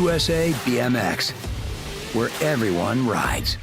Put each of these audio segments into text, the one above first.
USA BMX, where everyone rides.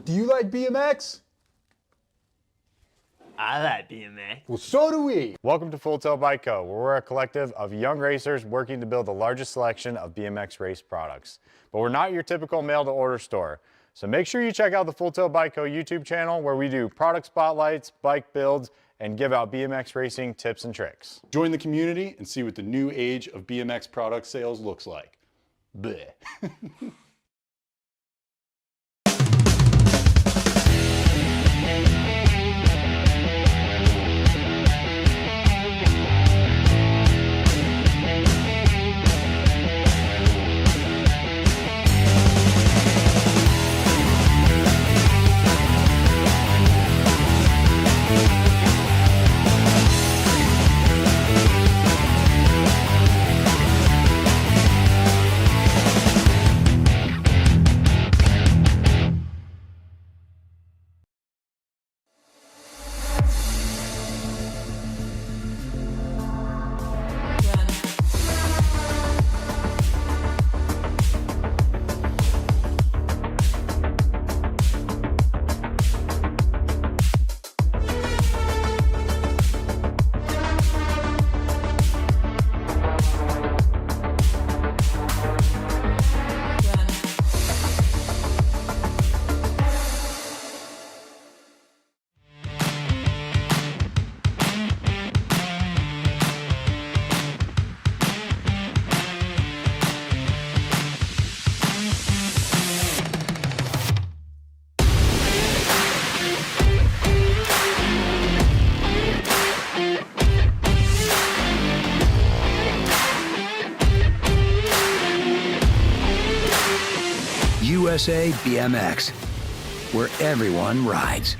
Do you like BMX? I like BMX. Well, so do we. Welcome to Full Tilt Bike Co., where we're a collective of young racers working to build the largest selection of BMX race products. But we're not your typical mail-to-order store. So make sure you check out the Full Tilt Bike Co. YouTube channel, where we do product spotlights, bike builds, and give out BMX racing tips and tricks. Join the community and see what the new age of BMX product sales looks like. Bleh. USA BMX, where everyone rides.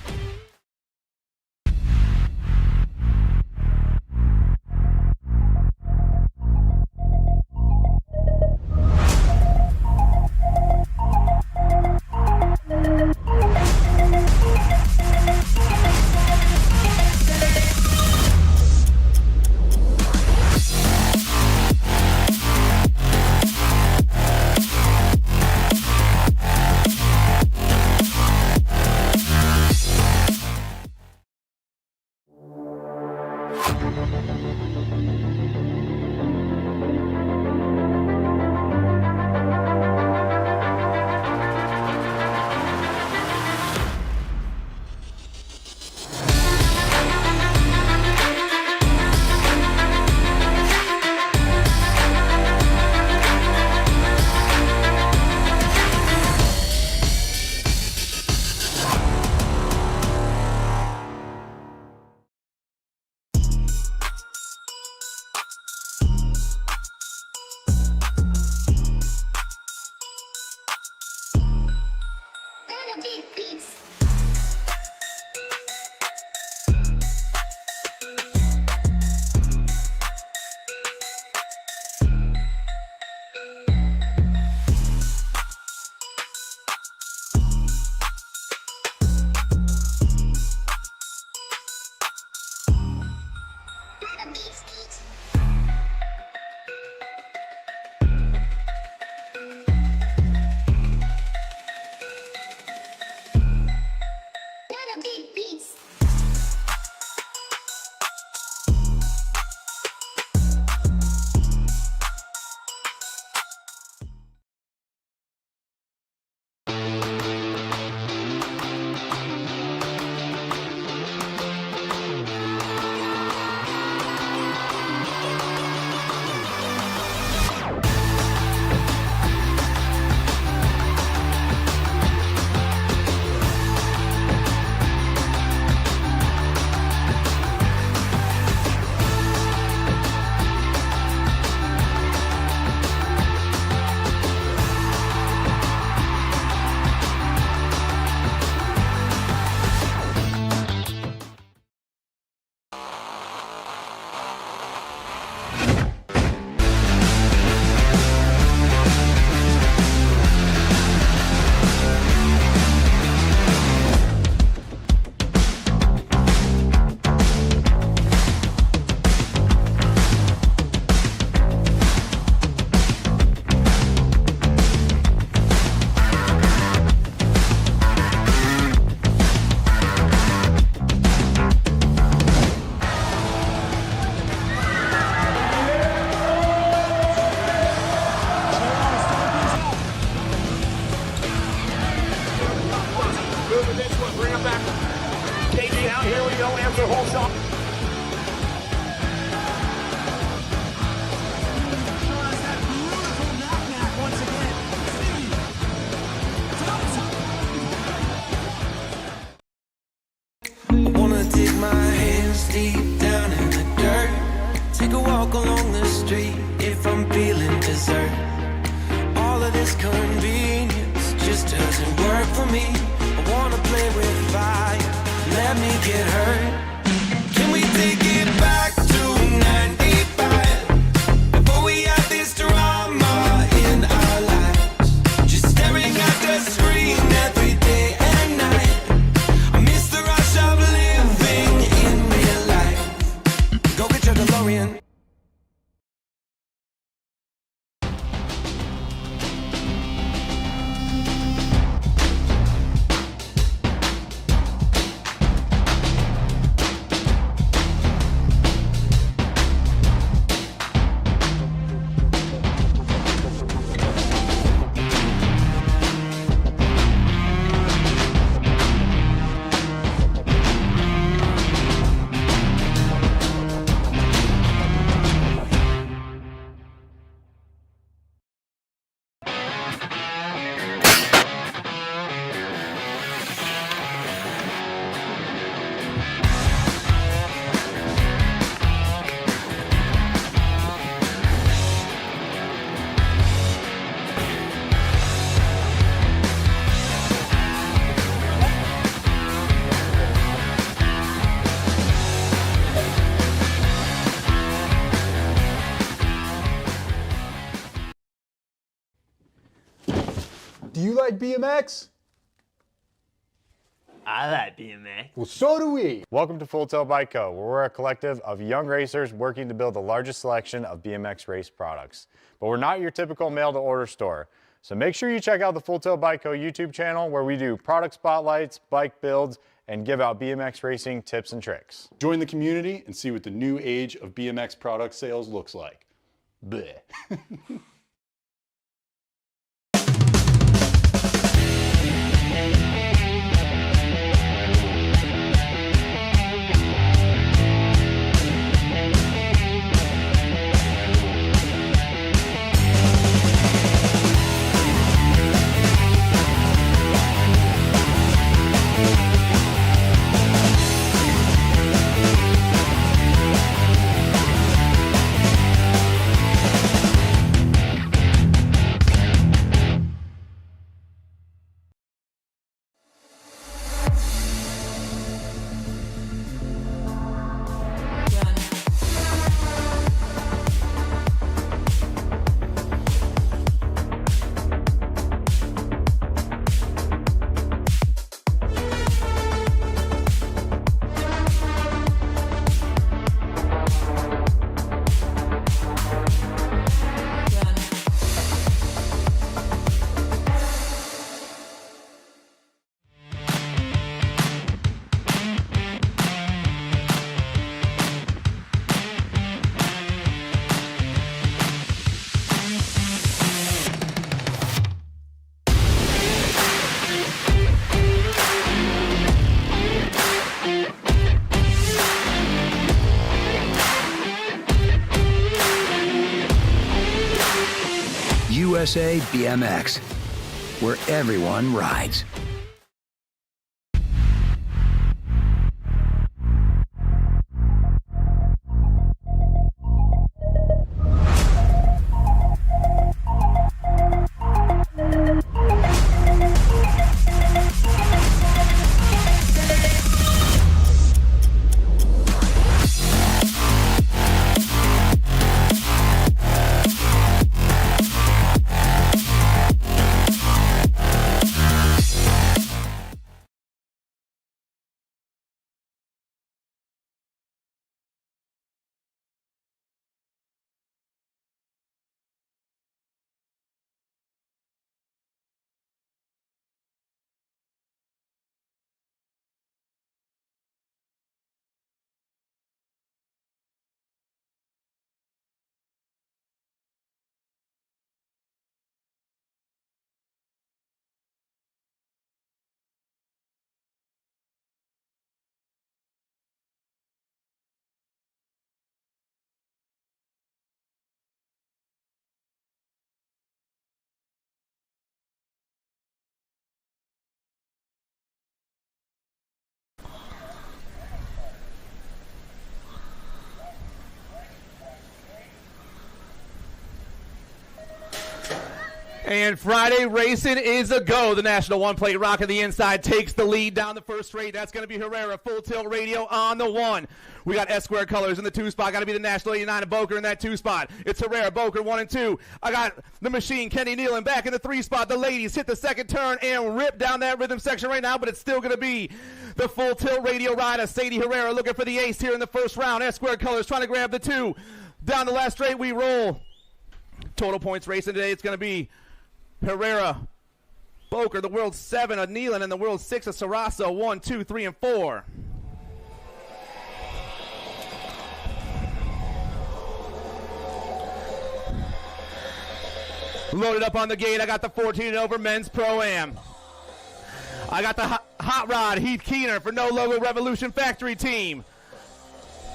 don't answer the whole song. I wanna dig my hands deep down in the dirt. Take a walk along the street if I'm feeling dessert. All of this convenience just doesn't work for me. I wanna play with fire, let me get hurt. Can we take it back to 95? Before we had this drama in our lives, just staring at the screen every day and night. I miss the rush of living in real life. Go get your DeLorean. Do you like BMX? I like BMX. Well, so do we. Welcome to Full Tilt Bike Co., where we're a collective of young racers working to build the largest selection of BMX race products. But we're not your typical mail-to-order store. So make sure you check out the Full Tilt Bike Co. YouTube channel, where we do product spotlights, bike builds, and give out BMX racing tips and tricks. Join the community and see what the new age of BMX product sales looks like. Bleh. USA BMX, where everyone rides. And Friday racing is a go. The National one-plate rock on the inside takes the lead down the first straight. That's going to be Herrera. Full tilt radio on the 1. We got S-square colors in the 2 spot. Got to be the National 89 and Boker in that 2 spot. It's Herrera, Boker 1 and 2. I got the machine, Kenny Nealon, back in the 3 spot. The ladies hit the second turn and rip down that rhythm section right now, but it's still going to be the full tilt radio rider. Sadie Herrera looking for the ace here in the first round. S-square colors trying to grab the 2. Down the last straight we roll. Total points racing today, it's going to be Herrera, Boker, the world 7 of Nealon, and the world 6 of Sarrasso, 1, 2, 3, and 4. Loaded up on the gate, I got the 14 and over men's Pro-Am. I got the hot rod, Heath Keener for No Logo Revolution Factory Team.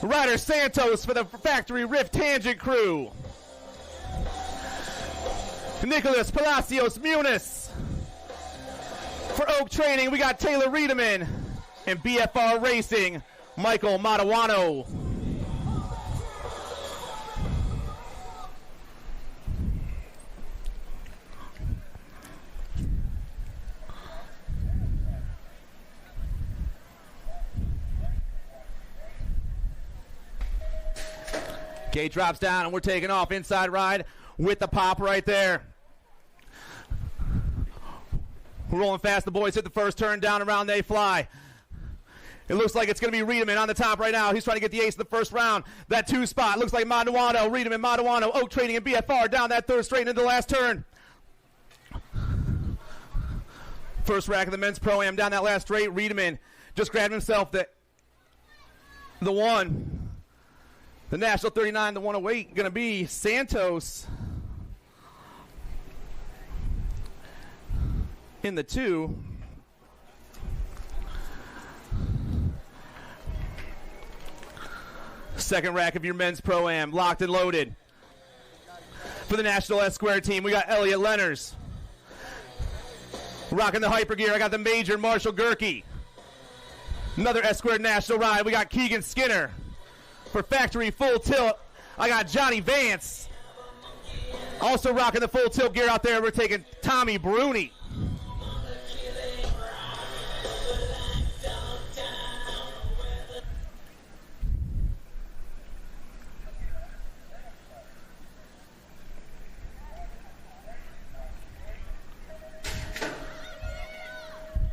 Ryder Santos for the Factory Rift Tangent Crew. Nicholas Palacios Muniz. For Oak Training, we got Taylor Riedemann. And BFR Racing, Michael Matawano. Gate drops down, and we're taking off. Inside ride with the pop right there. We're rolling fast. The boys hit the first turn, down around, they fly. It looks like it's going to be Riedemann on the top right now. He's trying to get the ace in the first round. That 2 spot looks like Matawano, Riedemann, Matawano, Oak Trading, and BFR down that third straight into the last turn. First rack of the men's Pro-Am down that last straight. Riedemann just grabbed himself the 1. The National 39, the 108, going to be Santos in the 2. Second rack of your men's Pro-Am, locked and loaded. For the National S-Square team, we got Elliot Lenners. Rocking the hyper gear, I got the Major Marshall Gerke. Another S-Square National ride, we got Keegan Skinner. For Factory Full Tilt, I got Johnny Vance. Also rocking the full tilt gear out there, we're taking Tommy Bruni.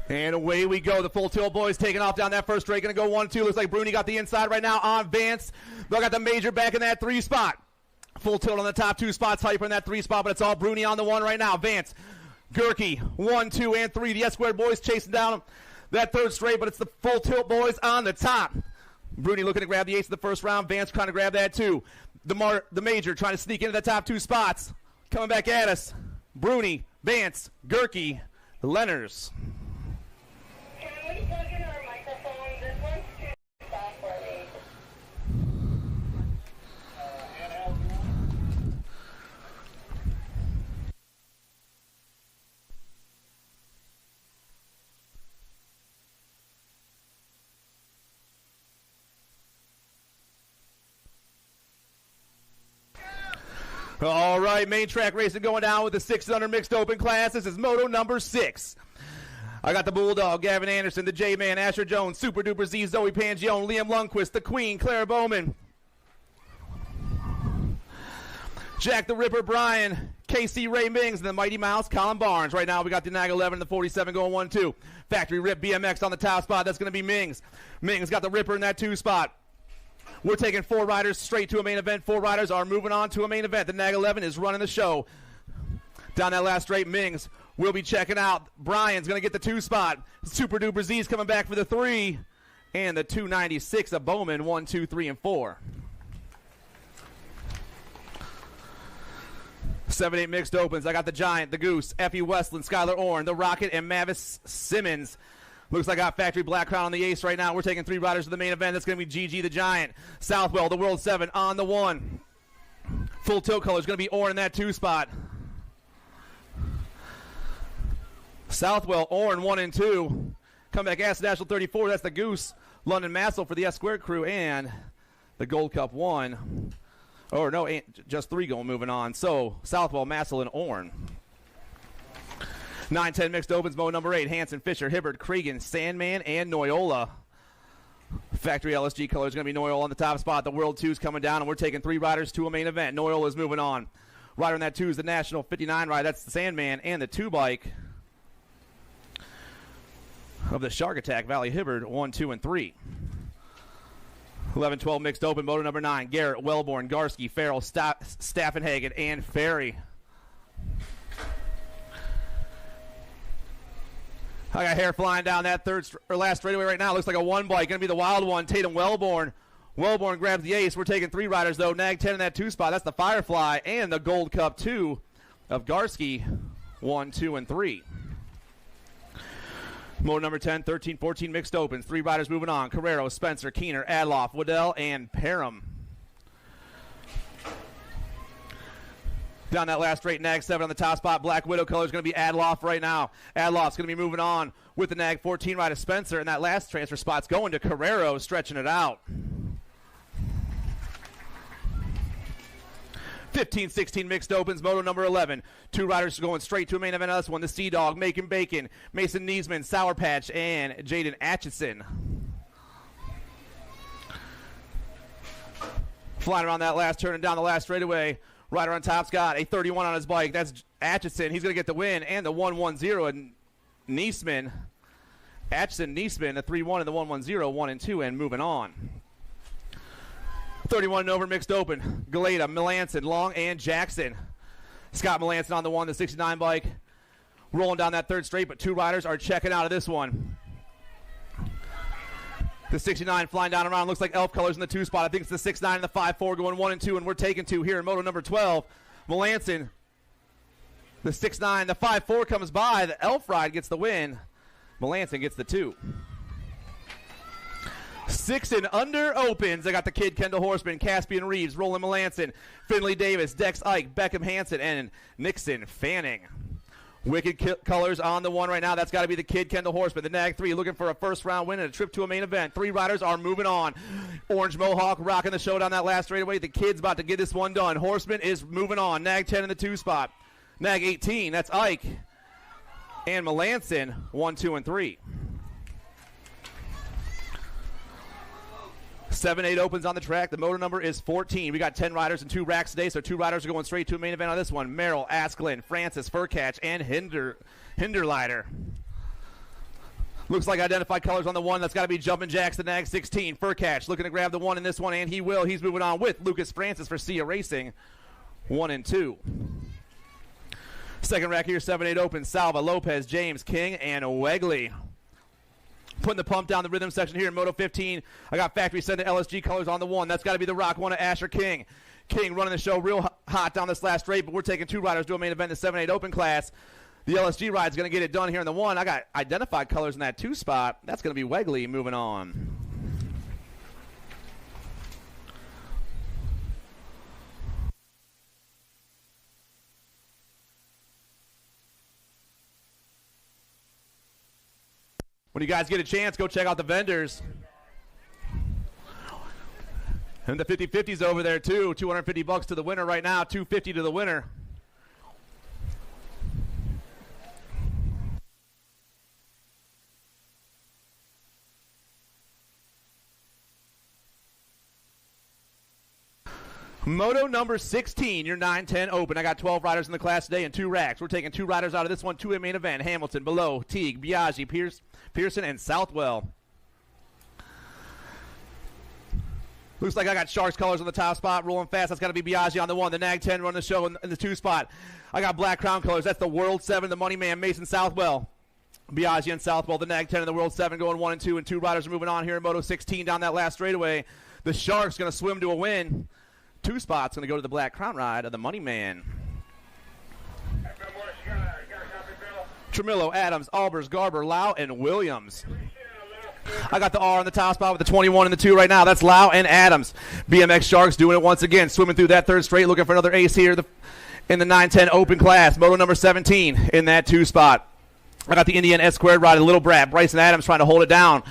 And away we go. The full tilt boys taking off down that first straight. Going to go 1-2. Looks like Bruni got the inside right now on Vance. They got the Major back in that 3 spot. Full tilt on the top 2 spots. Hyper in that 3 spot, but it's all Bruni on the 1 right now. Vance, Gerke, 1, 2, and 3. The S-squared boys chasing down that third straight, but it's the full tilt boys on the top. Bruni looking to grab the ace of the first round. Vance trying to grab that too. The Major trying to sneak into the top 2 spots. Coming back at us. Bruni, Vance, Gerke, Lenners. All right, main track racing going down with the 600 mixed open class. This is moto number 6. I got the Bulldog, Gavin Anderson, the J-Man, Asher Jones, Super Duper Z, Zoe Pangione, Liam Lundquist, the Queen, Claire Bowman, Jack the Ripper, Brian, KC Ray Mings, and the Mighty Mouse, Colin Barnes. Right now we got the Nag 11 and the 47 going 1-2. Factory Rip BMX on the top spot. That's going to be Mings. Mings got the Ripper in that 2 spot. We're taking 4 riders straight to a main event. 4 riders are moving on to a main event. The Nag 11 is running the show. Down that last straight, Mings will be checking out. Brian's going to get the 2 spot. Super Duper Z's coming back for the 3. And the 296 of Bowman, 1, 2, 3, and 4. 7-8 mixed opens. I got the Giant, the Goose, Effie Westland, Skylar Orn, the Rocket, and Mavis Simmons. Looks like I got Factory Black Crown on the ace right now. We're taking 3 riders to the main event. That's going to be GG the Giant. Southwell, the World 7 on the 1. Full tilt color is going to be Orn in that 2 spot. Southwell, Orn 1 and 2. Come back, S National 34. That's the Goose. London Massel for the S Squared crew and the Gold Cup 1. Or no, just 3 going moving on. So Southwell, Massel, and Orn. 9-10 mixed opens, moto number 8, Hansen, Fisher, Hibbert, Cregan, Sandman, and Noyola. Factory LSG color is going to be Noyola on the top spot. The World 2 is coming down, and we're taking 3 riders to a main event. Noyola is moving on. Rider in that 2 is the National 59 ride. That's the Sandman, and the 2 bike of the Shark Attack, Valley Hibbert, 1, 2, and 3. 11-12 mixed open, moto number 9, Garrett, Wellborn, Garski, Farrell, Staffenhagen, and Ferry. I got hair flying down that last straightaway right now. Looks like a 1 bike. Going to be the wild one, Tatum Wellborn. Wellborn grabs the ace. We're taking 3 riders, though. Nag 10 in that 2 spot. That's the Firefly and the Gold Cup 2 of Garski, 1, 2, and 3. Moto number 10, 13-14 mixed opens. 3 riders moving on. Carrero, Spencer, Keener, Adloff, Waddell, and Parham. Down that last straight, Nag 7 on the top spot. Black Widow color is going to be Adloff right now. Adloff's going to be moving on with the Nag 14 rider Spencer, and that last transfer spot's going to Carrero, stretching it out. 15-16 mixed opens, moto number 11. 2 riders going straight to a main event on this one. The Sea Dog, Macon Bacon, Mason Niesman, Sour Patch, and Jaden Atchison. Flying around that last turn and down the last straightaway. Rider on top's got a 31 on his bike. That's Atchison. He's going to get the win. And the 1-1-0. And Niesman, Atchison, Niesman, the 3-1 and the 1-1-0, 1 and 2, and moving on. 31 and over mixed open. Galeta, Melanson, Long, and Jackson. Scott Melanson on the 1, the 69 bike. Rolling down that third straight, but 2 riders are checking out of this one. The 69 flying down around. Looks like elf colors in the 2 spot. I think it's the 6-9 and the 5-4 going 1 and 2, and we're taking 2 here in moto number 12. Melanson, the 6-9, the 5-4 comes by. The elf ride gets the win. Melanson gets the 2. 6 and under opens. I got the kid Kendall Horseman, Caspian Reeves, Roland Melanson, Finley Davis, Dex Ike, Beckham Hansen, and Nixon Fanning. Wicked colors on the 1 right now. That's got to be the kid Kendall Horseman. The Nag 3 looking for a first round win and a trip to a main event. 3 riders are moving on. Orange Mohawk rocking the show down that last straightaway. The kid's about to get this one done. Horseman is moving on. Nag 10 in the 2 spot. Nag 18, that's Ike. And Melanson, 1, 2, and 3. 7-8 opens on the track. The motor number is 14. We got 10 riders and 2 racks today, so 2 riders are going straight to a main event on this one. Merrill, Asklin, Francis, Furcatch, and Hinderleiter. Looks like identified colors on the 1. That's got to be Jumpin' Jacks, the Nag 16. Furcatch looking to grab the 1 in this one, and he will. He's moving on with Lucas Francis for Sia Racing, 1 and 2. Second rack here, 7-8 opens. Salva, Lopez, James, King, and Wegley. Putting the pump down the rhythm section here in Moto 15. I got factory set to LSG colors on the 1. That's got to be the Rock 1 of Asher King. King running the show real hot down this last straight, but we're taking 2 riders to a main event in the 7-8 open class. The LSG ride's going to get it done here in the 1. I got identified colors in that 2 spot. That's going to be Wegley moving on. When you guys get a chance, go check out the vendors. And the 50-50's over there too. $250 to the winner right now. $250 to the winner. Moto number 16, your 9-10 open. I got 12 riders in the class today and 2 racks. We're taking 2 riders out of this one to a main event. Hamilton, Below, Teague, Biaggi, Pearson, and Southwell. Looks like I got Sharks colors on the top spot. Rolling fast. That's got to be Biaggi on the 1. The Nag 10 running the show in the 2 spot. I got Black Crown colors. That's the World 7, the Money Man, Mason Southwell. Biaggi and Southwell, the Nag 10 and the World 7 going 1 and 2. And 2 riders are moving on here in Moto 16 down that last straightaway. The Sharks going to swim to a win. 2 spots going to go to the Black Crown ride of the Money Man. Tremillo, Adams, Albers, Garber, Lau, and Williams. I got the R on the top spot with the 21 and the 2 right now. That's Lau and Adams. BMX Sharks doing it once again, swimming through that third straight, looking for another ace here in the 9-10 open class. Moto number 17 in that 2 spot. I got the Indian S-squared ride, a Little Brat. Bryson Adams trying to hold it down.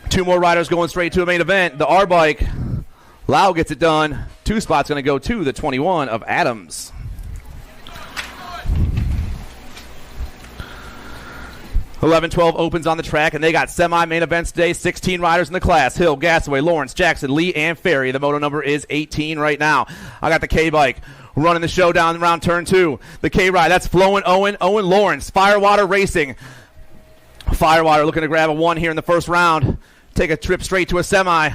2 more riders going straight to a main event. The R bike. Lau gets it done. 2 spots going to go to the 21 of Adams. 11-12 opens on the track, and they got semi-main events today. 16 riders in the class. Hill, Gasaway, Lawrence, Jackson, Lee, and Ferry. The moto number is 18 right now. I got the K-Bike running the show down around turn 2. The K-Ride, that's Flowin' Owen Lawrence. Firewater Racing. Firewater looking to grab a 1 here in the first round. Take a trip straight to a semi.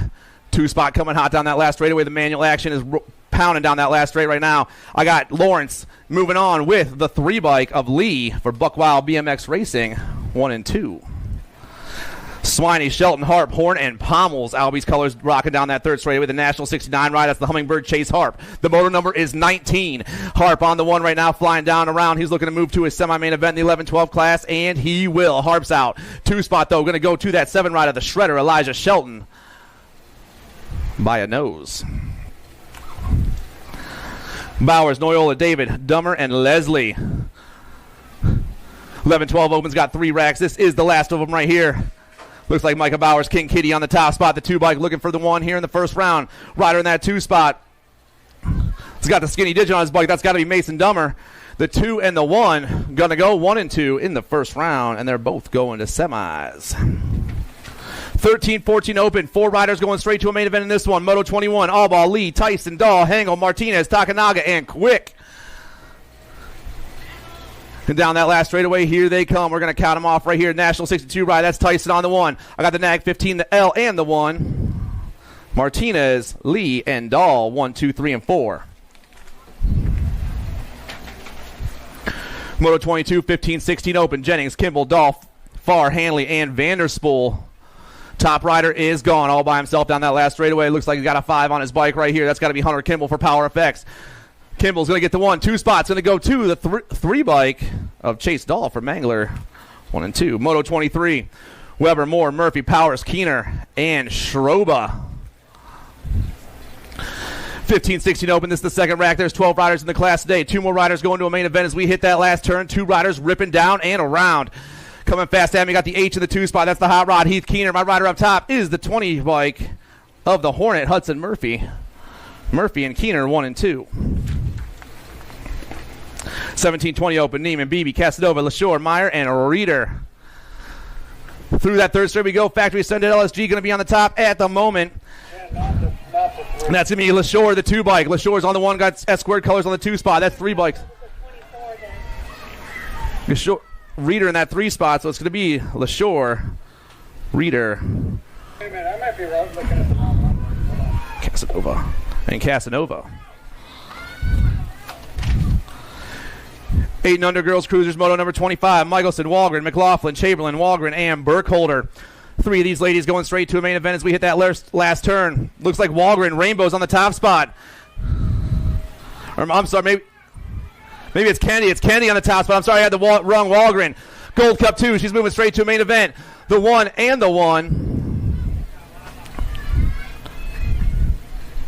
2-spot coming hot down that last straightaway. The manual action is pounding down that last straight right now. I got Lawrence moving on with the 3-bike of Lee for Buckwild BMX Racing, 1 and 2. Swiney, Shelton, Harp, Horn, and Pommels. Albie's colors rocking down that third straightaway. The National 69 ride. That's the Hummingbird Chase Harp. The motor number is 19. Harp on the 1 right now, flying down around. He's looking to move to his semi-main event in the 11-12 class, and he will. Harp's out. 2-spot, though, going to go to that 7 ride of the Shredder, Elijah Shelton, by a nose. Bowers, Noyola, David, Dummer, and Leslie. 11-12 opens, got 3 racks. This is the last of them right here. Looks like Micah Bowers, King Kitty on the top spot. The 2-bike looking for the 1 here in the first round. Rider in that 2-spot. He's got the skinny digit on his bike. That's got to be Mason Dummer. The 2 and the 1 going to go 1 and 2 in the first round, and they're both going to semis. 13-14 open. 4 riders going straight to a main event in this one. Moto 21, Allball, Lee, Tyson, Dahl, Hengel, Martinez, Takanaga, and Quick. And down that last straightaway, here they come. We're going to count them off right here. National 62 ride. That's Tyson on the 1. I got the Nag 15, the L, and the 1. Martinez, Lee, and Dahl, 1, 2, 3, and 4. Moto 22, 15-16 open. Jennings, Kimball, Dahl, Farr, Hanley, and Vanderspool. Top rider is gone all by himself down that last straightaway. Looks like he's got a 5 on his bike right here. That's got to be Hunter Kimball for Power Effects. Kimball's going to get the 1. 2 spots. Going to go to the 3-bike of Chase Dahl for Mangler. 1 and 2. Moto 23. Weber, Moore, Murphy, Powers, Keener, and Schroba. 15-16 open. This is the second rack. There's 12 riders in the class today. 2 more riders going to a main event as we hit that last turn. 2 riders ripping down and around. Coming fast at me, got the H in the 2 spot. That's the hot rod, Heath Keener. My rider up top is the 20 bike of the Hornet, Hudson Murphy. Murphy and Keener, 1 and 2. 17-20 open. Neiman, Beebe, Casanova, LaShore, Meyer, and Reeder. Through that third straight we go. Factory Ascended LSG going to be on the top at the moment. And that's going to be LaShore, the 2 bike. LaShore's on the 1, got S-squared colors on the 2 spot. That's 3 bikes. LaShore. Reeder in that 3 spot, so it's going to be LaShore, Reeder, Wait a minute, I might be wrong looking at the wrong one. Casanova, and Casanova. 8 and under girls cruisers, moto number 25, Michelson, Walgren, McLaughlin, Chamberlain, Walgren, and Burkholder. 3 of these ladies going straight to a main event as we hit that last turn. Looks like Walgren, Rainbow's on the top spot. Or, I'm sorry, Maybe it's Candy. It's Candy on the top spot. I'm sorry, I had the wrong Walgren. Gold Cup 2. She's moving straight to a main event. The 1 and the 1.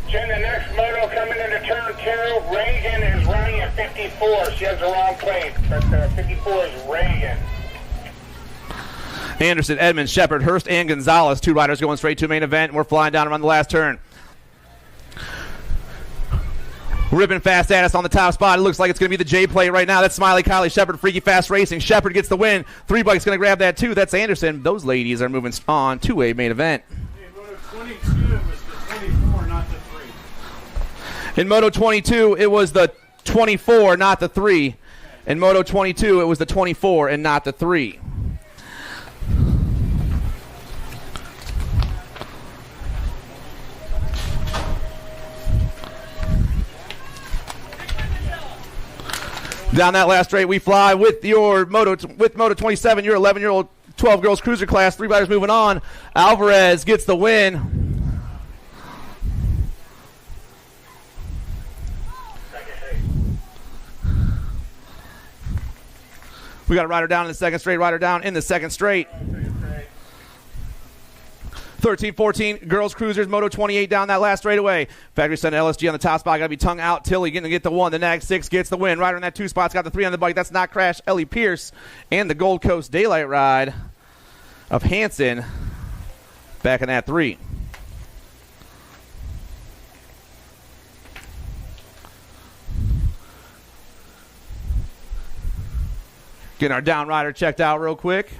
Jen, the next moto coming into turn 2. Reagan is running at 54. She has the wrong plate, but 54 is Reagan. Anderson, Edmonds, Shepard, Hurst, and Gonzalez. 2 riders going straight to a main event. We're flying down around the last turn. Ripping fast at us on the top spot. It looks like it's going to be the J plate right now. That's Smiley, Kylie, Shepard, Freaky Fast Racing. Shepard gets the win. 3 bikes going to grab that too. That's Anderson. Those ladies are moving on to a main event. In Moto 22, it was the 24, not the 3. In Moto 22, it was the 24, not the 3. In Moto 22, it was the 24 and not the 3. Down that last straight, we fly with your Moto 27, your 11-year-old 12 girls cruiser class. 3 riders moving on. Alvarez gets the win. We got a rider down in the second straight, rider down in the second straight. 13-14, girls cruisers, Moto 28 down that last straightaway. Factory Center LSG on the top spot. Got to be tongue out. Tilly going to get the 1. The Nag 6 gets the win. Rider in that 2 spot's got the 3 on the bike. That's Not Crash, Ellie Pierce, and the Gold Coast Daylight ride of Hanson back in that 3. Getting our down rider checked out real quick.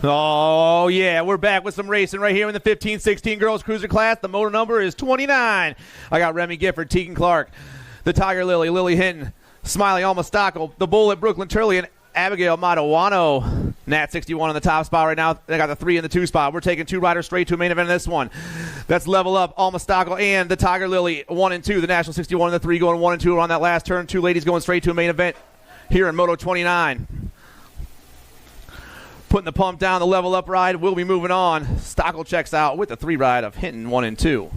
Oh, yeah, we're back with some racing right here in the 15-16 girls cruiser class. The motor number is 29. I got Remy Gifford, Tegan Clark, the Tiger Lily, Lily Hinton, Smiley Alma Stockel, the Bullet, Brooklyn Turley, and Abigail Madawano. Nat 61 on the top spot right now. They got the 3 in the 2 spot. We're taking 2 riders straight to a main event in this one. That's Level Up, Alma Stockel, and the Tiger Lily, 1 and 2. The National 61 and the 3 going 1 and 2 on that last turn. 2 ladies going straight to a main event here in Moto 29. Putting the pump down, the Level Up ride. We'll be moving on. Stockel checks out with the 3 ride of Hinton, 1 and 2.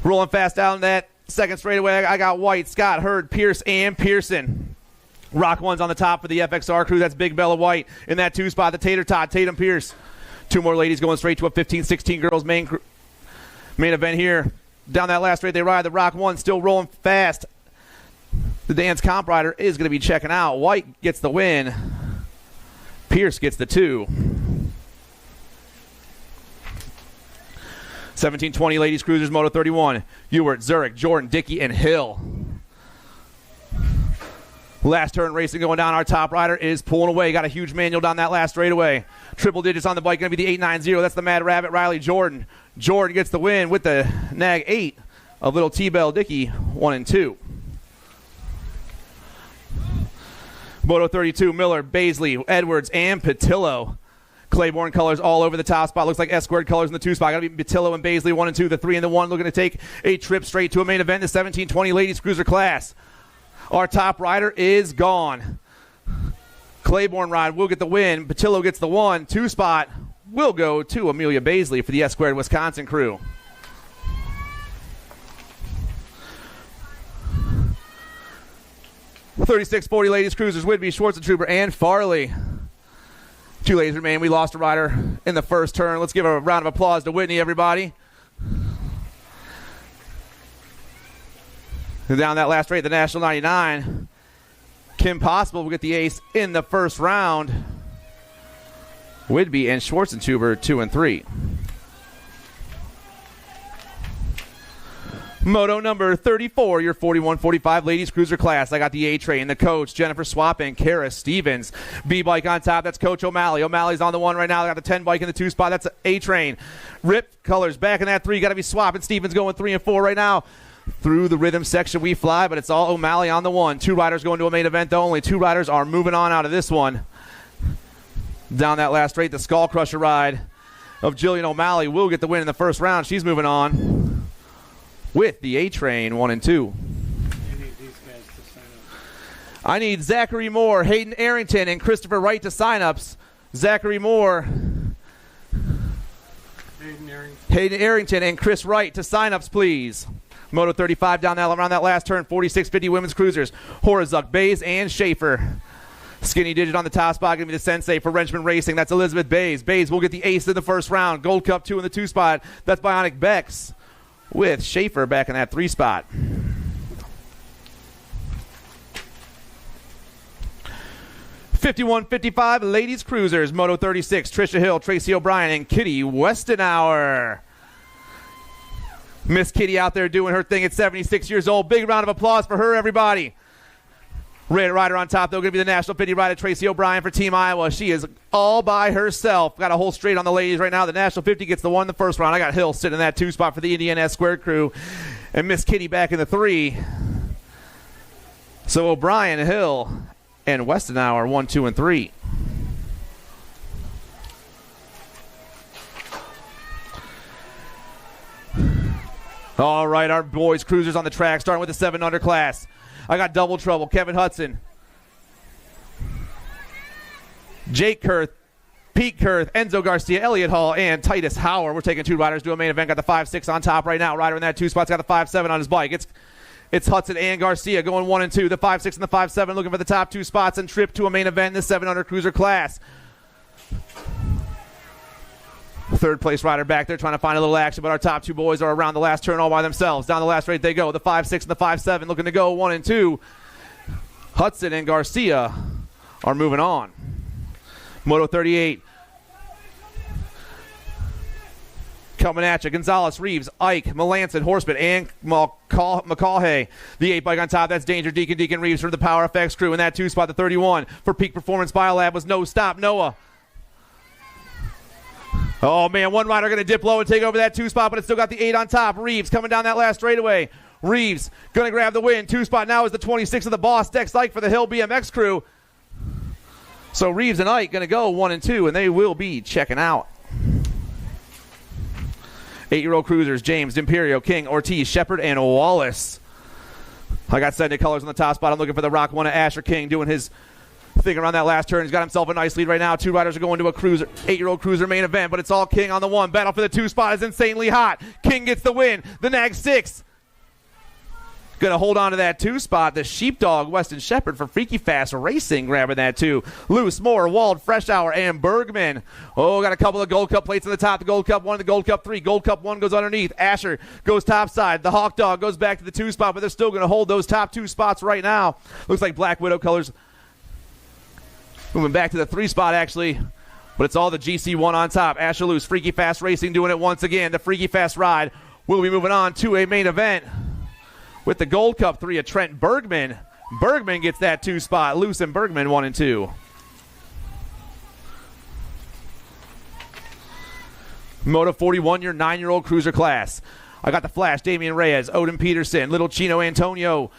Rolling fast down that second straightaway, I got White, Scott, Hurd, Pierce, and Pearson. Rock One's on the top for the FXR crew. That's Big Bella White. In that 2 spot, the Tater Tot, Tatum Pierce. 2 more ladies going straight to a 15-16 girls main event here. Down that last straight they ride. The Rock One still rolling fast. The Dance Comp rider is going to be checking out. White gets the win. Pierce gets the 2. 17-20 ladies cruisers, Moto 31. Ewert, Zurich, Jordan, Dickey, and Hill. Last turn racing going down. Our top rider is pulling away. Got a huge manual down that last straightaway. Triple digits on the bike. Going to be the 890. That's the Mad Rabbit, Riley Jordan. Jordan gets the win with the Nag 8 of Little T-Bell Dickey, 1 and 2. Moto 32, Miller, Baisley, Edwards, and Patillo. Claiborne colors all over the top spot. Looks like S-squared colors in the 2 spot. Got to be Patillo and Baisley, 1 and 2. The 3 and the 1 looking to take a trip straight to a main event in the 17-20 ladies cruiser class. Our top rider is gone. Claiborne ride will get the win. Patillo gets the 1. 2 spot will go to Amelia Baisley for the S-squared Wisconsin crew. $36.40 ladies cruisers, Whitby, Schwarzentrooper, and Farley. 2 ladies remain. We lost a rider in the first turn. Let's give a round of applause to Whitney, everybody. And down that last straight, the National 99. Kim Possible will get the ace in the first round. Whitby and Schwarzentuber 2 and 3. Moto number 34, your 41-45 ladies cruiser class. I got the A-Train, the coach, Jennifer Swap, and Kara Stevens. B-bike on top, that's Coach O'Malley. O'Malley's on the 1 right now. I got the 10 bike in the 2 spot. That's A-Train. Rip colors back in that 3. Got to be Swap, and Stevens going 3 and 4 right now. Through the rhythm section we fly, but it's all O'Malley on the 1. 2 riders going to a main event, though. Only 2 riders are moving on out of this one. Down that last straight, the Skull Crusher ride of Jillian O'Malley will get the win in the first round. She's moving on with the A-Train 1 and 2. I need Zachary Moore, Hayden Arrington, and Christopher Wright to sign-ups. Zachary Moore, Hayden Arrington, and Chris Wright to sign-ups, please. Moto 35 down that around that last turn. 46-50 women's cruisers. Horazuk, Bays, and Schaefer. Skinny digit on the top spot. Going to be the sensei for Wrenchman Racing. That's Elizabeth Bays. Bays will get the ace in the first round. Gold Cup 2 in the 2 spot. That's Bionic Bex with Schaefer back in that 3 spot. $51.55 ladies cruisers. Moto 36. Trisha Hill, Tracy O'Brien, and Kitty Westenauer. Miss Kitty out there doing her thing at 76 years old. Big round of applause for her, everybody. Red rider on top, though, going to be the National 50 rider, Tracy O'Brien for Team Iowa. She is all by herself. Got a whole straight on the ladies right now. The National 50 gets the 1 in the first round. I got Hill sitting in that 2 spot for the Indiana S-squared crew. And Miss Kitty back in the 3. So O'Brien, Hill, and Westenauer 1, 2, and 3. All right, our boys cruisers on the track, starting with the 7 under class. I got Double Trouble, Kevin Hudson, Jake Kurth, Pete Kurth, Enzo Garcia, Elliott Hall, and Titus Hauer. We're taking 2 riders to a main event. Got the 5-6 on top right now. Rider in that 2 spot's got the 5-7 on his bike. It's Hudson and Garcia going 1 and 2. The 5-6 and the 5-7 looking for the top 2 spots and trip to a main event in the 7 under cruiser class. 3rd place rider back there trying to find a little action, but our top 2 boys are around the last turn all by themselves. Down the last straight they go. The 5-6 and the 5-7 looking to go 1 and 2. Hudson and Garcia are moving on. Moto 38. Coming at you, Gonzalez, Reeves, Ike, Melanson, Horseman, and McCaughey. The 8 bike on top, that's Danger, Deacon, Reeves from the Power FX crew. In that 2 spot, the 31 for Peak Performance Biolab was No Stop Noah. Oh, man, one rider going to dip low and take over that 2 spot, but it's still got the 8 on top. Reeves coming down that last straightaway. Reeves going to grab the win. 2 spot now is the 26 of the boss, Dex Ike for the Hill BMX crew. So Reeves and Ike going to go 1 and 2, and they will be checking out. 8-year-old cruisers, James, D'Imperio, King, Ortiz, Shepard, and Wallace. I got Sunday colors on the top spot. I'm looking for the Rock 1 of Asher King doing his thing around that last turn. He's got himself a nice lead right now. 2 riders are going to a cruiser, 8-year-old cruiser main event, but it's all King on the 1. Battle for the 2 spot is insanely hot. King gets the win. The Nag 6 going to hold on to that 2 spot. The Sheepdog, Weston Shepard for Freaky Fast Racing grabbing that 2. Loose, Moore, Wald, Fresh Hour, and Bergman. Oh, got a couple of Gold Cup plates on the top. The Gold Cup 1, the Gold Cup 3. Gold Cup 1 goes underneath. Asher goes topside. The Hawk Dog goes back to the 2 spot, but they're still going to hold those top 2 spots right now. Looks like Black Widow colors moving back to the 3 spot, actually. But it's all the GC1 on top. Asher Loose, Freaky Fast Racing doing it once again. The Freaky Fast ride will be moving on to a main event with the Gold Cup 3 of Trent Bergman. Bergman gets that 2 spot. Loose and Bergman 1 and 2. Moto 41, your 9-year-old cruiser class. I got the Flash, Damian Reyes, Odin Peterson, Little Chino Antonio.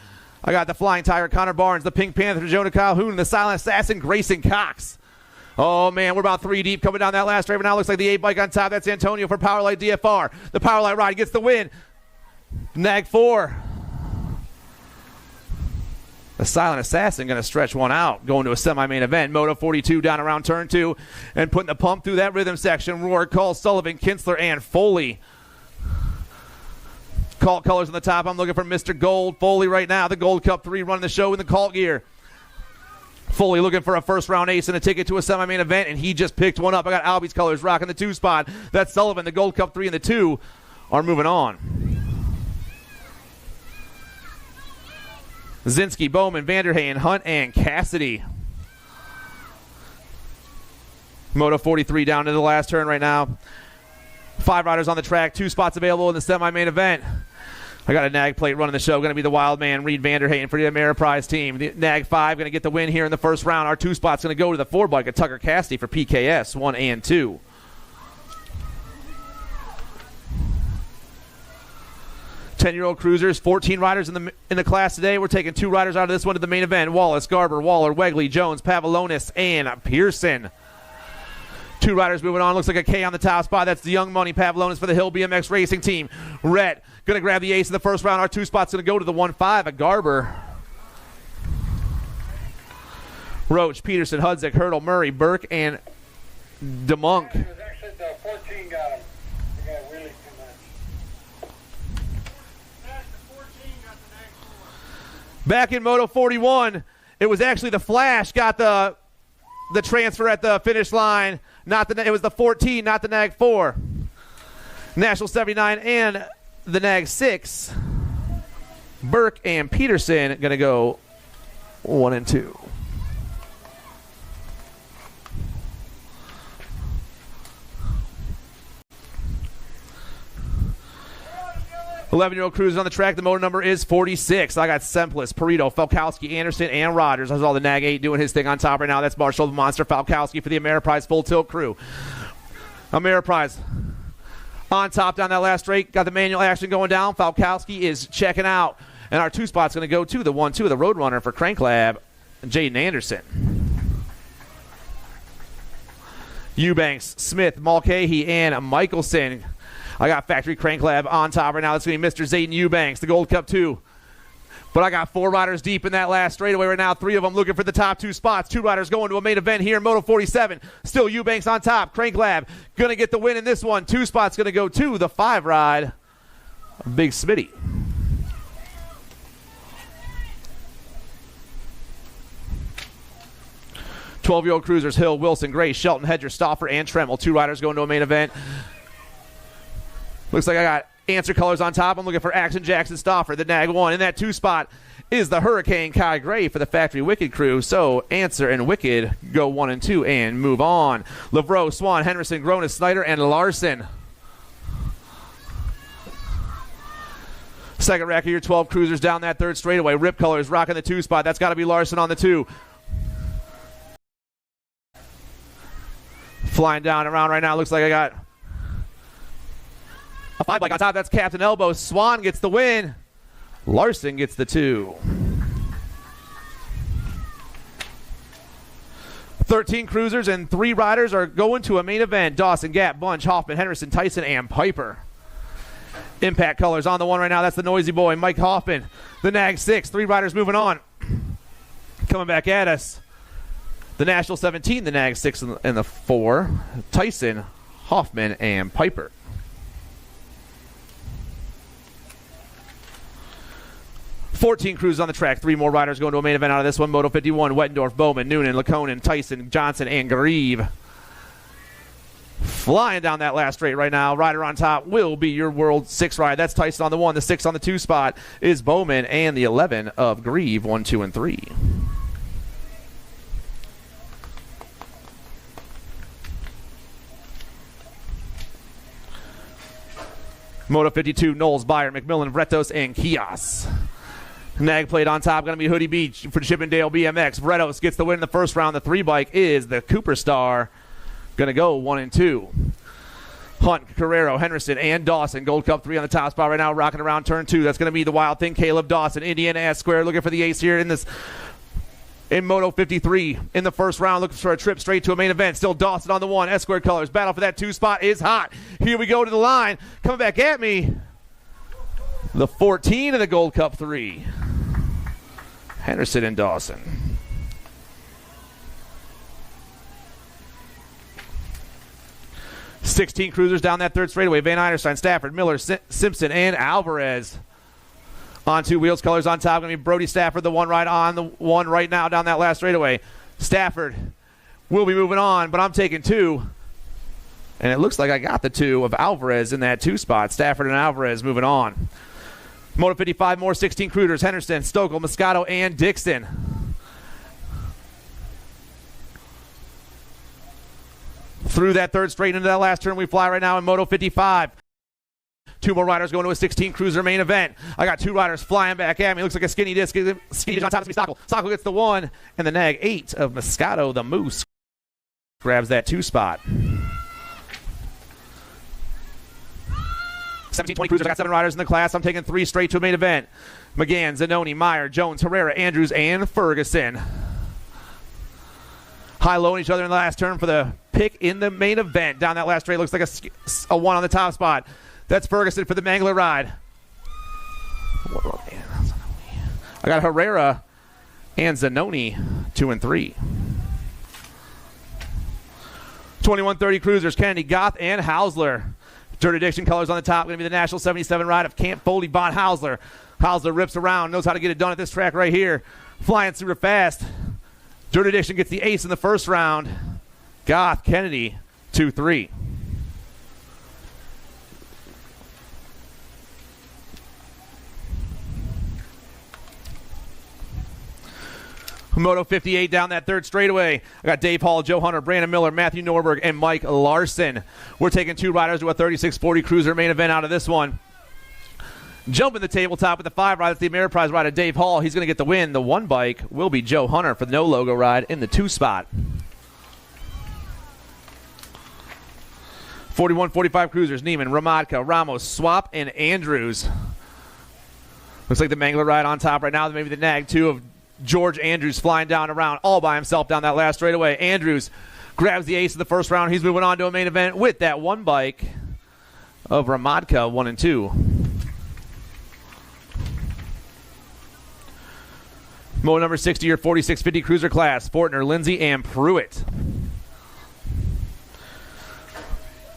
I got the Flying Tiger, Connor Barnes, the Pink Panther, Jonah Calhoun, the Silent Assassin, Grayson Cox. Oh, man, we're about 3 deep coming down that last driver. Now looks like the 8 bike on top. That's Antonio for Powerlight DFR. The Powerlight ride gets the win. Nag 4. The Silent Assassin going to stretch one out, going to a semi-main event. Moto 42 down around turn 2 and putting the pump through that rhythm section. Rourke, Cole, Sullivan, Kinsler, and Foley. Cult colors on the top. I'm looking for Mr. Gold. Foley right now, the Gold Cup 3 running the show in the cult gear. Foley looking for a first-round ace and a ticket to a semi-main event, and he just picked one up. I got Albie's colors rocking the 2 spot. That's Sullivan. The Gold Cup 3 and the 2 are moving on. Zinski, Bowman, Vanderhaen, Hunt, and Cassidy. Moto 43 down to the last turn right now. 5 riders on the track, 2 spots available in the semi-main event. I got a Nag plate running the show. Going to be the Wild Man, Reed Vanderhaen for the Ameriprise team. The Nag 5 going to get the win here in the first round. Our 2 spots going to go to the 4 bike of Tucker Cassidy for PKS 1 and 2. Ten-year-old cruisers, 14 riders in the class today. We're taking 2 riders out of this one to the main event. Wallace, Garber, Waller, Wegley, Jones, Pavlonis, and Pearson. 2 riders moving on. Looks like a K on the top spot. That's the Young Money, Pavlonis for the Hill BMX Racing team. Rhett going to grab the ace in the first round. Our 2 spots going to go to the 1-5 at Garber. Roach, Peterson, Hudzik, Hurdle, Murray, Burke, and DeMonk. It was actually the 14 got him. He got really too much. Back in Moto 41, it was actually the Flash got the transfer at the finish line. It was the 14, not the Nag 4. National 79 and the Nag 6. Burke and Peterson going to go 1 and 2. 11-year-old cruisers on the track. The motor number is 46. I got Semplis, Perito, Falkowski, Anderson, and Rogers. That's all the Nag 8 doing his thing on top right now. That's Marshall the Monster Falkowski for the Ameriprise Full Tilt crew. Ameriprise on top down that last straight. Got the manual action going down. Falkowski is checking out. And our 2 spots going to go to the 1-2 of the Roadrunner for Crank Lab, Jaden Anderson. Eubanks, Smith, Mulcahy, and Michelson. I got Factory Crank Lab on top right now. It's going to be Mr. Zayden Eubanks, the Gold Cup 2. But I got 4 riders deep in that last straightaway right now. 3 of them looking for the top 2 spots. 2 riders going to a main event here in Moto 47. Still Eubanks on top. Crank Lab going to get the win in this one. 2 spots going to go to the 5 ride. Big Smitty. "12-year-old cruisers, Hill, Wilson, Gray, Shelton, Hedger, Stauffer, and Tremmel. 2 riders going to a main event. Looks like I got answer colors on top. I'm looking for Action Jackson Stauffer, the Nag 1. In that 2 spot is the Hurricane Kai Gray for the Factory Wicked crew. So Answer and Wicked go 1 and 2 and move on. Lavreau, Swan, Henderson, Gronis, Snyder, and Larson. Second rack of your 12 cruisers down that third straightaway. Rip Colors rocking the 2 spot. That's got to be Larson on the 2. Flying down around right now. Looks like I got a 5 bike on top. That's Captain Elbow. Swan gets the win. Larson gets the 2. 13 cruisers and 3 riders are going to a main event. Dawson, Gap, Bunch, Hoffman, Henderson, Tyson, and Piper. Impact Colors on the 1 right now. That's the Noisy Boy, Mike Hoffman. The Nag 6. 3 riders moving on. Coming back at us. The National 17, the Nag 6 and the 4. Tyson, Hoffman, and Piper. $14 crews on the track. 3 more riders going to a main event out of this one. Moto 51, Wettendorf, Bowman, Noonan, Laconin, Tyson, Johnson, and Grieve. Flying down that last straight right now. Rider on top will be your World 6 ride. That's Tyson on the 1. The 6 on the 2 spot is Bowman, and the 11 of Grieve, 1, 2, and 3. Moto 52, Knowles, Byer, McMillan, Vretos, and Kios. Nag plate on top, going to be Hoodie Beach for Chippendale BMX. Vretos gets the win in the first round. The 3 bike is the Cooper Star. Going to go 1 and 2. Hunt, Carrero, Henderson, and Dawson. Gold Cup 3 on the top spot right now, rocking around turn 2. That's going to be the Wild Thing, Caleb Dawson. Indiana S Square looking for the ace here in Moto 53 in the first round, looking for a trip straight to a main event. Still Dawson on the 1. S Square Colors. Battle for that 2 spot is hot. Here we go to the line. Coming back at me. The 14 of the Gold Cup 3. Henderson and Dawson. $16 cruisers down that third straightaway. Van Eiderstein, Stafford, Miller, Simpson, and Alvarez. On 2 wheels, Colors on top. Going to be Brody Stafford, the 1 ride on the 1 right now down that last straightaway. Stafford will be moving on, but I'm taking 2. And it looks like I got the 2 of Alvarez in that 2 spot. Stafford and Alvarez moving on. Moto 55, more 16 cruisers. Henderson, Stokel, Moscato, and Dixon. Through that third straight into that last turn, we fly right now in Moto 55. 2 more riders going to a 16 cruiser main event. I got 2 riders flying back at me. Looks like a skinny disc. Skinny disc on top of me. Stockel. Stockel gets the 1, and the Nag 8 of Moscato, the Moose, grabs that 2 spot. 17-20 cruisers. I got 7 riders in the class. I'm taking 3 straight to a main event. McGann, Zanoni, Meyer, Jones, Herrera, Andrews, and Ferguson. High-low on each other in the last turn for the pick in the main event. Down that last straight looks like a 1 on the top spot. That's Ferguson for the Mangler ride. I got Herrera and Zanoni 2 and 3. 21-30 cruisers. Kennedy, Goth, and Hausler. Dirt Addiction Colors on the top. Going to be the National 77 ride of Camp Foley, Von Hausler. Hausler rips around, knows how to get it done at this track right here. Flying super fast. Dirt Addiction gets the ace in the first round. Goth, Kennedy, 2-3. Moto 58 down that third straightaway. I got Dave Hall, Joe Hunter, Brandon Miller, Matthew Norberg, and Mike Larson. We're taking 2 riders to a 36-40 cruiser main event out of this one. Jumping the tabletop with the 5 ride. That's the Ameriprise ride of Dave Hall. He's going to get the win. The 1 bike will be Joe Hunter for the no logo ride in the 2 spot. 41-45 cruisers. Neiman, Ramadka, Ramos, Swap, and Andrews. Looks like the Mangler ride on top right now. Maybe the Nag 2 of George Andrews flying down around all by himself down that last straightaway. Andrews grabs the ace of the first round. He's moving on to a main event with that 1 bike of Ramadka, 1 and 2. Moto number 60, your 4650 cruiser class. Fortner, Lindsay, and Pruitt.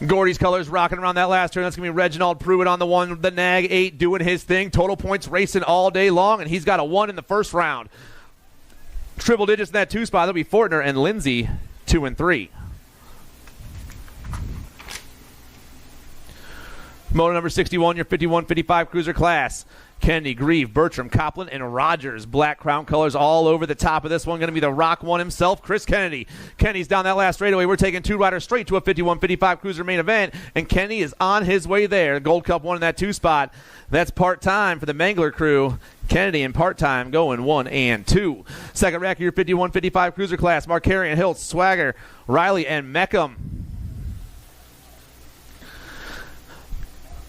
Gordy's Colors rocking around that last turn. That's going to be Reginald Pruitt on the 1. The Nag 8 doing his thing. Total points racing all day long, and he's got a 1 in the first round. Triple digits in that 2 spot. That'll be Fortner and Lindsay, 2 and 3. Moto number 61, your 51-55 cruiser class. Kennedy, Grieve, Bertram, Copland, and Rogers. Black crown colors all over the top of this one. Going to be the Rock one himself, Chris Kennedy. Kennedy's down that last straightaway. We're taking two riders straight to a 51-55 cruiser main event, and Kennedy is on his way there. Gold Cup one in that 2 spot. That's part-time for the Mangler crew. Kennedy and part-time going 1 and 2. Second rack of your 51-55 cruiser class. Markarian, Hilt, Swagger, Riley, and Meckham.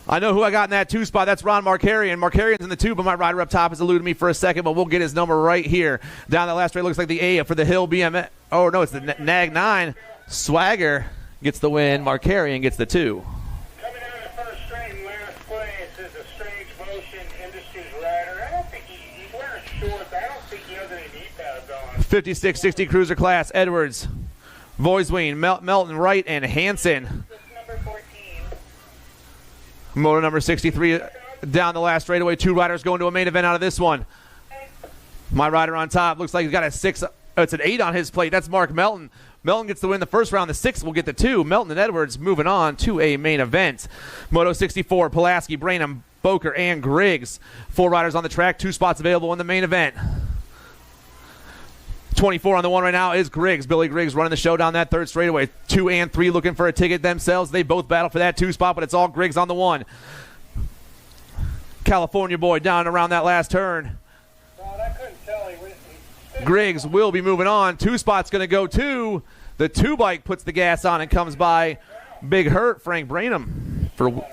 I know who I got in that 2 spot. That's Ron Markarian. Markarian's in the 2, but my rider up top has eluded me for a second, but we'll get his number right here. Down the last straight, looks like the A for the Hill BMX. Oh, no, it's the Nag 9. Swagger gets the win. Markarian gets the 2. Coming down the first straight in last place is a Strange Motion Industries rider. I don't think he's wearing shorts. I don't think he has any knee pads on. 56-60 cruiser class. Edwards, Voisween, Melton, Wright, and Hansen. Number 14. Moto number 63 down the last straightaway. 2 riders going to a main event out of this one. My rider on top looks like he's got a 6. It's an 8 on his plate. That's Mark Melton. Melton gets the win the first round. The 6 will get the 2. Melton and Edwards moving on to a main event. Moto 64, Pulaski, Brainham, Boker, and Griggs. 4 riders on the track. 2 spots available in the main event. 24 on the one right now is Griggs. Billy Griggs running the show down that third straightaway. 2 and 3 looking for a ticket themselves. They both battle for that 2 spot, but it's all Griggs on the 1. California boy down around that last turn. Well, I couldn't tell. Griggs will be moving on. 2 spots going to go to the 2 bike. Puts the gas on and comes by Big Hurt Frank Brainham for.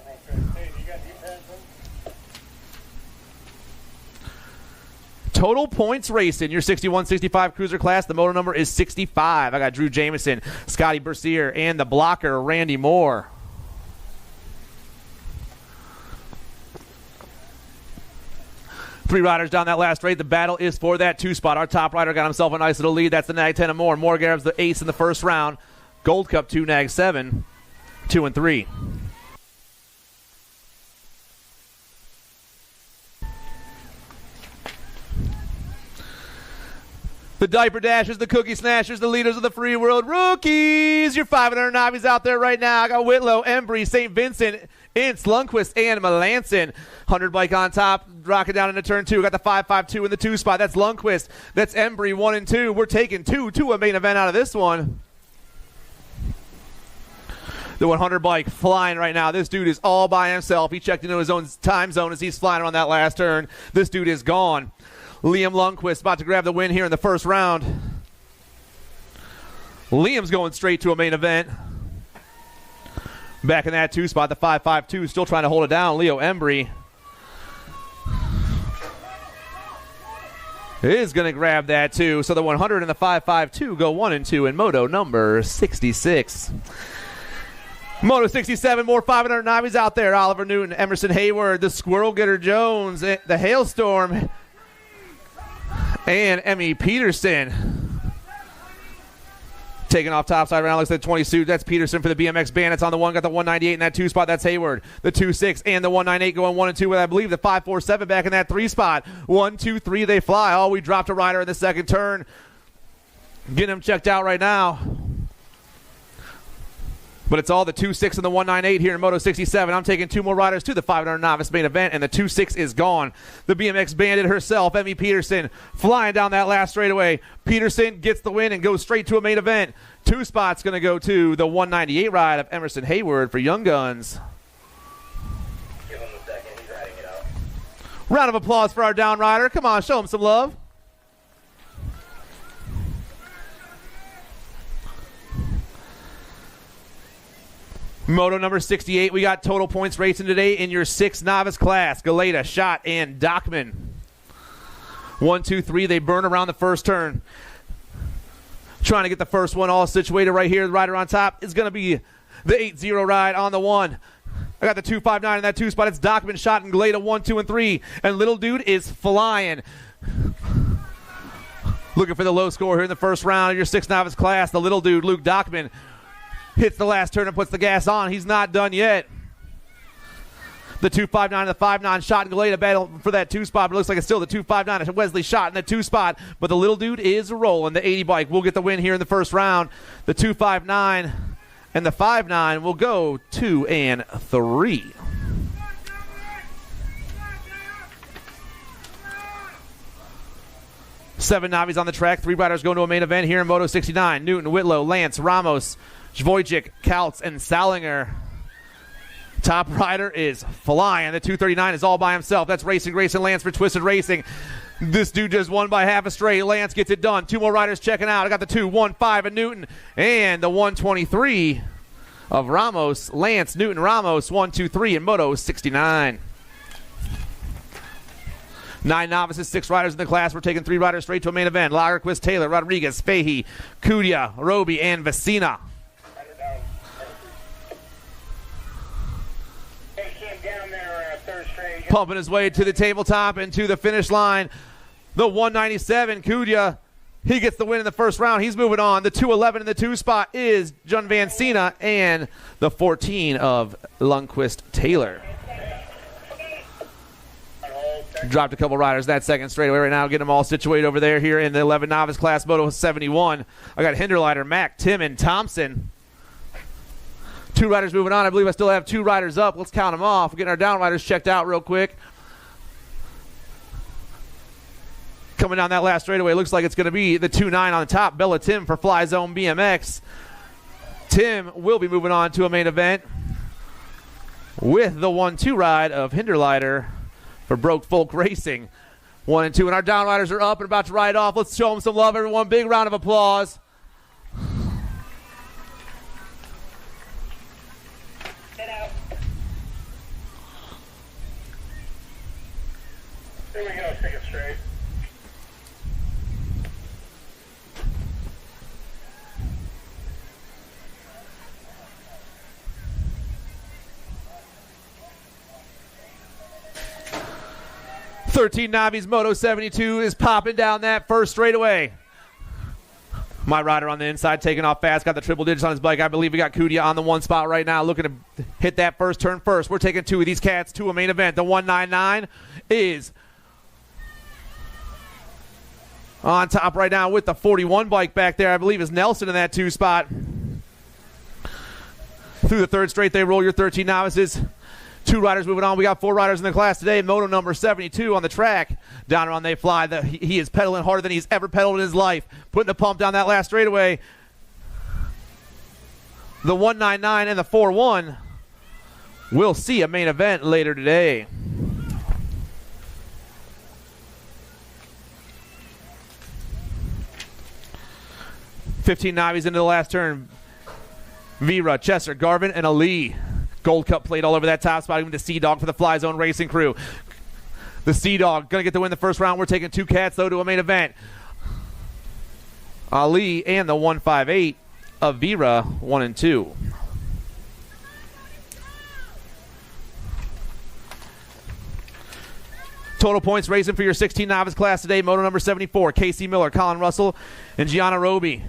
Total points racing, your 61-65 cruiser class. The moto number is 65. I got Drew Jameson, Scotty Bercier, and the blocker, Randy Moore. Three riders down that last straight. The battle is for that 2 spot. Our top rider got himself a nice little lead. That's the Nag 10 and Moore. Moore grabs the ace in the first round. Gold Cup 2, Nag 7, 2 and 3. The Diaper Dashers, the Cookie Snatchers, the leaders of the free world rookies. Your 500 Novies out there right now. I got Whitlow, Embry, St. Vincent, Ince, Lundquist, and Melanson. 100 bike on top, rocking down into turn 2. Got the 5.52 in the 2 spot. That's Lundquist. That's Embry, 1 and 2. We're taking 2 to a main event out of this one. The 100 bike flying right now. This dude is all by himself. He checked into his own time zone as he's flying around that last turn. This dude is gone. Liam Lundquist about to grab the win here in the first round. Liam's going straight to a main event. Back in that 2 spot, the 5.52, still trying to hold it down. Leo Embry is going to grab that 2. So the 100 and the 5.52 go 1 and 2 in moto number 66. Moto 67, more 500 Novies out there. Oliver Newton, Emerson Hayward, the Squirrel Getter Jones, the Hailstorm, and Emmy Peterson. Taking off topside right now, looks like the 20 suit. That's Peterson for the BMX Bandits on the 1. Got the 198 in that 2 spot. That's Hayward. The 2.6 and the 198 going 1 and 2 with, I believe, the 5.47 back in that 3 spot. 1, 2, 3, they fly. Oh, we dropped a rider in the second turn. Getting him checked out right now. But it's all the 2.6 and the 198 here in Moto 67. I'm taking 2 more riders to the 500 Novice main event, and the 2.6 is gone. The BMX Bandit herself, Emmy Peterson, flying down that last straightaway. Peterson gets the win and goes straight to a main event. 2 spots going to go to the 198 ride of Emerson Hayward for Young Guns. Give him a second. He's riding it out. Round of applause for our down rider. Come on, show him some love. Moto number 68, we got total points racing today in your 6 novice class. Galeta, Schott, and Dockman. 1, 2, 3, they burn around the first turn. Trying to get the first one all situated right here. The rider on top is going to be the 8-0 ride on the 1. I got the 2.59 in that 2 spot. It's Dockman, Schott, and Galeta, 1, 2, and 3. And little dude is flying. Looking for the low score here in the first round of your 6 novice class. The little dude, Luke Dockman, hits the last turn and puts the gas on. He's not done yet. The 2.59 and the 5.9 Schott and Galeta battle for that 2 spot, but it looks like it's still the 2.59 and Wesley Schott in the 2 spot. But the little dude is rolling. The 80 bike will get the win here in the first round. The 2.59 and the 5.9 will go 2 and 3. 7 Navis on the track. 3 riders going to a main event here in Moto 69. Newton, Whitlow, Lance, Ramos, Zvojcic, Kautz, and Salinger. Top rider is flying. The 239 is all by himself. That's Racing Grayson Lance for Twisted Racing. This dude just won by half a straight. Lance gets it done. 2 more riders checking out. I got the 215 of Newton and the 123 of Ramos. Lance, Newton, Ramos, 1, 2, 3 in Moto 69. 9 novices, 6 riders in the class. We're taking 3 riders straight to a main event. Lagerquist, Taylor, Rodriguez, Fahey, Kudia, Roby, and Vecina. Pumping his way to the tabletop and to the finish line. The 197, Kudia, he gets the win in the first round. He's moving on. The 211 in the 2 spot is John Van Sina, and the 14 of Lundquist Taylor. Dropped a couple riders that second straightaway right now. Getting them all situated over there here in the 11 novice class, Moto 71. I got Hinderleiter, Mack, Tim, and Thompson. 2 riders moving on. I believe I still have 2 riders up. Let's count them off. We're getting our down riders checked out real quick. Coming down that last straightaway, looks like it's going to be the 2-9 on the top. Bella Tim for Fly Zone BMX. Tim will be moving on to a main event with the 1-2 ride of Hinderleiter for Broke Folk Racing. 1 and 2, and our down riders are up and about to ride off. Let's show them some love, everyone. Big round of applause. There we go, take it straight. Navi's Moto 72 is popping down that first straightaway. My rider on the inside taking off fast, got the triple digits on his bike. I believe we got Kudia on the 1 spot right now, looking to hit that first turn first. We're taking 2 of these cats to a main event. The 199 is on top right now with the 41 bike back there. I believe is Nelson in that 2 spot. Through the 3rd straight, they roll your 13 novices. 2 riders moving on. We got 4 riders in the class today. Moto number 72 on the track. Down around they fly. He is pedaling harder than he's ever pedaled in his life. Putting the pump down that last straightaway. The 199 and the 41 will see a main event later today. $15 Navis into the last turn. Vera, Chester, Garvin, and Ali. Gold Cup plate all over that top spot. Even the Sea Dog for the Fly Zone Racing crew. The Sea Dog going to get the win the first round. We're taking 2 cats, though, to a main event. Ali and the 158 of Vera, 1 and 2. Total points racing for your 16 novice class today. Moto number 74, Casey Miller, Colin Russell, and Gianna Roby.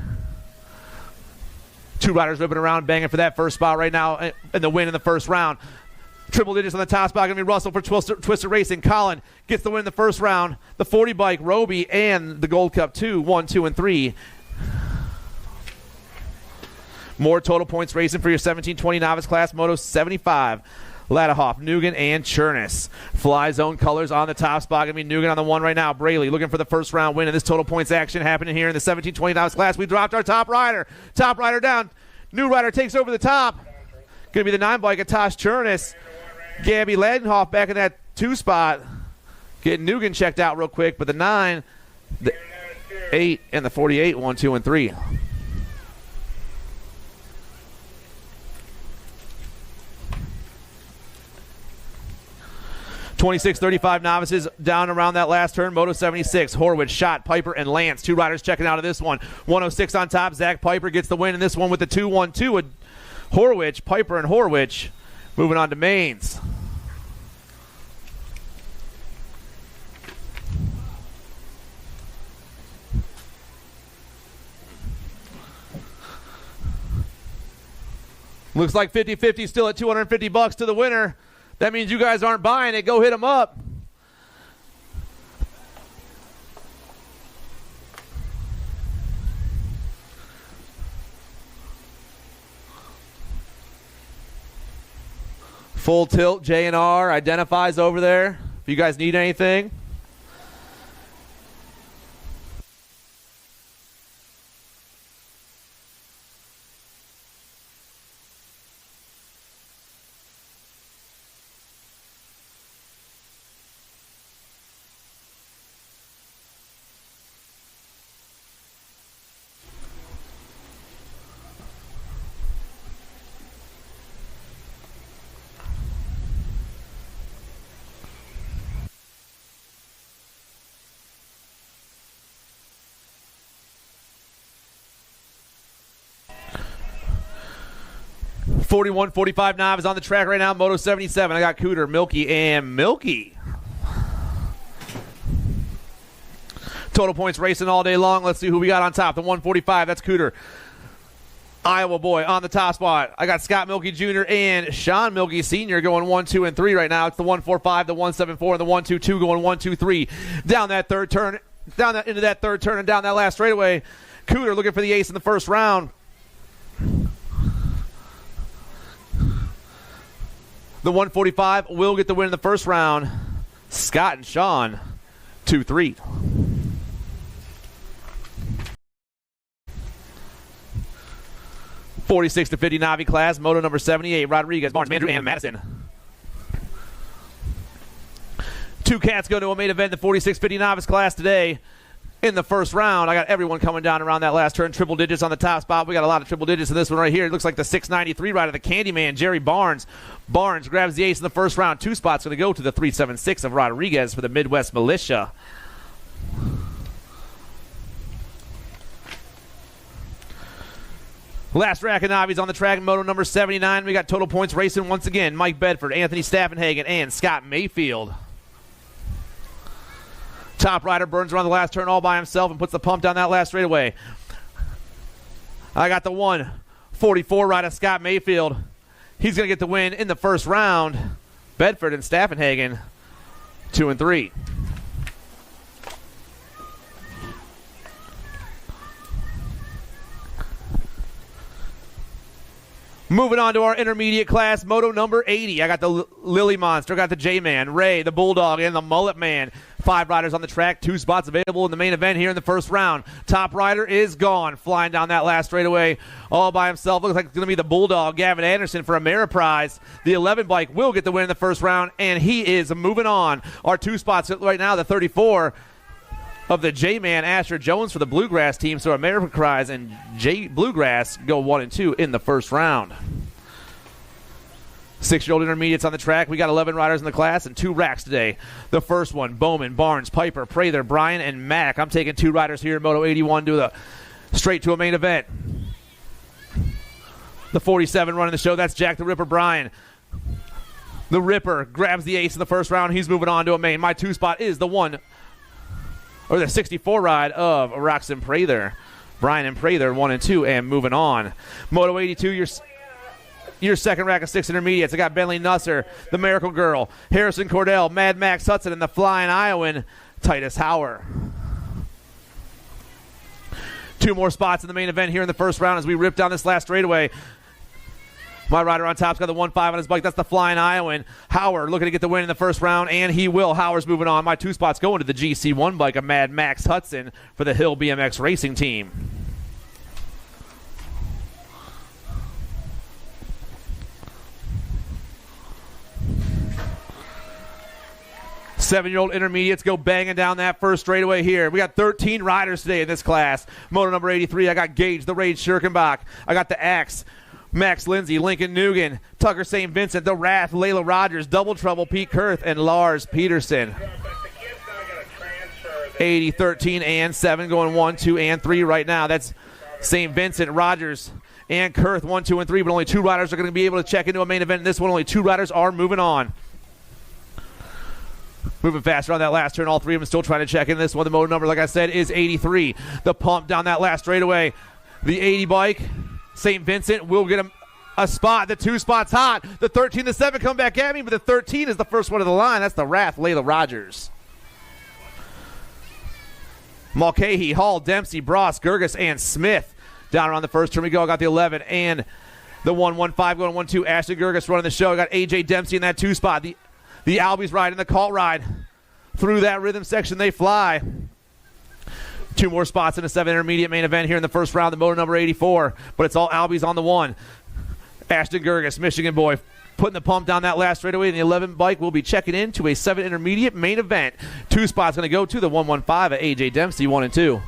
2 riders ripping around, banging for that first spot right now and the win in the first round. Triple digits on the top spot, going to be Russell for Twister Racing. Colin gets the win in the first round. The 40 bike, Roby, and the Gold Cup 2, 1, 2, and 3. More total points racing for your 17-20 novice class, Moto 75. Ladahoff, Nugan, and Chernus. Fly Zone colors on the top spot. Going to be Nugan on the 1 right now. Braley looking for the first round win in this total points action happening here in the 17-20 novice class. We dropped our top rider. Top rider down. New rider takes over the top. Going to be the 9 bike, Tosh Chernus. Gabby Ladenhoff back in that 2 spot. Getting Nugan checked out real quick, but the 9, the 8, and the 48, 1, 2, and 3. $26.35 novices down around that last turn. Moto 76, Horwich, Schott, Piper, and Lance. 2 riders checking out of this one. 106 on top. Zach Piper gets the win in this one with the 2-1-2. Horwich, Piper, and Horwich moving on to mains. Looks like 50-50 still at $250 to the winner. That means you guys aren't buying it. Go hit them up. Full tilt J&R identifies over there. If you guys need anything. 41, 45 Novice on the track right now. Moto 77. I got Cooter, Milky, and Milky. Total points racing all day long. Let's see who we got on top. The 145, that's Cooter. Iowa boy on the top spot. I got Scott Milky Jr. and Sean Milky Sr. going 1, 2, and 3 right now. It's the 145, the 174, and the 122 going 1, 2, 3. Down that third turn, into that third turn and down that last straightaway. Cooter looking for the ace in the first round. The 145 will get the win in the first round. Scott and Sean, 2-3. .46 to 50 Navi class, moto number 78, Rodriguez, Barnes, Mandrew, and Madison. Two cats go to a main event, the 46-50 Novice class today. In the first round, I got everyone coming down around that last turn. Triple digits on the top spot. We got a lot of triple digits in this one right here. It looks like the 693 rider, the Candyman, Jerry Barnes. Barnes grabs the ace in the first round. 2 spots going to go to the 376 of Rodriguez for the Midwest Militia. Last rack of Navi's on the track, moto number 79. We got total points racing once again. Mike Bedford, Anthony Staffenhagen, and Scott Mayfield. Top rider burns around the last turn all by himself and puts the pump down that last straightaway. I got the 144 rider, Scott Mayfield. He's going to get the win in the first round. Bedford and Staffenhagen, 2 and 3. Moving on to our intermediate class, moto number 80. I got the Lily Monster, I got the J-Man, Ray, the Bulldog, and the Mullet Man. 5 riders on the track, 2 spots available in the main event here in the first round. Top rider is gone, flying down that last straightaway all by himself. Looks like it's going to be the Bulldog, Gavin Anderson, for Ameriprize. The 11 bike will get the win in the first round, and he is moving on. Our 2 spots right now, the 34 of the J-Man, Asher Jones, for the Bluegrass team. So Ameriprize and Bluegrass go 1 and 2 in the first round. 6-year-old intermediates on the track. We got 11 riders in the class and 2 racks today. The first one, Bowman, Barnes, Piper, Prather, Bryan, and Mack. I'm taking 2 riders here in Moto 81 straight to a main event. The 47 running the show, that's Jack the Ripper Bryan. The Ripper grabs the ace in the first round. He's moving on to a main. My 2 spot is the 64 ride of Roxon Prather. Bryan and Prather 1 and 2 and moving on. Moto 82, your second rack of 6 intermediates. I got Bentley Nusser, the Miracle Girl, Harrison Cordell, Mad Max Hudson, and the Flying Iowan, Titus Hauer. 2 more spots in the main event here in the first round as we rip down this last straightaway. My rider on top's got the 1.5 on his bike. That's the Flying Iowan. Hauer looking to get the win in the first round, and he will. Hauer's moving on. My 2 spots going to the GC1 bike of Mad Max Hudson for the Hill BMX Racing Team. Seven-year-old intermediates go banging down that first straightaway here. We got 13 riders today in this class. Moto number 83, I got Gage, the Rage Schirkenbach. I got the Axe, Max Lindsay, Lincoln Nugent, Tucker St. Vincent, the Wrath, Layla Rogers, Double Trouble, Pete Kurth, and Lars Peterson. 80, 13, and 7 going 1, 2, and 3 right now. That's St. Vincent, Rogers, and Kurth 1, 2, and 3, but only 2 riders are going to be able to check into a main event in this one. Only 2 riders are moving on. Moving faster on that last turn. All 3 of them still trying to check in this one. The motor number, like I said, is 83. The pump down that last straightaway. The 80 bike, St. Vincent will get him a spot. The 2 spots hot. The 13, the 7 come back at me, but the 13 is the first one of the line. That's the Wrath, Layla Rogers. Mulcahy, Hall, Dempsey, Bross, Gerges, and Smith. Down around the first turn we go. I got the 11 and the 115 going 1-2. Ashton Gerges running the show. I got AJ Dempsey in that 2 spot. The Albies ride and the Colt ride. Through that rhythm section, they fly. 2 more spots in a 7 intermediate main event here in the first round, the motor number 84. But it's all Albies on the 1. Ashton Gerges, Michigan boy, putting the pump down that last straightaway. And the 11 bike will be checking into a 7 intermediate main event. 2 spots going to go to the 115 at AJ Dempsey, 1 and 2.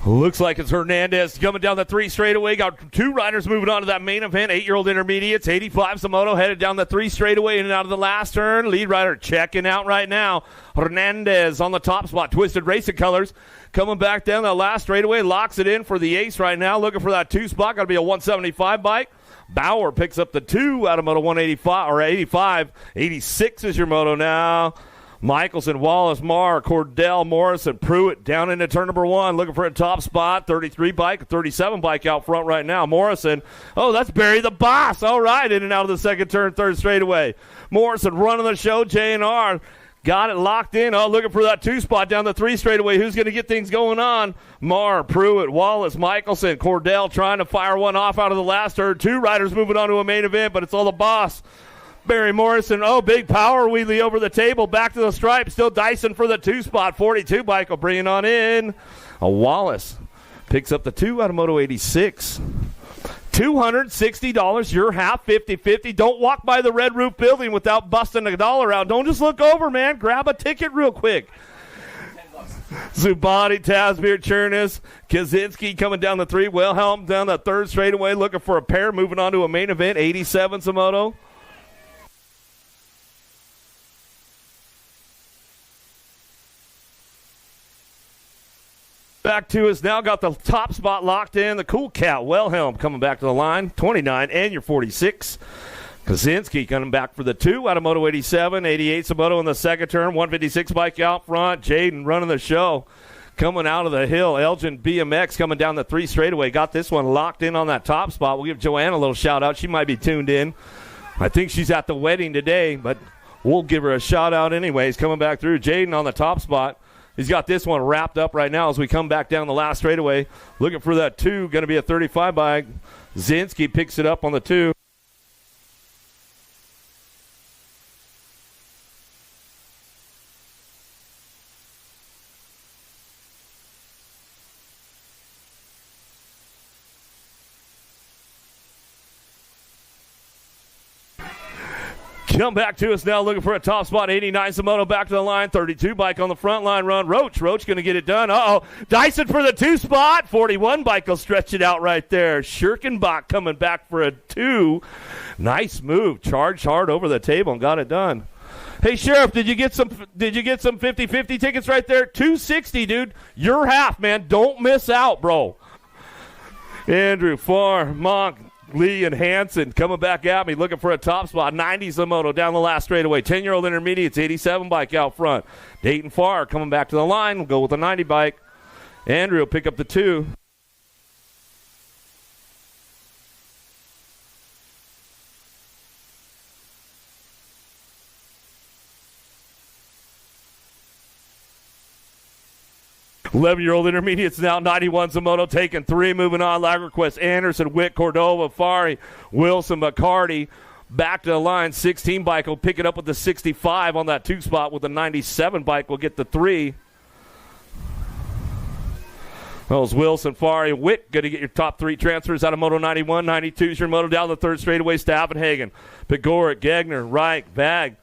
Looks like it's Hernandez coming down the 3 straightaway. Got 2 riders moving on to that main event. 8-year-old intermediates. 85's the moto headed down the 3 straightaway in and out of the last turn. Lead rider checking out right now. Hernandez on the top spot. Twisted Racing Colors coming back down the last straightaway. Locks it in for the ace right now. Looking for that 2 spot. Got to be a 175 bike. Bauer picks up the 2 out of moto 185 or 85. 86 is your moto now. Michelson, Wallace, Marr, Cordell, Morrison, Pruitt down into turn number 1, looking for a top spot. 33 bike, 37 bike out front right now. Morrison, oh, that's Barry the Boss. All right, in and out of the second turn, 3rd straightaway. Morrison running the show. J&R got it locked in. Oh, looking for that 2 spot down the 3 straightaway. Who's going to get things going on? Marr, Pruitt, Wallace, Michelson, Cordell trying to fire one off out of the last turn. 2 riders moving on to a main event, but it's all the Boss. Barry Morrison, oh, big power wheelie over the table, back to the stripe, still dicing for the 2 spot. 42 bike will bring it on in. A Wallace picks up the 2 out of moto 86. $260, your half, 50-50. Don't walk by the red roof building without busting $1 out. Don't just look over, man. Grab a ticket real quick. Zubati, Tasbir, Chernis, Kaczynski coming down the 3. Wilhelm down the 3rd straightaway, looking for a pair, moving on to a main event. 87's the moto. Back to us now, got the top spot locked in. The Cool Cat, Wilhelm, coming back to the line. 29 and your 46. Kaczynski coming back for the 2 out of moto 87. 88's the moto in the second turn. 156 bike out front. Jaden running the show. Coming out of the hill. Elgin BMX coming down the 3 straightaway. Got this one locked in on that top spot. We'll give Joanne a little shout out. She might be tuned in. I think she's at the wedding today, but we'll give her a shout out anyways. Coming back through. Jaden on the top spot. He's got this one wrapped up right now as we come back down the last straightaway. Looking for that 2, going to be a 35 bike. Zinski picks it up on the 2. Come back to us now, looking for a top spot. 89 Samoto back to the line. 32 bike on the front line run. Roach going to get it done. Uh-oh. Dyson for the 2 spot. 41 bike will stretch it out right there. Schirkenbach coming back for a 2. Nice move. Charged hard over the table and got it done. Hey, Sheriff, did you get some 50-50 tickets right there? $260, dude. Your half, man. Don't miss out, bro. Andrew, Farr, Monk, Lee and Hansen coming back at me, looking for a top spot. 90's the moto down the last straightaway. 10-year-old intermediates, 87 bike out front. Dayton Farr coming back to the line. We'll go with a 90 bike. Andrew will pick up the 2. Eleven-year-old intermediates now. 91's the moto taking 3. Moving on. Lagerquist, Anderson, Witt, Cordova, Fari, Wilson, McCarty. Back to the line. 16 bike will pick it up with the 65 on that 2 spot. With the 97 bike will get the 3. Those Wilson, Fari, Witt going to get your top 3 transfers out of moto 91. 92's your moto down the 3rd straightaway. Staffenhagen, Pegoric, Gegner, Reich, Bag,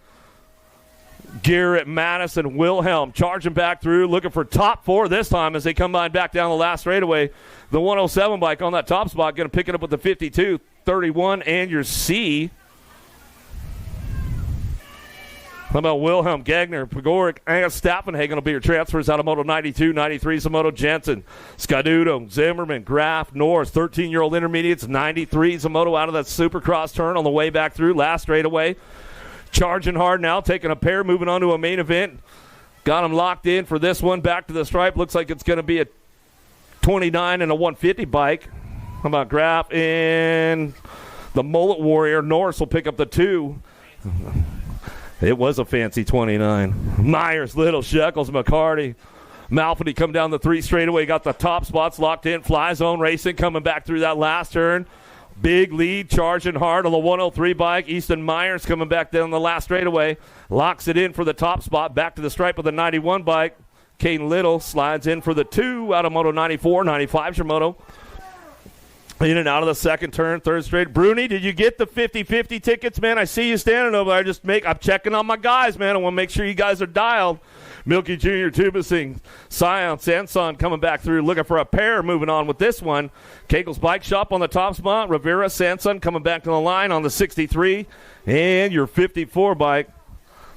Garrett, Madison, Wilhelm charging back through, looking for top 4 this time as they come back down the last straightaway. The 107 bike on that top spot going to pick it up with the 52, 31, and your C. How about Wilhelm, Gagner, Pegoric, and Staffenhagen will be your transfers out of moto 92, 93 is moto Jensen, Scaduto, Zimmerman, Graff, Norris, 13-year-old intermediates, 93 is moto out of that supercross turn on the way back through, last straightaway. Charging hard now, taking a pair, moving on to a main event. Got him locked in for this one. Back to the stripe. Looks like it's going to be a 29 and a 150 bike. How about Graff and the Mullet Warrior? Norris will pick up the 2. It was a fancy 29. Myers, Little, Shekels, McCarty. Malfady come down the 3 straightaway. Got the top spots locked in. Fly Zone Racing coming back through that last turn. Big lead, charging hard on the 103 bike. Easton Myers coming back down the last straightaway. Locks it in for the top spot. Back to the stripe with the 91 bike. Caden Little slides in for the 2 out of moto 94. 95's your moto. In and out of the second turn, 3rd straight. Bruni, did you get the 50-50 tickets, man? I see you standing over there. I'm checking on my guys, man. I want to make sure you guys are dialed. Milky Jr., Tubasing, Scion, Sanson coming back through, looking for a pair, moving on with this one. Kegel's Bike Shop on the top spot. Rivera, Sanson coming back to the line on the 63. And your 54 bike,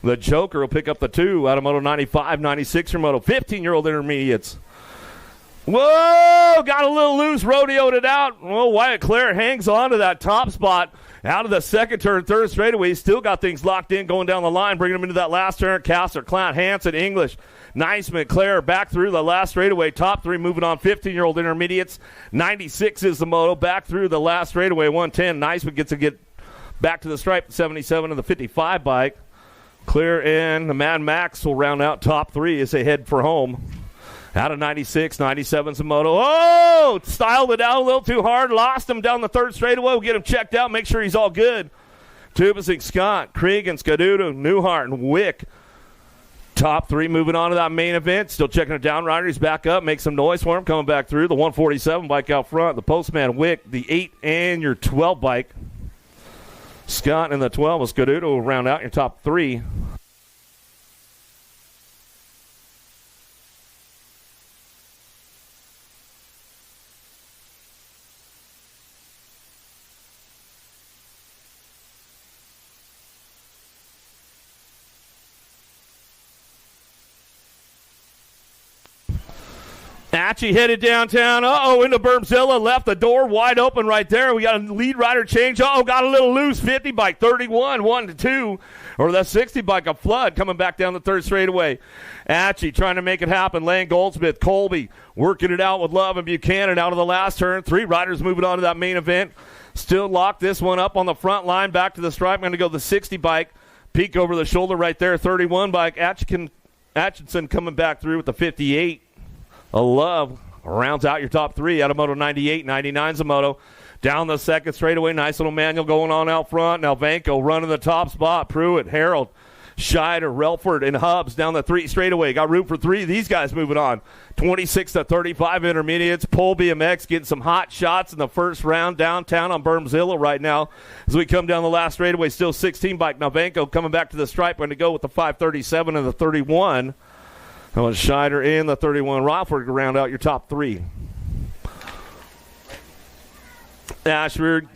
the Joker, will pick up the 2 out of Moto 95, 96, your Moto 15-year-old intermediates. Whoa, got a little loose, rodeoed it out. Well, Wyatt Clare hangs on to that top spot out of the second turn, third straightaway. Still got things locked in going down the line, bringing them into that last turn. Kastner, Clown, Hansen, English, Neisman, Clare back through the last straightaway. Top 3 moving on, 15-year-old intermediates. 96 is the Moto, back through the last straightaway, 110. Neisman gets to get back to the stripe, 77 of the 55 bike. Clare and the Mad Max will round out top 3 as they head for home. Out of 96, 97's a Moto. Oh, styled it out a little too hard. Lost him down the third straightaway. We'll get him checked out, make sure he's all good. Tubasing, Scott, Cregan, Scaduto, Newhart, and Wick. Top 3 moving on to that main event. Still checking it down. Ryder, he's back up. Make some noise for him. Coming back through. The 147 bike out front. The Postman, Wick. The 8 and your 12 bike. Scott and the 12 with Scaduto will round out your top 3. Atchie headed downtown. Into Bermzilla. Left the door wide open right there. We got a lead rider change. Got a little loose. 50 bike. 31, 1-2. Or the 60 bike, a flood coming back down the third straightaway. Atchie trying to make it happen. Lane Goldsmith, Colby working it out with Love and Buchanan out of the last turn. 3 riders moving on to that main event. Still locked this one up on the front line. Back to the stripe. I'm going to go the 60 bike. Peek over the shoulder right there. 31 bike. Atchison coming back through with the 58. A Love rounds out your top 3 out of Moto 98. 99's a Moto. Down the second straightaway. Nice little manual going on out front. Now Vanko running the top spot. Pruitt, Harold, Scheider, Relford, and Hubbs down the 3 straightaway. Got room for 3. These guys moving on. 26-35 intermediates. Pole BMX getting some hot shots in the first round downtown on Bermzilla right now. As we come down the last straightaway, still 16 bike. Now Vanko coming back to the stripe. Going to go with the 537 and the 31. That was Scheider and the 31. Rockford to round out your top 3. Ashford,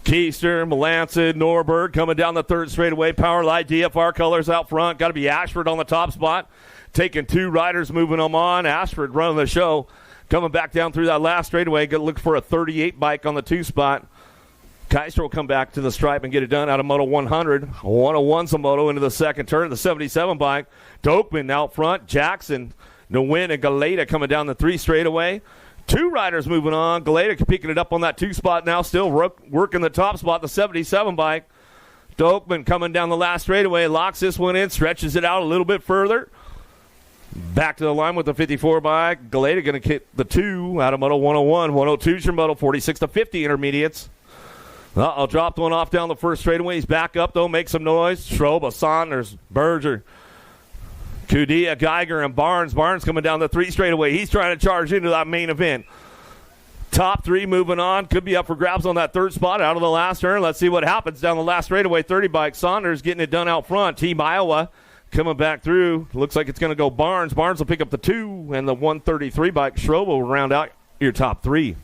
Keister, Melanson, Norberg coming down the third straightaway. Powerlight, DFR colors out front. Got to be Ashford on the top spot. Taking 2 riders, moving them on. Ashford running the show. Coming back down through that last straightaway. Going to look for a 38 bike on the 2 spot. Keister will come back to the stripe and get it done out of Moto 100. 101's a Moto into the second turn. The 77 bike. Dokman out front. Jackson, Nguyen, and Galeta coming down the 3 straightaway. 2 riders moving on. Galeta picking it up on that 2 spot now. Still working the top spot. The 77 bike. Dokman coming down the last straightaway. Locks this one in. Stretches it out a little bit further. Back to the line with the 54 bike. Galeta going to kick the 2 out of Moto 101. 102's your Moto 46-50 intermediates. Dropped one off down the first straightaway. He's back up, though. Make some noise. Schroba, Saunders, Berger, Kudia, Geiger, and Barnes. Barnes coming down the 3 straightaway. He's trying to charge into that main event. Top 3 moving on. Could be up for grabs on that 3rd spot out of the last turn. Let's see what happens down the last straightaway. 30 bike. Saunders getting it done out front. Team Iowa coming back through. Looks like it's going to go Barnes. Barnes will pick up the 2, and the 133 bike. Schroba will round out your top 3.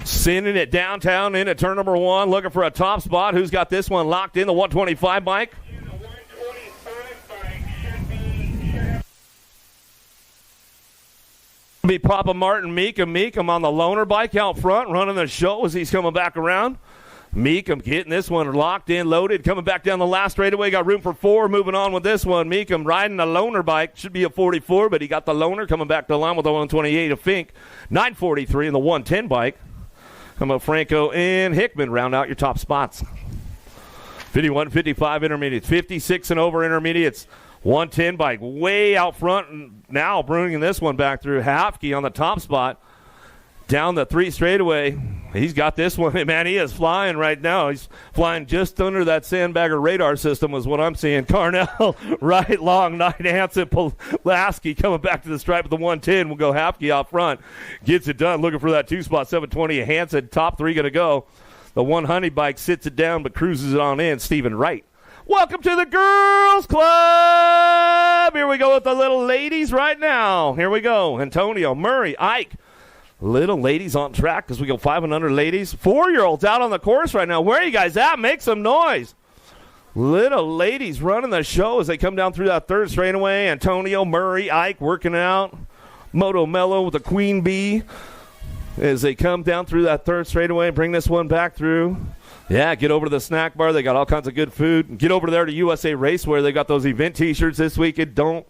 Sending it downtown into turn number 1, looking for a top spot. Who's got this one locked in? The 125 bike. The 125 bike should Be Papa Martin Meekum. Meekum on the loaner bike out front, running the show as he's coming back around. Meekum getting this one locked in, loaded, coming back down the last straightaway. Got room for 4, moving on with this one. Meekum riding the loaner bike. Should be a 44, but he got the loaner coming back to the line with the 128 of Fink. 943 and the 110 bike. Come up Franco and Hickman round out your top spots. 51, 55 intermediates. 56 and over intermediates. 110 bike way out front. And now bringing this one back through. Hafke on the top spot. Down the 3 straightaway. He's got this one. Man, he is flying right now. He's flying just under that sandbagger radar system is what I'm seeing. Carnell, right, long, Knight, Hansen, Pulaski coming back to the stripe with the 110. We'll go Hafke out front. Gets it done. Looking for that 2 spot. 720. Hansen, top 3 going to go. The 100 bike sits it down but cruises it on in. Stephen Wright Welcome to the Girls Club. Here we go with the little ladies right now. Here we go. Antonio, Murray, Ike. Little ladies on track because we go 5 and under ladies. 4-year-olds out on the course right now. Where are you guys at? Make some noise. Little ladies running the show as they come down through that third straightaway. Antonio, Murray, Ike working out. Moto Mello with the Queen Bee as they come down through that third straightaway and bring this one back through. Yeah, get over to the snack bar. They got all kinds of good food. Get over there to USA Racewear. They got those event T-shirts this weekend. Don't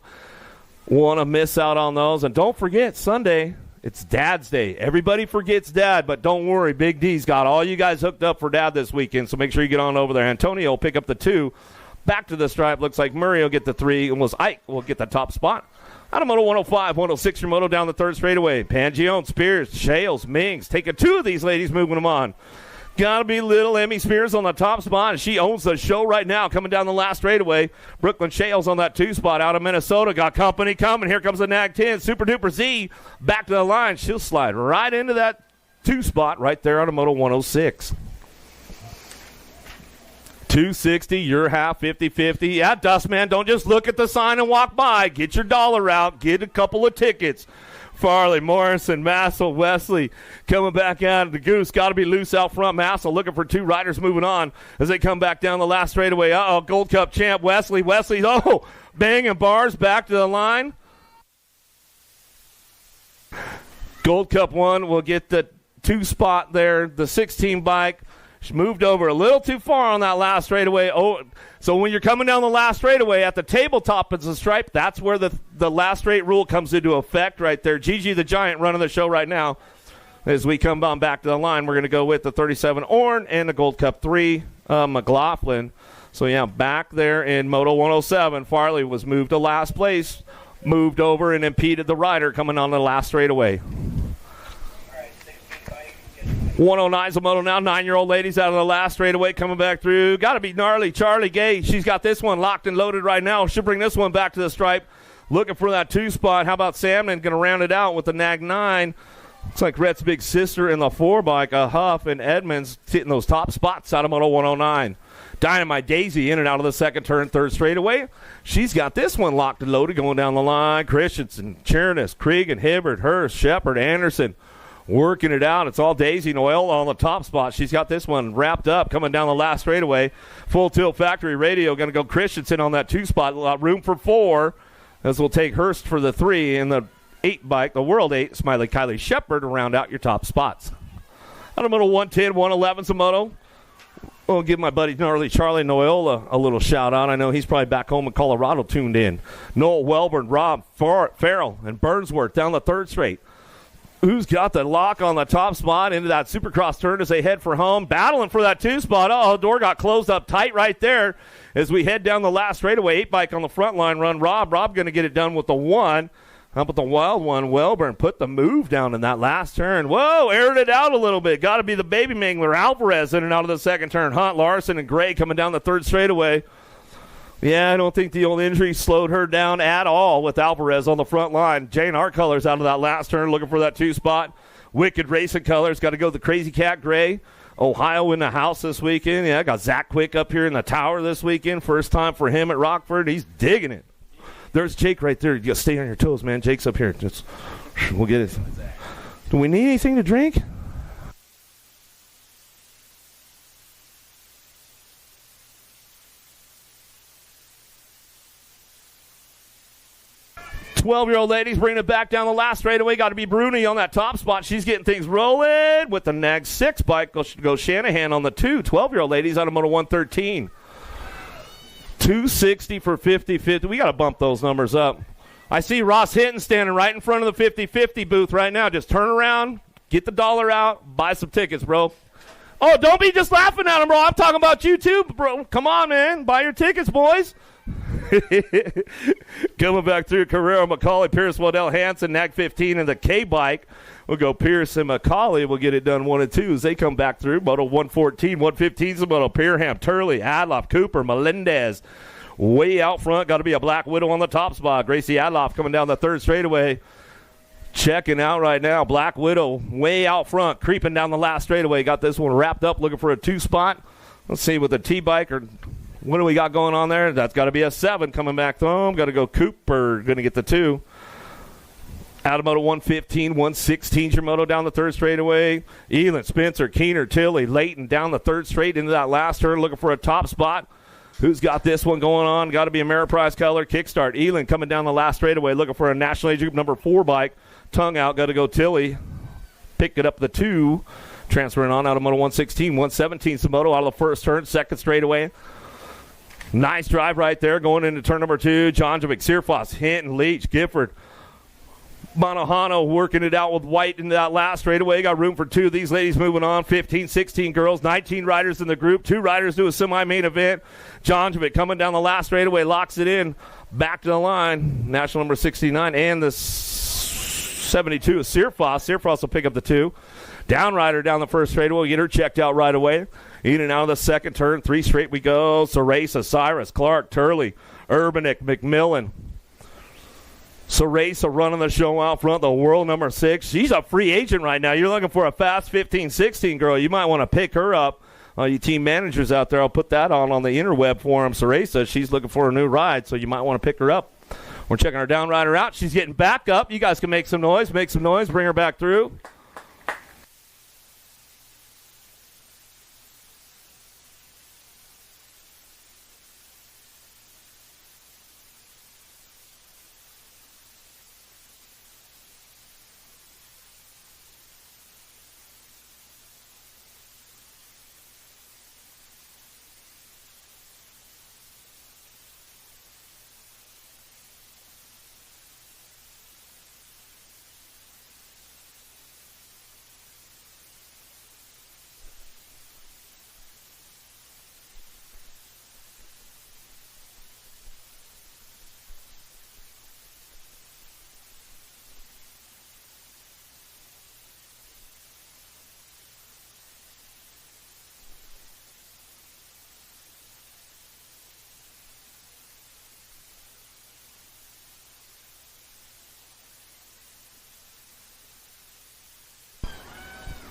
want to miss out on those. And don't forget, Sunday, it's Dad's Day. Everybody forgets Dad, but don't worry. Big D's got all you guys hooked up for Dad this weekend, so make sure you get on over there. Antonio will pick up the 2. Back to the stripe. Looks like Murray will get the 3, and Ike will get the top spot. Out of Moto 105, 106 your Moto down the third straightaway. Pangione, Spears, Shales, Mings. Taking 2 of these ladies, moving them on. Got to be little Emmy Spears on the top spot, and she owns the show right now coming down the last straightaway. Brooklyn Shales on that 2 spot out of Minnesota. Got company coming. Here comes the Nag 10. Super Duper Z back to the line. She'll slide right into that 2 spot right there on a Moto 106. 260, your half, 50-50. Yeah, Dustman, don't just look at the sign and walk by. Get your dollar out. Get a couple of tickets. Farley, Morrison, Massel, Wesley coming back out. The Goose got to be loose out front. Massel looking for 2 riders moving on as they come back down the last straightaway. Uh-oh, Gold Cup champ Wesley. Wesley's, banging bars back to the line. Gold Cup 1 will get the 2 spot there. The 16 bike. She moved over a little too far on that last straightaway. So when you're coming down the last straightaway at the tabletop is the stripe, that's where the last straight rule comes into effect right there. Gigi the Giant running the show right now. As we come on back to the line, we're going to go with the 37 Orn and the Gold Cup 3 McLaughlin. So, yeah, back there in Moto 107, Farley was moved to last place, moved over and impeded the rider coming on the last straightaway. 109's a Moto now. 9-year-old ladies out of the last straightaway coming back through. Got to be gnarly. Charlie Gay, she's got this one locked and loaded right now. She'll bring this one back to the stripe. Looking for that 2 spot. How about Salmon going to round it out with the Nag 9? Looks like Rhett's big sister in the 4 bike, Huff and Edmonds hitting those top spots out of Moto 109. Dynamite Daisy in and out of the second turn, third straightaway. She's got this one locked and loaded going down the line. Christensen, Chernis, Cregan, Hibbert, Hurst, Shepard, Anderson. Working it out. It's all Daisy Noel on the top spot. She's got this one wrapped up coming down the last straightaway. Full tilt factory radio. Going to go Christensen on that 2 spot. Room for 4 as we'll take Hurst for the 3 in the 8 bike. The World 8. Smiley Kylie Shepard to round out your top spots. Out of Moto 110, 111's a Moto. I'll give my buddy gnarly Charlie Noel a little shout out. I know he's probably back home in Colorado tuned in. Noel Welburn, Rob Farrell, and Burnsworth down the third straight. Who's got the lock on the top spot into that Supercross turn as they head for home. Battling for that 2 spot. The door got closed up tight right there as we head down the last straightaway. 8 bike on the front line run. Rob going to get it done with the 1. How about the wild one? Welburn put the move down in that last turn. Whoa, aired it out a little bit. Got to be the baby mangler. Alvarez in and out of the second turn. Hunt, Larson, and Gray coming down the third straightaway. Yeah, I don't think the old injury slowed her down at all with Alvarez on the front line. Jane Art Colors out of that last turn looking for that 2 spot. Wicked Racing Colors got to go the Crazy Cat Gray. Ohio in the house this weekend. Yeah, I got Zach Quick up here in the tower this weekend. First time for him at Rockford. He's digging it. There's Jake right there. You got to stay on your toes, man. Jake's up here. We'll get it. Do we need anything to drink? 12-year-old ladies bringing it back down the last straightaway. Got to be Bruni on that top spot. She's getting things rolling with the Nag 6 bike. Go Shanahan on the 2. 12-year-old ladies out of Moto 113. 260 for 50-50. We got to bump those numbers up. I see Ross Hinton standing right in front of the 50-50 booth right now. Just turn around, get the dollar out, buy some tickets, bro. Oh, don't be just laughing at him, bro. I'm talking about you too, bro. Come on, man. Buy your tickets, boys. Coming back through Carrera, McCauley, Pierce, Waddell, Hanson, Nag 15, and the K-Bike. We'll go Pierce and McCauley. We'll get it done 1 and 2 as they come back through. Moto 114, 115's a Moto Pierham, Turley, Adloff, Cooper, Melendez. Way out front, got to be a Black Widow on the top spot. Gracie Adloff coming down the third straightaway. Checking out right now. Black Widow way out front, creeping down the last straightaway. Got this one wrapped up, looking for a 2 spot. Let's see with the T-Bike or What do we got going on there? That's got to be a 7 coming back home. Got to go Cooper. Going to get the 2. Out of moto 115, 116's your moto down the third straightaway. Elin, Spencer, Keener, Tilly, Layton down the third straight into that last turn looking for a top spot. Who's got this one going on? Got to be Ameriprise color kickstart. Elin coming down the last straightaway looking for a National Age Group number 4 bike. Tongue out. Got to go Tilly. Pick it up the 2. Transferring on out of moto 116, 117's the moto out of the first turn, second straightaway. Nice drive right there going into turn number 2. Jonjovic, Searfoss, Hinton, Leach, Gifford. Monohano working it out with White into that last straightaway. Got room for 2 of these ladies moving on. 15, 16 girls, 19 riders in the group. 2 riders do a semi-main event. Jonjovic coming down the last straightaway, locks it in. Back to the line. National number 69 and the 72 is Searfoss. Searfoss will pick up the 2. Downrider down the first straightaway. We'll get her checked out right away. In and out of the second turn. 3 straight we go. Ceresa, Cyrus, Clark, Turley, Urbanik, McMillan. Ceresa running the show out front, the world number 6. She's a free agent right now. You're looking for a fast 15-16 girl. You might want to pick her up. You team managers out there, I'll put that on the interweb for them. Ceresa, she's looking for a new ride, so you might want to pick her up. We're checking our downrider out. She's getting back up. You guys can make some noise, bring her back through.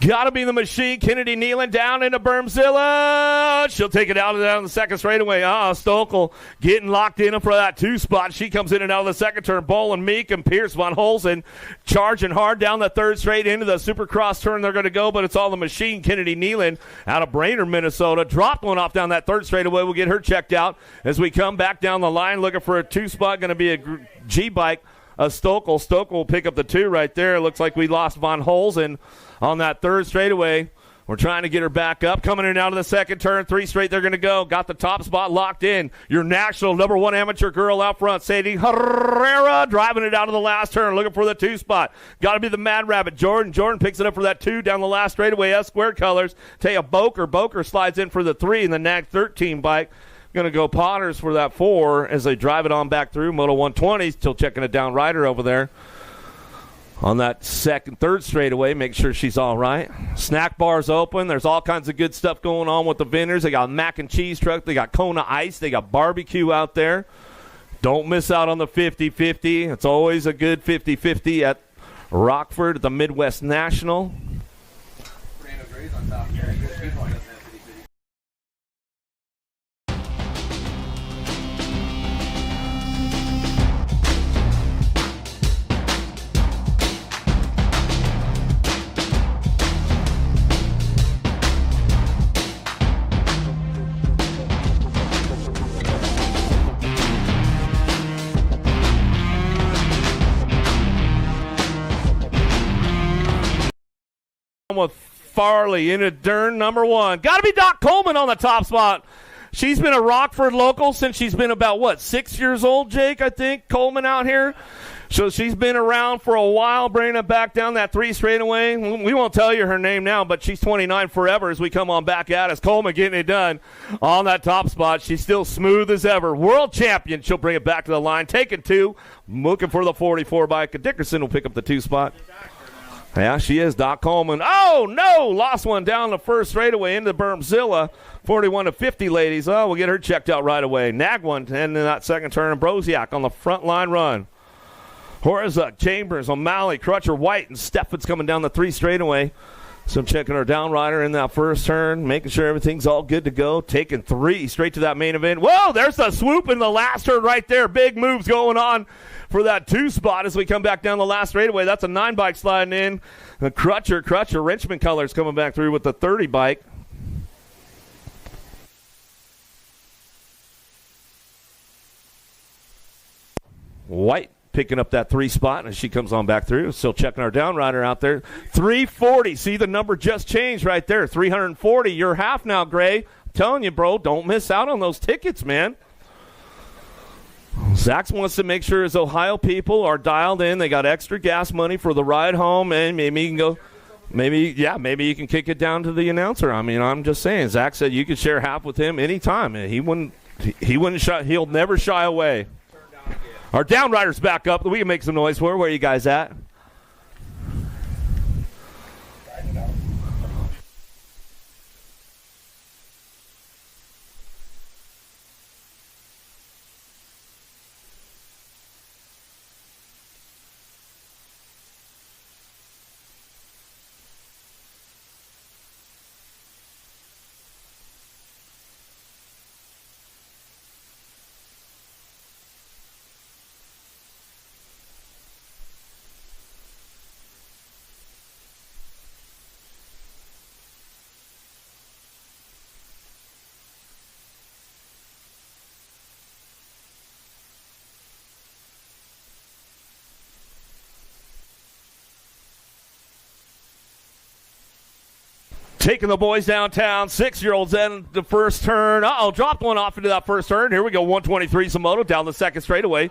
Gotta be the machine. Kennedy Nealon down into Bermzilla. She'll take it out of the second straightaway. Stokel getting locked in for that 2 spot. She comes in and out of the second turn. Bolin, Meek, and Pierce Von Holzen charging hard down the third straight into the Supercross turn. They're going to go, but it's all the machine. Kennedy Nealon out of Brainerd, Minnesota. Dropped one off down that third straightaway. We'll get her checked out as we come back down the line looking for a 2 spot. Going to be a G-bike. Stokel. Stokel will pick up the 2 right there. It looks like we lost Von Holzen on that third straightaway. We're trying to get her back up. Coming in out of the second turn. 3 straight they're going to go. Got the top spot locked in. Your national number 1 amateur girl out front. Sadie Herrera driving it out of the last turn. Looking for the 2 spot. Got to be the Mad Rabbit. Jordan picks it up for that 2 down the last straightaway. S-square colors. Taya Boker slides in for the 3 in the NAG 13 bike. Going to go Potters for that 4 as they drive it on back through. Moto 120. Still checking it down rider over there. On that third straightaway, make sure she's all right. Snack bar's open. There's all kinds of good stuff going on with the vendors. They got mac and cheese truck. They got Kona Ice. They got barbecue out there. Don't miss out on the 50-50. It's always a good 50-50 at Rockford at the Midwest National. With Farley into Dern number 1. Got to be Doc Coleman on the top spot. She's been a Rockford local since she's been about, 6 years old, Jake, I think, Coleman out here. So she's been around for a while, bringing it back down that 3 straightaway. We won't tell you her name now, but she's 29 forever as we come on back at us. Coleman getting it done on that top spot. She's still smooth as ever. World champion. She'll bring it back to the line. Taking 2. Looking for the 44 bike. Dickerson will pick up the 2 spot. Yeah, she is, Doc Coleman. Oh, no! Lost one down the first straightaway into Bermzilla. 41-50, ladies. Oh, we'll get her checked out right away. Nag one, and in that second turn, Broziak on the front line run. Horzuk, Chambers, O'Malley, Crutcher, White, and Steffen's coming down the 3 straightaway. So I'm checking our down rider in that first turn, making sure everything's all good to go. Taking 3 straight to that main event. Whoa, there's the swoop in the last turn right there. Big moves going on for that 2 spot as we come back down the last straightaway. That's a 9 bike sliding in. The Crutcher, Richmond colors coming back through with the 30 bike. White picking up that 3 spot as she comes on back through. Still checking our down rider out there. 340. See, the number just changed right there. 340. You're half now, Gray. I'm telling you, bro, don't miss out on those tickets, man. Zach wants to make sure his Ohio people are dialed in. They got extra gas money for the ride home, and maybe you can go. Maybe you can kick it down to the announcer. I mean, I'm just saying. Zach said you could share half with him anytime. He wouldn't shy. He'll never shy away. Our down rider's back up. We can make some noise for her. Where are you guys at? Taking the boys downtown, 6-year-olds in the first turn. Dropped one off into that first turn. Here we go, 123 Moto down the second straightaway.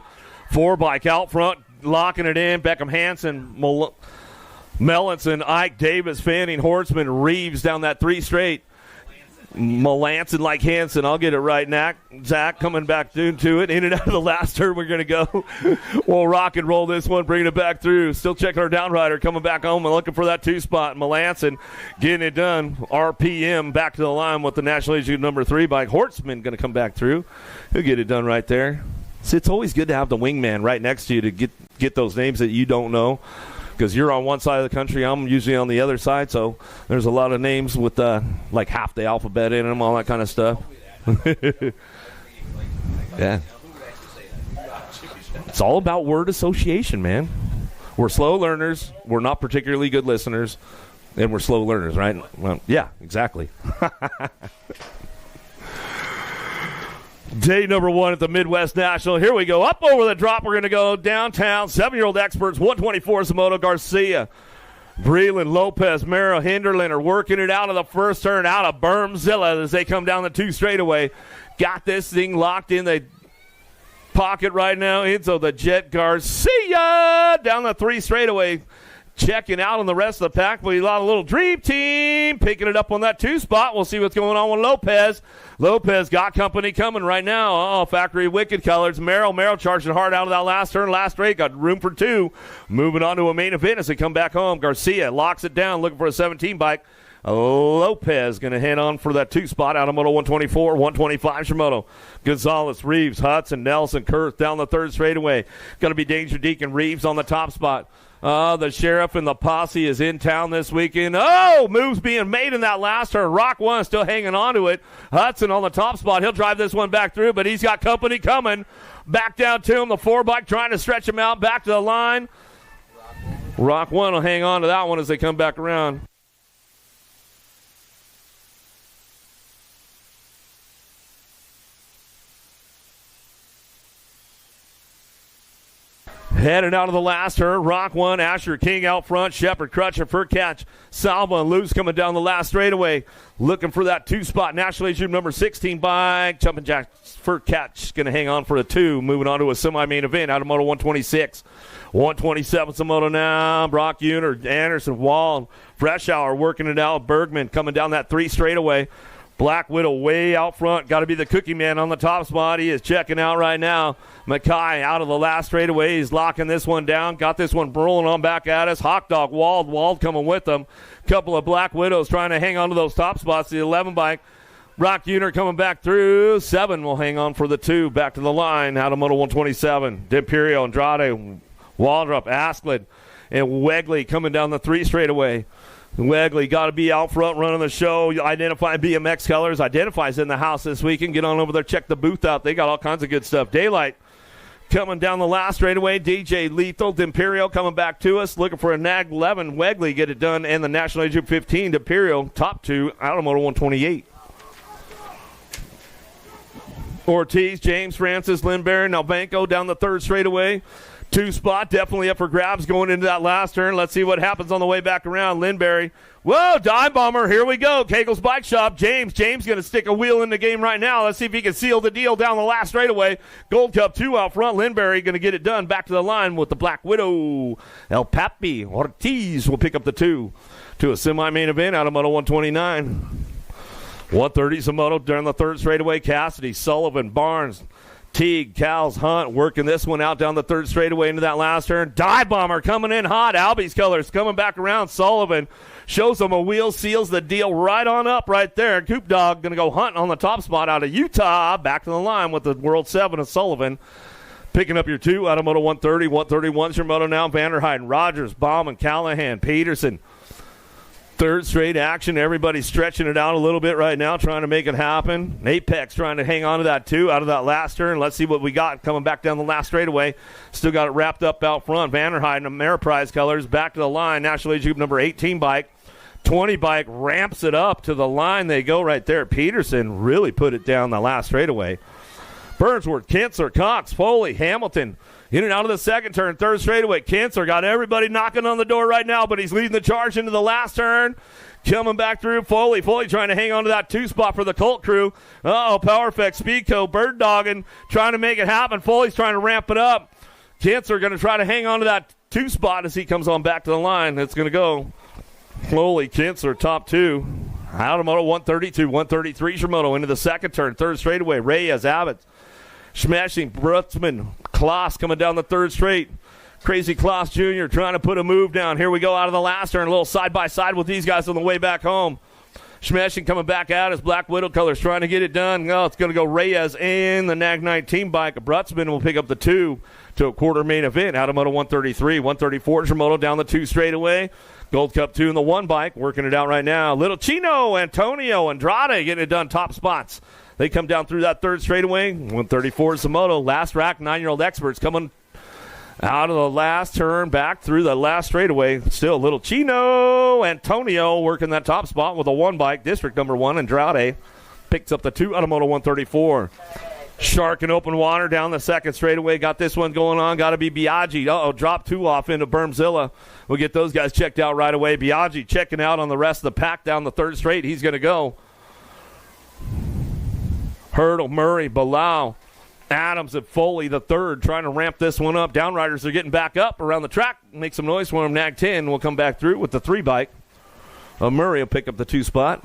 4 bike out front, locking it in. Beckham Hansen, Mellinson, Ike Davis, Fanning, Horseman, Reeves down that 3 straight. Melanson like Hansen. I'll get it right now. Zach coming back to it. In and out of the last turn, we're going to go. We'll rock and roll this one, bringing it back through. Still checking our down rider, coming back home and looking for that 2 spot. Melanson getting it done. RPM back to the line with the National League number 3 bike. Horseman going to come back through. He'll get it done right there. So it's always good to have the wingman right next to you to get those names that you don't know. Because you're on one side of the country, I'm usually on the other side, so there's a lot of names with like half the alphabet in them, all that kind of stuff. Yeah. It's all about word association, man. We're slow learners. We're not particularly good listeners, and we're slow learners, right? Well, yeah, exactly. Day number 1 at the Midwest National. Here we go. Up over the drop. We're going to go downtown. 7-year-old experts, 124 Moto Garcia. Breland, Lopez, Mero, Hinderlin are working it out of the first turn, out of Bermzilla as they come down the 2 straightaway. Got this thing locked in the pocket right now. Enzo, the Jet Garcia, down the 3 straightaway. Checking out on the rest of the pack. We got a little dream team picking it up on that 2 spot. We'll see what's going on with Lopez. Lopez got company coming right now. Factory Wicked colors. Merrill charging hard out of that last turn. Last straight. Got room for 2. Moving on to a main event as they come back home. Garcia locks it down, looking for a 17 bike. Lopez going to head on for that 2 spot out of Moto 124, 125 Shimoto. Gonzalez, Reeves, Hudson, Nelson, Kurth down the 3rd straightaway. Going to be Danger Deacon Reeves on the top spot. The sheriff and the posse is in town this weekend. Moves being made in that last turn. Rock 1 still hanging on to it. Hudson on the top spot. He'll drive this one back through, but he's got company coming. Back down to him. The 4 bike trying to stretch him out back to the line. Rock 1 will hang on to that one as they come back around. Heading out of the last turn, Rock 1, Asher King out front, Shepard, Crutcher, Furcatch, Salva, and Luce coming down the last straightaway, looking for that 2 spot. National League number 16 bike, Jumping Jack Furcatch going to hang on for the 2, moving on to a semi-main event out of Moto 126. 127 Moto now, Brock Uner, Anderson, Wall, Fresh Hour working it out, Bergman coming down that 3 straightaway. Black Widow way out front. Got to be the cookie man on the top spot. He is checking out right now. Mackay out of the last straightaway. He's locking this one down. Got this one rolling on back at us. Hawk Dog, Wald coming with them. Couple of Black Widows trying to hang on to those top spots. The 11 bike. Brock Uner coming back through. 7 will hang on for the 2. Back to the line out of Moto 127. D'Imperio, Andrade, Waldrop, Asklund, and Wegley coming down the 3 straightaway. Wegley got to be out front running the show. Identify BMX colors. Identify's in the house this weekend. Get on over there, check the booth out. They got all kinds of good stuff. Daylight coming down the last straightaway. DJ Lethal, D'Imperio coming back to us. Looking for a NAG 11. Wegley get it done. And the National Age Group 15. D'Imperio, top two. Out of Moto 128. Ortiz, James, Francis, Lindberry, Nalbanco down the third straightaway. 2 spot, definitely up for grabs going into that last turn. Let's see what happens on the way back around. Lindberry. Whoa, dive bomber. Here we go. Kegel's Bike Shop. James going to stick a wheel in the game right now. Let's see if he can seal the deal down the last straightaway. Gold Cup 2 out front. Lindberry going to get it done. Back to the line with the Black Widow. El Papi Ortiz will pick up the 2 to a semi-main event out of Moto 129. 130's a moto during the third straightaway. Cassidy, Sullivan, Barnes, Teague, Cowles, Hunt working this one out down the third straightaway into that last turn. Dive bomber coming in hot. Albie's colors coming back around. Sullivan shows him a wheel, seals the deal right on up right there. Coop Dog going to go Hunt on the top spot out of Utah. Back to the line with the World 7 of Sullivan. Picking up your 2 out of Moto 130. 131's your moto now. Vanderheiden, Rogers, Bauman, Callahan, Peterson. Third straight action. Everybody's stretching it out a little bit right now, trying to make it happen. Apex trying to hang on to that 2 out of that last turn. Let's see what we got coming back down the last straightaway. Still got it wrapped up out front. Vanderheiden, Ameriprise colors, back to the line. National Age Group number 18 bike. 20 bike ramps it up to the line. They go right there. Peterson really put it down the last straightaway. Burnsworth, Kinsler, Cox, Foley, Hamilton. In and out of the second turn, third straightaway. Kinsler got everybody knocking on the door right now, but he's leading the charge into the last turn. Coming back through, Foley trying to hang on to that 2 spot for the Colt crew. Power Effect, Speedco, Bird Dogging, trying to make it happen. Foley's trying to ramp it up. Kinsler going to try to hang on to that 2 spot as he comes on back to the line. It's going to go Foley, Kinsler, top 2. Out of Moto 132, 133's your moto into the second turn, third straightaway. Reyes, Abbott, smashing Brutzman, Kloss coming down the third straight. Crazy Kloss Jr. trying to put a move down. Here we go out of the last turn. A little side-by-side with these guys on the way back home. Smashing coming back out as Black Widow colors trying to get it done. No, it's going to go Reyes in the NAG 19 bike. Brutzman will pick up the 2 to a quarter main event out of Moto 133. 134 is your moto down the 2 straightaway. Gold Cup 2 in the 1 bike. Working it out right now. Little Chino, Antonio, Andrade getting it done. Top spots. They come down through that third straightaway. 134 is the moto. Last rack, 9-year-old experts coming out of the last turn, back through the last straightaway. Still Little Chino, Antonio working that top spot with a 1 bike. District number 1, Andrade picks up the 2 out of Moto 134. Shark in open water down the second straightaway. Got this one going on. Got to be Biaggi. Drop 2 off into Bermzilla. We'll get those guys checked out right away. Biaggi checking out on the rest of the pack down the third straight. He's going to go. Hurdle, Murray, Bilal, Adams, and Foley, the third, trying to ramp this one up. Downriders are getting back up around the track. Make some noise for them. NAG 10 will come back through with the 3 bike. Murray will pick up the 2 spot.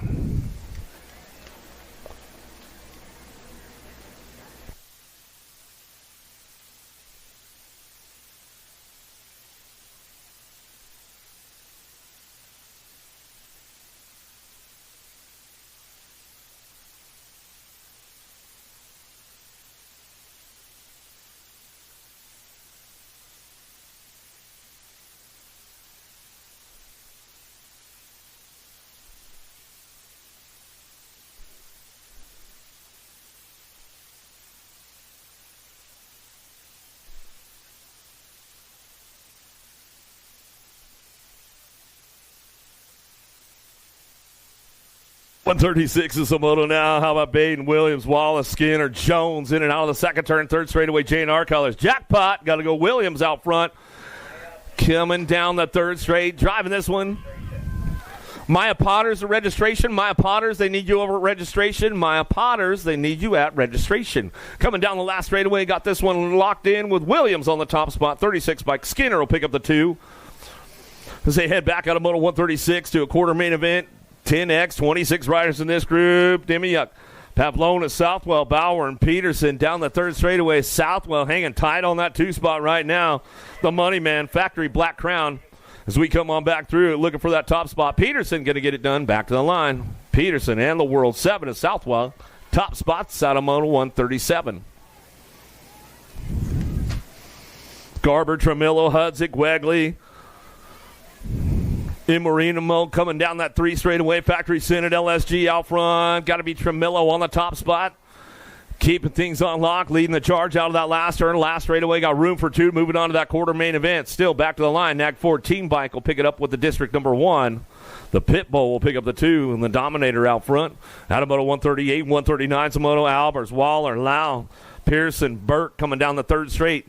.136 is the moto now. How about Baden, Williams, Wallace, Skinner, Jones in and out of the second turn, third straightaway, J&R colors. Jackpot, got to go Williams out front. Coming down the third straight, driving this one. Maya Potters, the registration. Maya Potters, they need you over at registration. Maya Potters, they need you at registration. Coming down the last straightaway, got this one locked in with Williams on the top spot. 36 bike. Skinner will pick up the 2. As they head back out of Moto 136 to a quarter main event. 10X, 26 riders in this group. Demiyuk, Pavlona, Southwell, Bauer, and Peterson down the third straightaway. Southwell hanging tight on that 2 spot right now. The money man, Factory Black Crown. As we come on back through, looking for that top spot. Peterson going to get it done. Back to the line. Peterson and the World 7 of Southwell. Top spots out of Moto 137. Garber, Tremillo, Hudzik, Wegley. in Marinamo coming down that 3 straightaway. Factory Senate LSG out front. Got to be Tremillo on the top spot. Keeping things on lock, leading the charge out of that last turn. Last straightaway, got room for 2. Moving on to that quarter main event. Still back to the line. NAG 14 bike will pick it up with the district number 1. The Pitbull will pick up the 2, and the Dominator out front. Out of moto 138, 139, Moto Albers, Waller, Lau, Pearson, Burt coming down the 3rd straight.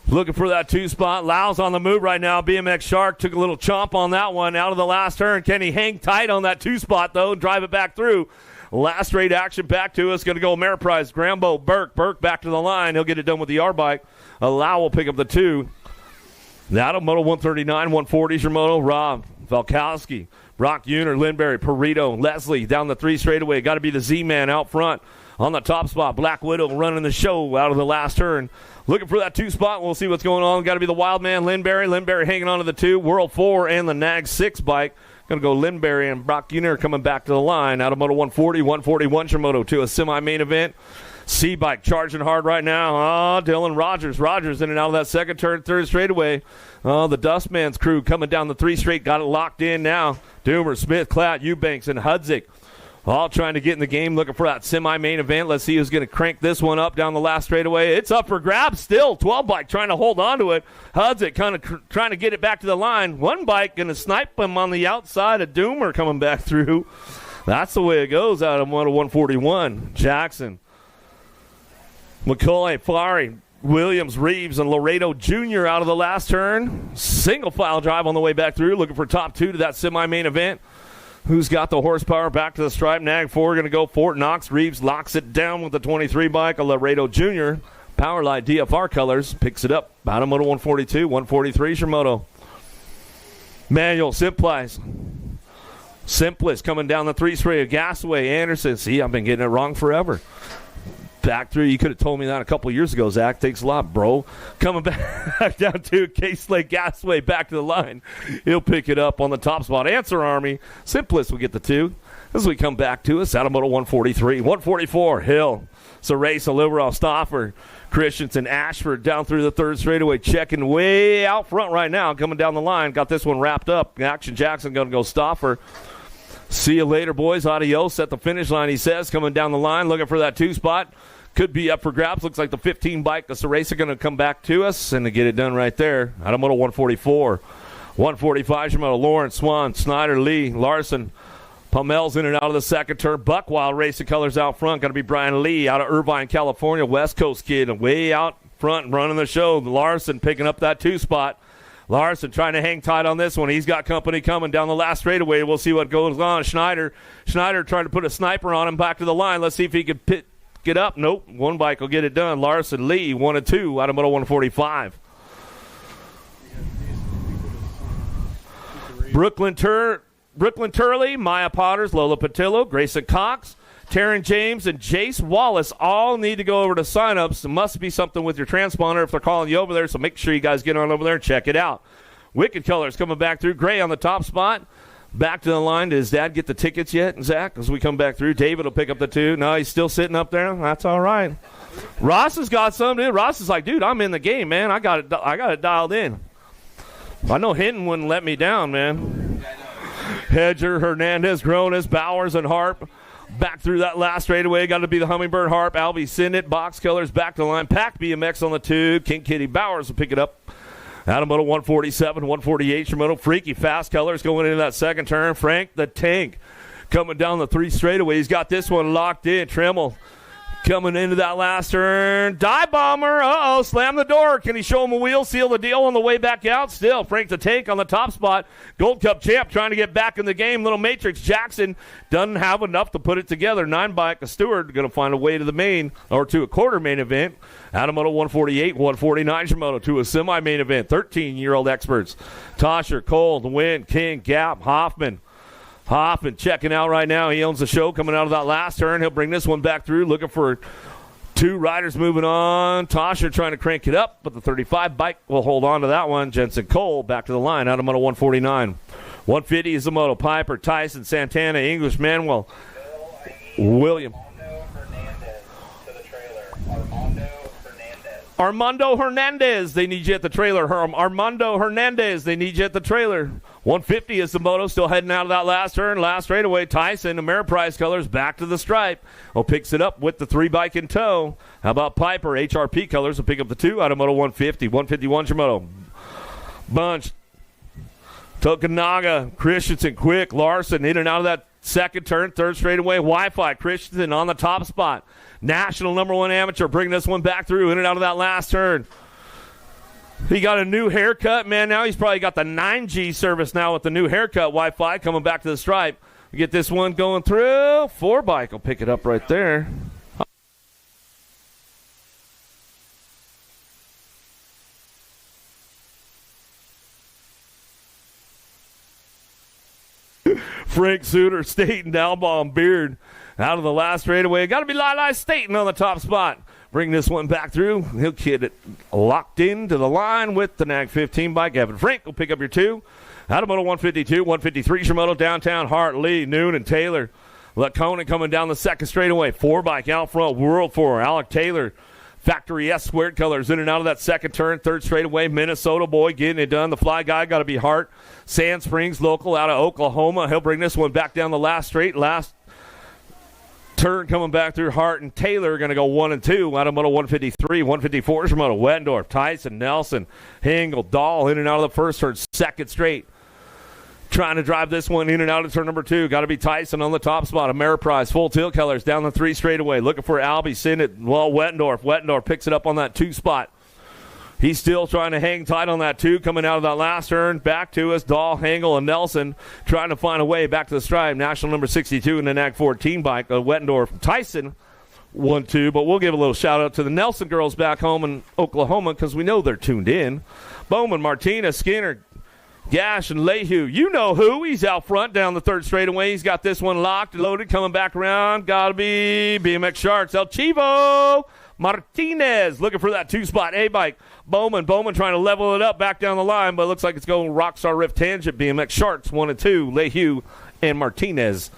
Looking for that 2 spot. Lau's on the move right now. BMX Shark took a little chomp on that one out of the last turn. Can he hang tight on that 2 spot, though, and drive it back through? Last straight action back to us. Going to go Ameriprise. Grambo, Burke back to the line. He'll get it done with the R-Bike. Lau will pick up the 2. Out of moto 139, 140 is your moto. Rob, Valkowski, Brock Uner, Lindberry, Perito, Leslie down the 3 straightaway. Got to be the Z-Man out front on the top spot. Black Widow running the show out of the last turn. Looking for that 2 spot. We'll see what's going on. Got to be the wild man, Lindberry. Lindberry hanging on to the 2. World 4 and the NAG 6 bike. Going to go Lindberry and Brock Uner coming back to the line. Out of moto 140, 141 Shimoto to a semi-main event. C-Bike charging hard right now. Dylan Rogers. Rogers in and out of that 2nd turn, 3rd straightaway. The Dustman's crew coming down the 3 straight. Got it locked in now. Doomer, Smith, Klatt, Eubanks, and Hudzik all trying to get in the game, looking for that semi-main event. Let's see who's going to crank this one up down the last straightaway. It's up for grabs still. 12 bike trying to hold on to it. Hudzik kind of trying to get it back to the line. 1 bike going to snipe him on the outside of Doomer coming back through. That's the way it goes out of moto 141. Jackson, McCoy, Flary, Williams, Reeves, and Laredo Jr. out of the last turn. Single file drive on the way back through, looking for top 2 to that semi-main event. Who's got the horsepower back to the stripe? NAG 4 going to go Fort Knox. Reeves locks it down with the 23 bike. A Laredo Jr. Powerlight DFR colors picks it up. Out of moto 142, 143 Shimoto. Manuel Simplice. Simplest coming down the 3 straight. Gasaway, Anderson. See, I've been getting it wrong forever. Back through. You could have told me that a couple years ago, Zach. Thanks a lot, bro. Coming back down to Case Lake Gasway back to the line. He'll pick it up on the top spot. Answer Army. Simplest will get the 2. As we come back to us, out of moto 143. 144, Hill. Ceresa, Liberal, Stoffer, Christensen, Ashford down through the 3rd straightaway. Checking way out front right now. Coming down the line. Got this one wrapped up. Action Jackson going to go Stoffer. See you later, boys. Adios at the finish line, he says. Coming down the line, looking for that 2 spot. Could be up for grabs. Looks like the 15 bike, the Ceresa, going to come back to us and to get it done right there. Out of moto 144. 145, Shimoto, Lawrence, Swan, Snyder, Lee, Larson. Pomel's in and out of the 2nd turn. Buckwild racing colors out front. Going to be Brian Lee out of Irvine, California. West Coast kid way out front running the show. Larson picking up that 2 spot. Larson trying to hang tight on this one. He's got company coming down the last straightaway. We'll see what goes on. Schneider trying to put a sniper on him back to the line. Let's see if he can get up. Nope. 1 bike will get it done. Larson, Lee, 1 and 2 out of moto 145. Brooklyn Turley, Maya Potters, Lola Patillo, Grayson Cox, Taryn James, and Jace Wallace all need to go over to signups. There must be something with your transponder if they're calling you over there, so make sure you guys get on over there and check it out. Wicked Colors coming back through. Gray on the top spot. Back to the line. Does Dad get the tickets yet, Zach, as we come back through? David will pick up the 2. No, he's still sitting up there. That's all right. Ross has got some, dude. Ross is like, dude, I'm in the game, man. I got it dialed in. I know Hinton wouldn't let me down, man. Hedger, Hernandez, Gronis, Bowers, and Harp. Back through that last straightaway. Got to be the Hummingbird, Harp, Albie, Sinnett, Box Colors, back to the line. Pack BMX on the 2. King Kitty Bowers will pick it up. Out of moto 147, 148, Shimoto. Freaky Fast Colors going into that 2nd turn. Frank the Tank coming down the 3 straightaway. He's got this one locked in. Tremmel coming into that last turn. Dive Bomber. Uh-oh. Slam the door. Can he show him a wheel? Seal the deal on the way back out? Still, Frank the Tank on the top spot. Gold Cup champ trying to get back in the game. Little Matrix Jackson doesn't have enough to put it together. 9 bike. A Stewart going to find a way to the main or to a quarter main event. Out of moto 148, 149 Shimoto to a semi-main event. 13-year-old experts. Tosher, Cole, The Wind, King, Gap, Hoffman checking out right now. He owns the show coming out of that last turn. He'll bring this one back through, looking for 2 riders moving on. Tosher trying to crank it up, but the 35 bike will hold on to that one. Jensen Cole back to the line out of moto 149. 150 is the moto. Piper, Tyson, Santana, English, Manuel, William. Armando Hernandez, they need you at the trailer. Armando Hernandez, they need you at the trailer. 150 is the moto, still heading out of that last turn. Last straightaway, Tyson, Ameriprise colors, back to the stripe. Picks it up with the 3 bike in tow. How about Piper? HRP colors will pick up the 2 out of moto 150. 151's your moto. Bunch. Tokunaga, Christensen, quick. Larson in and out of that second turn. Third straightaway, Wi-Fi. Christensen on the top spot. National #1 amateur, bringing this one back through in and out of that last turn. He got a new haircut, man. Now he's probably got the 9G service now with the new haircut. Wi-Fi coming back to the stripe. We get this one going through. 4 bike will pick it up right there. Frank Suter, Staten, Dalbaum, Beard out of the last straightaway. Got to be Lili Staten on the top spot. Bring this one back through. He'll get it locked into the line with the NAG 15 bike. Evan Frank will pick up your 2. Out of moto 152, 153 Shimoto, downtown, Hart, Lee, Noon, and Taylor. Lacona coming down the second straightaway. 4 bike out front, World 4. Alec Taylor, Factory S squared colors in and out of that second turn. Third straightaway, Minnesota boy getting it done. The fly guy got to be Hart. Sand Springs local out of Oklahoma. He'll bring this one back down the last straight. Last turn coming back through. Hart and Taylor are going to go 1 and 2 out of moto 153. 154 is moto Wettendorf, Tyson, Nelson, Hingle, Dahl in and out of the first turn. Second straight. Trying to drive this one in and out of turn number 2. Got to be Tyson on the top spot. Ameriprise, full tilt colors down the 3 straightaway. Looking for Albie, send it. Well, Wettendorf. Wettendorf picks it up on that 2 spot. He's still trying to hang tight on that 2 coming out of that last turn. Back to us, Dahl, Hengel, and Nelson trying to find a way back to the stripe. National number 62 in the NAG 14 bike. Wettendorf, Tyson 1-2, but we'll give a little shout out to the Nelson girls back home in Oklahoma because we know they're tuned in. Bowman, Martinez, Skinner, Gash, and Lehue. You know who. He's out front down the 3rd straightaway. He's got this one locked and loaded. Coming back around. Got to be BMX Sharks. El Chivo Martinez looking for that 2 spot. A-bike. Bowman trying to level it up back down the line, but it looks like it's going Rockstar Rift Tangent. BMX Sharks 1 and 2. Lehue and Martinez.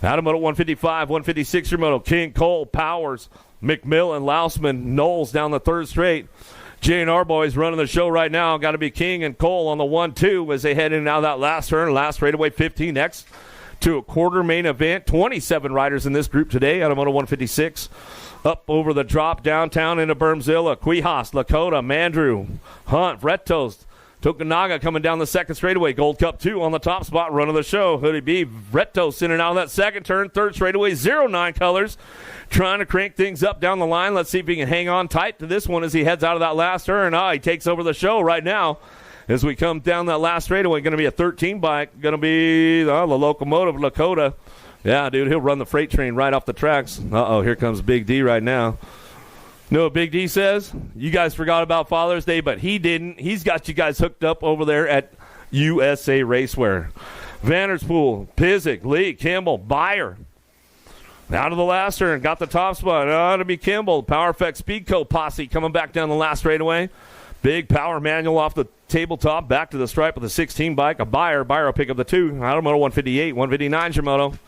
Out of moto 155, 156 your moto. King, Cole, Powers, McMillan, Lausman, Knowles down the 3rd straight. J&R boys running the show right now. Got to be King and Cole on the 1-2 as they head in and out of that last turn. Last straightaway 15X to a quarter main event. 27 riders in this group today out of moto 156. Up over the drop downtown into Bermzilla. Quijos, Lakota, Mandrew, Hunt, Vretos, Tokunaga coming down the 2nd straightaway. Gold Cup 2 on the top spot. Run of the show. Hoodie B. Vretos in and out of that 2nd turn. 3rd straightaway. 09 colors. Trying to crank things up down the line. Let's see if he can hang on tight to this one as he heads out of that last turn. He takes over the show right now as we come down that last straightaway. Going to be a 13 bike. Going to be the locomotive Lakota. Yeah, dude, he'll run the freight train right off the tracks. Here comes Big D right now. Know what Big D says? You guys forgot about Father's Day, but he didn't. He's got you guys hooked up over there at USA Racewear. Vanderspool, Pizik, Lee, Kimball, Byer. Out of the last turn, got the top spot. To be Kimball. Power Effect Speedco posse coming back down the last straightaway. Big power manual off the tabletop, back to the stripe with a 16 bike. A Byer will pick up the 2. Out of moto 158, 159 your moto.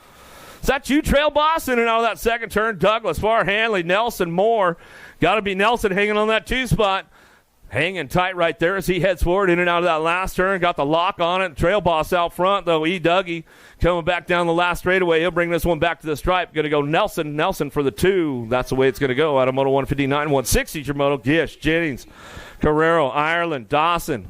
Is that you, Trail Boss? In and out of that 2nd turn. Douglas, Far, Hanley, Nelson, Moore. Got to be Nelson hanging on that 2 spot. Hanging tight right there as he heads forward in and out of that last turn. Got the lock on it. Trail Boss out front, though. Dougie coming back down the last straightaway. He'll bring this one back to the stripe. Going to go Nelson for the 2. That's the way it's going to go. Out of moto 159, 160 your moto. Gish, Jennings, Carrero, Ireland, Dawson.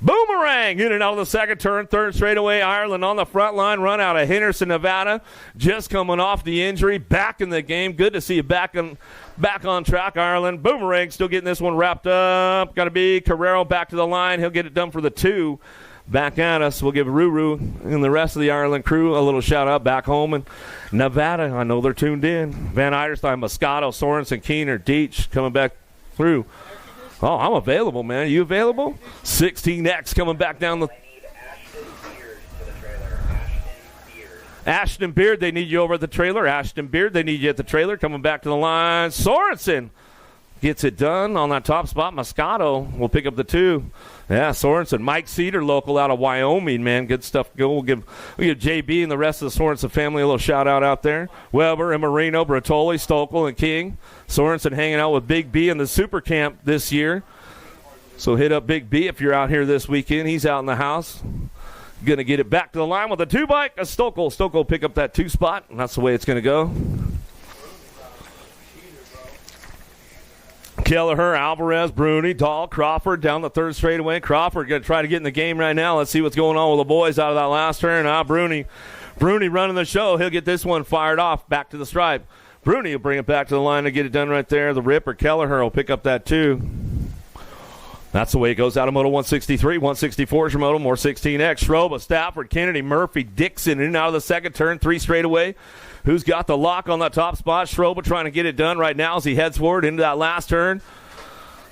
Boomerang in and out of the 2nd turn. 3rd straightaway. Ireland on the front line. Run out of Henderson, Nevada. Just coming off the injury. Back in the game. Good to see you back on track, Ireland. Boomerang still getting this one wrapped up. Got to be Carrero back to the line. He'll get it done for the 2. Back at us. We'll give Ruru and the rest of the Ireland crew a little shout-out back home in Nevada. I know they're tuned in. Van Eiderstein, Moscato, Sorensen, Keener, Deitch coming back through. Oh, I'm available, man. Are you available? 16X coming back down the... Ashton Beard, they need you over at the trailer. Ashton Beard, they need you at the trailer. Coming back to the line. Sorensen gets it done on that top spot. Moscato will pick up the 2. Yeah, Sorensen. Mike Cedar, local out of Wyoming, man. Good stuff. We'll give JB and the rest of the Sorensen family a little shout-out out there. Weber and Marino, Bertoli, Stokel, and King. Sorensen hanging out with Big B in the Super Camp this year. So hit up Big B if you're out here this weekend. He's out in the house. Going to get it back to the line with a 2-bike. A Stokel. Stokel pick up that 2 spot, and that's the way it's going to go. Kelleher, Alvarez, Bruni, Dahl, Crawford down the 3rd straightaway. Crawford going to try to get in the game right now. Let's see what's going on with the boys out of that last turn. Bruni running the show. He'll get this one fired off back to the stripe. Bruni will bring it back to the line to get it done right there. The Ripper, Kelleher will pick up that 2. That's the way it goes out of Moto 163. 164 is your Moto, more 16X. Schroba, Stafford, Kennedy, Murphy, Dixon in and out of the 2nd turn, 3 straightaway. Who's got the lock on the top spot? Schroba trying to get it done right now as he heads forward into that last turn.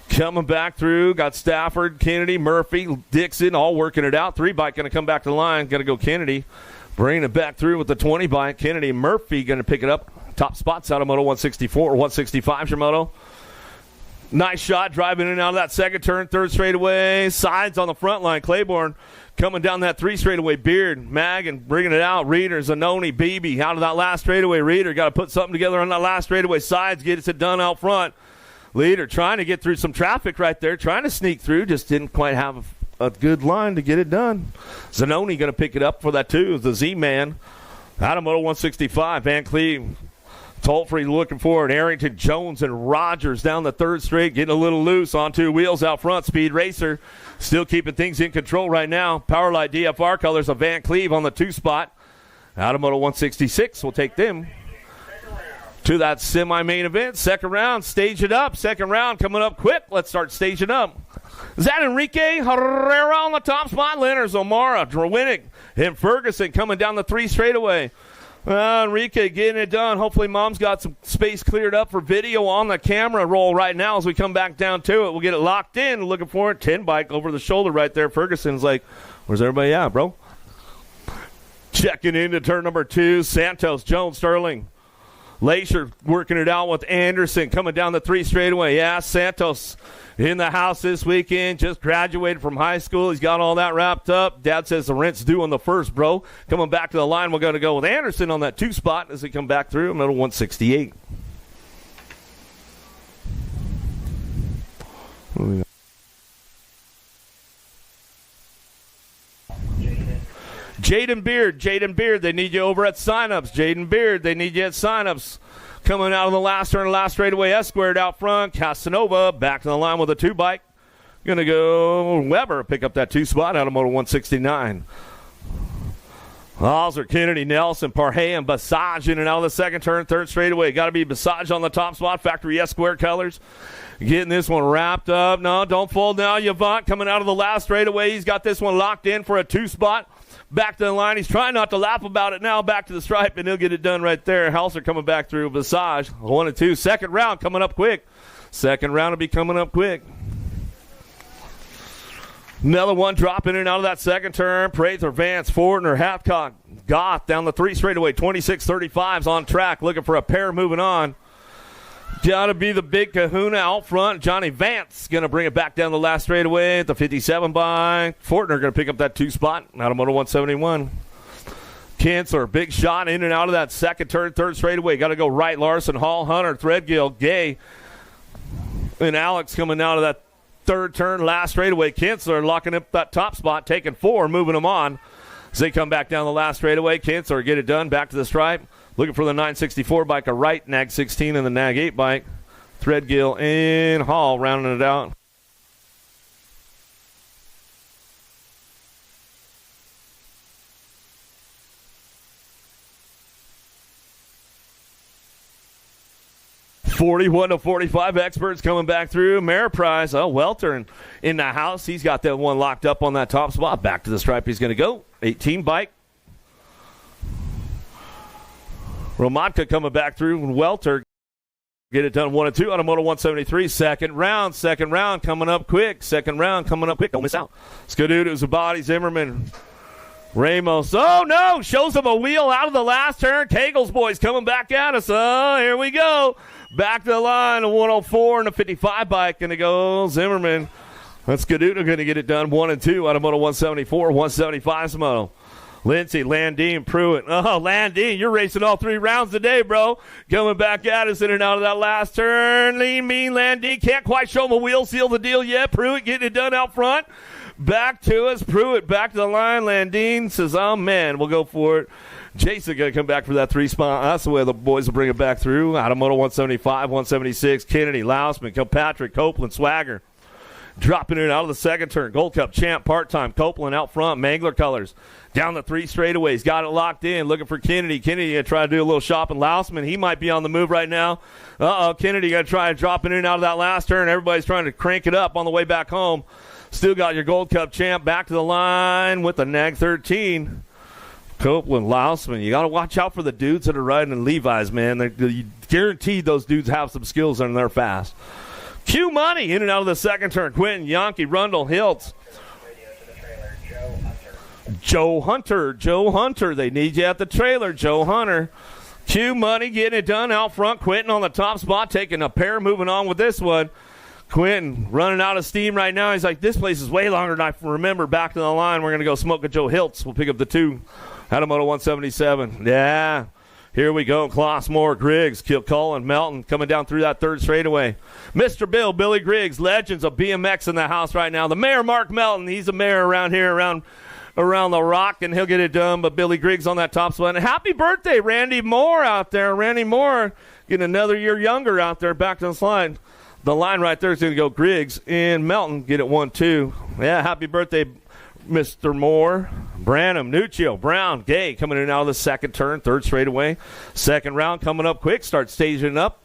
Coming back through, got Stafford, Kennedy, Murphy, Dixon, all working it out. 3-bike going to come back to the line. Going to go Kennedy. Bringing it back through with the 20-bike. Kennedy, Murphy going to pick it up. Top spots out of Moto 164 or 165 is your Moto. Nice shot, driving in and out of that 2nd turn, 3rd straightaway. Sides on the front line. Claiborne coming down that 3 straightaway. Beard, Mag, bringing it out. Reeder, Zanoni, Beebe out of that last straightaway. Reeder got to put something together on that last straightaway. Sides gets it done out front. Leader trying to get through some traffic right there, trying to sneak through, just didn't quite have a good line to get it done. Zanoni going to pick it up for that 2. The Z-Man out of Moto 165. Van Cleve. Tolfrey looking forward. Arrington, Jones, and Rogers down the 3rd straight, getting a little loose on 2 wheels out front. Speed Racer still keeping things in control right now. Powerlight DFR colors of Van Cleve on the 2 spot. Out of Moto 166, we'll take them to that semi-main event. 2nd round, stage it up. 2nd round coming up quick. Let's start staging up. Is that Enrique Herrera on the top spot? Leonard, O'Mara, Drewinnick, and Ferguson coming down the 3 straightaway. Enrique getting it done. Hopefully Mom's got some space cleared up for video on the camera roll right now as we come back down to it. We'll get it locked in. Looking for it. 10-bike over the shoulder right there. Ferguson's like, where's everybody at, bro? Checking into turn number 2. Santos, Jones, Sterling. Lacer working it out with Anderson coming down the 3 straightaway. Yeah, Santos in the house this weekend. Just graduated from high school. He's got all that wrapped up. Dad says the rent's due on the 1st, bro. Coming back to the line, we're going to go with Anderson on that 2 spot as we come back through. Middle 168. Jaden Beard, they need you over at signups. Jaden Beard, they need you at signups. Coming out of the last turn, last straightaway, S-squared out front. Casanova back to the line with a 2-bike. Going to go Weber, pick up that 2 spot out of Moto 169. Halser, Kennedy, Nelson, Parhey, and Basage in and out of the 2nd turn, 3rd straightaway. Got to be Basage on the top spot, factory S-square colors. Getting this one wrapped up. No, don't fold now. Yvonne coming out of the last straightaway. He's got this one locked in for a 2 spot. Back to the line. He's trying not to laugh about it now. Back to the stripe, and he'll get it done right there. Halser coming back through. Visage, 1 and 2. 2nd round coming up quick. 2nd round will be coming up quick. Another one dropping in and out of that 2nd turn. Prather, Vance, Fortner, Hathcock, Goth down the 3 straightaway. 26-35's on track. Looking for a pair moving on. Got to be the big kahuna out front. Johnny Vance going to bring it back down the last straightaway at the 57 by. Fortner going to pick up that 2 spot out of Moto 171. Kinsler, big shot in and out of that 2nd turn, 3rd straightaway. Got to go right. Larson, Hall, Hunter, Threadgill, Gay, and Alex coming out of that 3rd turn, last straightaway. Kinsler locking up that top spot, taking 4, moving them on. As they come back down the last straightaway, Kinsler get it done, back to the stripe. Looking for the 964 bike, a right Nag 16 and the Nag 8 bike. Threadgill and Hall rounding it out. $41-45 experts coming back through. Ameriprise, Welter in the house. He's got that one locked up on that top spot. Back to the stripe he's going to go. 18 bike. Romatka coming back through. Welter get it done 1 and 2 on a Moto 173. Second round coming up quick. 2nd round coming up quick. Don't miss out. Skadudu, Zabadi, Zimmerman, Ramos. Oh, no. Shows him a wheel out of the last turn. Kegels boys coming back at us. Oh, here we go. Back to the line. A 104 and a 55 bike. Going to go Zimmerman. That's Skadudu going to get it done 1 and 2 out of Moto 174. 175's Moto. Lindsay, Landine, Pruitt. Oh, Landine, you're racing all 3 rounds today, bro. Coming back at us in and out of that last turn. Lean, mean, Landine. Can't quite show him a wheel, seal the deal yet. Pruitt getting it done out front. back to us. Pruitt back to the line. Landine says, oh, man, we'll go for it. Jason going to come back for that 3 spot. That's the way the boys will bring it back through. Out of moto 175, 176, Kennedy, Lousman, Kilpatrick, Copeland, Swagger. Dropping it out of the second turn. Gold Cup champ, part-time. Copeland out front, Mangler colors. Down the 3 straightaways. Got it locked in. Looking for Kennedy. Kennedy going to try to do a little shopping. Lousman, he might be on the move right now. Kennedy going to try and drop it in out of that last turn. Everybody's trying to crank it up on the way back home. Still got your Gold Cup champ back to the line with the nag 13. Copeland, Lousman. You got to watch out for the dudes that are riding in Levi's, man. They're guaranteed those dudes have some skills and they're fast. Q Money in and out of the second turn. Quentin, Yonke, Rundle, Hiltz. Joe Hunter. They need you at the trailer, Joe Hunter. Q Money getting it done out front. Quentin on the top spot, taking a pair, moving on with this one. Quentin running out of steam right now. He's like, this place is way longer than I remember. Back to the line. We're going to go smoke at Joe Hiltz. We'll pick up the 2. Out of moto 177. Yeah. Here we go. Klossmore, Griggs, Kilcullen, Melton coming down through that 3rd straightaway. Mr. Bill, Billy Griggs, legends of BMX in the house right now. The mayor, Mark Melton, he's a mayor around here, around the rock, and he'll get it done. But Billy Griggs on that top spot. And happy birthday, Randy Moore out there. Randy Moore getting another year younger out there. Back to the slide. The line right there is going to go Griggs and Melton. Get it 1-2. Yeah, happy birthday, Mr. Moore. Branham, Nuccio, Brown, Gay coming in out of the second turn, 3rd straightaway. Second round coming up quick. Start staging it up.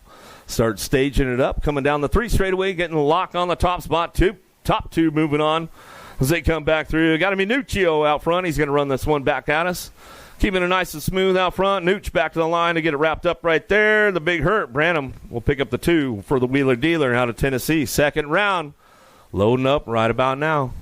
Coming down the 3 straightaway, getting the lock on the top spot. Top 2 moving on as they come back through. Got to be Nuccio out front. He's going to run this one back at us. Keeping it nice and smooth out front. Nooch back to the line to get it wrapped up right there. The big hurt. Branham will pick up the 2 for the Wheeler Dealer out of Tennessee. Second round. Loading up right about now.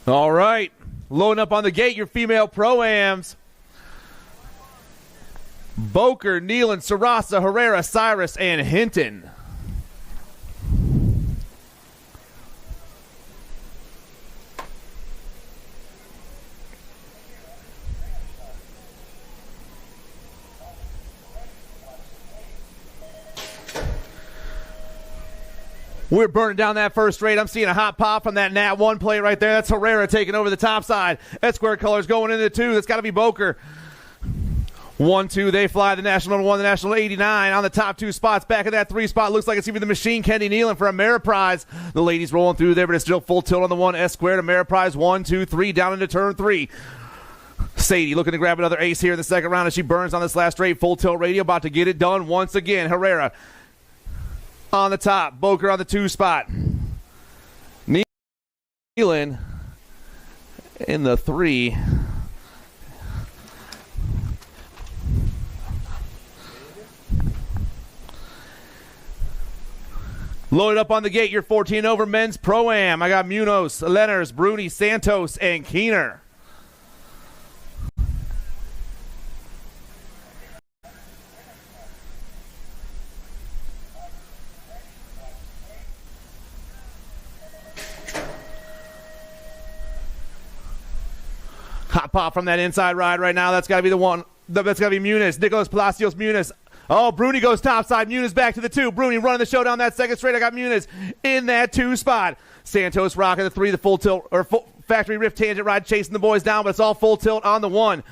All right. Loading up on the gate, your female pro-ams. Boker, Nealon, Sarasa, Herrera, Cyrus, and Hinton. We're burning down that first straight. I'm seeing a hot pop from that Nat 1 plate right there. That's Herrera taking over the top side. S-square colors going into 2. That's got to be Boker. 1-2, they fly. The National 1, the National 89 on the top 2 spots. Back in that 3 spot. Looks like it's even the machine, Kenny Nealon for Ameriprise. The ladies rolling through there, but it's still full tilt on the 1. S-squared, Ameriprise, 1, 2, 3, down into turn 3. Sadie looking to grab another ace here in the second round as she burns on this last straight. Full tilt radio, about to get it done once again. Herrera on the top, Boker on the 2 spot. Nealon in the 3. Loaded up on the gate, your 14 over men's pro-am. I got Munoz, Lenners, Bruni, Santos, and Keener. Hot pop from that inside ride right now. That's got to be the one. That's got to be Muniz. Nicholas Palacios Muniz. Oh, Bruni goes topside. Muniz back to the 2. Bruni running the show down that second straight. I got Muniz in that 2 spot. Santos rocking the 3, the full tilt, or full factory rift tangent ride, chasing the boys down, but it's all full tilt on the 1.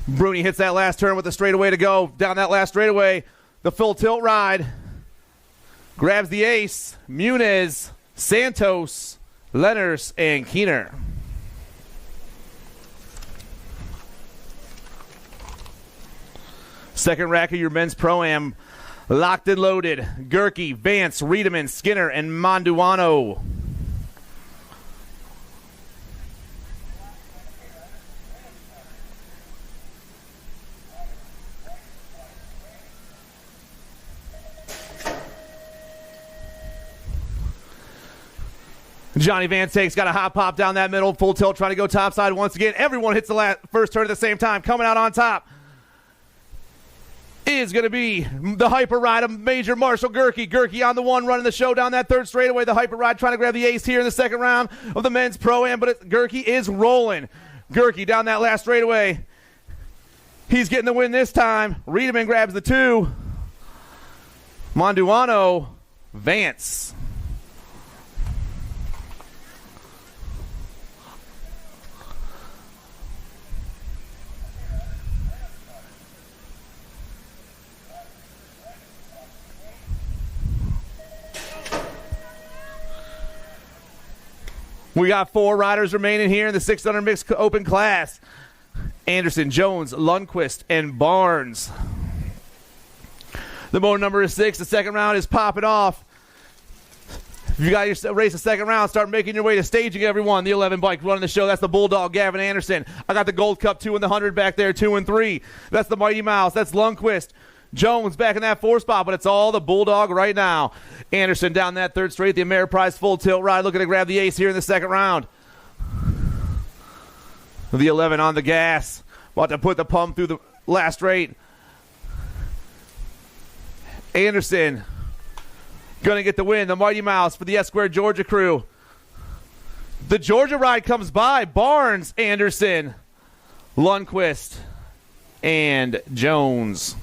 Bruni hits that last turn with the straightaway to go. Down that last straightaway, the full tilt ride. Grabs the ace. Muniz, Santos, Lenners, and Keener. Second rack of your men's pro-am, locked and loaded. Gerke, Vance, Riedemann, Skinner, and Manduano. Johnny Van Take's got a hot pop down that middle, full tilt, trying to go topside once again. Everyone hits the first turn at the same time. Coming out on top is going to be the hyper ride of Major Marshall Gerke. Gerke on the one, running the show down that third straightaway. The hyper ride trying to grab the ace here in the second round of the men's pro-am, but Gerke is rolling. Gerke down that last straightaway. He's getting the win this time. Riedemann grabs the 2. Monduano, Vance. We got 4 riders remaining here in the 600 mixed open class. Anderson, Jones, Lundquist, and Barnes. The motor number is 6. The second round is popping off. If you got your race the second round, start making your way to staging, everyone. The 11 bike running the show. That's the Bulldog, Gavin Anderson. I got the Gold Cup 2 in the 100 back there, 2 and 3. That's the Mighty Mouse. That's Lundquist. Jones back in that 4 spot, but it's all the Bulldog right now. Anderson down that third straight, the Ameriprise full tilt ride, looking to grab the ace here in the second round. The 11 on the gas, about to put the pump through the last straight. Anderson going to get the win, the Mighty Mouse for the S-Squared Georgia crew. The Georgia ride comes by. Barnes, Anderson, Lundquist, and Jones.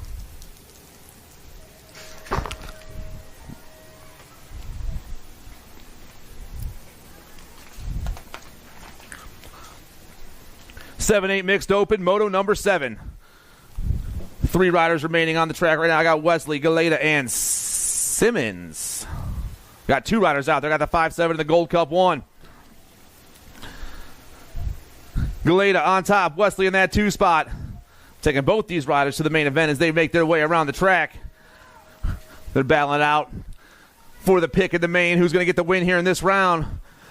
Seven, 8 mixed open, moto number 7. 3 riders remaining on the track right now. I got Wesley, Galeta, and Simmons. Got 2 riders out there. Got the 5-7 and the Gold Cup 1. Galeta on top, Wesley in that 2 spot. Taking both these riders to the main event as they make their way around the track. They're battling out for the pick in the main. Who's going to get the win here in this round?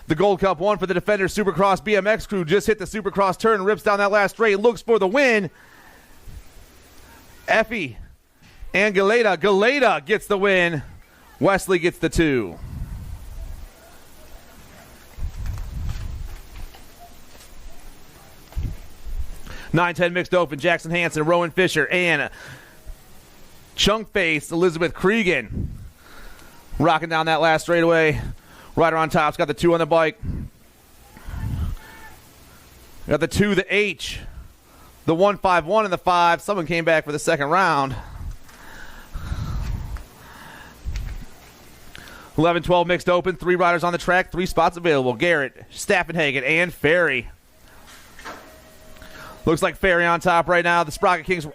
The Gold Cup 1 for the Defender Supercross BMX crew. Just hit the Supercross turn, rips down that last straight, looks for the win. Effie and Galeta. Galeta gets the win. Wesley gets the 2. Nine 10 mixed open. Jackson Hansen, Rowan Fisher, and Chunkface Elizabeth Cregan. Rocking down that last straightaway. Rider on top's got the 2 on the bike. Got the 2, the H, the 1-5-1, and the 5. Someone came back for the second round. 11-12 mixed open. 3 riders on the track. 3 spots available. Garrett, Staffenhagen, and Ferry. Looks like Ferry on top right now. The Sprocket Kings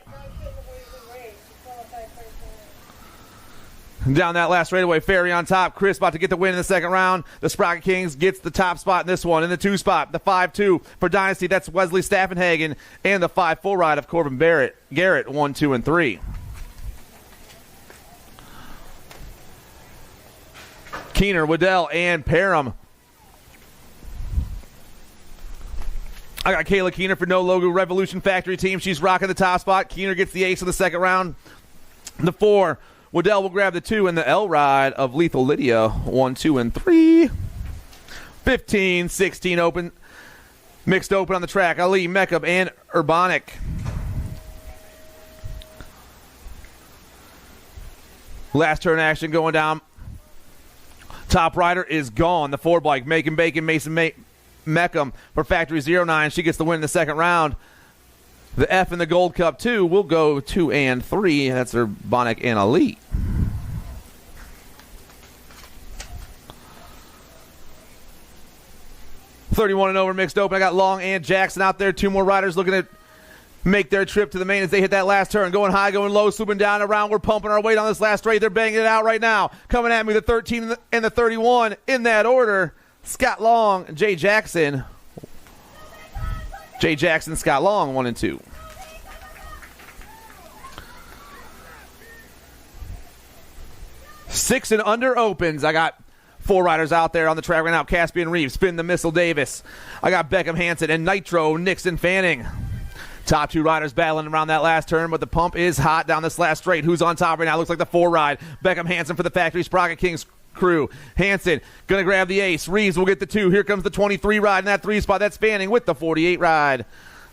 down that last straightaway. Ferry on top. Chris about to get the win in the second round. The Sprocket Kings gets the top spot in this one. In the 2 spot, the 5-2 for Dynasty. That's Wesley Staffenhagen. And the 5 full ride of Corbin Garrett, 1, 2, and 3. Keener, Waddell, and Parham. I got Kayla Keener for No Logo Revolution Factory Team. She's rocking the top spot. Keener gets the ace in the second round. The 4. Waddell will grab the 2 in the L ride of Lethal Lydia, 1, 2, and 3. 15, 16 open, mixed open on the track. Ali, Mekab, and Urbanic. Last turn action going down. Top rider is gone. The 4 bike, Macon Bacon, Mason Meckham for Factory 09. She gets the win in the second round. The F in the Gold Cup 2 will go 2 and 3. That's Urbanic and Ali. $31 and over mixed open. I got Long and Jackson out there. 2 more riders looking to make their trip to the main as they hit that last turn. Going high, going low, swooping down around. We're pumping our weight on this last straight. They're banging it out right now. Coming at me, the 13 and the 31 in that order. Scott Long, Jay Jackson. Jay Jackson, Scott Long, 1 and 2. Six and under opens. I got 4 riders out there on the track right now. Caspian Reeves, Finn the Missile Davis. I got Beckham Hansen and Nitro Nixon Fanning. Top 2 riders battling around that last turn, but the pump is hot down this last straight. Who's on top right now? Looks like the 4 ride. Beckham Hansen for the Factory Sprocket Kings crew. Hansen going to grab the ace. Reeves will get the 2. Here comes the 23 ride in that 3 spot. That's Fanning with the 48 ride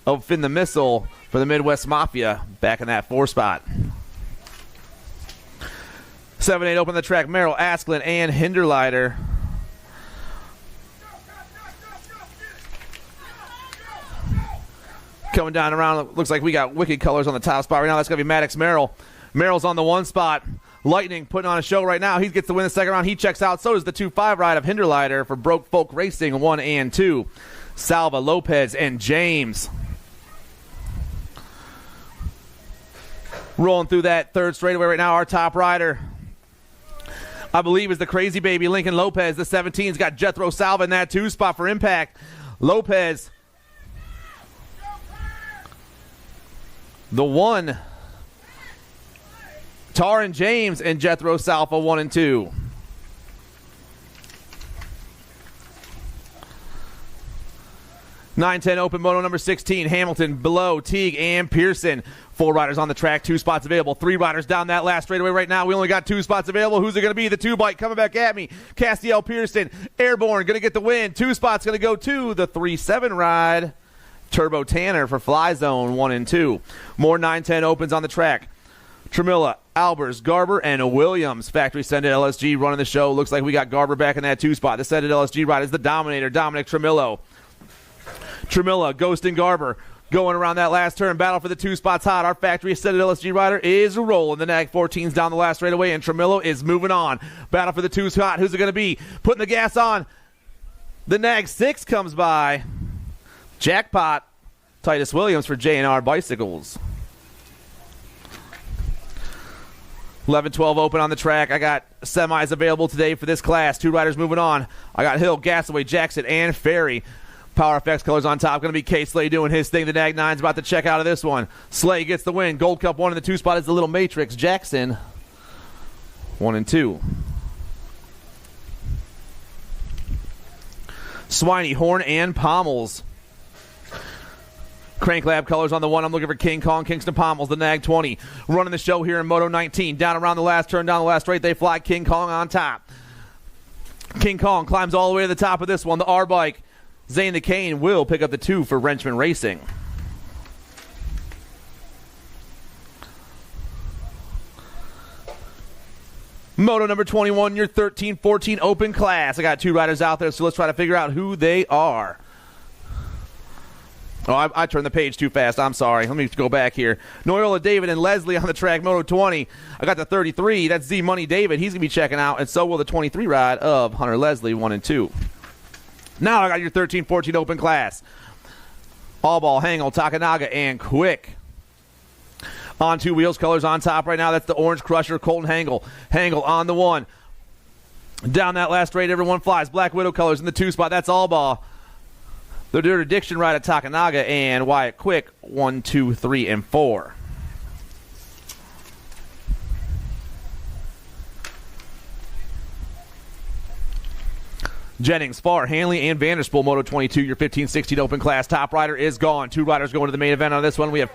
of Finn the Missile for the Midwest Mafia back in that 4 spot. 7-8 open the track. Merrill, Asklin, and Hinderleiter. Coming down around, looks like we got wicked colors on the top spot right now. That's going to be Maddox Merrill. Merrill's on the 1 spot. Lightning putting on a show right now. He gets to win the second round. He checks out. So does the 2-5 ride of Hinderleiter for Broke Folk Racing 1 and 2. Salva, Lopez, and James. Rolling through that third straightaway right now, our top rider, I believe, is the crazy baby Lincoln Lopez. The 17's got Jethro Salva in that 2 spot for Impact. Lopez, the 1. Tar and James and Jethro Salva 1 and 2. (9-10) open moto number 16. Hamilton, Below, Teague, and Pearson. 4 riders on the track, 2 spots available. 3 riders down that last straightaway right now. We only got 2 spots available. Who's it going to be? The 2-bike coming back at me. Castiel Pearson, Airborne, going to get the win. 2 spots going to go to the 3-7 ride. Turbo Tanner for Fly Zone 1 and 2. More 9-10 opens on the track. Tremilla, Albers, Garber, and Williams. Factory Sended LSG running the show. Looks like we got Garber back in that 2 spot. The Sended LSG ride is the Dominator, Dominic Tremillo. Tremilla, Ghost, and Garber going around that last turn. Battle for the 2 spots hot. Our Factory Sended LSG rider is rolling. The Nag 14's down the last straightaway, and Tremillo is moving on. Battle for the 2's hot. Who's it going to be? Putting the gas on. The Nag 6 comes by. Jackpot. Titus Williams for J&R Bicycles. 11-12 open on the track. I got semis available today for this class. 2 riders moving on. I got Hill, Gasaway, Jackson, and Ferry. Power FX colors on top. Going to be K. Slay doing his thing. The Nag 9's about to check out of this one. Slay gets the win. Gold Cup 1 in the 2 spot is the Little Matrix. Jackson 1 and 2. Swiney, Horn, and Pommels. Crank Lab colors on the 1. I'm looking for King Kong, Kingston Pommels, the Nag 20. Running the show here in Moto 19. Down around the last turn, down the last straight, they fly King Kong on top. King Kong climbs all the way to the top of this one. The R-Bike, Zane the Cane, will pick up the 2 for Wrenchman Racing. Moto number 21, your 13-14 open class. I got 2 riders out there, so let's try to figure out who they are. Oh, I turned the page too fast. I'm sorry. Let me go back here. Noyola David and Leslie on the track, Moto 20. I got the 33. That's Z Money David. He's going to be checking out, and so will the 23 ride of Hunter Leslie, 1 and 2. Now I got your 13-14 open class. Allball, Hangel, Takanaga, and Quick. On 2 wheels, colors on top right now. That's the Orange Crusher, Colton Hangel. Hangel on the 1. Down that last straight, everyone flies. Black Widow colors in the 2 spot. That's Allball. The Dirt Addiction ride at Takanaga and Wyatt Quick, 1, 2, 3, and 4. Jennings, Farr, Hanley, and Vanderspool, Moto 22, your 15-16 open class. Top rider is gone. 2 riders going to the main event on this one. We have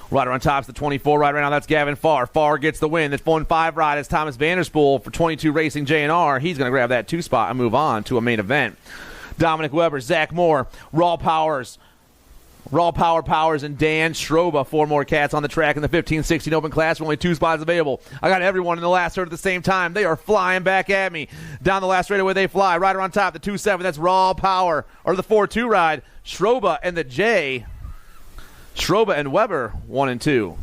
rider on top is the 24 ride right now. That's Gavin Farr. Farr gets the win. The 1-5 ride is Thomas Vanderspool for 22 Racing J&R. He's going to grab that 2 spot and move on to a main event. Dominic Weber, Zach Moore, Raw Power Powers, and Dan Schroba. 4 more cats on the track in the 15-16 open class. Only 2 spots available. I got everyone in the last turn at the same time. They are flying back at me. Down the last straightaway they fly. Rider on top, the 2-7. That's Raw Power, or the 4-2 ride. Schroba and the J. Schroba and Weber, 1 and 2.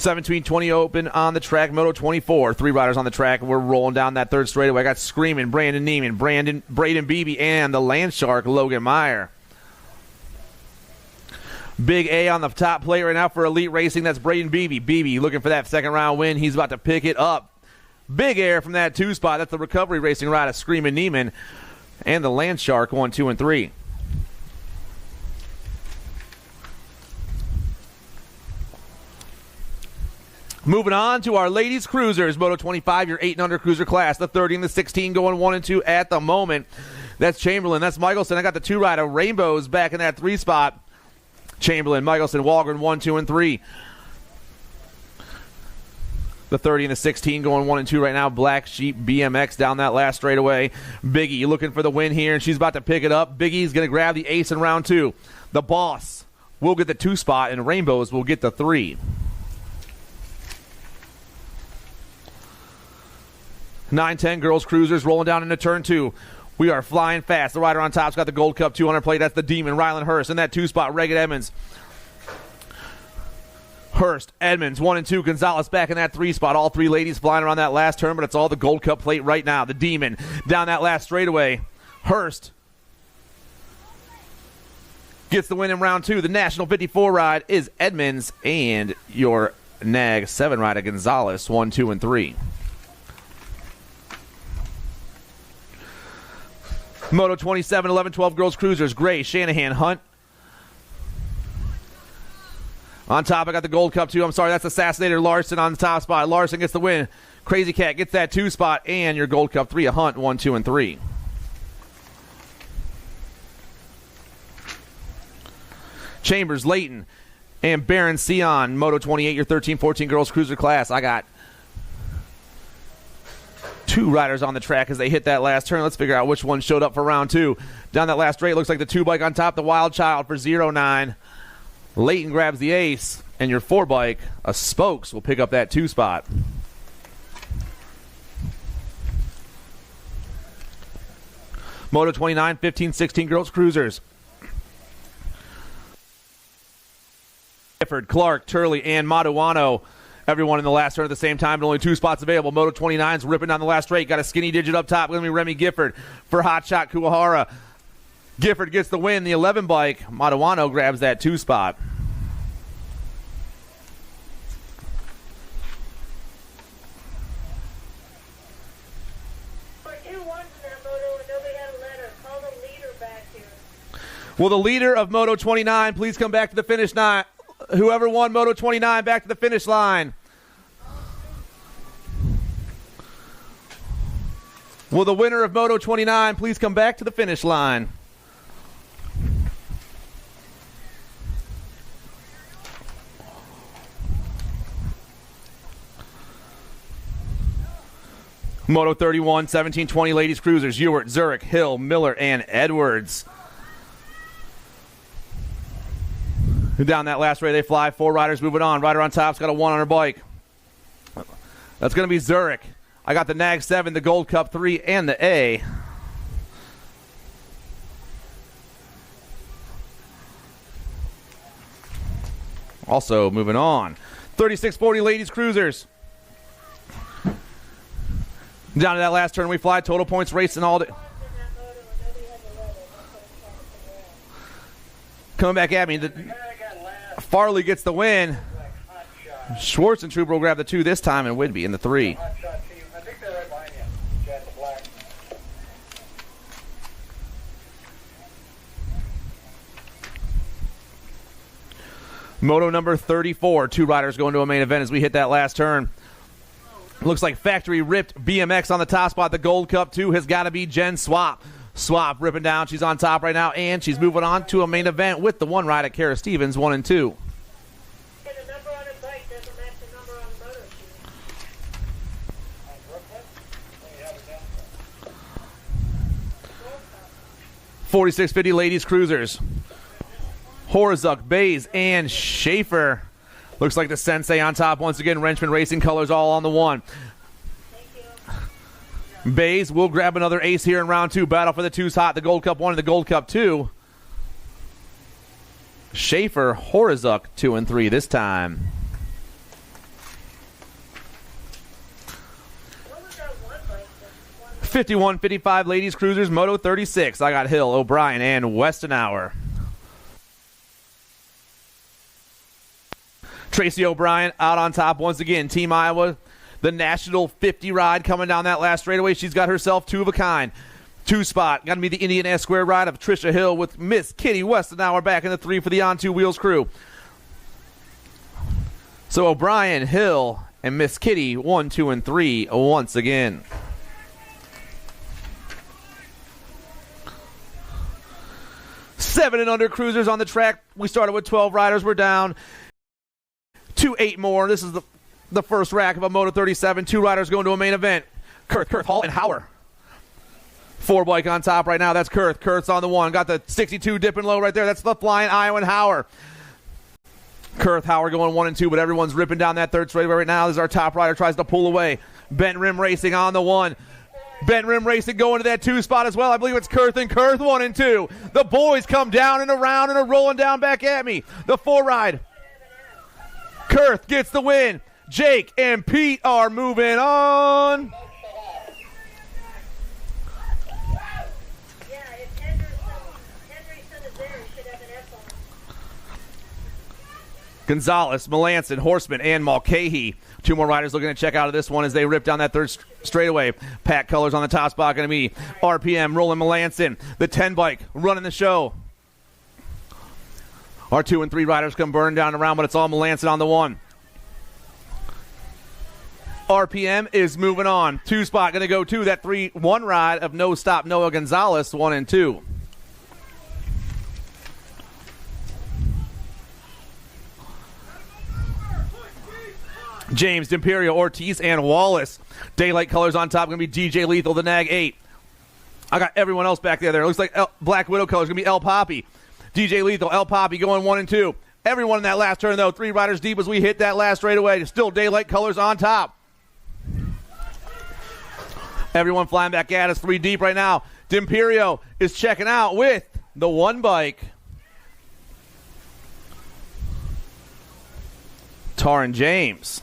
Between 20 open on the track, Moto 24. 3 riders on the track. We're rolling down that third straightaway. I got Screaming, Brandon Neiman, Braden Beebe, and the Land Shark, Logan Meyer. Big A on the top plate right now for Elite Racing. That's Braden Beebe. Beebe looking for that second round win. He's about to pick it up. Big air from that 2 spot. That's the Recovery Racing ride of Screaming Neiman. And the Land Shark, 1, 2, and 3. Moving on to our ladies cruisers, Moto 25, your 8 and under cruiser class. The 30 and the 16 going 1 and 2 at the moment. That's Chamberlain. That's Michelson. I got the 2 rider Rainbows back in that 3 spot. Chamberlain, Michelson, Walgren, 1, 2, and 3. The 30 and the 16 going 1 and 2 right now. Black Sheep BMX down that last straightaway. Biggie looking for the win here, and she's about to pick it up. Biggie's going to grab the ace in round 2. The Boss will get the 2 spot, and Rainbows will get the 3. 9-10 girls cruisers rolling down into turn 2. We are flying fast. The rider on top's got the Gold Cup 200 plate. That's the Demon, Rylan Hurst. In that 2 spot, Reagan Edmonds. Hurst, Edmonds, 1 and 2. Gonzalez back in that 3 spot. All 3 ladies flying around that last turn, but it's all the Gold Cup plate right now. The Demon down that last straightaway. Hurst gets the win in round 2. The National 54 ride is Edmonds, and your NAG 7 rider Gonzalez, 1, 2, and 3. Moto 27, 11, 12 girls cruisers. Gray, Shanahan, Hunt. On top, I got the Gold Cup 2. I'm sorry, that's Assassinator Larson on the top spot. Larson gets the win. Crazy Cat gets that 2 spot, and your Gold Cup 3, a Hunt, 1, 2, and 3. Chambers, Layton, and Baron Sion. Moto 28, your 13, 14 girls cruiser class. I got 2 riders on the track as they hit that last turn. Let's figure out which one showed up for round 2. Down that last straight, looks like the 2 bike on top, the Wild Child for 0-9. Layton grabs the ace, and your 4 bike, a Spokes, will pick up that 2 spot. Moto 29, 15, 16 girls cruisers. Gifford, Clark, Turley, and Maduano. Everyone in the last turn at the same time, but only 2 spots available. Moto 29's ripping down the last straight. Got a skinny digit up top. Going to be Remy Gifford for Hotshot Kuwahara. Gifford gets the win. The 11 bike. Maduano grabs that 2 spot. Will the leader of Moto 29 please come back to the finish line? Whoever won Moto 29 back to the finish line. Will the winner of Moto 29 please come back to the finish line? Moto 31, 17, 20 ladies cruisers. Ewart, Zurich, Hill, Miller, and Edwards. Down that last ray they fly. 4 riders moving on. Rider on top's got a 1 on her bike. That's going to be Zurich. I got the NAG 7, the Gold Cup 3, and the A. Also moving on. 3640 ladies cruisers. Down to that last turn we fly. Total points racing all day. Coming back at me. Farley gets the win. Schwartz and Trooper will grab the 2 this time, and Whidbey in the 3. Moto number 34. 2 riders going to a main event as we hit that last turn. Looks like factory ripped BMX on the top spot. The Gold Cup 2 has got to be Jen Swap. Swap ripping down. She's on top right now, and she's moving on to a main event with the 1 rider, Kara Stevens, 1 and 2. The number on the bike doesn't match the number on the motor sheet. 4650 ladies cruisers. Horzuk, Bays, and Schaefer. Looks like the Sensei on top once again. Wrenchman Racing colors all on the 1. Bays will grab another ace here in round 2. Battle for the 2's hot. The Gold Cup 1 and the Gold Cup 2. Schaefer, Horzuk, 2 and 3 this time. What was that 1 bike? 51-55 ladies cruisers. Moto 36. I got Hill, O'Brien, and Westenauer. Tracy O'Brien out on top once again. Team Iowa, the National 50 ride coming down that last straightaway. She's got herself 2 of a kind. 2 spot. Got to be the Indian S-square ride of Trisha Hill with Miss Kitty Westenauer back in the 3 for the On 2 Wheels crew. So O'Brien, Hill, and Miss Kitty 1, 2, and 3 once again. 7 and under cruisers on the track. We started with 12 riders. We're down to 8 more. This is the first rack of a Moto 37. 2 riders going to a main event. Kurth, Hall, and Hauer. 4 bike on top right now. That's Kurth. Kurth's on the 1. Got the 62 dipping low right there. That's the flying Iowan Hauer. Kurth, Hauer going 1 and 2, but everyone's ripping down that third straightaway right now. This is our top rider. Tries to pull away. Bent Rim Racing on the 1. Bent Rim Racing going to that 2 spot as well. I believe it's Kurth and Kurth 1 and 2. The boys come down and around and are rolling down back at me. The 4 ride. Kurth gets the win. Jake and Pete are moving on. Yeah, if Henderson is there, he should have an F on him. Gonzalez, Melanson, Horseman, and Mulcahy. 2 more riders looking to check out of this one as they rip down that third straightaway. Pat Colors on the top spot going to be RPM, Roland Melanson. The 10 bike running the show. Our 2 and 3 riders come burning down around, but it's all Melanson on the 1. RPM is moving on. 2 spot going to go to that 3-1 ride of No Stop Noah Gonzalez, 1 and 2. James, D'Imperio, Ortiz, and Wallace. Daylight colors on top. Going to be DJ Lethal, the Nag 8. I got everyone else back there. It looks like Black Widow colors. Going to be El Poppy. DJ Lethal, El Poppy going 1 and 2. Everyone in that last turn, though. 3 riders deep as we hit that last straightaway. Still Daylight colors on top. Everyone flying back at us. 3 deep right now. D'Imperio is checking out with the 1 bike. Taryn James.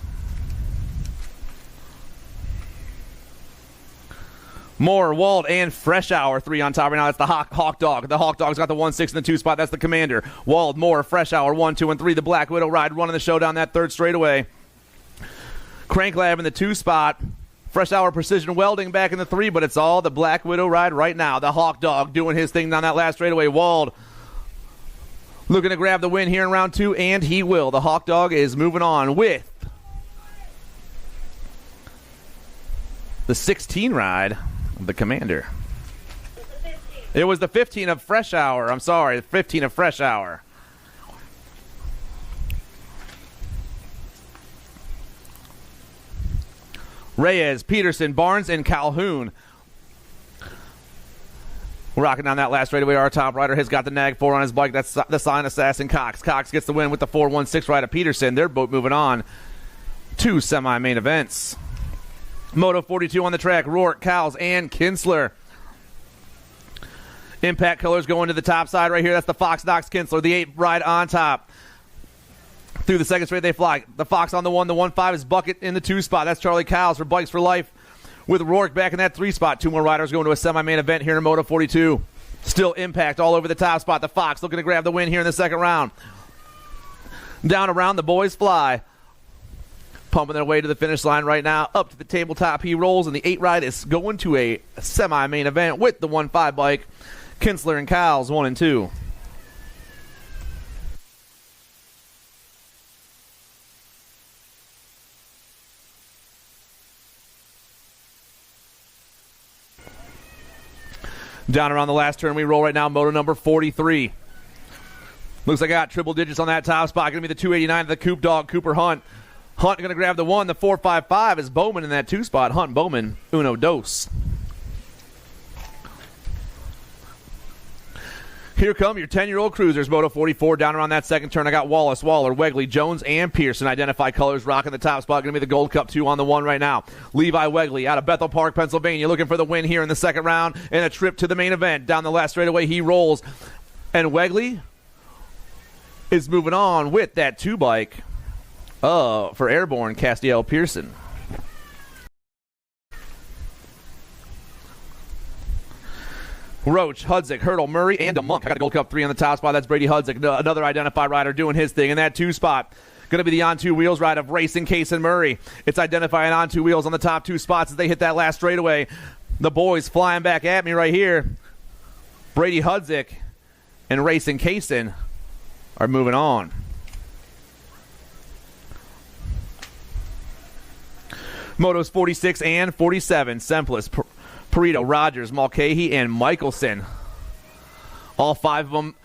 Moore, Wald, and Fresh Hour, 3 on top right now. That's the Hawk Dog. The Hawk Dog's got the 1-6 in the 2 spot. That's the Commander. Wald, Moore, Fresh Hour, 1, 2, and 3. The Black Widow ride running the show down that third straightaway. Crank Lab in the 2 spot. Fresh Hour Precision Welding back in the 3, but it's all the Black Widow ride right now. The Hawk Dog doing his thing down that last straightaway. Wald looking to grab the win here in round 2, and he will. The Hawk Dog is moving on with the 16 ride of the Commander. It was the 15 of Fresh Hour. I'm sorry, the 15 of Fresh Hour. Reyes, Peterson, Barnes, and Calhoun. Rocking down that last straightaway. Our top rider has got the Nag 4 on his bike. That's the Sign Assassin Cox. Cox gets the win with the 4-1-6 ride of Peterson. They're both moving on to semi-main events. Moto 42 on the track. Rourke, Cowles, and Kinsler. Impact colors going to the top side right here. That's the Fox Knox Kinsler. The 8 ride on top. Through the second straight they fly. The Fox on the 1. The 1-5 is Bucket in the 2 spot. That's Charlie Cowles for Bikes for Life with Rourke back in that 3 spot. 2 more riders going to a semi-main event here in Moto 42. Still Impact all over the top spot. The Fox looking to grab the win here in the second round. Down around, the boys fly. Pumping their way to the finish line right now. Up to the tabletop he rolls, and the 8 ride is going to a semi-main event with the 1-5 bike. Kinsler and Cowles, 1 and 2. Down around the last turn we roll right now, moto number 43. Looks like I got triple digits on that top spot. Going to be the 289 of the Coop Dog, Cooper Hunt. Hunt going to grab the 1. The 455 is Bowman in that 2 spot. Hunt, Bowman, uno, dos. Here come your 10-year-old cruisers, Moto 44. Down around that second turn, I got Wallace, Waller, Wegley, Jones, and Pearson. Identify colors rocking the top spot. Going to be the Gold Cup 2 on the 1 right now. Levi Wegley out of Bethel Park, Pennsylvania, looking for the win here in the second round and a trip to the main event. Down the last straightaway, he rolls. And Wegley is moving on with that 2 bike for Airborne, Castiel Pearson. Roach, Hudzik, Hurdle, Murray, and a Monk. I got a Gold Cup 3 on the top spot. That's Brady Hudzik, another identified rider doing his thing in that 2 spot. Going to be the on-2 wheels ride of Racing Case and Murray. It's identifying on-2 wheels on the top 2 spots as they hit that last straightaway. The boys flying back at me right here. Brady Hudzik and Racing Cason are moving on. Motos 46 and 47. Semplus, Perito, Rogers, Mulcahy, and Michelson. All 5 of them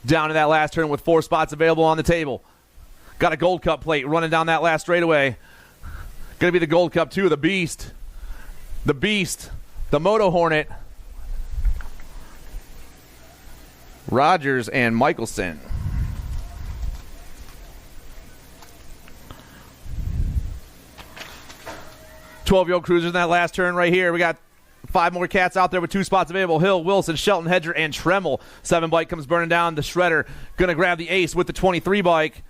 down to that last turn with 4 spots available on the table. Got a Gold Cup plate running down that last straightaway. Going to be the Gold Cup 2, the Beast, the Moto Hornet, Rogers and Michelson. .12-year-old cruisers in that last turn right here. We got 5 more cats out there with 2 spots available. Hill, Wilson, Shelton, Hedger, and Tremmel. 7 bike comes burning down. The Shredder going to grab the ace with the 23 bike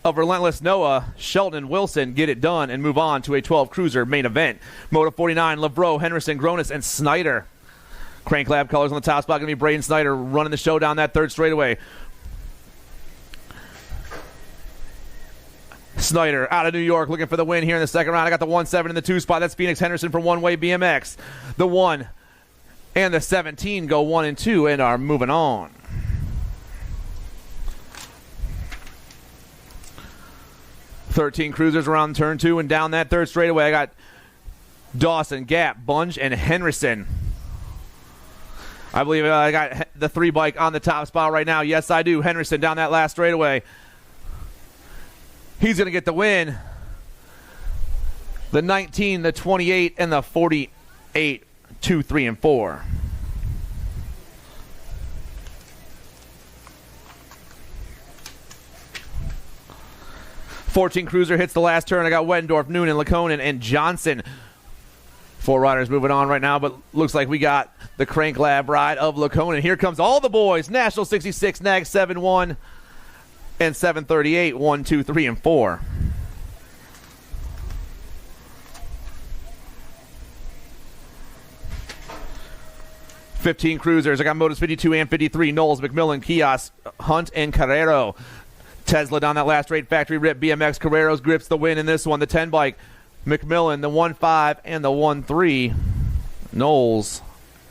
of Relentless Noah. Shelton and Wilson get it done and move on to a 12 cruiser main event. Moto 49, Lavro, Henderson, Gronis, and Snyder. Crank Lab colors on the top spot. Going to be Braden Snyder running the show down that third straightaway. Snyder out of New York looking for the win here in the second round. I got the 1-7 in the 2 spot. That's Phoenix Henderson from One Way BMX. The 1 and the 17 go 1 and 2 and are moving on. .13 cruisers around turn 2 and down that third straightaway. I got Dawson, Gap, Bunge, and Henderson. I believe I got the 3 bike on the top spot right now. Yes, I do. Henderson down that last straightaway. He's going to get the win. The 19, the 28, and the 48, 2, 3, and 4. .14 cruiser hits the last turn. I got Weddendorf, Noonan, Laconin, and Johnson. 4 riders moving on right now, but looks like we got the Crank Lab ride of Laconin. Here comes all the boys. National 66, NAG 7-1. And 738, 1, 2, 3, and 4. .15 cruisers. I got Motos 52 and 53. Knowles, McMillan, Kiosk, Hunt, and Carrero. Tesla down that last straight factory rip. BMX Carreros grips the win in this one. The 10 bike. McMillan, the 1-5, and the 1-3. Knowles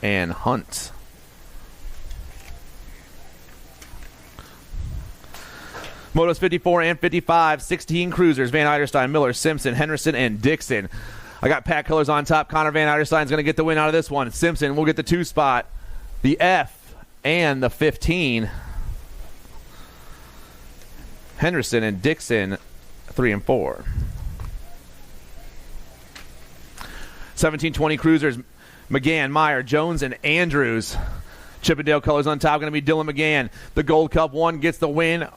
and Hunt. Motos 54 and 55, 16 cruisers. Van Eiderstein, Miller, Simpson, Henderson, and Dixon. I got pack colors on top. Connor Van Eiderstein's going to get the win out of this one. Simpson will get the 2 spot. The F and the 15. Henderson and Dixon, 3 and 4. 17-20 cruisers. McGann, Meyer, Jones, and Andrews. Chippendale colors on top. Going to be Dylan McGann. The Gold Cup 1 gets the win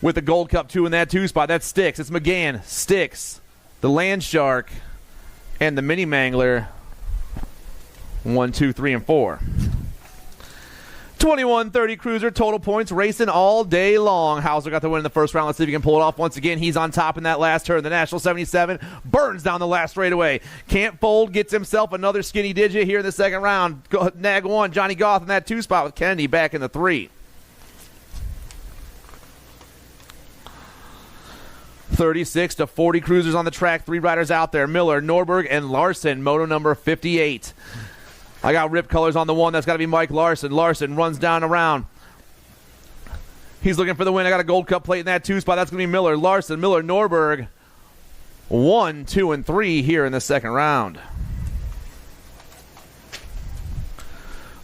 with the Gold Cup 2 in that 2 spot. That's Sticks. It's McGann, Sticks, the Land Shark, and the Mini Mangler. 1, 2, 3, and 4. 21-30 cruiser, total points, racing all day long. Hauser got the win in the first round. Let's see if he can pull it off once again. He's on top in that last turn. The National 77 burns down the last straightaway. Can't fold, gets himself another skinny digit here in the second round. Nag 1, Johnny Goff in that 2 spot with Kennedy back in the 3. 36-40 cruisers on the track. 3 riders out there. Miller, Norberg, and Larson. Moto number 58. I got rip colors on the 1. That's got to be Mike Larson. Larson runs down around. He's looking for the win. I got a Gold Cup plate in that 2 spot. That's going to be Miller, Larson, Miller, Norberg. 1, 2, and 3 here in the second round.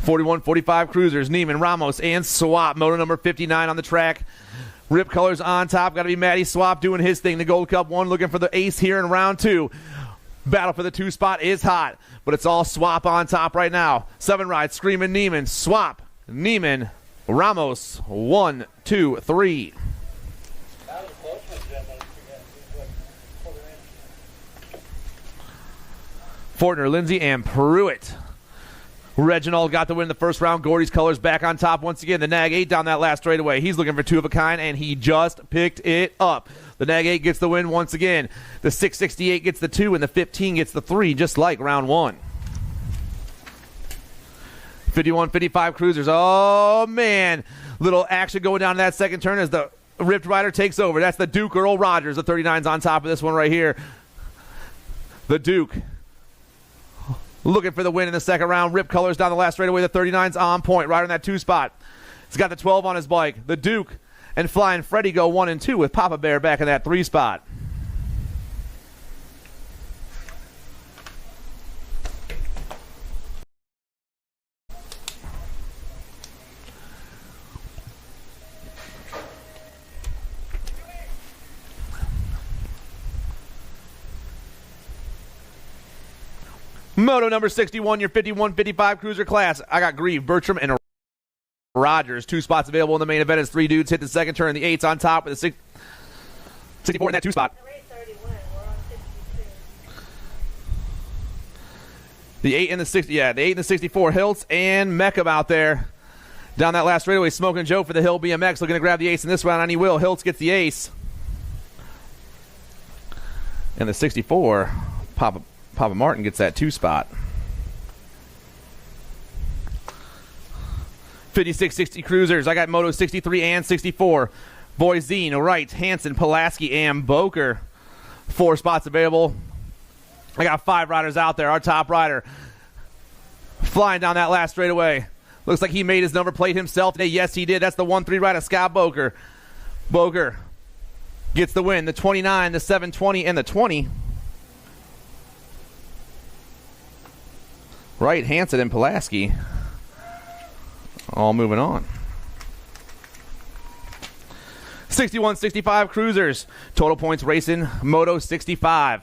41-45 cruisers. Neiman, Ramos, and Swap. Moto number 59 on the track. Rip colors on top. Got to be Matty Swap doing his thing. The Gold Cup 1 looking for the ace here in round 2. Battle for the 2 spot is hot, but it's all Swap on top right now. 7 rides, Screaming Neiman, Swap, Neiman, Ramos, 1, 2, 3. Fortner, Lindsay, and Pruitt. Reginald got the win in the first round. Gordy's colors back on top once again. The Nag 8 down that last straightaway. He's looking for 2 of a kind, and he just picked it up. The Nag 8 gets the win once again. The 668 gets the 2, and the 15 gets the 3, just like round 1. 51-55 cruisers. Oh, man. Little action going down to that second turn as the Ripped Rider takes over. That's the Duke, Earl Rogers. The 39's on top of this one right here. The Duke looking for the win in the second round. Rip colors down the last straightaway. The 39's on point, right on that 2 spot. He's got the 12 on his bike. The Duke and Flying Freddy go 1 and 2 with Papa Bear back in that 3 spot. Moto number 61, your 51-55 cruiser class. I got Grieve, Bertram, and Rogers. 2 spots available in the main event as 3 dudes hit the second turn. The 8's on top with the 64 in that 2 spot. The race already went. We're on 62. The 8 and the 60, yeah, the 8 and the 64. Hiltz and Meckham out there. Down that last straightaway, Smoking Joe for the Hill BMX. Looking to grab the ace in this round, and he will. Hiltz gets the ace. And the 64, Papa Martin gets that 2 spot. 56-60 cruisers. I got Moto 63 and 64. Boyzine, Wright, Hansen, Pulaski, and Boker. 4 spots available. I got 5 riders out there. Our top rider flying down that last straightaway. Looks like he made his number plate himself today. Yes, he did. That's the 1-3 rider, Scott Boker. Boker gets the win. The 29, the 720, and the 20. Wright, Hansen, and Pulaski all moving on. 61-65 cruisers. Total points racing, Moto 65.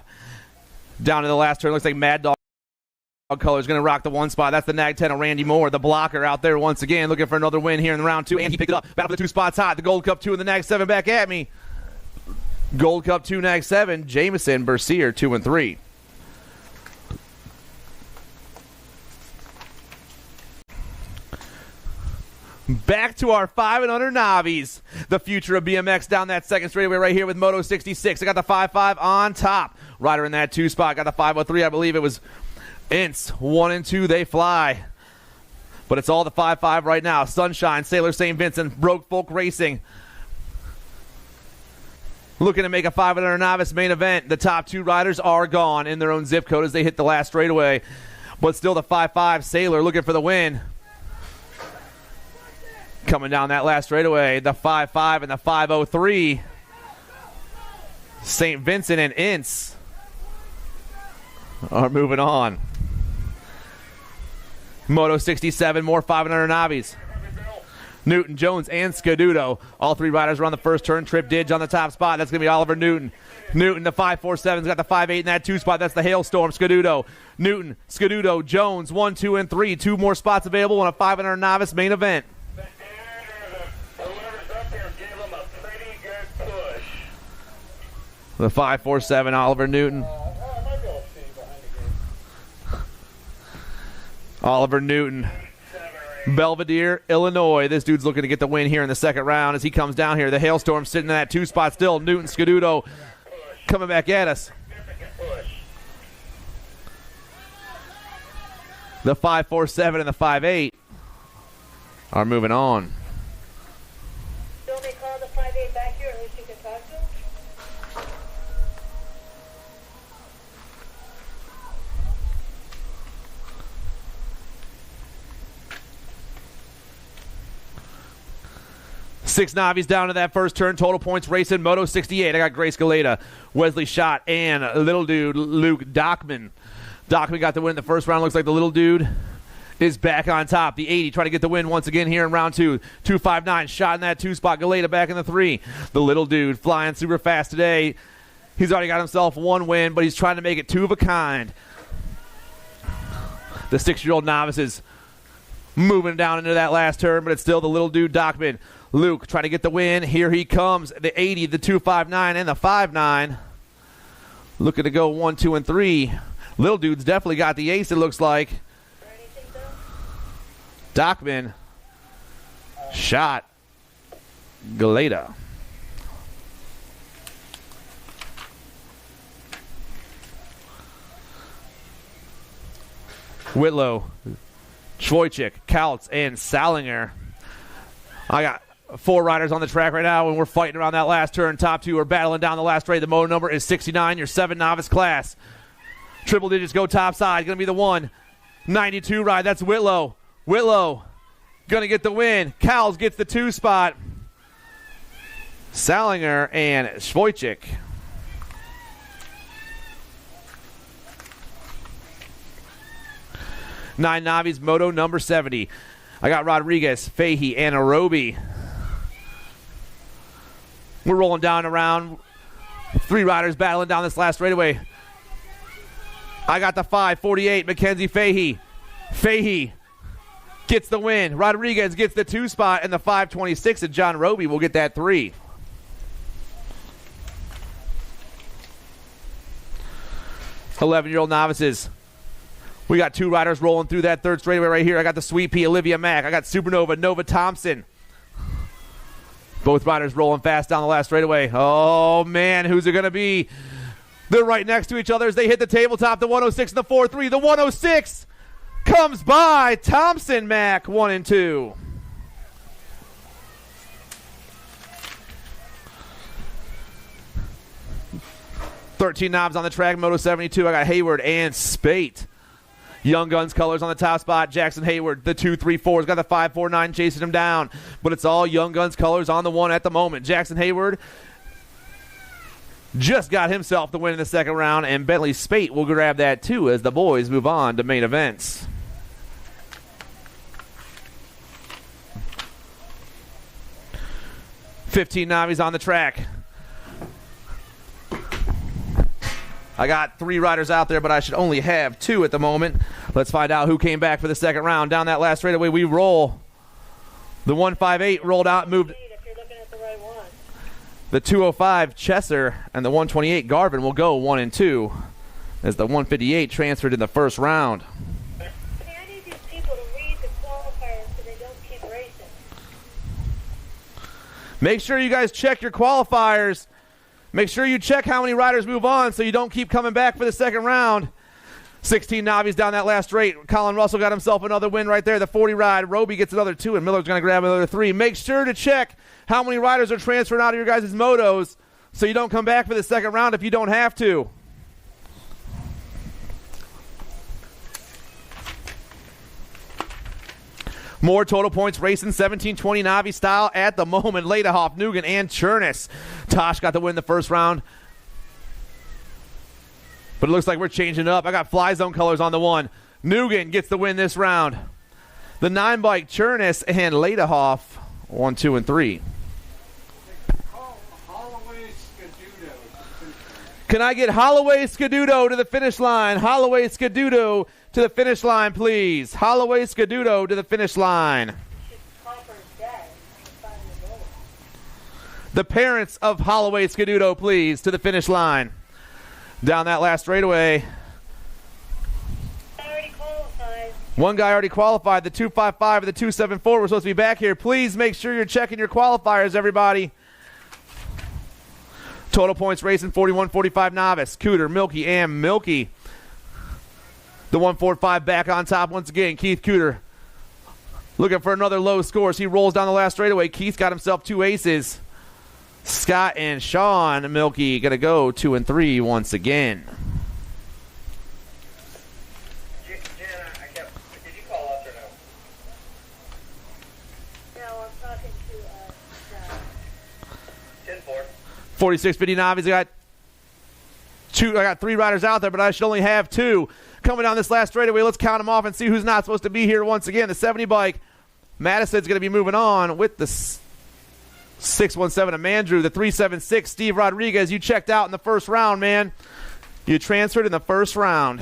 Down to the last turn. Looks like Mad Dog Color is going to rock the 1 spot. That's the Nag 10 of Randy Moore, the blocker out there once again, looking for another win here in the round 2. And he picked it up. Battle for the 2 spots hot. The Gold Cup 2 and the Nag 7 back at me. Gold Cup 2, Nag 7. Jameson, Bercier, 2 and 3. Back to our 5 and under Novice. The future of BMX down that second straightaway right here with Moto 66. I got the 5-5 on top. Rider in that 2 spot. Got the 503. I believe it was Ince. 1 and 2, they fly. But it's all the 5-5 right now. Sunshine, Sailor St. Vincent, Broke Folk Racing. Looking to make a 5 and under Novice main event. The top 2 riders are gone in their own zip code as they hit the last straightaway. But still the 5-5 Sailor looking for the win. Coming down that last straightaway, the 5-5 and the 503. St. Vincent and Ince are moving on. Moto 67, more 5 and under Novice. Newton, Jones, and Scaduto. All 3 riders are on the first turn. Trip Didge on the top spot. That's going to be Oliver Newton. Newton, the 547's got the 5-8 in that 2 spot. That's the Hailstorm. Scaduto, Newton, Scaduto, Jones, 1, 2, and 3. 2 more spots available in a 5 and under Novice main event. The 547, Oliver Newton. Oliver Newton, Belvedere, Illinois. This dude's looking to get the win here in the second round as he comes down here. The Hailstorm sitting in that 2 spot still. Newton, Scaduto coming back at us. The 547 and the 5-8 are moving on. Don't they call the 5-8 back here at least you can talk to them? Six Navies down to that first turn. Total points racing. Moto 68. I got Grace Galeta, Wesley Schott, and little dude Luke Dockman. Dockman got the win in the first round. Looks like the little dude is back on top. The 80 trying to get the win once again here in round 2. 259 shot in that 2 spot. Galeta back in the 3. The little dude flying super fast today. He's already got himself 1 win, but he's trying to make it 2 of a kind. The 6-year-old novices moving down into that last turn, but it's still the little dude Dockman. Luke trying to get the win. Here he comes. The 80, the 259, and the 59. Looking to go 1, 2, and 3. Little dude's definitely got the ace, it looks like. Dockman. Shot. Galeta. Whitlow, Schwojcik, Kautz, and Salinger. I got 4 riders on the track right now, and we're fighting around that last turn. Top 2 are battling down the last straight. The moto number is 69, your 7 novice class. Triple digits go top side. Going to be the 192 ride. That's Whitlow. Whitlow going to get the win. Cowles gets the 2 spot. Salinger and Schwojcik. Nine Navies, moto number 70. I got Rodriguez, Fahey, and Arobi. We're rolling down around. 3 riders battling down this last straightaway. I got the 5:48, Mackenzie Fahey. Fahey gets the win. Rodriguez gets the 2 spot, and the 5:26 and John Roby will get that 3. "11-year-old novices. We got 2 riders rolling through that third straightaway right here. I got the Sweet Pea, Olivia Mack. I got Supernova, Nova Thompson. Both riders rolling fast down the last straightaway. Oh, man, who's it going to be? They're right next to each other as they hit the tabletop. The 106 and the 4-3. The 106 comes by. Thompson, Mack, 1 and 2. "13 knobs on the track, Moto 72. I got Hayward and Spate. Young Guns colors on the top spot. Jackson Hayward, the 2-3-4's got the 5-4-9 chasing him down. But it's all Young Guns colors on the 1 at the moment. Jackson Hayward just got himself the win in the second round, and Bentley Spate will grab that 2 as the boys move on to main events. "15 Navis on the track. I got 3 riders out there, but I should only have 2 at the moment. Let's find out who came back for the second round. Down that last straightaway we roll. The 158 rolled out and moved. If you're looking at the right one. The 205 Chesser and the 128 Garvin will go 1 and 2 as the 158 transferred in the first round. See, I need these people to read the qualifiers so they don't keep racing. Make sure you guys check your qualifiers. Make sure you check how many riders move on so you don't keep coming back for the second round. 16 Navis down that last straight. Colin Russell got himself another win right there. The 40 ride. Roby gets another 2, and Miller's going to grab another 3. Make sure to check how many riders are transferring out of your guys' motos so you don't come back for the second round if you don't have to. More total points racing, 17-20 Navi style at the moment. Ladehoff, Nugan, and Chernus. Tosh got the win the first round. But it looks like we're changing it up. I got Fly Zone colors on the 1. Nugan gets the win this round. The 9 bike, Chernus, and Ladehoff, 1, 2, and 3. Can I get Holloway Scadudo to the finish line? Holloway Scadudo to the finish line, please. Holloway Scadudo to the finish line. The parents of Holloway Scadudo, please, to the finish line. Down that last straightaway. One guy already qualified. The 255 and the 274 were supposed to be back here. Please make sure you're checking your qualifiers, everybody. Total points racing, 41-45 Novice. Cooter, Milky, and Milky. The 145 back on top once again. Keith Cooter looking for another low score as he rolls down the last straightaway. Keith got himself 2 aces. Scott and Sean Milky going to go 2 and 3 once again. Did you call us or no? No, I'm talking to 10-4. 4650 Navis. I got 3 riders out there, but I should only have 2. Coming down this last straightaway, let's count them off and see who's not supposed to be here once again. The 70 bike, Madison's going to be moving on with the 617 of Mandrew. The 376, Steve Rodriguez. You checked out in the first round, man. You transferred in the first round.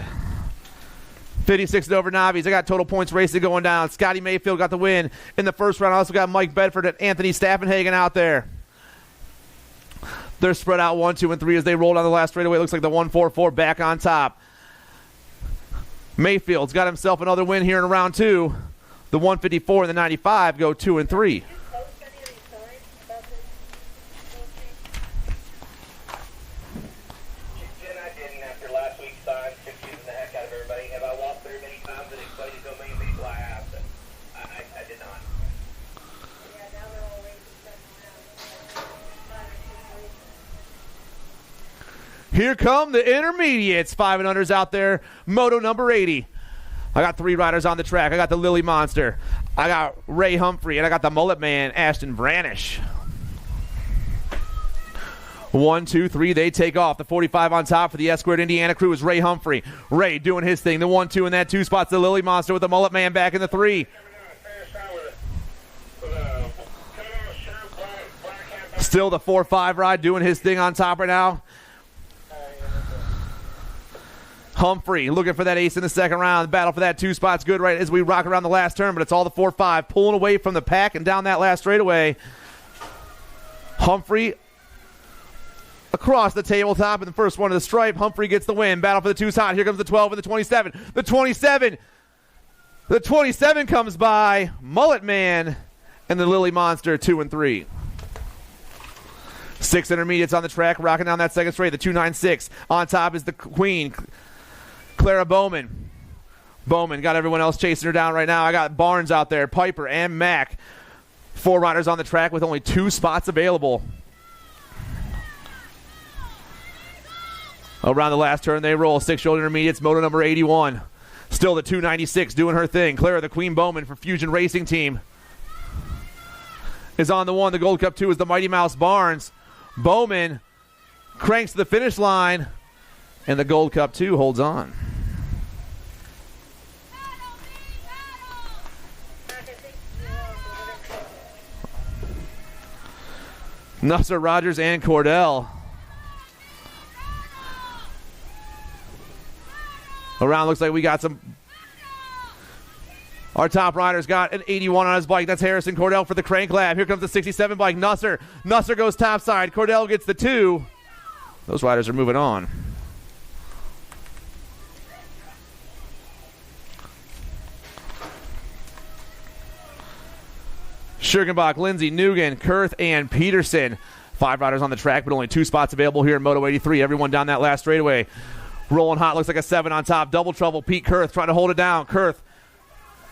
56 over Navis. I got total points racing going down. Scotty Mayfield got the win in the first round. I also got Mike Bedford and Anthony Staffenhagen out there. They're spread out 1, 2, and 3 as they roll down the last straightaway. It looks like the 144 back on top. Mayfield's got himself another win here in round 2. The 154 and the 95 go 2 and 3. Jen, I didn't after last week's sign, confusing the heck out of everybody. Have I walked through many times and explained it to a million people? I have, but I did not. Yeah, now they're all racing second round. Here come the intermediates. 5 and unders out there. Moto number 80. I got 3 riders on the track. I got the Lily Monster. I got Ray Humphrey. And I got the Mullet Man, Ashton Vranish. 1, 2, 3. They take off. The 45 on top for the S-Squared Indiana crew is Ray Humphrey. Ray doing his thing. The 1, 2 in that 2 spots. The Lily Monster with the Mullet Man back in the 3. Still the 4-5 ride doing his thing on top right now. Humphrey looking for that ace in the second round. The battle for that 2 spot's good right as we rock around the last turn, but it's all the 4-5. Pulling away from the pack and down that last straightaway. Humphrey across the tabletop in the first one of the stripe. Humphrey gets the win. Battle for the 2's hot. Here comes the 12 and the 27. The 27. The 27 comes by. Mullet Man and the Lily Monster 2 and 3. 6 intermediates on the track, rocking down that second straight. The 296. On top is the Queen, Clara Bowman. Bowman got everyone else chasing her down right now. I got Barnes out there, Piper, and Mack. 4 riders on the track with only 2 spots available. Around the last turn, they roll. 6-year-old intermediates, moto number 81. Still the 296 doing her thing. Clara, the Queen Bowman for Fusion Racing Team, is on the 1. The Gold Cup 2 is the Mighty Mouse Barnes. Bowman cranks to the finish line, and the Gold Cup 2 holds on. Nusser, Rogers, and Cordell. Around looks like we got some. Our top rider's got an 81 on his bike. That's Harrison Cordell for the Crank Lab. Here comes the 67 bike. Nusser. Nusser goes topside. Cordell gets the 2. Those riders are moving on. Schurgenbach, Lindsay, Nugent, Kurth, and Peterson. 5 riders on the track, but only 2 spots available here in Moto 83. Everyone down that last straightaway. Rolling hot, looks like a 7 on top. Double trouble, Pete Kurth trying to hold it down. Kurth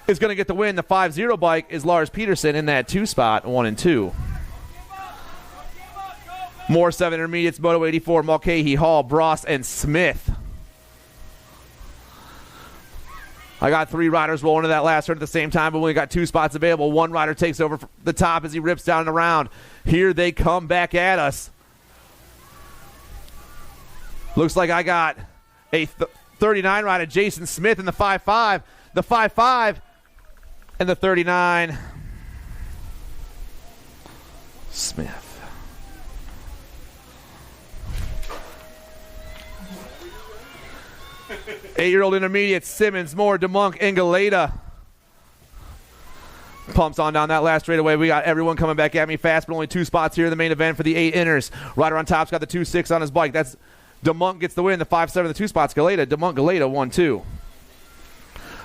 is going to get the win. The 5-0 bike is Lars Peterson in that 2 spot, 1 and 2. More 7 intermediates, Moto 84, Mulcahy, Hall, Bross, and Smith. I got 3 riders rolling to that last turn at the same time, but we only got 2 spots available. 1 rider takes over the top as he rips down and around. Here they come back at us. Looks like I got a 39 rider, Jason Smith, in the 5-5. The 5-5 and the 39. Smith. Eight-year-old intermediate, Simmons, Moore, DeMonk, and Galeta. Pumps on down that last straightaway. We got everyone coming back at me fast, but only 2 spots here in the main event for the 8 inners. Rider on top's got the 2-6 on his bike. That's DeMonk gets the win. The 5-7, the 2 spots. Galeta, DeMonk, Galeta, 1-2.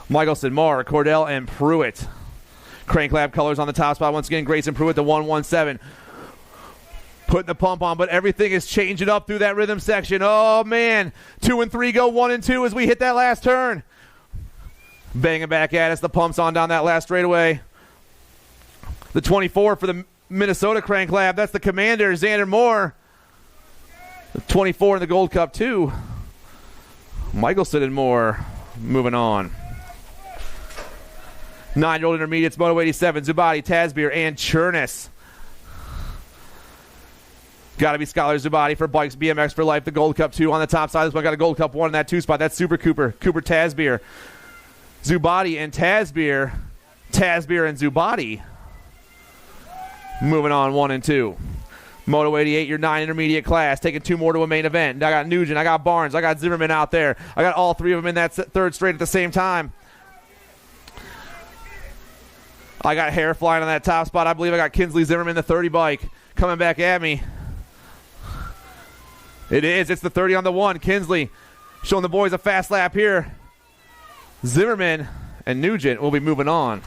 Michelson, Moore, Cordell, and Pruitt. Crank Lab colors on the top spot. Once again, Grayson Pruitt, the 1-1-7. Putting the pump on, but everything is changing up through that rhythm section. Oh, man. 2 and 3 go 1 and 2 as we hit that last turn. Banging back at us. The pump's on down that last straightaway. The 24 for the Minnesota Crank Lab. That's the commander, Xander Moore. The 24 in the Gold Cup 2. Michelson and Moore moving on. 9-year-old intermediates, Moto 87, Zubati, Tasbeer, and Chernus. Got to be Scholar Zubati for Bikes BMX for Life, the Gold Cup 2 on the top side. This one got a Gold Cup 1 in that 2 spot. That's Super Cooper, Cooper Tasbeer. Zubati and Tasbeer. Tasbeer and Zubati. Moving on 1 and 2. Moto 88, your 9 intermediate class, taking 2 more to a main event. I got Nugent, I got Barnes, I got Zimmerman out there. I got all 3 of them in that 3rd straight at the same time. I got hair flying on that top spot. I believe I got Kinsley Zimmerman, the 30 bike, coming back at me. It is. It's the 30 on the 1. Kinsley showing the boys a fast lap here. Zimmerman and Nugent will be moving on.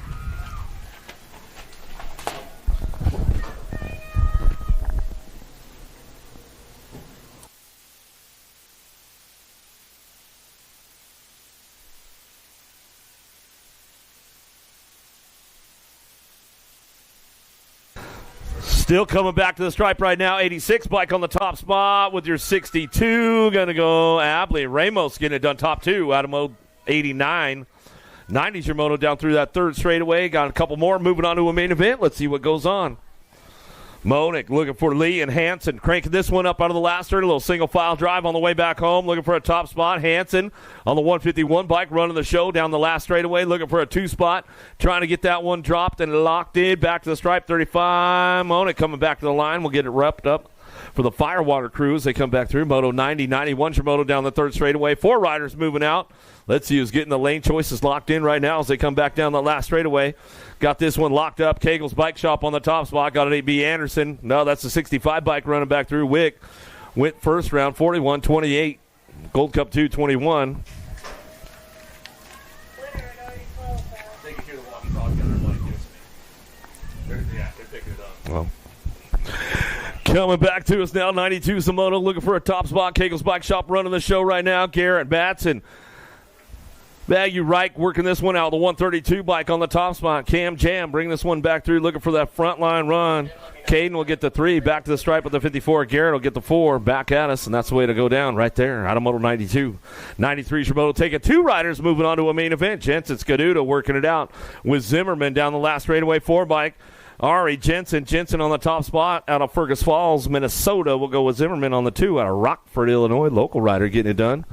Still coming back to the stripe right now. 86 bike on the top spot with your 62. Going to go Abley. Ramos getting it done top 2 out of mode 89. 90's your moto down through that 3rd straightaway. Got a couple more moving on to a main event. Let's see what goes on. Monick looking for Lee and Hansen. Cranking this one up out of the last turn. A little single file drive on the way back home. Looking for a top spot. Hansen on the 151 bike running the show down the last straightaway. Looking for a 2 spot. Trying to get that one dropped and locked in. Back to the stripe. 35. Monick coming back to the line. We'll get it repped up for the Firewater crew as they come back through. Moto 90, 91's your moto down the third straightaway. 4 riders moving out. Let's see who's getting the lane choices locked in right now as they come back down the last straightaway. Got this one locked up. Kegel's Bike Shop on the top spot. Got an AB Anderson. No, that's the 65 bike running back through. Wick went first round, 41-28. Gold Cup 2, 21. Well, coming back to us now, 92 Moto looking for a top spot. Kegel's Bike Shop running the show right now. Garrett Batson. Value Reich working this one out. The 132 bike on the top spot. Cam Jam bring this one back through, looking for that front line run. Caden will get the 3. Back to the stripe with the 54. Garrett will get the 4. Back at us, and that's the way to go down right there. Out of Moto 92. 93 Shimoto taking 2 riders moving on to a main event. Jensen Skaduda working it out with Zimmerman down the last straightaway 4 bike. Ari Jensen on the top spot out of Fergus Falls, Minnesota. We'll go with Zimmerman on the 2 out of Rockford, Illinois. Local rider getting it done.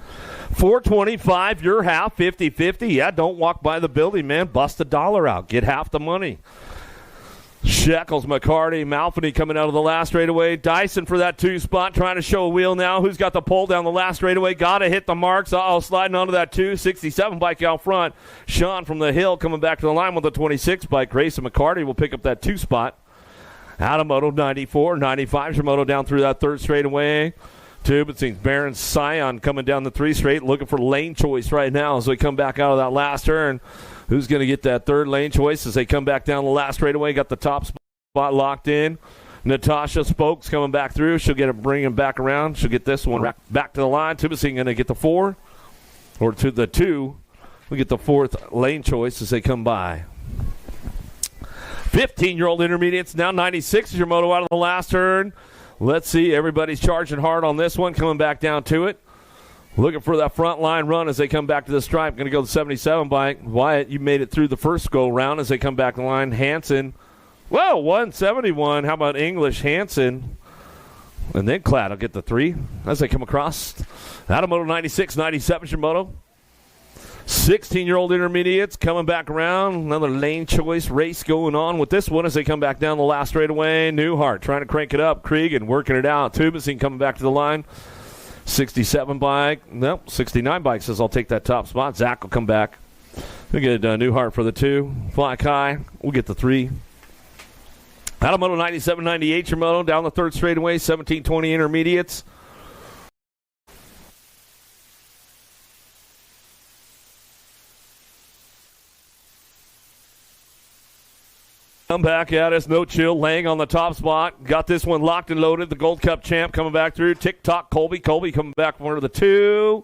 425, your half, 50-50. Yeah, don't walk by the building, man. Bust $1 out. Get half the money. Shekels, McCarty, Malfany coming out of the last straightaway. Dyson for that 2 spot, trying to show a wheel now. Who's got the pole down the last straightaway? Got to hit the marks. Sliding onto that 2. 67 bike out front. Sean from the hill coming back to the line with the 26 bike. Grayson McCarty will pick up that 2 spot. Out of Moto 94, 95 Shimoto down through that 3rd straightaway. Tubitzing's Baron Scion coming down the 3 straight, looking for lane choice right now as we come back out of that last turn. Who's going to get that 3rd lane choice as they come back down the last straightaway? Got the top spot locked in. Natasha Spokes coming back through. She'll get it, bring him back around. She'll get this one back to the line. Tubitzing going to get the 4, or to the 2. We get the 4th lane choice as they come by. 15-year-old intermediates, now 96 is your moto out of the last turn. Let's see, everybody's charging hard on this one, coming back down to it. Looking for that front line run as they come back to the stripe. Going to go the 77 bike. Wyatt, you made it through the first go-round as they come back to the line. Hansen, whoa, 171. How about English? Hansen. And then Clad will get the 3 as they come across. Out of Moto 96, 97 is your moto. 16-year-old intermediates coming back around. Another lane choice race going on with this one as they come back down the last straightaway. Newhart trying to crank it up. Cregan working it out. Tubitzing coming back to the line. 67 bike. Nope, 69 bike says I'll take that top spot. Zach will come back. We get Newhart for the 2. Fly Kai. We'll get the 3. Out of Moto 97, 98 your moto. Down the 3rd straightaway. 17-20 intermediates. Come back at us, no chill, Lang on the top spot. Got this one locked and loaded. The Gold Cup champ coming back through. Tick-tock, Colby coming back for the 2.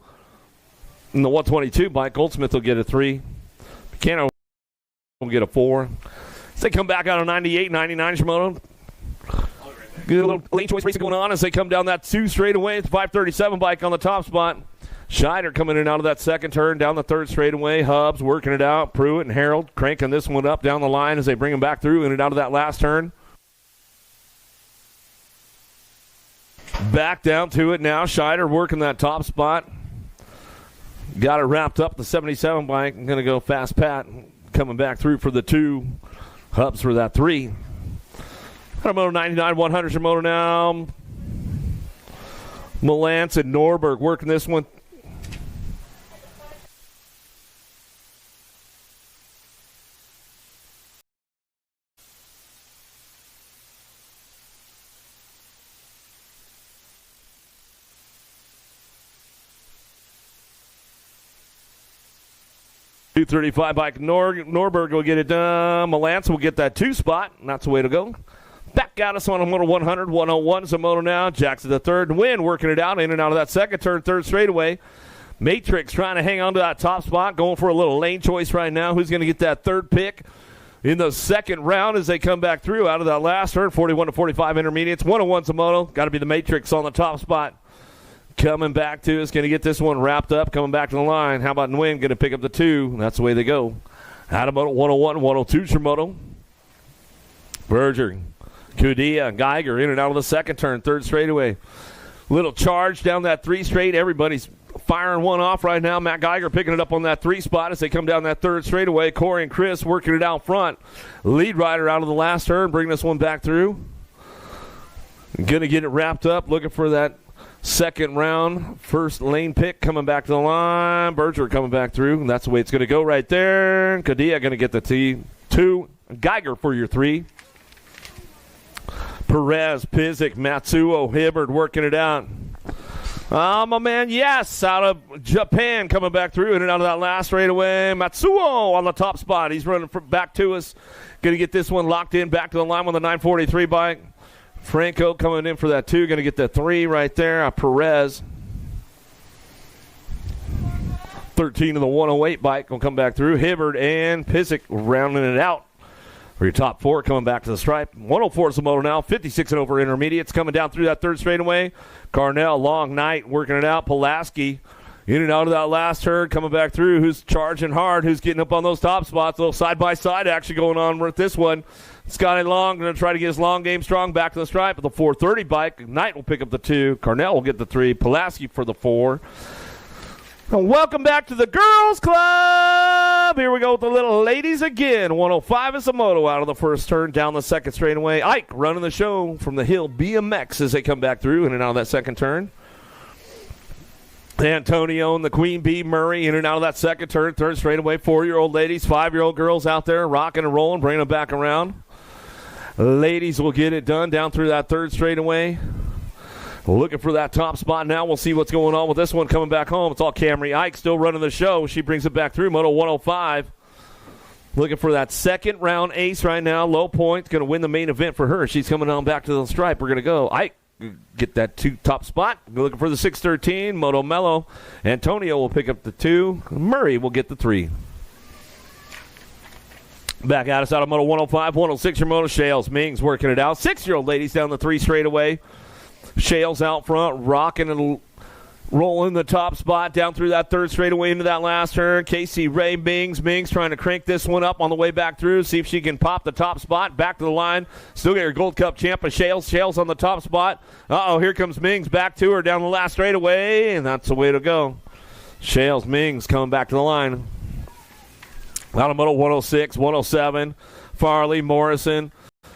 And the 122 bike, Goldsmith will get a 3. Buchanan will get a 4. As they come back out of 98, 99 Shimoto. Good little lane choice racing going on as they come down that 2 straightaway. It's 537 bike on the top spot. Scheider coming in and out of that 2nd turn, down the 3rd straightaway. Hubs working it out. Pruitt and Harold cranking this one up down the line as they bring him back through in and out of that last turn. Back down to it now. Scheider working that top spot. Got it wrapped up. The 77 bike. I'm going to go fast Pat coming back through for the 2. Hubs for that 3. Moto 99, 100 your moto now. Malance and Norberg working this one. .235 bike. Norberg will get it done. Malance will get that 2 spot, and that's the way to go. Back at us on a Moto 100, 101 is a moto now. Jackson the 3rd and win, working it out in and out of that 2nd turn, 3rd straightaway. Matrix trying to hang on to that top spot, going for a little lane choice right now. Who's going to get that 3rd pick in the 2nd round as they come back through out of that last turn? 41-45 intermediates. 101's a moto. Got to be the Matrix on the top spot. Coming back to us, going to get this one wrapped up, coming back to the line. How about Nguyen going to pick up the 2? That's the way they go. Out of Moto 101, 102's your moto. Berger, Kudia, Geiger in and out of the 2nd turn, 3rd straightaway. Little charge down that 3 straight. Everybody's firing one off right now. Matt Geiger picking it up on that 3 spot as they come down that 3rd straightaway. Corey and Chris working it out front. Lead rider out of the last turn, bringing this one back through. Going to get it wrapped up. Looking for that second round. First lane pick coming back to the line. Berger coming back through. And that's the way it's going to go right there. Kadia going to get the T2. Geiger for your 3. Perez, Pizik, Matsuo, Hibbard working it out. My man, yes, out of Japan coming back through in and out of that last straightaway. Matsuo on the top spot. He's running back to us. Going to get this one locked in back to the line with the 943 bike. Franco coming in for that 2. Going to get the 3 right there. Perez. 13 of the 108 bike will come back through. Hibbard and Pizik rounding it out. For your top 4 coming back to the stripe. 104 is the moto now. 56 and over intermediates coming down through that third straightaway. Carnell, long night, working it out. Pulaski in and out of that last turn, coming back through. Who's charging hard? Who's getting up on those top spots? A little side-by-side action going on with this one. Scotty Long going to try to get his long game strong back to the stripe with the 430 bike. Knight will pick up the 2. Carnell will get the 3. Pulaski for the 4. And welcome back to the Girls Club. Here we go with the little ladies again. 105 is the moto out of the first turn, down the second straightaway. Ike running the show from the Hill BMX as they come back through in and out of that second turn. Antonio and the Queen Bee Murray in and out of that second turn, third straightaway. 4-year-old ladies, 5-year-old girls out there rocking and rolling, bringing them back around. Ladies will get it done down through that third straightaway. Looking for that top spot now. We'll see what's going on with this one coming back home. It's all Camry Ike still running the show. She brings it back through. Moto 105. Looking for that second round ace right now. Low point. Going to win the main event for her. She's coming on back to the stripe. We're going to go. Ike, get that 2 top spot. Looking for the 613. Moto Mello. Antonio will pick up the 2. Murray will get the 3. Back at us out of Moto 105. 106 your Moto Shales. Mings working it out. 6-year-old ladies down the 3 straightaway. Shales out front, rocking and rolling the top spot down through that third straightaway into that last turn. Casey Ray Mings trying to crank this one up on the way back through, see if she can pop the top spot, back to the line. Still get her Gold Cup champ of Shales on the top spot. Here comes Mings back to her down the last straightaway, and that's the way to go. Shales Mings coming back to the line. Out of Moto 106, 107, Farley, Morrison.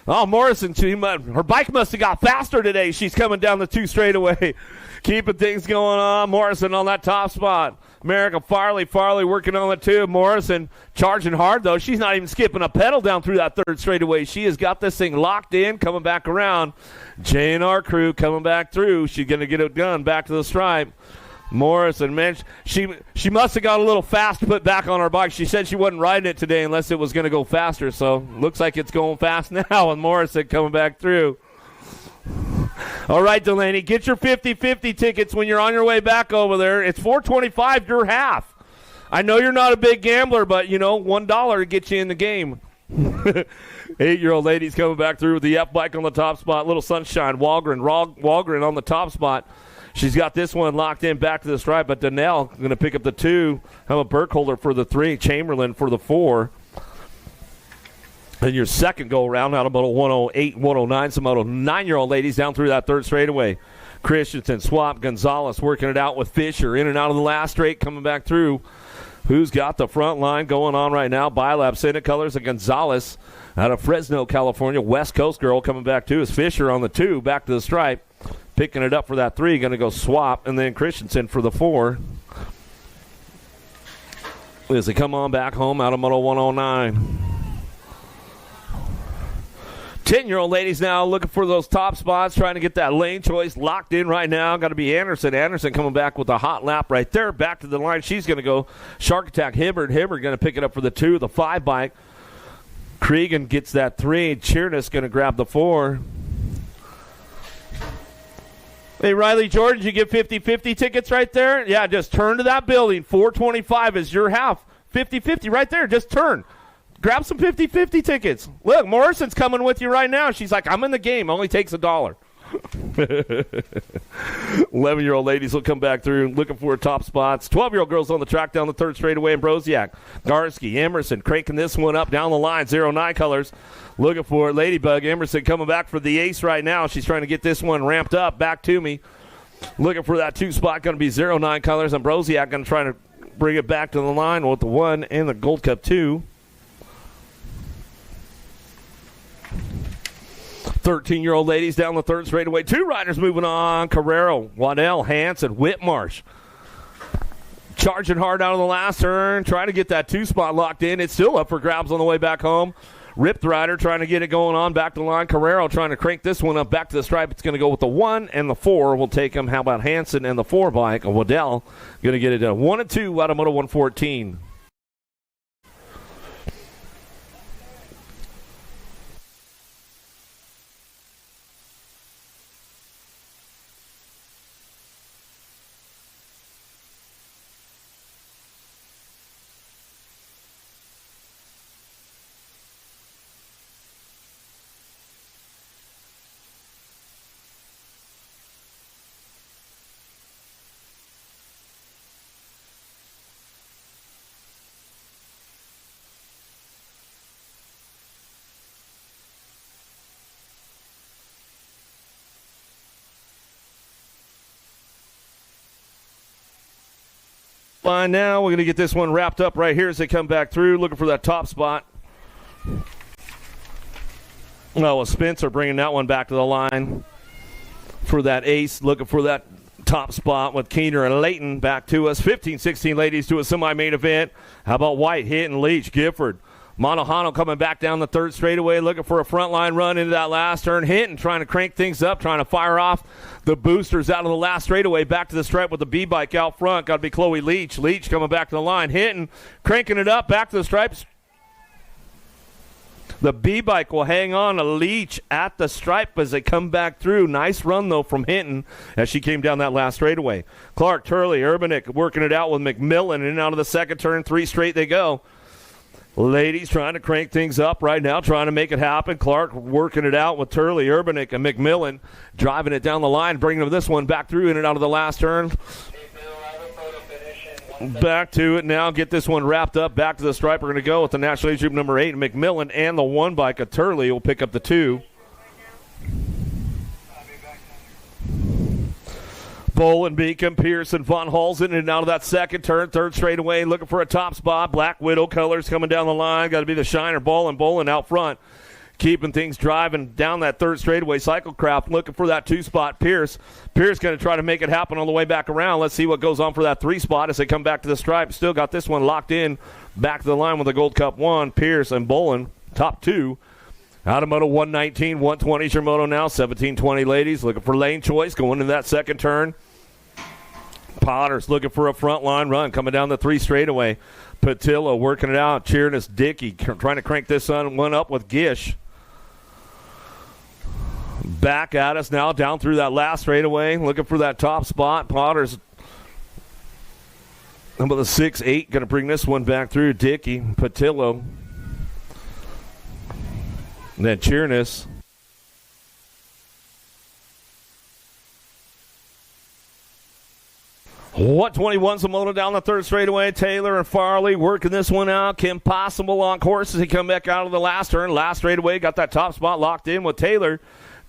Morrison, her bike must have got faster today. She's coming down the 2 straightaway. Keeping things going on. Morrison on that top spot. America Farley working on the 2. Morrison charging hard, though. She's not even skipping a pedal down through that third straightaway. She has got this thing locked in, coming back around. J&R crew coming back through. She's going to get it done back to the stripe. Morrison, man, she must have got a little fast to put back on her bike. She said she wasn't riding it today unless it was going to go faster, so looks like it's going fast now, and Morrison coming back through. All right, Delaney, get your 50-50 tickets when you're on your way back over there. It's $4.25 your half. I know you're not a big gambler, but, $1 gets you in the game. 8-year-old ladies coming back through with the F bike on the top spot. Little Sunshine, Walgren on the top spot. She's got this one locked in back to the stripe, but Donnell going to pick up the 2. Emma Burkholder for the 3. Chamberlain for the 4. And your second go-around out of Moto 108, 109, some Moto 9-year-old ladies down through that third straightaway. Christensen, Swap, Gonzalez working it out with Fisher. In and out of the last straight, coming back through. Who's got the front line going on right now? Bilab, Senate Colors, and Gonzalez out of Fresno, California. West Coast girl coming back too is Fisher on the 2, back to the stripe. Picking it up for that 3, going to go Swap, and then Christensen for the 4. As they come on back home out of Moto 109. 10-year-old ladies now looking for those top spots, trying to get that lane choice locked in right now. Got to be Anderson. Anderson coming back with a hot lap right there. Back to the line. She's going to go Shark Attack Hibbard. Hibbard going to pick it up for the 2, the 5 bike. Cregan gets that 3. Cheerness going to grab the 4. Hey, Riley Jordan, did you get 50-50 tickets right there? Yeah, just turn to that building. $4.25 is your half. 50-50 right there. Just turn. Grab some 50-50 tickets. Look, Morrison's coming with you right now. She's like, I'm in the game. Only takes $1. 11-year-old ladies will come back through looking for top spots. 12-year-old girls on the track down the third straightaway in Broziak. Garski, Emerson cranking this one up down the line. 09 colors. Looking for it. Ladybug Emerson coming back for the ace right now. She's trying to get this one ramped up. Back to me. Looking for that 2 spot. Going to be 09 colors. And Broziak going to try to bring it back to the line with the 1 and the Gold Cup 2. 13-year-old ladies down the third straightaway. 2 riders moving on. Carrero, Waddell, Hanson, Whitmarsh. Charging hard out of the last turn, trying to get that 2 spot locked in. It's still up for grabs on the way back home. Ripped rider trying to get it going on back to the line. Carrero trying to crank this one up back to the stripe. It's going to go with the 1 and the 4. We'll take him. How about Hanson and the 4 bike? Waddell going to get it done. 1 and 2 out of Moto 114. Line now. We're going to get this one wrapped up right here as they come back through, looking for that top spot. Oh, Spencer bringing that one back to the line for that ace, looking for that top spot with Keener and Layton back to us. 15-16 ladies to a semi-main event. How about White, Hinton, Leach, Gifford. Monohano coming back down the third straightaway, looking for a front line run into that last turn. Hinton trying to crank things up, trying to fire off the boosters out of the last straightaway. Back to the stripe with the B-bike out front. Got to be Chloe Leach. Leach coming back to the line. Hinton cranking it up, back to the stripes. The B-bike will hang on to Leach at the stripe as they come back through. Nice run, though, from Hinton as she came down that last straightaway. Clark, Turley, Urbanick working it out with McMillan. In and out of the second turn, 3 straight they go. Ladies trying to crank things up right now, trying to make it happen. Clark working it out with Turley, Urbanick, and McMillan driving it down the line, bringing this one back through in and out of the last turn. Back to it now. Get this one wrapped up. Back to the stripe. We're going to go with the National Age Group number 8, McMillan, and the 1 bike of Turley will pick up the 2. Bolin, Beacom, Pearson, Von Halsen, in and out of that second turn, third straightaway, looking for a top spot. Black Widow colors coming down the line. Got to be the Shiner, Bolin out front, keeping things driving down that third straightaway. Cyclecraft looking for that 2 spot. Pierce going to try to make it happen on the way back around. Let's see what goes on for that 3 spot as they come back to the stripe. Still got this one locked in. Back to the line with the Gold Cup 1. Pierce and Bolin, top 2. Out of Moto 119, 120 is your moto now. 17-20 ladies looking for lane choice going into that second turn. Potter's looking for a front line run coming down the 3 straightaway. Patillo working it out. Cheerness, Dickey trying to crank this one up with Gish. Back at us now down through that last straightaway. Looking for that top spot. Potter's number the 6-8 going to bring this one back through. Dickey, Patillo. And then Cheerness. What 21's a moto down the third straightaway. Taylor and Farley working this one out. Kim Possible on course as he come back out of the last turn. Last straightaway, got that top spot locked in with Taylor.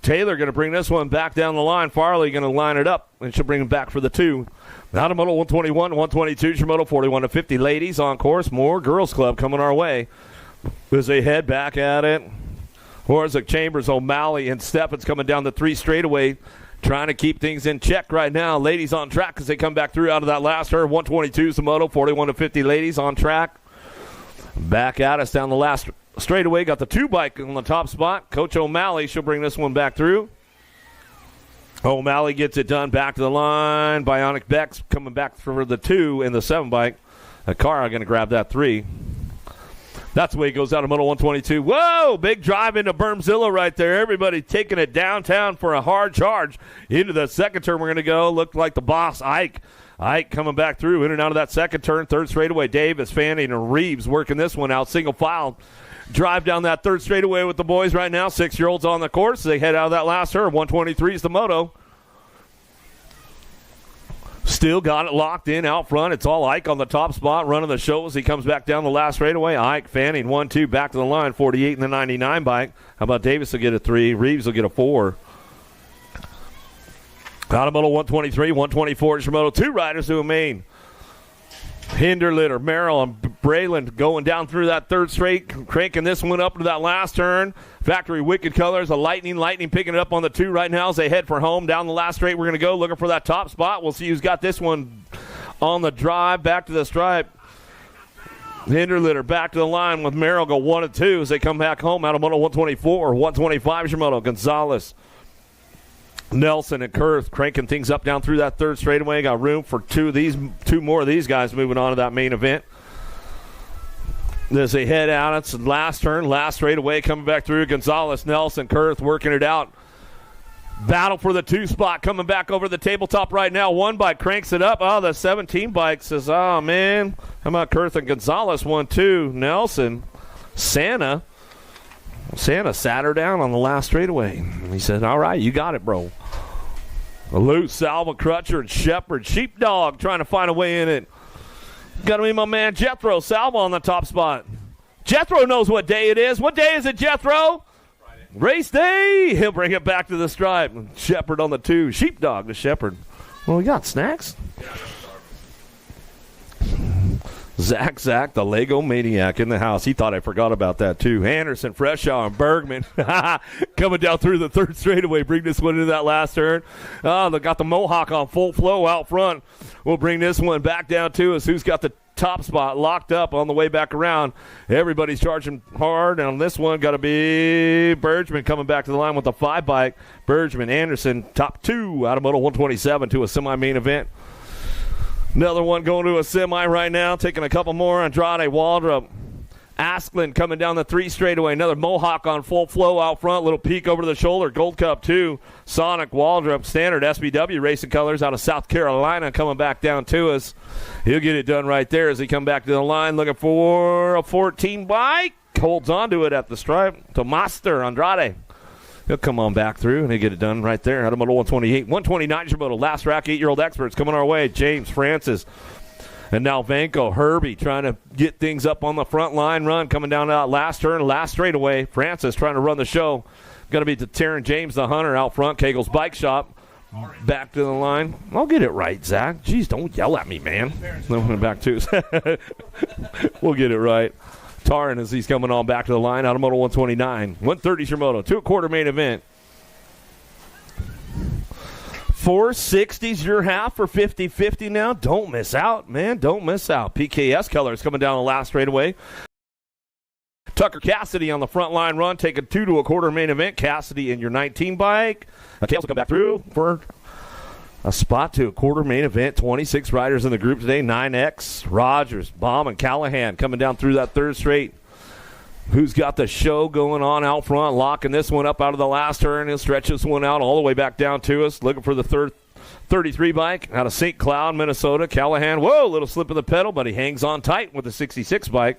Taylor going to bring this one back down the line. Farley going to line it up, and she'll bring him back for the 2. Out of Moto 121, 122, your Moto 41 to 50 ladies on course. More Girls Club coming our way as they head back at it. Horzik, Chambers, O'Malley, and Steffens coming down the 3 straightaway, trying to keep things in check right now. Ladies on track as they come back through out of that last turn. 122 is the moto. 41 to 50 ladies on track. Back at us down the last straightaway. Got the 2 bike on the top spot. Coach O'Malley, she'll bring this one back through. O'Malley gets it done. Back to the line. Bionic Beck's coming back for the 2 and the 7 bike. Akara going to grab that 3. That's the way it goes out of Moto 122. Whoa, big drive into Bermzilla right there. Everybody taking it downtown for a hard charge. Into the second turn we're going to go. Looked like the boss, Ike. Ike coming back through in and out of that second turn. Third straightaway, Davis, Fanning, and Reeves working this one out. Single file drive down that third straightaway with the boys right now. 6-year-olds on the course. They head out of that last turn. 123 is the moto. Still got it locked in out front. It's all Ike on the top spot, running the show as he comes back down the last straightaway. Ike, Fanning, 1-2, back to the line, 48 and the 99 bike. How about Davis will get a 3, Reeves will get a 4. Out of Moto 123, 124 is your Moto 2 riders to a main. Hinderlitter, Merrill, and Braylon going down through that third straight, cranking this one up to that last turn. Factory Wicked Colors, a Lightning picking it up on the 2 right now as they head for home. Down the last straight, we're going to go looking for that top spot. We'll see who's got this one on the drive back to the stripe. Hinderlitter back to the line with Merrill go 1 and 2 as they come back home out of moto 124. 125 is your moto. Gonzalez, Nelson, and Kurth cranking things up down through that third straightaway. Got room for two more of these guys moving on to that main event. As they head out, it's the last turn, last straightaway coming back through. Gonzalez, Nelson, Kurth working it out. Battle for the 2 spot coming back over the tabletop right now. 1 bike cranks it up. Oh, the 17 bike says, oh, man. How about Kurth and Gonzalez? 1, 2. Nelson, Santa sat her down on the last straightaway. He said, all right, you got it, bro. Loose, Salva, Crutcher, and Shepard. Sheepdog trying to find a way in it. Got to be my man Jethro Salva on the top spot. Jethro knows what day it is. What day is it, Jethro? Friday. Race day. He'll bring it back to the stripe. Shepard on the 2. Sheepdog to Shepard. Well, we got snacks. Zach, the Lego Maniac in the house. He thought I forgot about that, too. Anderson, Freshaw, and Bergman coming down through the third straightaway. Bring this one into that last turn. Oh, they got the Mohawk on full flow out front. We'll bring this one back down to us. Who's got the top spot locked up on the way back around? Everybody's charging hard. And on this one, got to be Bergman coming back to the line with the 5 bike. Bergman, Anderson, top 2 out of moto 127 to a semi-main event. Another one going to a semi right now, taking a couple more. Andrade, Waldrop, Asklin coming down the 3 straightaway. Another Mohawk on full flow out front. Little peek over the shoulder. Gold Cup 2. Sonic, Waldrop, Standard, SBW Racing Colors out of South Carolina coming back down to us. He'll get it done right there as he come back to the line looking for a 14 bike. Holds on to it at the stripe. To Master Andrade. He'll come on back through, and he'll get it done right there. Out of moto 128. 129 is your moto. Last rack, 8-year-old experts coming our way. James, Francis, and now Vanko, Herbie trying to get things up on the front line run. Coming down that last turn, last straightaway. Francis trying to run the show. Going to be to Taryn James, the hunter, out front. Kegel's Bike Shop. Back to the line. I'll get it right, Zach. Jeez, don't yell at me, man. Back to we'll get it right. Taran as he's coming on back to the line out of moto 129. 130 is your moto. 2-quarter main event. 460's your half for 50-50 now. Don't miss out, man. Don't miss out. PKS Colors coming down the last straightaway. Tucker Cassidy on the front line run, taking 2 to a quarter main event. Cassidy in your 19 bike. Tails will come back through for a spot to a quarter main event. 26 riders in the group today. 9X, Rogers, Baum, and Callahan coming down through that third straight. Who's got the show going on out front, locking this one up out of the last turn. He'll stretch this one out all the way back down to us. Looking for the third 33 bike out of St. Cloud, Minnesota. Callahan, whoa, little slip of the pedal, but he hangs on tight with the 66 bike.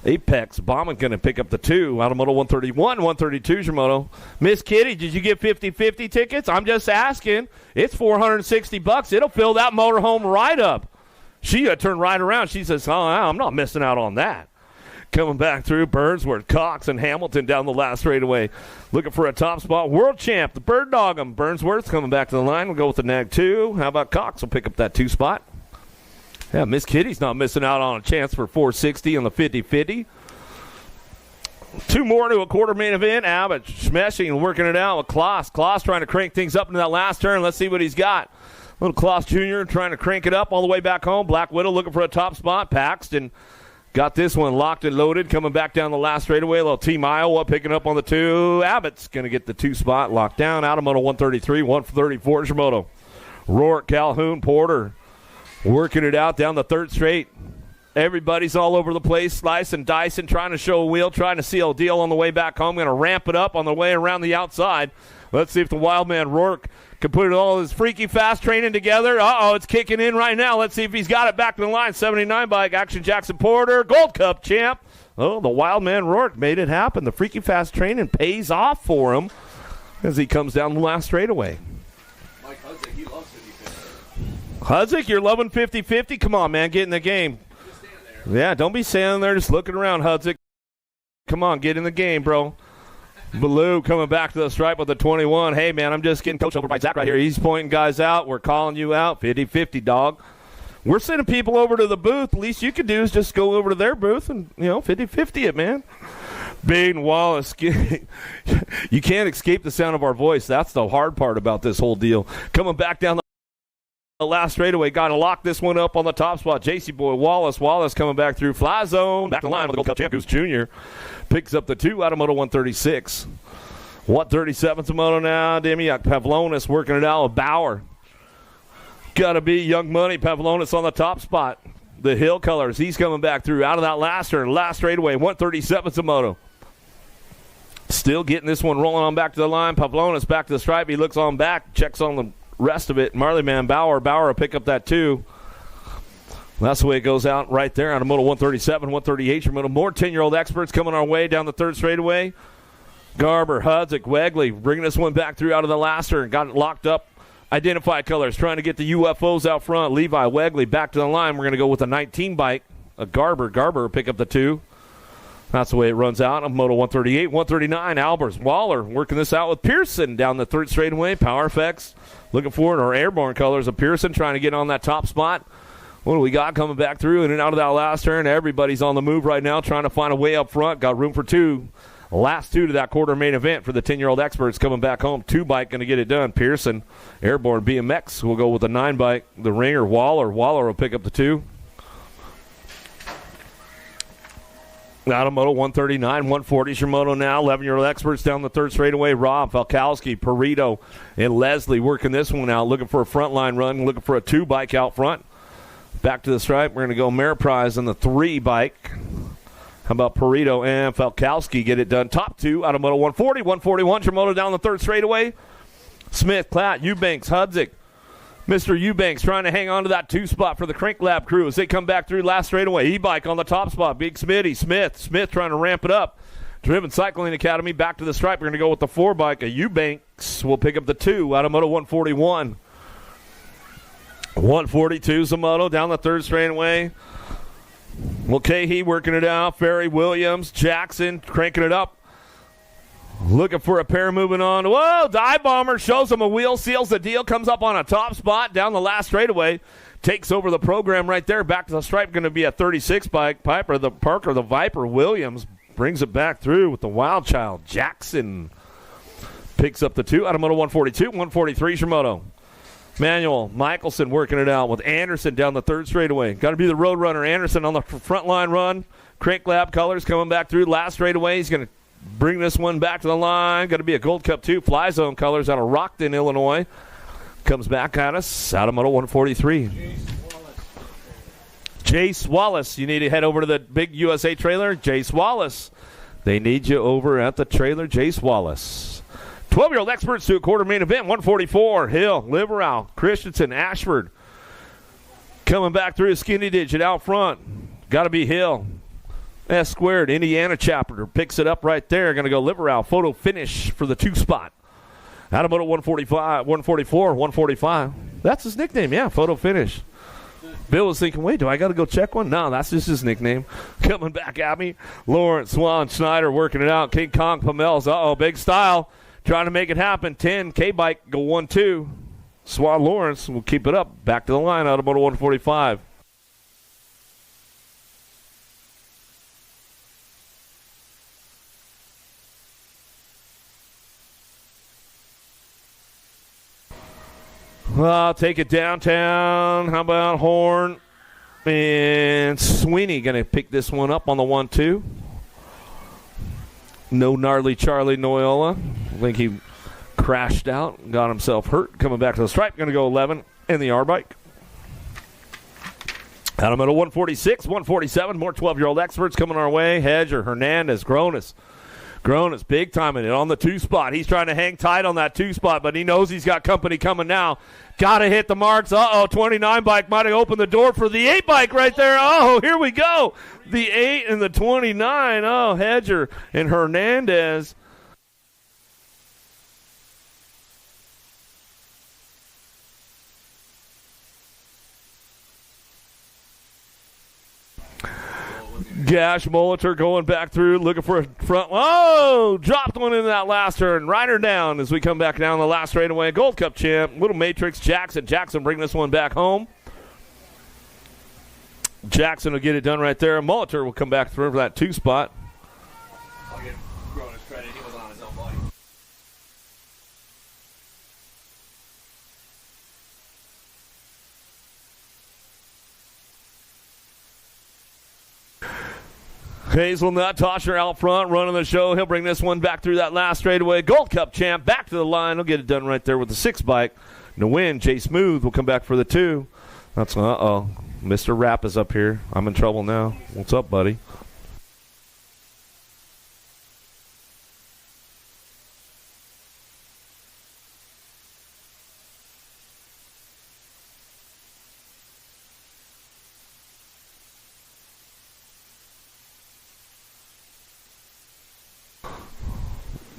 Apex, Bauman going to pick up the 2 out of moto 131. 132 is your moto. Miss Kitty, did you get 50-50 tickets? I'm just asking. It's $460. It'll fill that motorhome right up. She turned right around. She says, oh, I'm not missing out on that. Coming back through, Burnsworth, Cox, and Hamilton down the last straightaway. Looking for a top spot. World champ, the Bird Dog. Burnsworth coming back to the line. We'll go with the Nag 2. How about Cox? Will pick up that 2 spot. Yeah, Miss Kitty's not missing out on a chance for 460 on the 50-50. 2 more to a quarter main event. Abbott smashing and working it out with Kloss. Kloss trying to crank things up into that last turn. Let's see what he's got. Little Kloss Jr. trying to crank it up all the way back home. Black Widow looking for a top spot. Paxton got this one locked and loaded. Coming back down the last straightaway. Little Team Iowa picking up on the 2. Abbott's going to get the 2 spot locked down. Out of moto 133. 134 is your moto. Rourke, Calhoun, Porter working it out down the third straight. Everybody's all over the place, slicing, dicing, trying to show a wheel, trying to seal a deal on the way back home. Going to ramp it up on the way around the outside. Let's see if the wild man Rourke can put it all his freaky fast training together. Uh-oh, it's kicking in right now. Let's see if he's got it back to the line. 79 bike, Action Jackson Porter, Gold Cup champ. Oh, the wild man Rourke made it happen. The freaky fast training pays off for him as he comes down the last straightaway. Mike Hudzik, he loves 50-50. Hudzik, you're loving 50-50? Come on, man, get in the game. Yeah, don't be standing there just looking around, Hudzik. Come on, get in the game, bro. Baloo coming back to the stripe with the 21. Hey, man, I'm just getting coached over by Zach right here. He's pointing guys out. We're calling you out. 50-50, dog. We're sending people over to the booth. The least you can do is just go over to their booth and, 50-50 it, man. Baden Wallace, you can't escape the sound of our voice. That's the hard part about this whole deal. Coming back down the last straightaway, got to lock this one up on the top spot. JC Boy Wallace coming back through fly zone. Back to the line with the Gold Cup champ, who's junior. Picks up the 2 out of Moto 136. 137's a moto now. Demiak Pavlonis working it out with Bauer. Got to be Young Money. Pavlonis on the top spot. The Hill Colors, he's coming back through out of that last turn. Last straightaway, 137's a moto. Still getting this one rolling on back to the line. Pavlonis back to the stripe. He looks on back, checks on the rest of it. Marley Man Bauer will pick up that 2. That's the way it goes out right there on a Moto 137, 138. Your Moto. More 10-year-old experts coming our way down the third straightaway. Garber, Hudzik, Wegley bringing this one back through out of the last turn. Got it locked up. Identify colors, trying to get the UFOs out front. Levi, Wegley back to the line. We're going to go with a 19 bike. A Garber will pick up the 2. That's the way it runs out. On Moto 138, 139, Albers. Waller working this out with Pearson down the third straightaway. Power Effects looking for it. Our airborne colors of Pearson trying to get on that top spot. What do we got coming back through in and out of that last turn? Everybody's on the move right now trying to find a way up front. Got room for 2. Last 2 to that quarter main event for the 10-year-old experts coming back home. 2 bike going to get it done. Pearson, Airborne BMX will go with the 9 bike. The Ringer, Waller will pick up the 2. Out of Moto 139, 140's your moto now. 11-year-old experts down the third straightaway. Rob, Falkowski, Perito, and Leslie working this one out. Looking for a frontline run. Looking for a 2 bike out front. Back to the stripe. We're going to go Ameriprise on the 3 bike. How about Perito and Falkowski get it done? Top 2 out of Moto 140. 141's your moto down the third straightaway. Smith, Klatt, Eubanks, Hudzik. Mr. Eubanks trying to hang on to that 2 spot for the Crink Lab crew as they come back through last straightaway. E-bike on the top spot. Big Smitty. Smith trying to ramp it up. Driven Cycling Academy back to the stripe. We're going to go with the 4 bike. A Eubanks will pick up the 2 out of Moto 141. 142's a moto down the third straightaway. Mulcahy working it out. Ferry, Williams, Jackson cranking it up. Looking for a pair moving on. Whoa, Dive Bomber shows him a wheel, seals the deal, comes up on a top spot down the last straightaway. Takes over the program right there. Back to the stripe, going to be a 36 bike. Parker, the Viper, Williams brings it back through with the Wild Child. Jackson picks up the 2 out of Moto 142. 143's your moto. Manuel Michelson working it out with Anderson down the third straightaway. Got to be the road runner. Anderson on the front line run. Crank Lab colors coming back through last straightaway. He's going to bring this one back to the line. Got to be a Gold Cup 2. Fly Zone colors out of Rockton, Illinois. Comes back at us out of Moto 143. Jace Wallace. You need to head over to the big USA trailer. Jace Wallace. They need you over at the trailer. Jace Wallace. 12-year-old experts to a quarter main event. 144. Hill, Liverall, Christensen, Ashford. Coming back through a skinny digit out front. Got to be Hill. S squared. Indiana chapter picks it up right there. Going to go Liverall. Photo finish for the 2 spot. Out of Moto 145, 144, 145. That's his nickname. Yeah, photo finish. Bill was thinking, wait, do I got to go check one? No, that's just his nickname. Coming back at me. Lawrence, Swan, Schneider working it out. King Kong, Pamels. Uh-oh, big style. Trying to make it happen. 10, K-Bike, go 1-2. Swan Lawrence will keep it up. Back to the line out of Moto 145. I'll take it downtown. How about Horn and Sweeney going to pick this one up on the 1-2. No gnarly Charlie Noyola. I think he crashed out and got himself hurt. Coming back to the stripe. Going to go 11 in the R-Bike. Out of Moto 146, 147. More 12-year-old experts coming our way. Hedger, Hernandez, Gronis. Gronis big time in it on the 2 spot. He's trying to hang tight on that 2 spot, but he knows he's got company coming now. Got to hit the marks. 29 bike might have opened the door for the 8 bike right there. Oh, here we go. The 8 and the 29. Oh, Hedger and Hernandez. Gash Molitor going back through, looking for a front. Oh, dropped one in that last turn. Rider down as we come back down the last straightaway. Gold Cup champ, Little Matrix Jackson. Jackson bring this one back home. Jackson will get it done right there. Molitor will come back through for that 2 spot. I'll give Groner's credit. He was on his own body. Hazelnut Tosher out front, running the show. He'll bring this one back through that last straightaway. Gold Cup champ back to the line. He'll get it done right there with the 6 bike. And the win, Jay Smooth will come back for the 2. That's Mr. Rapp is up here. I'm in trouble now. What's up, buddy?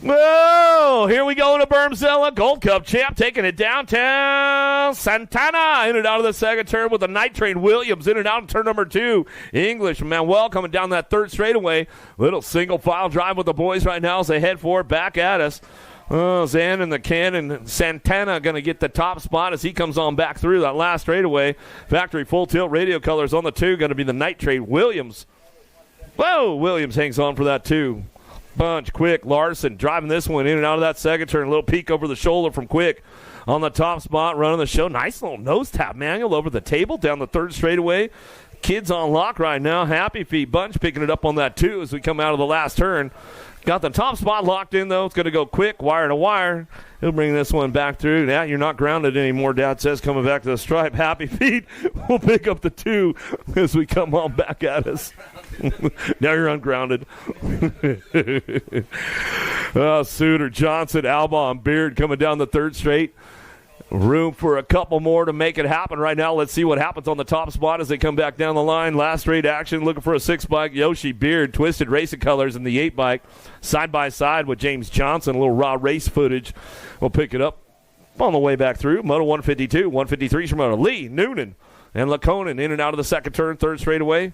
Whoa! Here we go to Bermzilla. Gold Cup champ taking it downtown. Santana in and out of the second turn with the Night Train. Williams in and out of turn number 2. English Manuel coming down that third straightaway. Little single file drive with the boys right now as they head for it back at us. Zan and the Cannon. Santana going to get the top spot as he comes on back through that last straightaway. Factory full tilt radio colors on the 2. Going to be the Night Train. Williams. Whoa! Williams hangs on for that 2. Bunch, Quick, Larson driving this one in and out of that second turn. A little peek over the shoulder from Quick on the top spot, running the show. Nice little nose tap manual over the table down the third straightaway. Kids on lock right now. Happy Feet Bunch picking it up on that 2 as we come out of the last turn. Got the top spot locked in, though. It's going to go quick, wire to wire. He'll bring this one back through. Now you're not grounded anymore, Dad says, coming back to the stripe. Happy Feet will pick up the 2 as we come on back at us. Now you're ungrounded. Suter, Johnson, Alba, and Beard coming down the third straight. Room for a couple more to make it happen right now. Let's see what happens on the top spot as they come back down the line. Last straight action, looking for a 6 bike. Yoshi Beard, Twisted Racing Colors in the 8 bike. Side by side with James Johnson. A little raw race footage. We'll pick it up on the way back through. Moto 152, 153 from Moto. Lee, Noonan, and Laconin in and out of the second turn, third straightaway.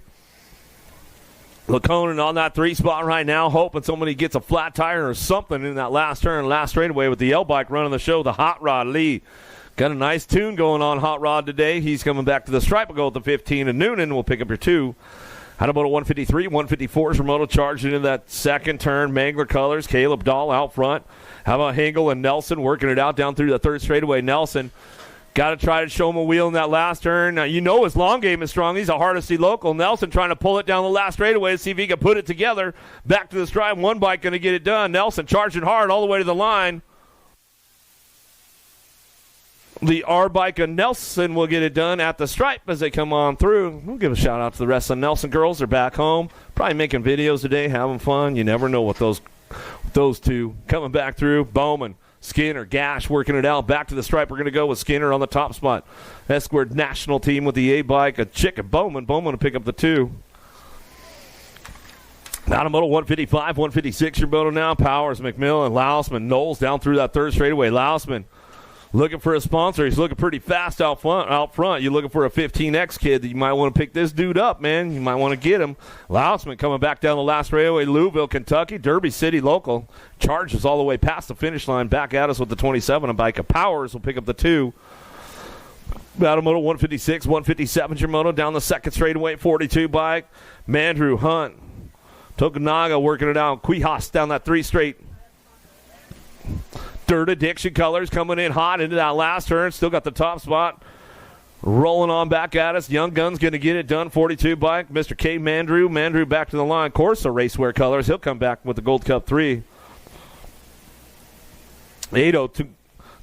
Laconin on that 3 spot right now, hoping somebody gets a flat tire or something in that last turn, last straightaway with the L bike running the show. The Hot Rod Lee got a nice tune going on Hot Rod today. He's coming back to the stripe. We'll go with the 15, and Noonan will pick up your 2. Out of Moto 153, 154s from Moto charging into that second turn. Mangler Colors, Caleb Dahl out front. How about Hingle and Nelson working it out down through the third straightaway? Nelson got to try to show him a wheel in that last turn. Now, you know his long game is strong. He's a Hardesty local. Nelson trying to pull it down the last straightaway to see if he can put it together. Back to the stripe. 1 bike going to get it done. Nelson charging hard all the way to the line. The R bike of Nelson will get it done at the stripe as they come on through. We'll give a shout out to the rest of the Nelson girls. They're back home, probably making videos today, having fun. You never know what those 2 coming back through. Bowman, Skinner, Gash working it out. Back to the stripe. We're going to go with Skinner on the top spot. S-Squared national team with the A bike. A chick at Bowman. Bowman to pick up the 2. Out of Moto 155, 156 your moto now. Powers, McMillan, Lousman, Knowles down through that third straightaway. Lousman looking for a sponsor. He's looking pretty fast out front. You're looking for a 15X kid that you might want to pick this dude up, man. You might want to get him. Lousman coming back down the last straightaway. Louisville, Kentucky, Derby City local. Charges all the way past the finish line. Back at us with the 27. A bike of Powers will pick up the 2. Out of Moto 156, 157 your moto. Down the second straightaway, 42 bike. Mandrew, Hunt, Tokunaga working it out. Quijos down that 3 straight. Dirt Addiction Colors coming in hot into that last turn. Still got the top spot. Rolling on back at us. Young Gun's going to get it done. 42 bike. Mr. K. Mandrew. Mandrew back to the line. Corsa Racewear Colors. He'll come back with the Gold Cup 3. Ado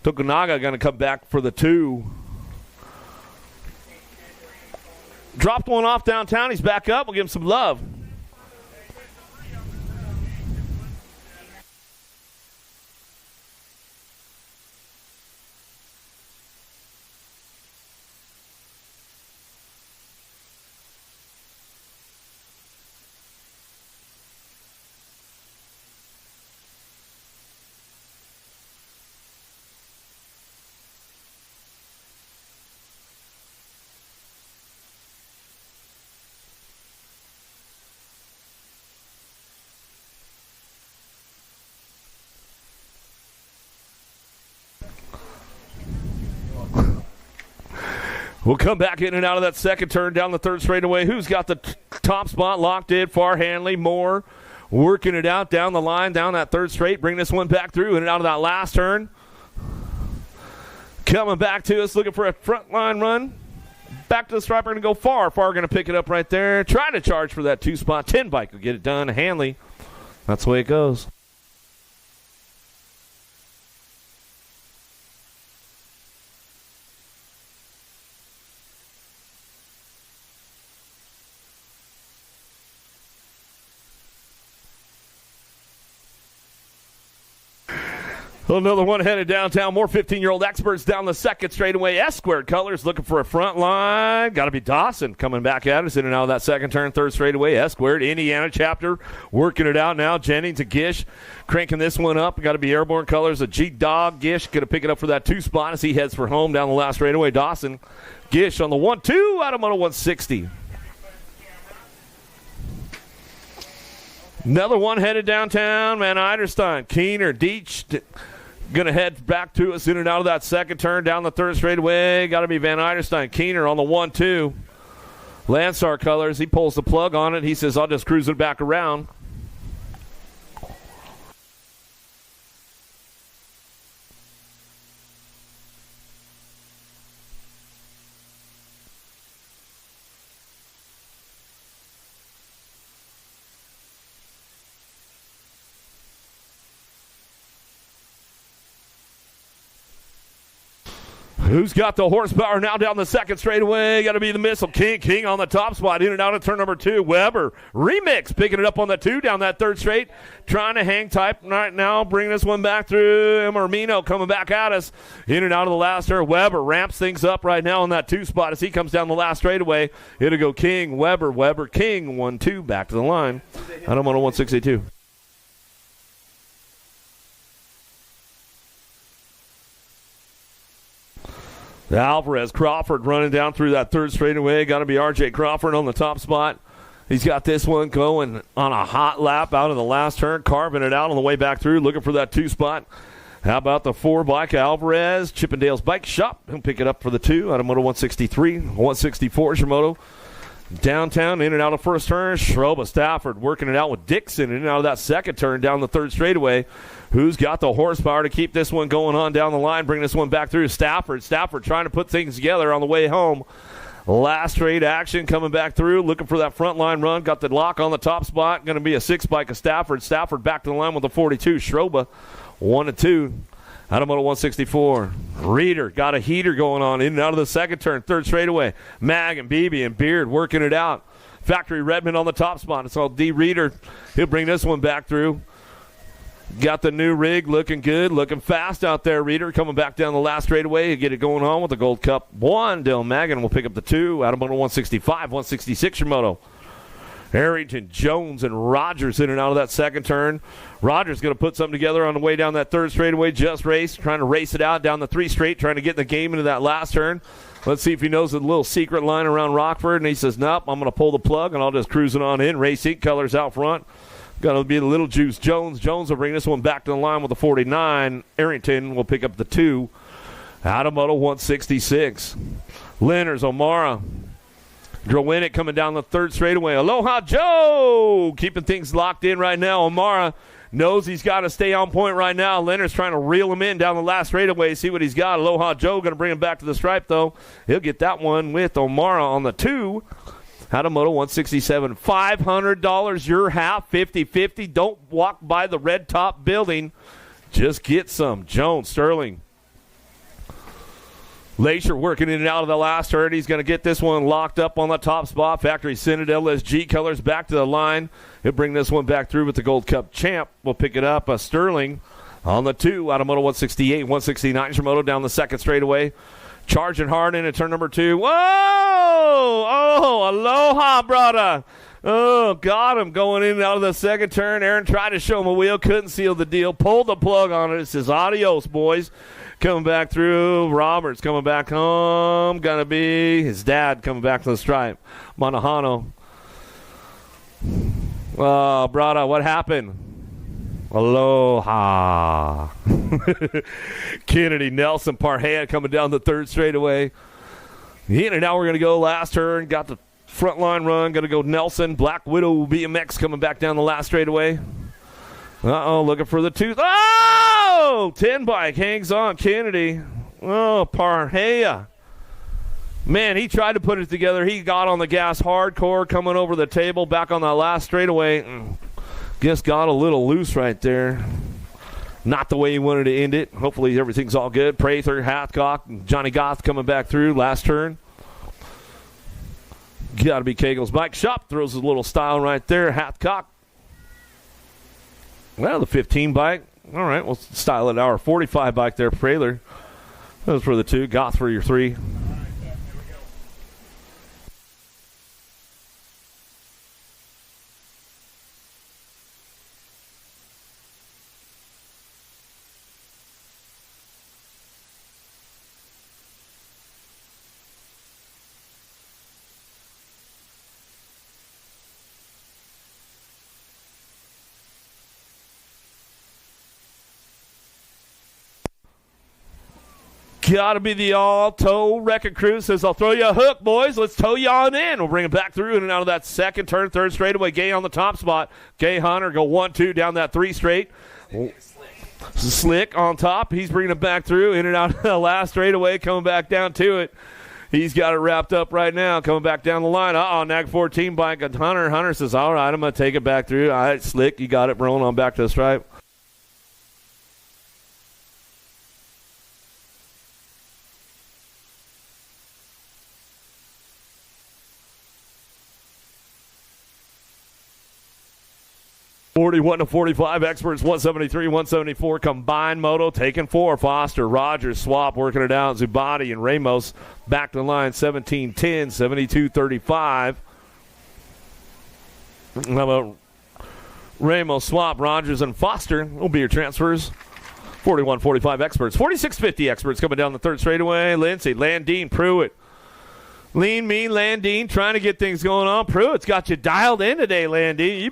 Tokunaga going to come back for the 2. Dropped one off downtown. He's back up. We'll give him some love. We'll come back in and out of that second turn down the third straightaway. Who's got the top spot locked in? Far Hanley, Moore working it out down the line, down that third straight. Bring this one back through in and out of that last turn. Coming back to us, looking for a front line run. Back to the stripe. We're going to go far. Far going to pick it up right there. Trying to charge for that 2-spot. 10 bike will get it done. Hanley. That's the way it goes. Another one headed downtown. More 15-year-old experts down the second straightaway. S-squared colors looking for a front line. Got to be Dawson coming back at us in and out of that second turn, third straightaway. S-squared. Indiana chapter working it out now. Jennings and Gish cranking this one up. Got to be airborne colors. A G-Dog. Gish going to pick it up for that 2-spot as he heads for home down the last straightaway. Dawson. Gish on the 1-2 out of moto 160. Another one headed downtown. Van Eiderstein. Keener. Deach. Going to head back to us in and out of that second turn down the third straightaway. Got to be Van Eiderstein. Keener on the 1-2. Lansar colors. He pulls the plug on it. He says, I'll just cruise it back around. Who's got the horsepower now down the second straightaway? Got to be the Missile King. King on the top spot. In and out of turn number 2. Weber. Remix picking it up on the 2 down that third straight. Trying to hang tight right now. Bring this one back through. Emermino coming back at us. In and out of the last turn. Weber ramps things up right now on that 2 spot as he comes down the last straightaway. It'll go King. Weber. Weber. King. 1-2. Back to the line. I don't want a 162. Alvarez, Crawford running down through that third straightaway. Got to be R.J. Crawford on the top spot. He's got this one going on a hot lap out of the last turn, carving it out on the way back through, looking for that 2 spot. How about the 4 bike? Alvarez, Chippendale's Bike Shop. He'll pick it up for the 2 out of moto 163. 164 is your moto. Downtown, in and out of first turn. Schroba Stafford working it out with Dixon in and out of that second turn down the third straightaway. Who's got the horsepower to keep this one going on down the line? Bring this one back through. Stafford trying to put things together on the way home. Last straight action coming back through, looking for that front line run. Got the lock on the top spot. Going to be a 6 bike of Stafford. Stafford back to the line with a 42. Schroba 1-2. Out of moto 164. Reeder got a heater going on in and out of the second turn. Third straightaway. Mag and Beebe and Beard working it out. Factory Redmond on the top spot. It's all D. Reeder. He'll bring this one back through. Got the new rig looking good, looking fast out there. Reeder coming back down the last straightaway. He'll get it going on with the Gold Cup 1. Dylan Magan will pick up the 2. Out of moto 165. 166 your moto. Harrington, Jones, and Rogers in and out of that second turn. Rogers going to put something together on the way down that third straightaway. Just race, trying to race it out down the 3 straight, trying to get the game into that last turn. Let's see if he knows the little secret line around Rockford. And he says, nope, I'm going to pull the plug, and I'll just cruise it on in. Racing colors out front. Got to be the little juice. Jones will bring this one back to the line with the 49. Arrington will pick up the 2. Out of moto 166. Lenners, O'Mara. Drowinick coming down the third straightaway. Aloha Joe keeping things locked in right now. O'Mara knows he's got to stay on point right now. Leonard's trying to reel him in down the last straightaway, see what he's got. Aloha Joe going to bring him back to the stripe, though. He'll get that one with O'Mara on the 2. Out of moto 167. $500 your half, 50-50. Don't walk by the red top building. Just get some. Jones, Sterling. Lacer working in and out of the last turn. He's going to get this one locked up on the top spot. Factory Citadel SG colors back to the line. He'll bring this one back through with the Gold Cup champ. We'll pick it up. Sterling on the 2 out of moto 168. 169 your moto down the second straightaway. Charging hard into turn number 2. Whoa! Oh, aloha, brother. Oh, got him going in and out of the second turn. Aaron tried to show him a wheel. Couldn't seal the deal. Pulled the plug on it. It says, adios, boys. Coming back through. Roberts coming back home. Gonna be his dad coming back to the stripe. Manahano. Oh, brother, what happened? Aloha. Kennedy, Nelson, Parhea coming down the third straightaway. In and now we're going to go last turn. Got the front line run. Going to go Nelson. Black Widow BMX coming back down the last straightaway. Uh-oh, looking for the tooth. Oh! 10 bike hangs on Kennedy. Oh, Parhea. Man, he tried to put it together. He got on the gas hardcore, coming over the table, back on that last straightaway. Guess got a little loose right there. Not the way he wanted to end it. Hopefully everything's all good. Prather, Hathcock, and Johnny Goth coming back through last turn. Got to be Kegel's bike shop. Throws his little style right there. Hathcock. Well, the 15 bike. All right, we'll style it. Our 45 bike there, Prather. That was for the 2. Goth for your 3. 'Gotta be the all-tow wrecking crew. Says, I'll throw you a hook, boys. Let's tow you on in. We'll bring it back through in and out of that second turn, third straightaway. Gay on the top spot. Gay Hunter go 1-2 down that 3 straight. Slick on top. He's bringing it back through in and out of the last straightaway, coming back down to it. He's got it wrapped up right now, coming back down the line. Nag 14 bike at Hunter. Hunter says, all right, I'm going to take it back through. All right, Slick, you got it rolling on back to the stripe. .41 to 45, experts 173, 174, combined moto, taking 4. Foster, Rogers, Swap, working it out. Zubati and Ramos back to the line, 17-10, 72-35. How about Ramos, Swap, Rogers, and Foster will be your transfers. 41-45 experts, 46-50 experts coming down the third straightaway. Lindsay, Landine, Pruitt. Lean, mean, Landine, trying to get things going on. Pruitt's got you dialed in today, Landine. You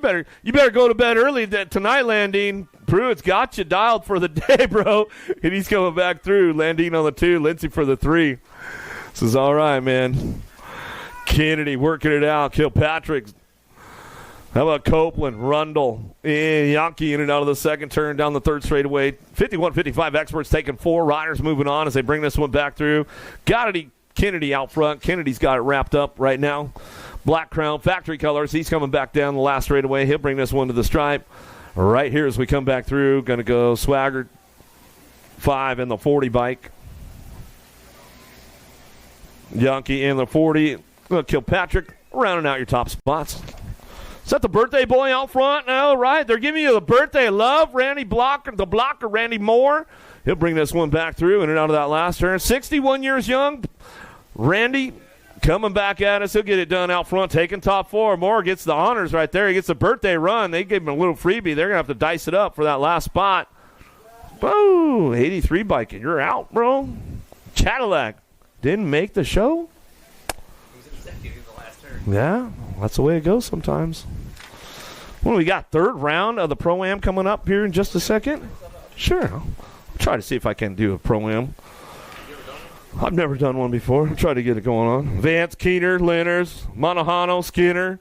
better go to bed early tonight, Landine. Pruitt's got you dialed for the day, bro. And he's coming back through. Landine on the 2, Lindsay for the 3. This is all right, man. Kennedy working it out. Kilpatrick. How about Copeland, Rundle, Yankee in and out of the second turn down the third straightaway. 51-55 experts taking 4. Riders moving on as they bring this one back through. Got it. Kennedy out front. Kennedy's got it wrapped up right now. Black Crown, factory colors. He's coming back down the last straightaway. He'll bring this one to the stripe. Right here as we come back through. Going to go Swagger 5 in the 40 bike. Yankee in the 40. Kilpatrick rounding out your top spots. Is that the birthday boy out front now, right? They're giving you the birthday love. Randy Blocker, the blocker, Randy Moore. He'll bring this one back through in and out of that last turn. 61 years young. Randy coming back at us. He'll get it done out front, taking top 4. Moore gets the honors right there. He gets the birthday run. They gave him a little freebie. They're going to have to dice it up for that last spot. Whoa, 83 bike, and you're out, bro. Cadillac didn't make the show. Yeah, that's the way it goes sometimes. Well, we got third round of the Pro-Am coming up here in just a second. Sure, I'll try to see if I can do a Pro-Am. I've never done one before. I'll try to get it going on. Vance, Keener, Lenners, Monahano, Skinner.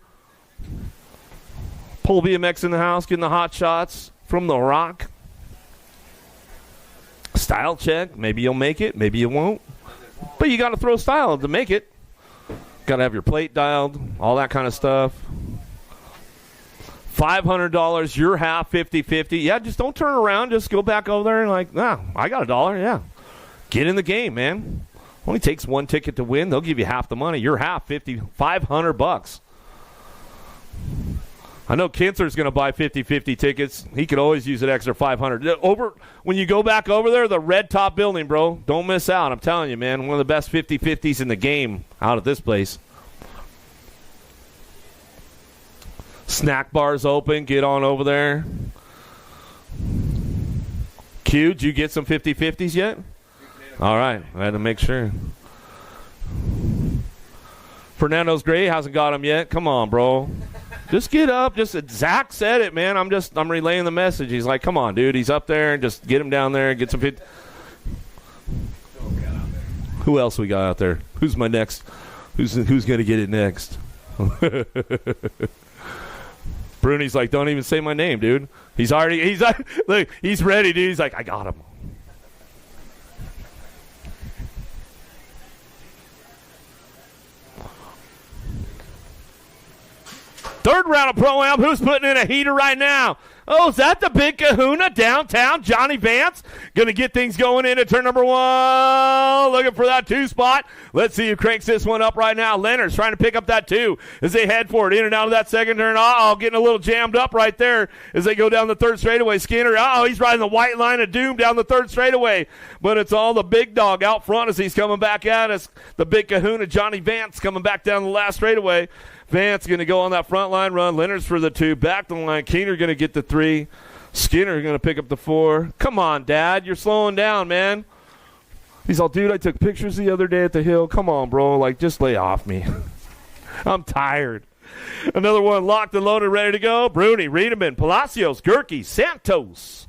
Pull BMX in the house, getting the hot shots from the Rock. Style check. Maybe you'll make it. Maybe you won't. But you got to throw style to make it. Got to have your plate dialed, all that kind of stuff. $500, your half, 50-50. Yeah, just don't turn around. Just go back over there and I got $1. Yeah. Get in the game, man. Only takes one ticket to win. They'll give you half the money. Your half, $500. I know Kinser's going to buy 50-50 tickets. He could always use an extra $500. When you go back over there, the red top building, bro, don't miss out. I'm telling you, man, one of the best 50-50s in the game out at this place. Snack bar's open. Get on over there. Q, did you get some 50-50s yet? All right. I had to make sure. Fernando's great. Hasn't got him yet. Come on, bro. Just get up. Zach said it, man. I'm relaying the message. He's like, come on, dude. He's up there. Just get him down there. Get some 50. Who else we got out there? Who's my next? Who's going to get it next? Bruni's like, don't even say my name, dude. He's like, look, he's ready, dude. He's like, I got him. Third round of Pro-Am. Who's putting in a heater right now? Oh, is that the big kahuna downtown? Johnny Vance going to get things going into turn number 1. Looking for that 2 spot. Let's see who cranks this one up right now. Leonard's trying to pick up that 2 as they head for it. In and out of that second turn. Uh-oh, getting a little jammed up right there as they go down the third straightaway. Skinner, he's riding the white line of doom down the third straightaway. But it's all the big dog out front as he's coming back at us. The big kahuna, Johnny Vance, coming back down the last straightaway. Vance going to go on that front line run. Leonard's for the 2. Back to the line. Keener going to get the 3. Skinner going to pick up the 4. Come on, Dad. You're slowing down, man. He's all, dude, I took pictures the other day at the hill. Come on, bro. Like, just lay off me. I'm tired. Another one locked and loaded, ready to go. Bruni, Riedemann, Palacios, Gerke, Santos.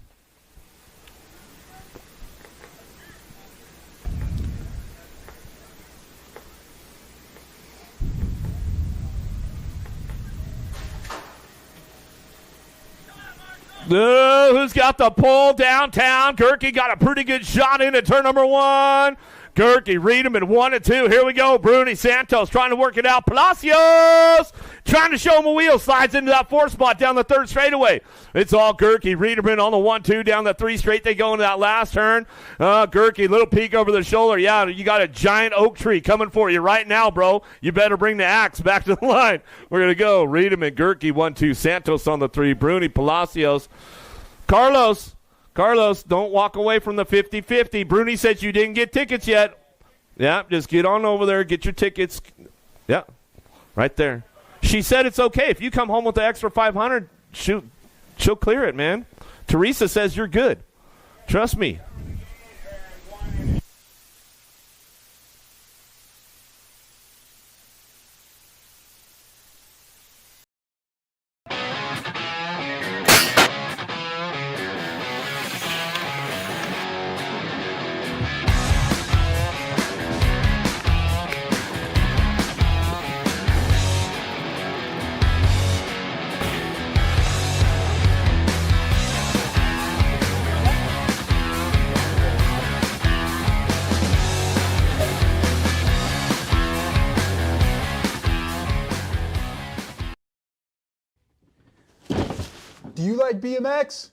Who's got the pull downtown? Gerke got a pretty good shot into turn number 1. Gerke, Riedemann, 1 and 2. Here we go. Bruni, Santos trying to work it out. Palacios trying to show him a wheel. Slides into that 4 spot down the third straightaway. It's all Gerke. Riedemann on the 1-2 down the 3 straight. They go into that last turn. Gerke, little peek over the shoulder. Yeah, you got a giant oak tree coming for you right now, bro. You better bring the axe back to the line. We're going to go. Riedemann, Gerke, 1-2. Santos on the 3. Bruni, Palacios. Carlos, don't walk away from the 50-50. Bruni says you didn't get tickets yet. Yeah, just get on over there, get your tickets. Yeah, right there. She said it's okay. If you come home with the extra 500, she'll clear it, man. Teresa says you're good. Trust me. Do you like BMX?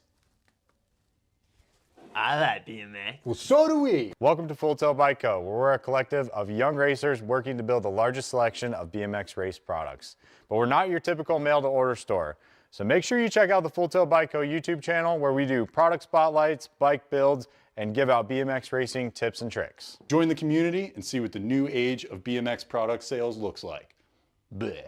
I like BMX. Well, so do we. Welcome to Full Tilt Bike Co., where we're a collective of young racers working to build the largest selection of BMX race products. But we're not your typical mail-to-order store. So make sure you check out the Full Tilt Bike Co. YouTube channel, where we do product spotlights, bike builds, and give out BMX racing tips and tricks. Join the community and see what the new age of BMX product sales looks like. Bleh.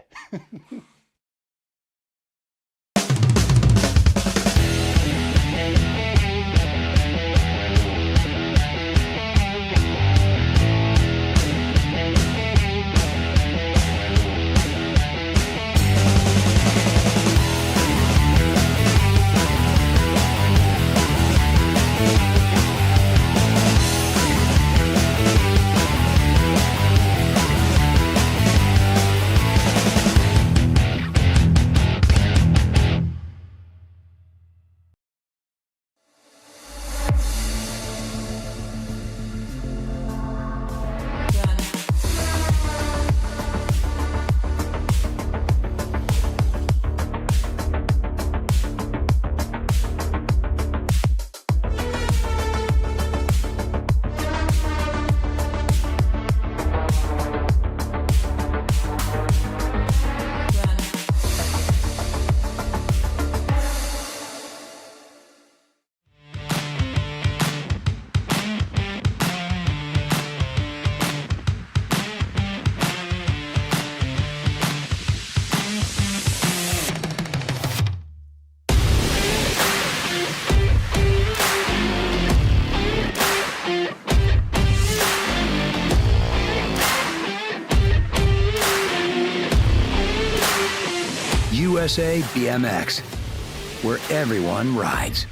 USA BMX, where everyone rides.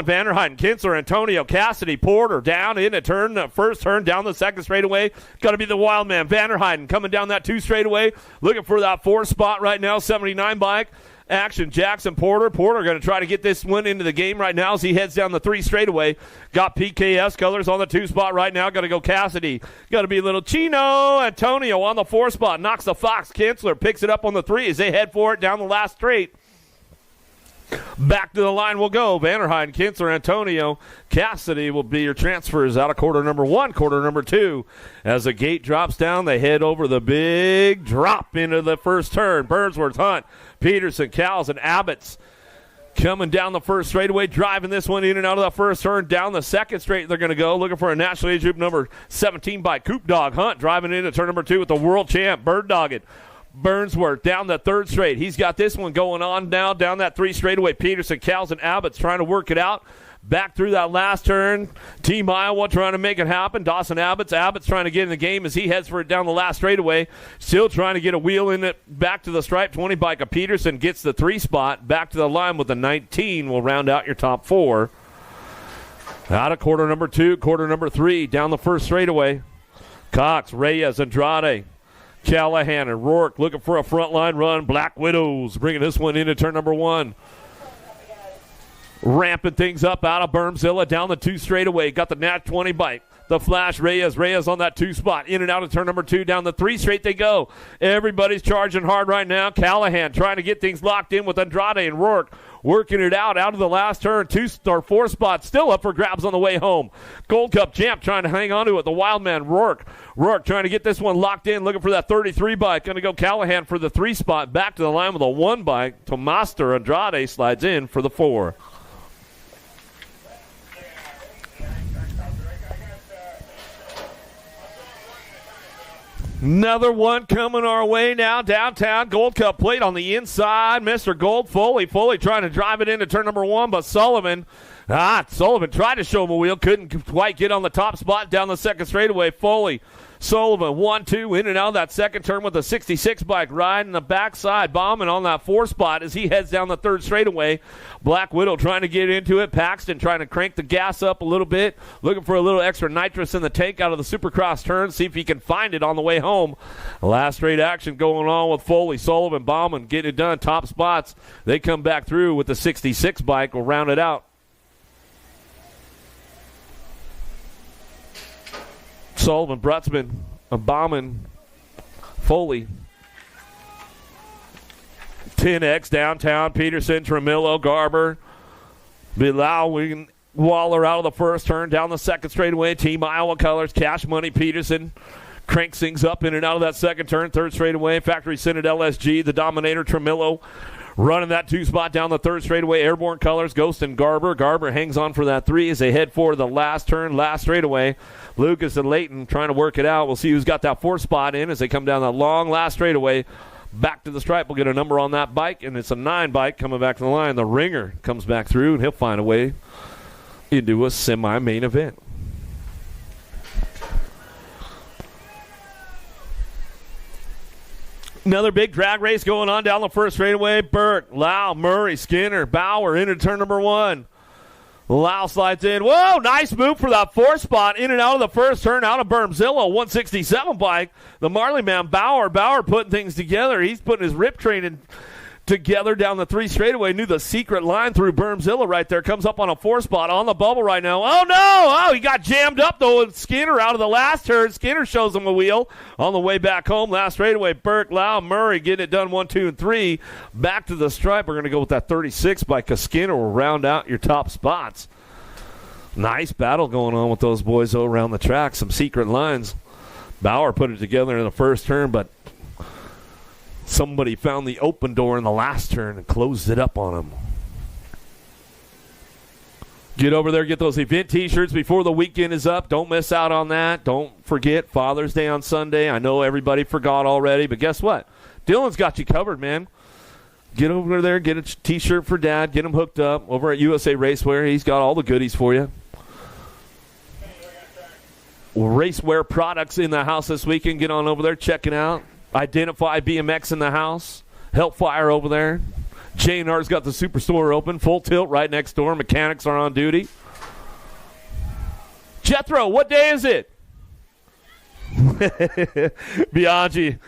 Vanderheiden, Kinsler, Antonio, Cassidy, Porter down in a turn, first turn down the second straightaway. Got to be the wild man. Vanderheiden coming down that 2 straightaway, looking for that 4 spot right now. 79 bike. Action, Jackson, Porter. Porter going to try to get this one into the game right now as he heads down the 3 straightaway. Got PKS colors on the 2 spot right now. Got to go Cassidy. Got to be a little Chino. Antonio on the 4 spot. Knocks the Fox. Kinsler picks it up on the 3 as they head for it down the last straight. Back to the line will go. Vanderheiden, Kinsler, Antonio. Cassidy will be your transfers out of quarter number 1, quarter number 2. As the gate drops down, they head over the big drop into the first turn. Burnsworth, Hunt, Peterson, Cowles, and Abbott's coming down the first straightaway, driving this one in and out of the first turn. Down the second straight, they're going to go. Looking for a national age group number 17 by Coop Dog. Hunt driving into turn number 2 with the world champ, Bird Dogged. Burnsworth down the 3rd straight. He's got this one going on now down that 3 straightaway. Peterson, Cowles, and Abbott's trying to work it out. Back through that last turn. Team Iowa trying to make it happen. Dawson Abbott's trying to get in the game as he heads for it down the last straightaway. Still trying to get a wheel in it back to the stripe. 20 bike of Peterson gets the 3 spot. Back to the line with the 19 will round out your top 4. Out of quarter number 2, quarter number 3. Down the first straightaway. Cox, Reyes, Andrade, Callahan, and Rourke looking for a frontline run. Black Widows bringing this one into turn number 1. Ramping things up out of Bermzilla down the 2 straightaway. Got the Nat 20 bike. The Flash, Reyes on that 2 spot. In and out of turn number 2. Down the 3 straight they go. Everybody's charging hard right now. Callahan trying to get things locked in with Andrade and Rourke. Working it out of the last turn. 4 spots still up for grabs on the way home. Gold Cup champ trying to hang on to it. The wild man, Rourke. Rourke trying to get this one locked in. Looking for that 33 bike. Going to go Callahan for the 3 spot. Back to the line with a 1 bike. Tomaster Andrade slides in for the 4. Another one coming our way now downtown. Gold Cup plate on the inside. Mr. Gold, Foley trying to drive it into turn number 1, but Sullivan tried to show him a wheel. Couldn't quite get on the top spot down the second straightaway. Sullivan, 1-2, in and out of that second turn with a 66 bike riding the backside, bombing on that 4 spot as he heads down the 3rd straightaway. Black Widow trying to get into it. Paxton trying to crank the gas up a little bit, looking for a little extra nitrous in the tank out of the Supercross turn, see if he can find it on the way home. Last straight action going on with Foley, Sullivan, bombing, getting it done, top spots. They come back through with the 66 bike, will round it out. Sullivan, Brutzman, Bauman, Foley. 10X downtown, Peterson, Tremillo, Garber, Bilal, Waller out of the first turn, down the second straightaway. Team Iowa colors, Cash Money, Peterson. Cranks things up in and out of that second turn, 3rd straightaway. Factory Senate LSG, the Dominator, Tremillo. Running that 2 spot down the 3rd straightaway. Airborne colors, Ghost and Garber. Garber hangs on for that 3 as they head for the last turn, last straightaway. Lucas and Layton trying to work it out. We'll see who's got that 4 spot in as they come down that long last straightaway. Back to the stripe. We'll get a number on that bike, and it's a 9 bike coming back to the line. The Ringer comes back through, and he'll find a way into a semi-main event. Another big drag race going on down the first straightaway. Burke, Lau, Murray, Skinner, Bauer into turn number 1. Lau slides in. Whoa, nice move for that 4 spot. In and out of the first turn, out of Bermzilla. 167 bike. The Marley man, Bauer putting things together. He's putting his rip training together down the 3 straightaway. Knew the secret line through Bermzilla right there. Comes up on a 4 spot on the bubble right now. Oh, no. Oh, he got jammed up, though, with Skinner out of the last turn. Skinner shows him a wheel on the way back home. Last straightaway, Burke, Lau, Murray getting it done 1, 2, and 3. Back to the stripe. We're going to go with that 36 by Skinner will round out your top spots. Nice battle going on with those boys around the track. Some secret lines. Bauer put it together in the first turn, but somebody found the open door in the last turn and closed it up on him. Get over there, get those event T-shirts before the weekend is up. Don't miss out on that. Don't forget Father's Day on Sunday. I know everybody forgot already, but guess what? Dylan's got you covered, man. Get over there, get a T-shirt for Dad, get him hooked up over at USA Racewear. He's got all the goodies for you. Racewear products in the house this weekend. Get on over there, check it out. Identify BMX in the house. Hellfire over there. J&R's got the superstore open, full tilt right next door. Mechanics are on duty. Jethro, what day is it? Biaggi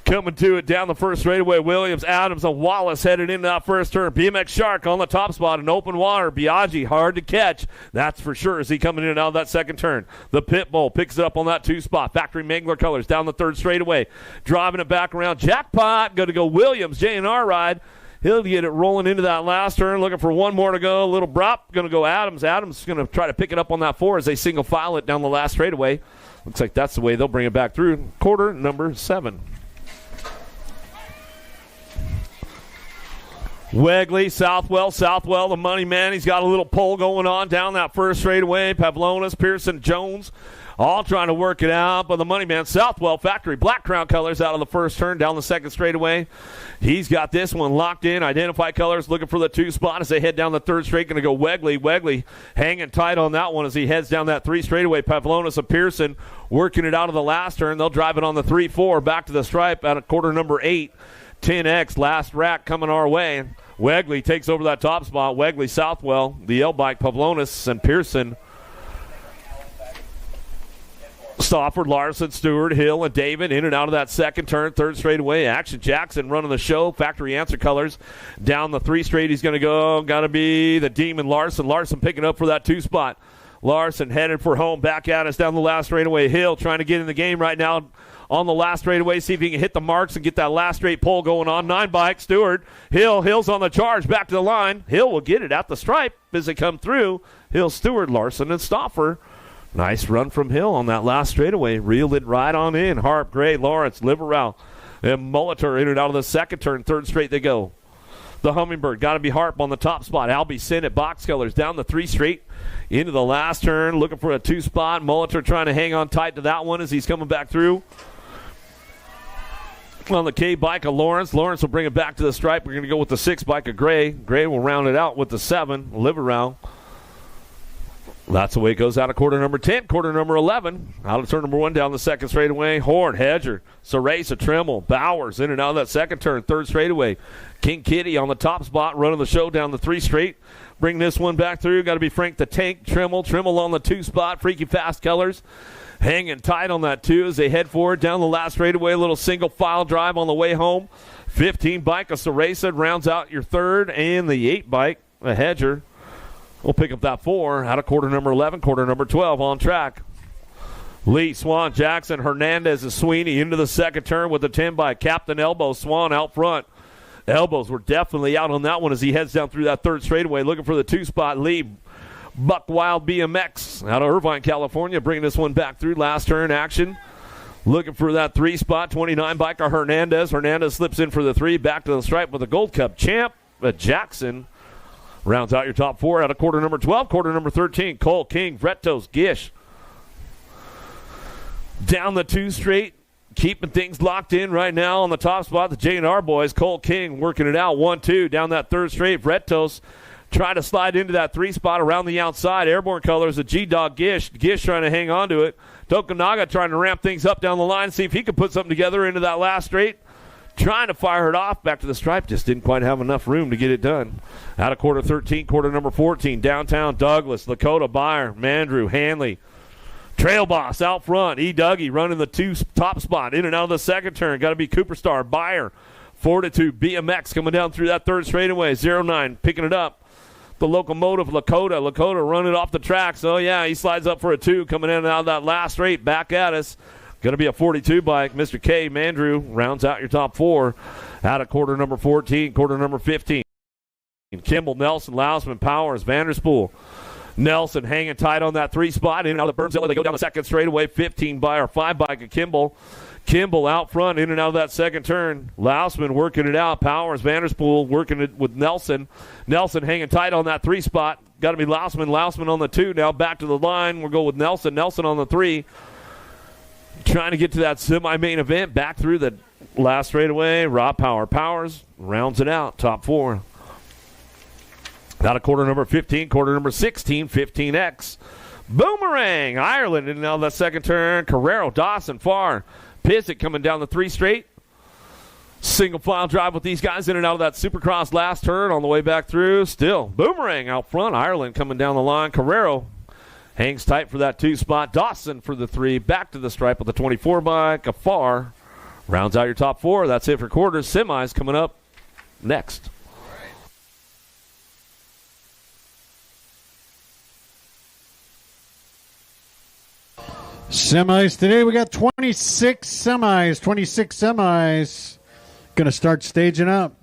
coming to it down the first straightaway. Williams, Adams, and Wallace headed into that first turn. BMX Shark on the top spot in open water. Biaggi hard to catch. That's for sure as he coming in and out of that second turn. The Pit Bull picks it up on that 2 spot. Factory Mangler colors down the third straightaway. Driving it back around. Jackpot going to go Williams. J&R ride. He'll get it rolling into that last turn. Looking for one more to go. A little drop. Going to go Adams. Adams going to try to pick it up on that 4 as they single file it down the last straightaway. Looks like that's the way they'll bring it back through. Quarter number 7. Wegley, Southwell, the money man. He's got a little pull going on down that first straightaway. Pavlonis, Pearson, Jones, all trying to work it out. But the money man, Southwell, Factory, Black Crown colors out of the first turn down the second straightaway. He's got this one locked in. Identify colors, looking for the 2 spot as they head down the third straight. Going to go Wegley. Wegley hanging tight on that one as he heads down that 3 straightaway. Pavlonis and Pearson working it out of the last turn. They'll drive it on the 3-4 back to the stripe at a quarter number 8. 10X, last rack coming our way. Wegley takes over that top spot. Wegley, Southwell, the L-Bike, Pavlonis, and Pearson. Stofford, Larson, Stewart, Hill, and David in and out of that second turn. Third straightaway. Action Jackson running the show. Factory answer colors. Down the 3 straight he's going to go. Got to be the Demon Larson. Larson picking up for that 2 spot. Larson headed for home. Back at us down the last straightaway. Hill trying to get in the game right now on the last straightaway. See if he can hit the marks and get that last straight pull going on. 9 bike. Stewart. Hill's on the charge. Back to the line. Hill will get it at the stripe as they come through. Hill, Stewart, Larson, and Stoffer. Nice run from Hill on that last straightaway. Reeled it right on in. Harp, Gray, Lawrence, Liverell, and Molitor in and out of the second turn. Third straight they go. The Hummingbird got to be Harp on the top spot. Albie sent it box colors down the 3 straight into the last turn. Looking for a 2 spot. Molitor trying to hang on tight to that one as he's coming back through. On the K bike of Lawrence. Lawrence will bring it back to the stripe. We're going to go with the 6 bike of Gray. Gray will round it out with the 7. Liverell. That's the way it goes out of quarter number 10. Quarter number 11. Out of turn number 1 down the second straightaway. Horn, Hedger, Ceresa, Trimmel, Bowers in and out of that second turn. Third straightaway. King Kitty on the top spot, running the show down the 3 straight. Bring this one back through. Got to be Frank the Tank. Trimmel on the 2 spot. Freaky Fast colors. Hanging tight on that 2 as they head forward down the last straightaway. A little single file drive on the way home. 15 bike of Ceresa rounds out your third. And the 8 bike, a Hedger, we'll pick up that 4 out of quarter number 11, quarter number 12 on track. Lee, Swan, Jackson, Hernandez, and Sweeney into the second turn with the 10 by Captain Elbow. Swan out front. Elbows were definitely out on that one as he heads down through that third straightaway looking for the 2 spot. Lee, Buck Wild BMX out of Irvine, California, bringing this one back through last turn action. Looking for that 3 spot. 29 biker Hernandez. Hernandez slips in for the 3. Back to the stripe with the Gold Cup champ. Jackson rounds out your top 4 out of quarter number 12. Quarter number 13, Cole, King, Vretos, Gish. Down the 2 straight, keeping things locked in right now on the top spot. The J&R boys, Cole, King working it out. 1-2 down that third straight. Vretos trying to slide into that 3 spot around the outside. Airborne colors, the G-Dog Gish. Gish trying to hang on to it. Tokunaga trying to ramp things up down the line, see if he can put something together into that last straight. Trying to fire it off back to the stripe, just didn't quite have enough room to get it done. Out of quarter 13, quarter number 14, downtown Douglas, Lakota, Byer, Mandrew, Hanley. Trail Boss out front, E. Dougie running the 2 top spot, in and out of the second turn. Got to be Cooper Star, Byer, Fortitude, BMX coming down through that third straightaway. 09 picking it up. The locomotive, Lakota running off the tracks. Oh, yeah, he slides up for a 2 coming in and out of that last straight. Back at us. Going to be a 42 bike. Mr. K. Mandrew rounds out your top 4 out of quarter number 14, quarter number 15. Kimball, Nelson, Lousman, Powers, Vanderspool. Nelson hanging tight on that 3 spot. In and out of the Burnzilla. They go down the second straightaway. 15 by or 5 bike of Kimball. Kimball out front, in and out of that second turn. Lousman working it out. Powers, Vanderspool working it with Nelson. Nelson hanging tight on that 3 spot. Got to be Lousman. Lousman on the 2. Now back to the line. We'll go with Nelson. Nelson on the 3. Trying to get to that semi-main event. Back through the last straightaway. Rob Powers rounds it out. Top 4. Out of quarter number 15, quarter number 16, 15X. Boomerang, Ireland in and out of that second turn. Carrero, Dawson, Farr. Pissick coming down the 3 straight. Single file drive with these guys in and out of that Supercross last turn on the way back through. Still, Boomerang out front. Ireland coming down the line. Carrero hangs tight for that 2 spot. Dawson for the 3. Back to the stripe with the 24 bike. Afar rounds out your top 4. That's it for quarters. Semis coming up next. Semis today, we got 26 semis. Going to start staging up.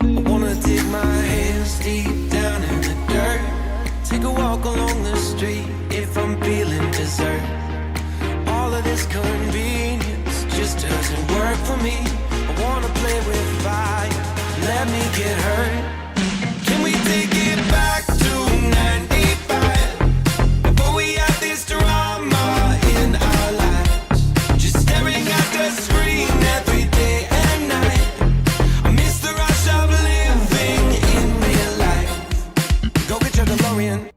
I wanna dig my hands deep down in the dirt. Take a walk along the street if I'm feeling dessert. All of this convenience just doesn't work for me. I wanna play with fire, let me get hurt. Can we take it back to 95? Before we had this drama in our lives, just staring at the screen every day and night. I miss the rush of living in real life. Go get your DeLorean.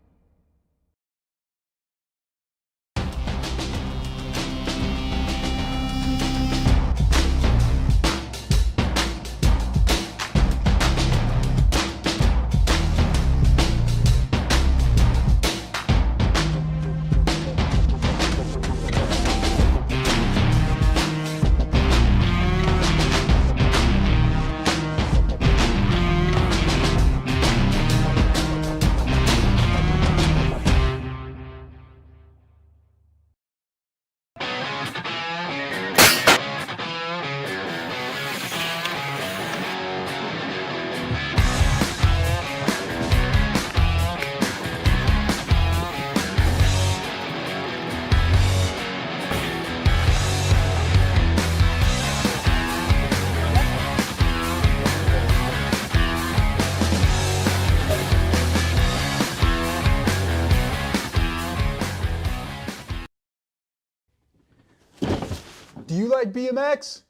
Do you like BMX?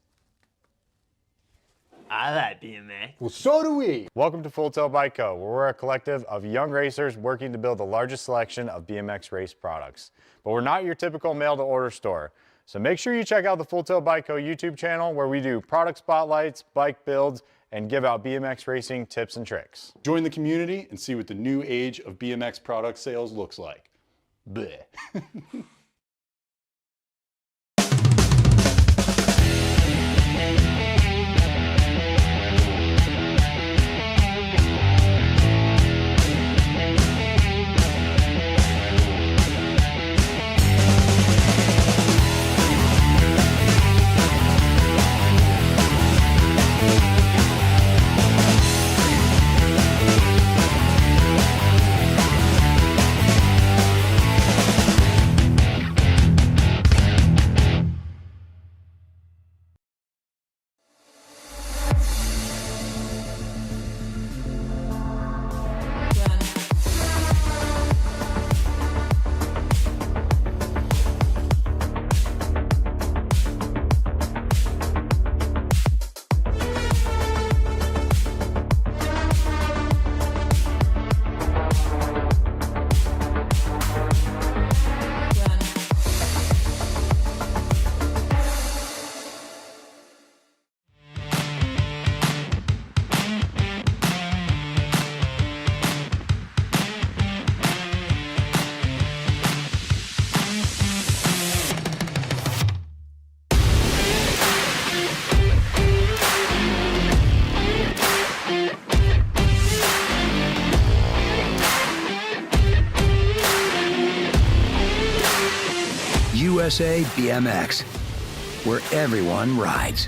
I like BMX. Well, so do we. Welcome to Full Tilt Bike Co., where we're a collective of young racers working to build the largest selection of BMX race products. But we're not your typical mail-to-order store. So make sure you check out the Full Tilt Bike Co. YouTube channel, where we do product spotlights, bike builds, and give out BMX racing tips and tricks. Join the community and see what the new age of BMX product sales looks like. Bleh. USA BMX, where everyone rides.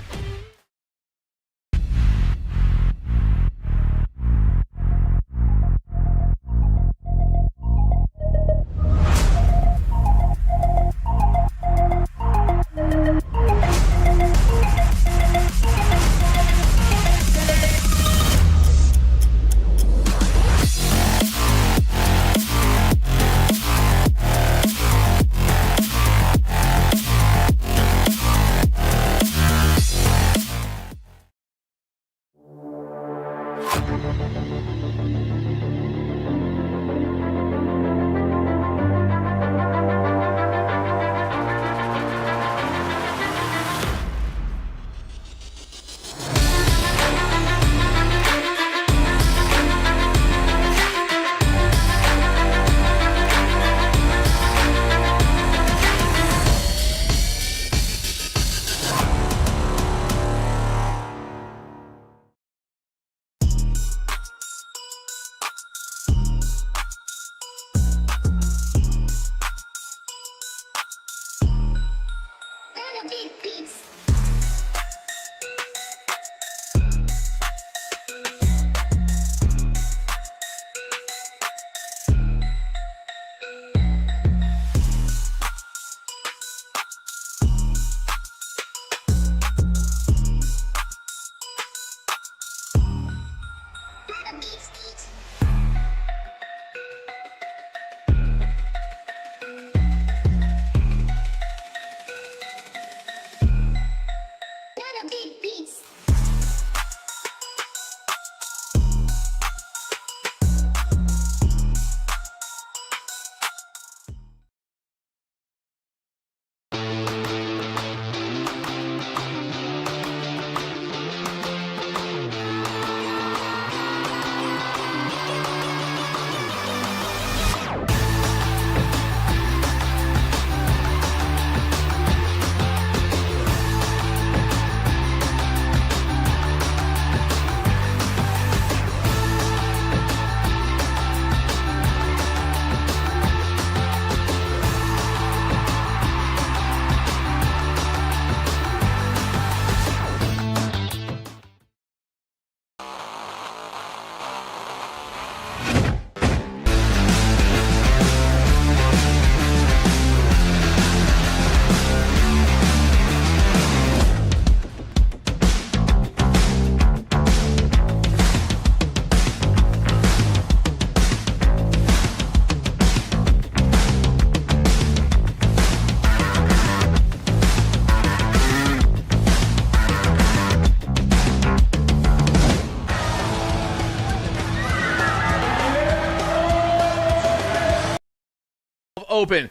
Open.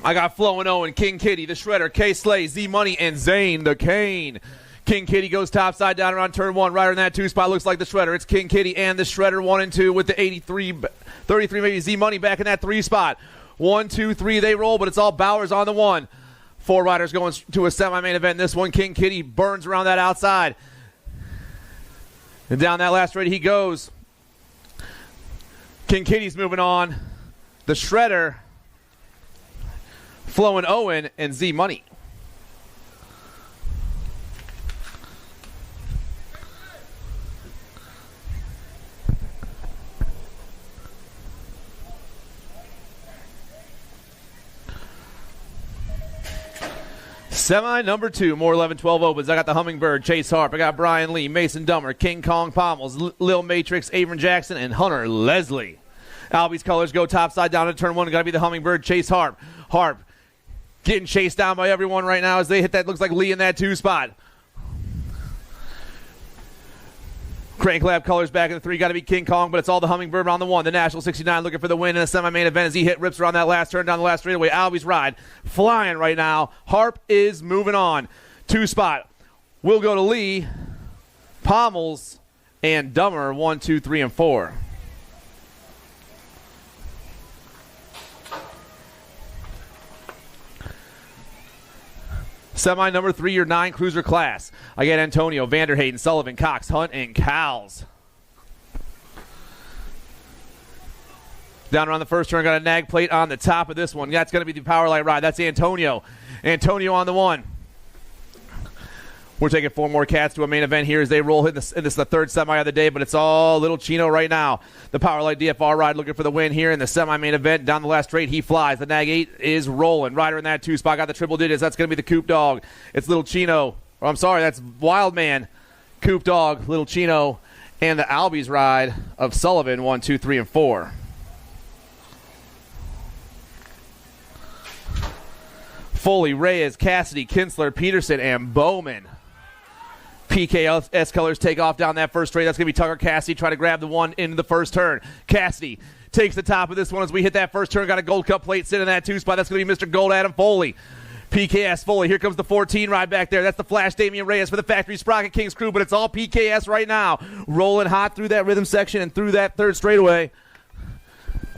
I got Flo and Owen, King Kitty, the Shredder, K Slay, Z Money, and Zane the Kane. King Kitty goes topside down around turn one. Right in that two spot looks like the Shredder. It's King Kitty and the Shredder 1 and 2 with the 33 maybe Z Money back in that 3 spot. 1, 2, 3 they roll, but it's all Bowers on the 1. 4 riders going to a semi-main event. This one, King Kitty burns around that outside. And down that last straight he goes. King Kitty's moving on. The Shredder, Flo and Owen, and Z Money. Semi number 2, more 11-12 opens. I got the Hummingbird, Chase Harp. I got Brian Lee, Mason Dummer, King Kong Pommels, Lil Matrix, Avon Jackson, and Hunter Leslie. Albie's colors go topside down to turn 1. Got to be the Hummingbird, Chase Harp. Harp getting chased down by everyone right now as they hit that. Looks like Lee in that 2 spot. Crank Lab colors back in the 3. Got to be King Kong, but it's all the Hummingbird on the 1. The National 69 looking for the win in a semi-main event as he hit rips around that last turn down the last straightaway. Albie's ride flying right now. Harp is moving on. 2 spot. We'll go to Lee, Pommels, and Dummer 1, 2, 3, and 4. Semi number 3, your 9 cruiser class. I get Antonio, Vanderhayden, Sullivan, Cox, Hunt, and Cowles. Down around the first turn, got a nag plate on the top of this one. That's going to be the power light ride. That's Antonio. Antonio on the 1. We're taking 4 more cats to a main event here as they roll. And this is the third semi of the day, but it's all Little Chino right now. The power light DFR ride looking for the win here in the semi-main event. Down the last straight, he flies. The nag 8 is rolling. Rider in that 2 spot got the triple digits. That's going to be the Coop Dog. It's Little Chino. Oh, I'm sorry, that's Wildman, Coop Dog, Little Chino, and the Albies ride of Sullivan, 1, 2, 3, and 4. Foley, Reyes, Cassidy, Kinsler, Peterson, and Bowman. PKS colors take off down that first straight. That's going to be Tucker Cassidy trying to grab the 1 into the first turn. Cassidy takes the top of this one as we hit that first turn. Got a Gold Cup plate sitting in that 2 spot. That's going to be Mr. Gold Adam Foley. PKS Foley. Here comes the 14 ride back there. That's the Flash Damian Reyes for the Factory Sprocket Kings crew, but it's all PKS right now. Rolling hot through that rhythm section and through that third straightaway.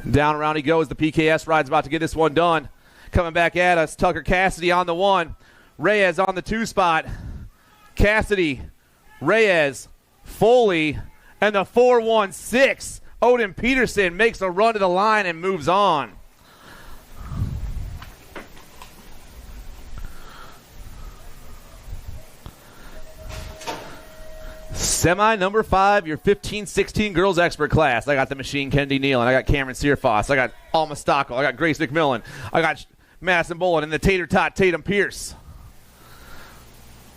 Down around he goes. The PKS ride's about to get this one done. Coming back at us, Tucker Cassidy on the 1. Reyes on the 2 spot. Cassidy, Reyes, Foley, and the 4-1-6. Odin Peterson makes a run to the line and moves on. Semi number 5, your 15-16 girls expert class. I got the Machine Kendi Nealon. I got Cameron Searfoss. I got Alma Stockel. I got Grace McMillan. I got Madison Bolin and the Tater Tot Tatum Pierce.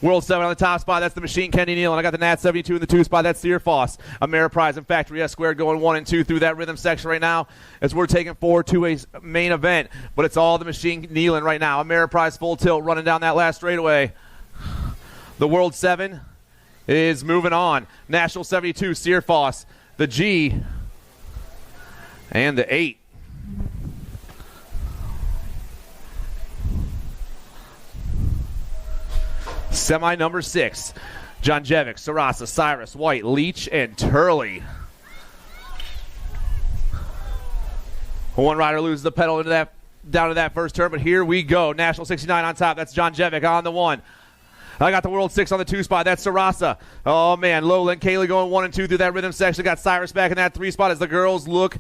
World 7 on the top spot. That's the Machine Kendi Nealon. I got the Nat 72 in the 2 spot. That's Searfoss. Ameriprise and Factory S Squared going 1 and 2 through that rhythm section right now as we're taking 4 to a main event. But it's all the Machine Nealon right now. Ameriprise full tilt running down that last straightaway. The World 7 is moving on. National 72, Searfoss, the G, and the 8. Semi number 6, John Jevic, Sarasa, Cyrus, White, Leach, and Turley. One rider loses the pedal into that down to that first turn, but here we go. National 69 on top. That's John Jevic on the 1. I got the World 6 on the 2 spot. That's Sarasa. Oh, man. Lowland Kaylee going 1 and 2 through that rhythm section. Got Cyrus back in that 3 spot as the girls look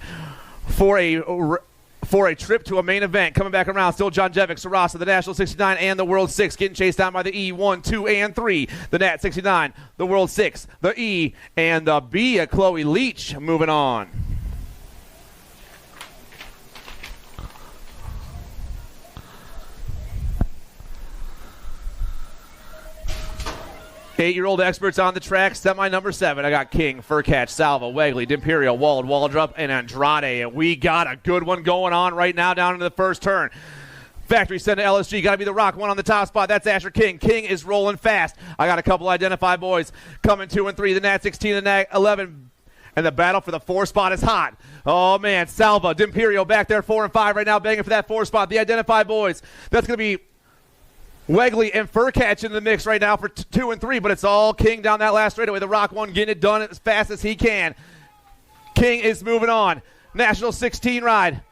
for a trip to a main event. Coming back around, still John Jevic, Sarasa, the National 69, and the World 6. Getting chased down by the E, 1, 2, and 3. The Nat 69, the World 6, the E, and the B of Chloe Leach moving on. Eight-year-old experts on the track. Semi number 7. I got King, Furcatch, Salva, Wegley, D'Imperio, Wald, Waldrop, and Andrade. And we got a good one going on right now down into the first turn. Factory send to LSG. Got to be the Rock. 1 on the top spot. That's Asher King. King is rolling fast. I got a couple identified boys coming 2 and 3. The Nat 16 and the Nat 11. And the battle for the 4 spot is hot. Oh, man. Salva, D'Imperio back there 4 and 5 right now, banging for that 4 spot. The identified boys. That's going to be Wegley and Furcatch in the mix right now for 2 and 3, but it's all King down that last straightaway. The Rock 1 getting it done as fast as he can. King is moving on. National 16 ride.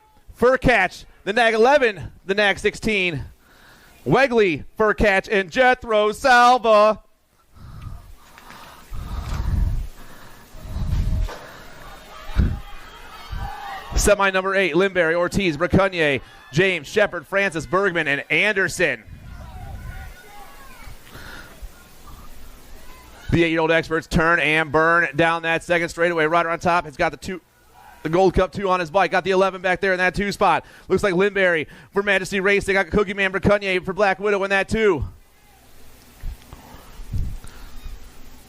Furcatch, the Nag 11, the Nag 16. Wegley, Furcatch, and Jethro Salva. Semi number 8, Limberry, Ortiz, Bracunier, James, Shepard, Francis, Bergman, and Anderson. The 8-year-old experts turn and burn down that second straightaway. Rider on top has got the Gold Cup 2 on his bike. Got the 11 back there in that 2 spot. Looks like Limberry for Majesty Racing. Got Cookie Man Bracunier for Black Widow in that 2.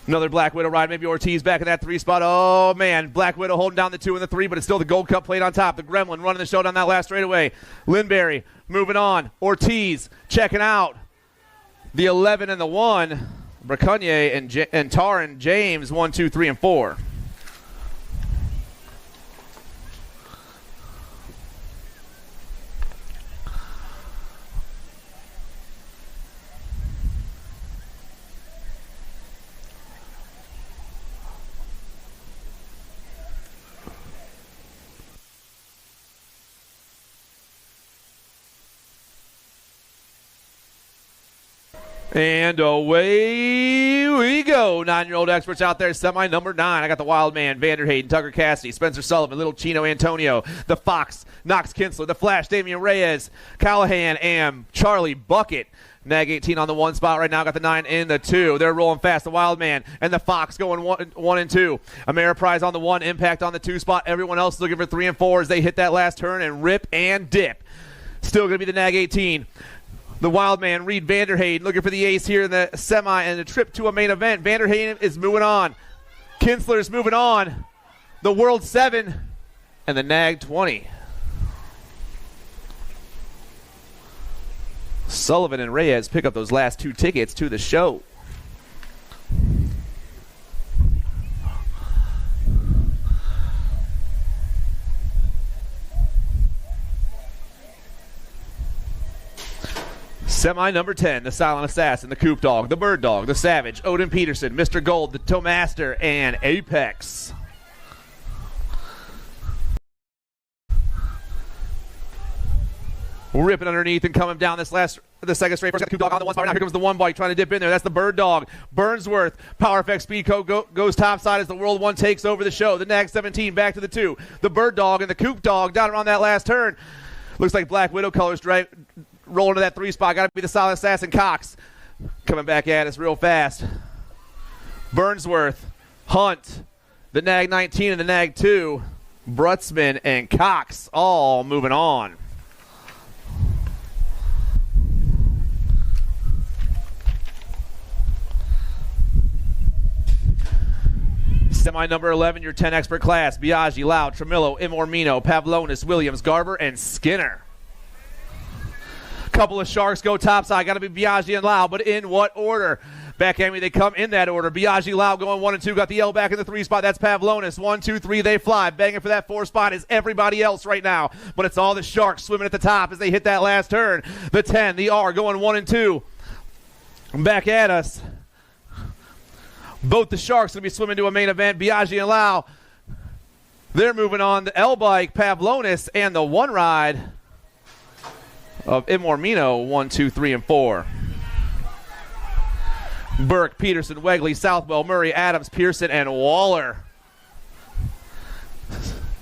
Another Black Widow ride. Maybe Ortiz back in that 3 spot. Oh, man. Black Widow holding down the 2 and the 3, but it's still the Gold Cup plate on top. The Gremlin running the show down that last straightaway. Limberry moving on. Ortiz checking out. The 11 and the 1. Bracunier and Tar and James, 1, 2, 3, and 4. And away we go. 9-year-old experts out there. Semi number 9. I got the Wild Man, Vanderhayden, Tucker Cassidy, Spencer Sullivan, Little Chino Antonio, the Fox, Knox Kinsler, the Flash, Damian Reyes, Callahan, and Charlie Bucket. Nag 18 on the 1 spot right now. Got the 9 in the 2. They're rolling fast. The Wild Man and the Fox going 1 and 2. Ameriprise on the 1. Impact on the 2 spot. Everyone else looking for 3 and 4 as they hit that last turn and rip and dip. Still going to be the Nag 18. The Wild Man, Reed Vanderhayden, looking for the ace here in the semi and the trip to a main event. Vanderhayden is moving on. Kinsler's moving on. The World 7 and the Nag 20. Sullivan and Reyes pick up those last 2 tickets to the show. Semi number 10, the Silent Assassin, the Coop Dog, the Bird Dog, the Savage, Odin Peterson, Mr. Gold, the Tomaster, and Apex. Ripping underneath and coming down the second straight. First got the Coop Dog on the 1 spot. Now here comes the 1 bike trying to dip in there. That's the Bird Dog. Burnsworth, Power FX Speed Code goes topside as the World 1 takes over the show. The Nag 17 back to the 2. The Bird Dog and the Coop Dog down around that last turn. Looks like Black Widow colors rolling to that 3 spot. Got to be the Silent Assassin Cox. Coming back at us real fast. Burnsworth, Hunt, the Nag 19 and the Nag 2, Brutzman and Cox all moving on. Semi number 11, your 10 expert class. Biaggi, Loud, Tremillo, Imormino, Pavlonis, Williams, Garber, and Skinner. Couple of Sharks go topside. Got to be Biaggi and Lau, but in what order? Back at me, they come in that order. Biaggi, Lau going 1 and 2. Got the L back in the 3 spot. That's Pavlonis. 1, 2, 3, they fly. Banging for that 4 spot is everybody else right now. But it's all the Sharks swimming at the top as they hit that last turn. The 10, the R going 1 and 2. Back at us. Both the Sharks going to be swimming to a main event. Biaggi and Lau, they're moving on. The L bike, Pavlonis, and the 1 ride of Imormino, 1, 2, 3, and 4. Burke, Peterson, Wegley, Southwell, Murray, Adams, Pearson, and Waller.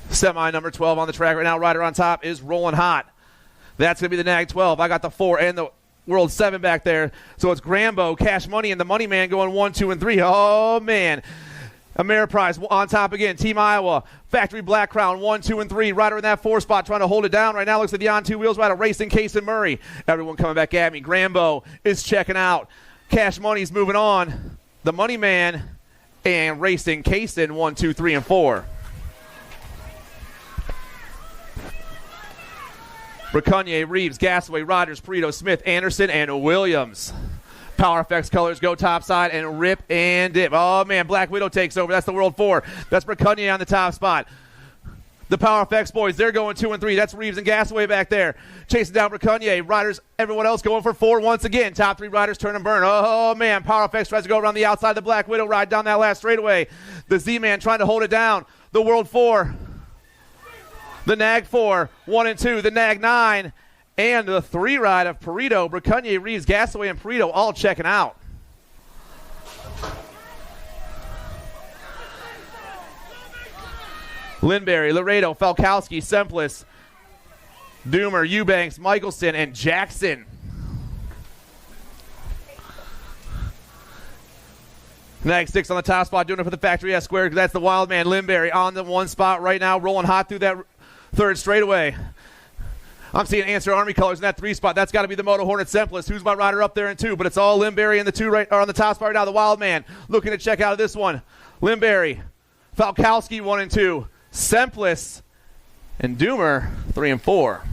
Semi number 12 on the track right now. Rider on top is rolling hot. That's going to be the Nag 12. I got the 4 and the World 7 back there. So it's Grambo, Cash Money, and the Money Man going 1, 2, and 3. Oh, man. Ameriprise on top again. Team Iowa. Factory Black Crown 1, 2, and 3. Rider in that 4 spot trying to hold it down. Right now looks like the on 2 wheels rider racing Case and Murray. Everyone coming back at me. Grambo is checking out. Cash Money's moving on. The Money Man and racing Kaysen 1, 2, 3, and 4. Braconier, Reeves, Gasaway, Rogers, Perito, Smith, Anderson, and Williams. Power FX colors go topside and rip and dip. Oh, man, Black Widow takes over. That's the World 4. That's Braconier on the top spot. The Power FX boys, they're going 2 and 3. That's Reeves and Gasaway back there. Chasing down Braconier. Riders, everyone else going for 4 once again. Top 3 riders turn and burn. Oh, man, Power FX tries to go around the outside of the Black Widow ride down that last straightaway. The Z-Man trying to hold it down. The World 4. The Nag 4, 1 and 2. The Nag 9. And the 3 ride of Perito, Braconier, Reeves, Gasaway, and Perito all checking out. Lindberry, Laredo, Falkowski, Semplis, Doomer, Eubanks, Michelson, and Jackson. Nag 6 on the top spot, doing it for the Factory S square. That's the Wild Man, Lindberry, on the 1 spot right now, rolling hot through that 3rd straightaway. I'm seeing Answer Army colors in that 3 spot. That's got to be the Moto Hornet Semplis. Who's my rider up there in 2? But it's all Lindberry in the 2 right, or on the top spot right now. The Wild Man looking to check out of this one. Lindberry, Falkowski 1 and 2. Semplis and Doomer 3 and 4.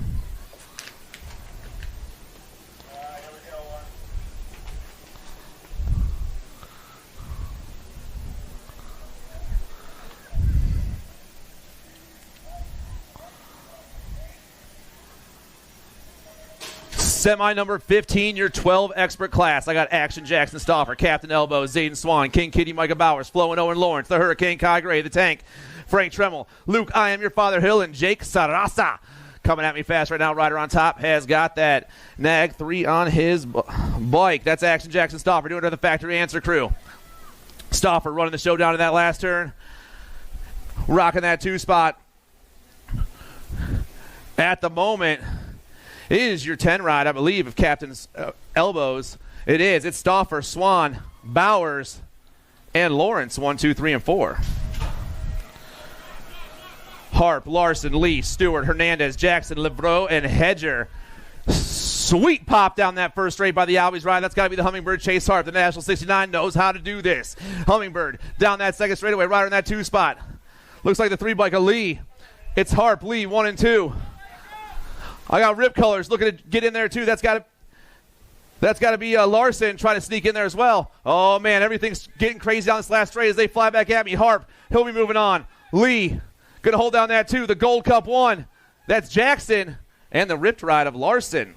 Semi number 15, your 12 expert class. I got Action Jackson Stauffer, Captain Elbow, Zayden Swan, King Kitty, Micah Bowers, Flo and Owen Lawrence, the Hurricane Kai Gray, the Tank, Frank Tremmel, Luke I Am Your Father Hill, and Jake Sarasa. Coming at me fast right now. Rider on top has got that nag 3 on his bike. That's Action Jackson Stauffer doing it to the factory answer crew. Stauffer running the show down in that last turn. Rocking that 2 spot. At the moment, it is your 10 ride, I believe, of Captain's elbows. It is. It's Stauffer, Swan, Bowers, and Lawrence, 1, 2, 3, and 4. Harp, Larson, Lee, Stewart, Hernandez, Jackson, Lebreau, and Hedger. Sweet pop down that first straight by the Albies ride. That's got to be the Hummingbird Chase Harp. The National 69 knows how to do this. Hummingbird down that second straightaway, rider in that 2 spot. Looks like the 3 bike of Lee. It's Harp, Lee, 1 and 2. I got Rip Colors looking to get in there too. That's got to be Larson trying to sneak in there as well. Oh man, everything's getting crazy on this last straight as they fly back at me. Harp, he'll be moving on. Lee, gonna hold down that 2. The Gold Cup 1. That's Jackson and the ripped ride of Larson.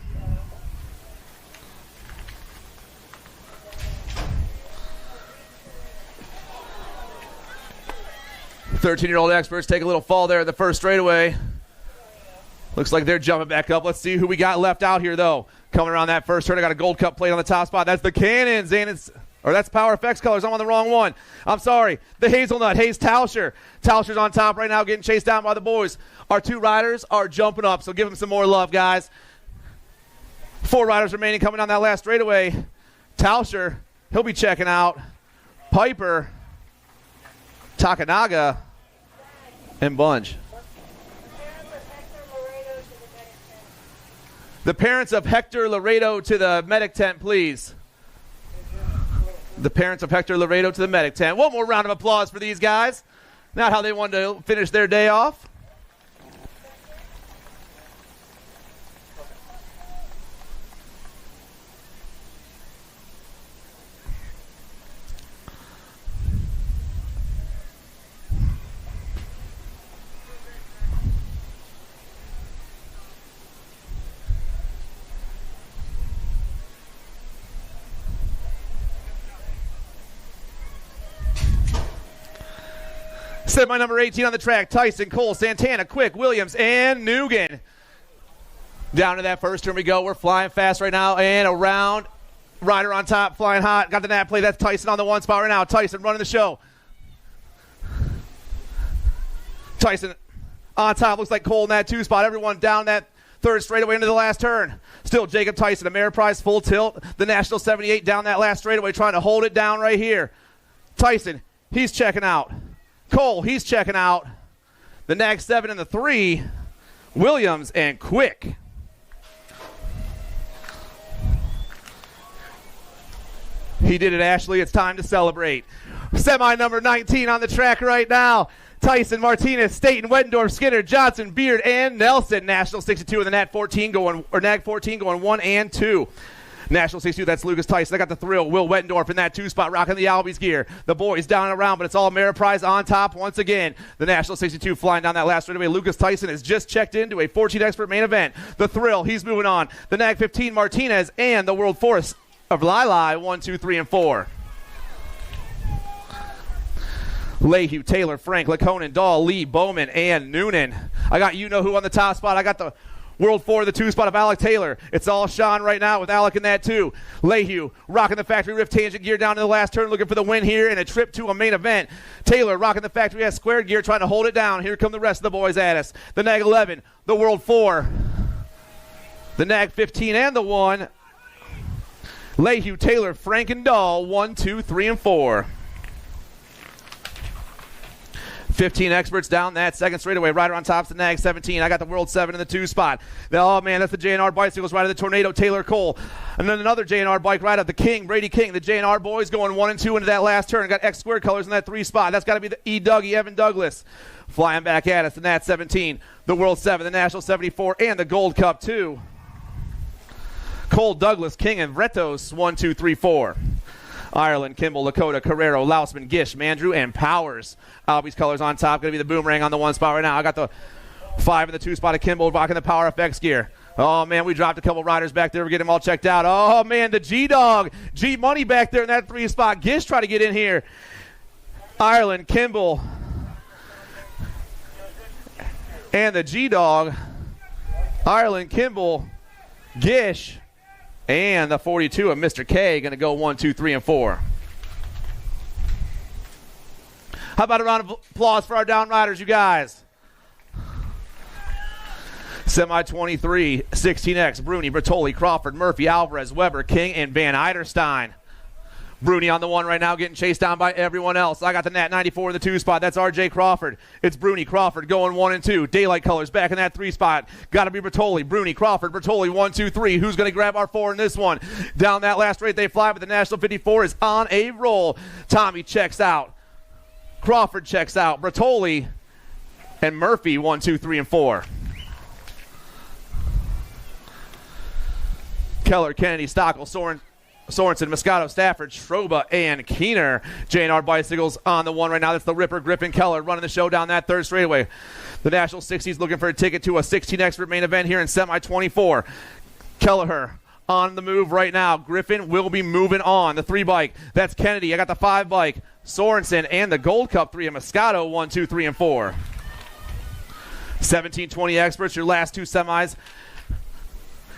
"13-year-old experts take a little fall there in the first straightaway. Looks like they're jumping back up. Let's see who we got left out here, though. Coming around that first turn, I got a Gold Cup plate on the top spot. That's the Cannons, and that's Power Effects Colors. I'm on the wrong one. I'm sorry. The Hazelnut, Hayes Tauscher. Tauscher's on top right now, getting chased down by the boys. Our 2 riders are jumping up, so give them some more love, guys. 4 riders remaining coming down that last straightaway. Tauscher, he'll be checking out. Piper, Takanaga, and Bunge. The parents of Hector Laredo to the medic tent, please. The parents of Hector Laredo to the medic tent. One more round of applause for these guys. Not how they wanted to finish their day off. Semi number 18 on the track. Tyson, Cole, Santana, Quick, Williams, and Nugent. Down to that first turn we go. We're flying fast right now and around. Rider on top, flying hot. Got the nap play. That's Tyson on the 1 spot right now. Tyson running the show. Tyson on top. Looks like Cole in that 2 spot. Everyone down that third straightaway into the last turn. Still Jacob Tyson, Ameriprise full tilt. The National 78 down that last straightaway trying to hold it down right here. Tyson, he's checking out. Cole, he's checking out. The Nag 7 and the 3, Williams and Quick. He did it, Ashley. It's time to celebrate. Semi number 19 on the track right now. Tyson, Martinez, Staten, Weddendorf, Skinner, Johnson, Beard, and Nelson. National 62 and the Nag 14 going 1 and 2. National 62, that's Lucas Tyson. I got the thrill. Will Wettendorf in that 2 spot, rocking the Albies gear. The boys down and around, but it's all Ameriprise on top once again. The National 62 flying down that last straightaway. Lucas Tyson has just checked into a 14 expert main event. The thrill, he's moving on. The Nag 15, Martinez, and the World Force of Lili, 1, 2, 3, and 4. Lehue, Taylor, Frank, Laconin, Dahl, Lee, Bowman, and Noonan. I got you-know-who on the top spot. I got the World 4, the 2 spot of Alec Taylor. It's all Sean right now with Alec in that 2. Lehue rocking the factory rift tangent gear down to the last turn, looking for the win here and a trip to a main event. Taylor rocking the factory S squared gear, trying to hold it down. Here come the rest of the boys at us. The Nag 11, the World 4, the Nag 15, and the 1. Lehue, Taylor, Frank, and Dahl, 1, 2, 3, and 4. 15 experts down that second straightaway. Rider on top's the Nag 17. I got the World 7 in the 2 spot. Oh, man, that's the J&R Bicycles rider, the Tornado, Taylor Cole. And then another J&R bike rider, the King, Brady King. The J&R boys going 1 and 2 into that last turn. Got X squared colors in that 3 spot. That's got to be the E. Dougie, Evan Douglas. Flying back at us, the Nat 17, the World 7, the National 74, and the Gold Cup 2. Cole, Douglas, King, and Retos, 1, 2, 3, 4. Ireland, Kimball, Lakota, Carrero, Lausman, Gish, Mandrew, and Powers. Albies colors on top. Going to be the Boomerang on the 1 spot right now. I got the 5 in the 2 spot of Kimball rocking the Power FX gear. Oh, man, we dropped a couple riders back there. We're getting them all checked out. Oh, man, the G-Dog. G-Money back there in that 3 spot. Gish trying to get in here. Ireland, Kimball, and the G-Dog Ireland, Kimball, Gish, and the 42 of Mr. K going to go 1, 2, 3, and 4. How about a round of applause for our down riders, you guys? Semi 23, 16X, Bruni, Bertoli, Crawford, Murphy, Alvarez, Weber, King, and Van Eiderstein. Bruni on the 1 right now, getting chased down by everyone else. I got the Nat 94 in the 2 spot. That's RJ Crawford. It's Bruni, Crawford going 1 and 2. Daylight Colors back in that 3 spot. Got to be Bertoli, Bruni, Crawford, Bertoli 1, 2, 3. Who's going to grab our 4 in this one? Down that last straight they fly, but the National 54 is on a roll. Tommy checks out. Crawford checks out. Bertoli and Murphy 1, 2, 3, and 4. Keller, Kennedy, Stockel, Sorensen, Moscato, Stafford, Schroba, and Keener. J&R Bicycles on the 1 right now. That's the Ripper, Griffin, Keller running the show down that 3rd straightaway. The National 60s looking for a ticket to a 16X for main event here in Semi 24. Kelleher on the move right now. Griffin will be moving on. The 3 bike. That's Kennedy. I got the 5 bike. Sorensen and the Gold Cup 3 of Moscato 1, 2, 3, and 4. 1720 experts, your last 2 semis.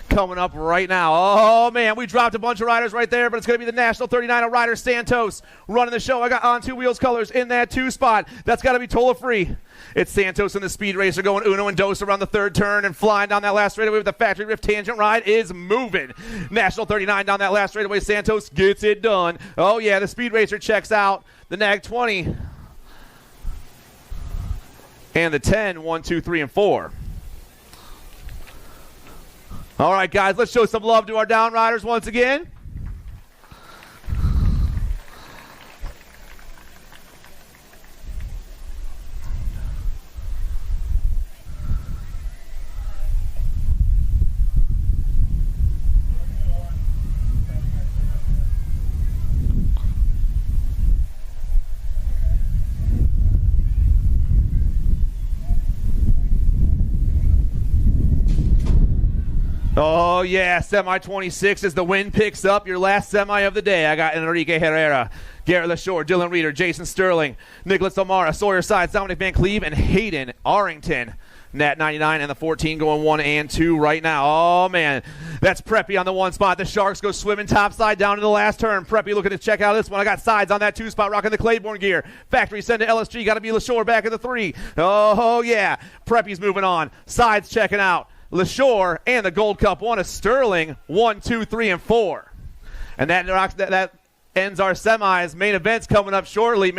Coming up right now. Oh, man, we dropped a bunch of riders right there, but it's going to be the National 39 rider Santos running the show. I got on 2 wheels colors in that 2 spot. That's got to be Tola Free. It's Santos and the Speed Racer going uno and dos around the 3rd turn and flying down that last straightaway with the Factory Rift Tangent Ride is moving. National 39 down that last straightaway. Santos gets it done. Oh, yeah, the Speed Racer checks out. The Nag 20 and the 10, 1, 2, 3, and 4. All right, guys, let's show some love to our down riders once again. Oh, yeah, Semi 26 as the wind picks up. Your last semi of the day. I got Enrique Herrera, Garrett LaShore, Dylan Reeder, Jason Sterling, Nicholas O'Mara, Sawyer Sides, Dominic Van Cleve, and Hayden Arrington. Nat 99 and the 14 going 1 and 2 right now. Oh, man. That's Preppy on the 1 spot. The Sharks go swimming topside down to the last turn. Preppy looking to check out this one. I got Sides on that 2 spot, rocking the Claiborne gear. Factory send to LSG. Got to be LaShore back in the 3. Oh, yeah. Preppy's moving on. Sides checking out. LaShore and the Gold Cup 1 is Sterling 1, 2, 3, and 4. And that ends our semis. Main event's coming up shortly.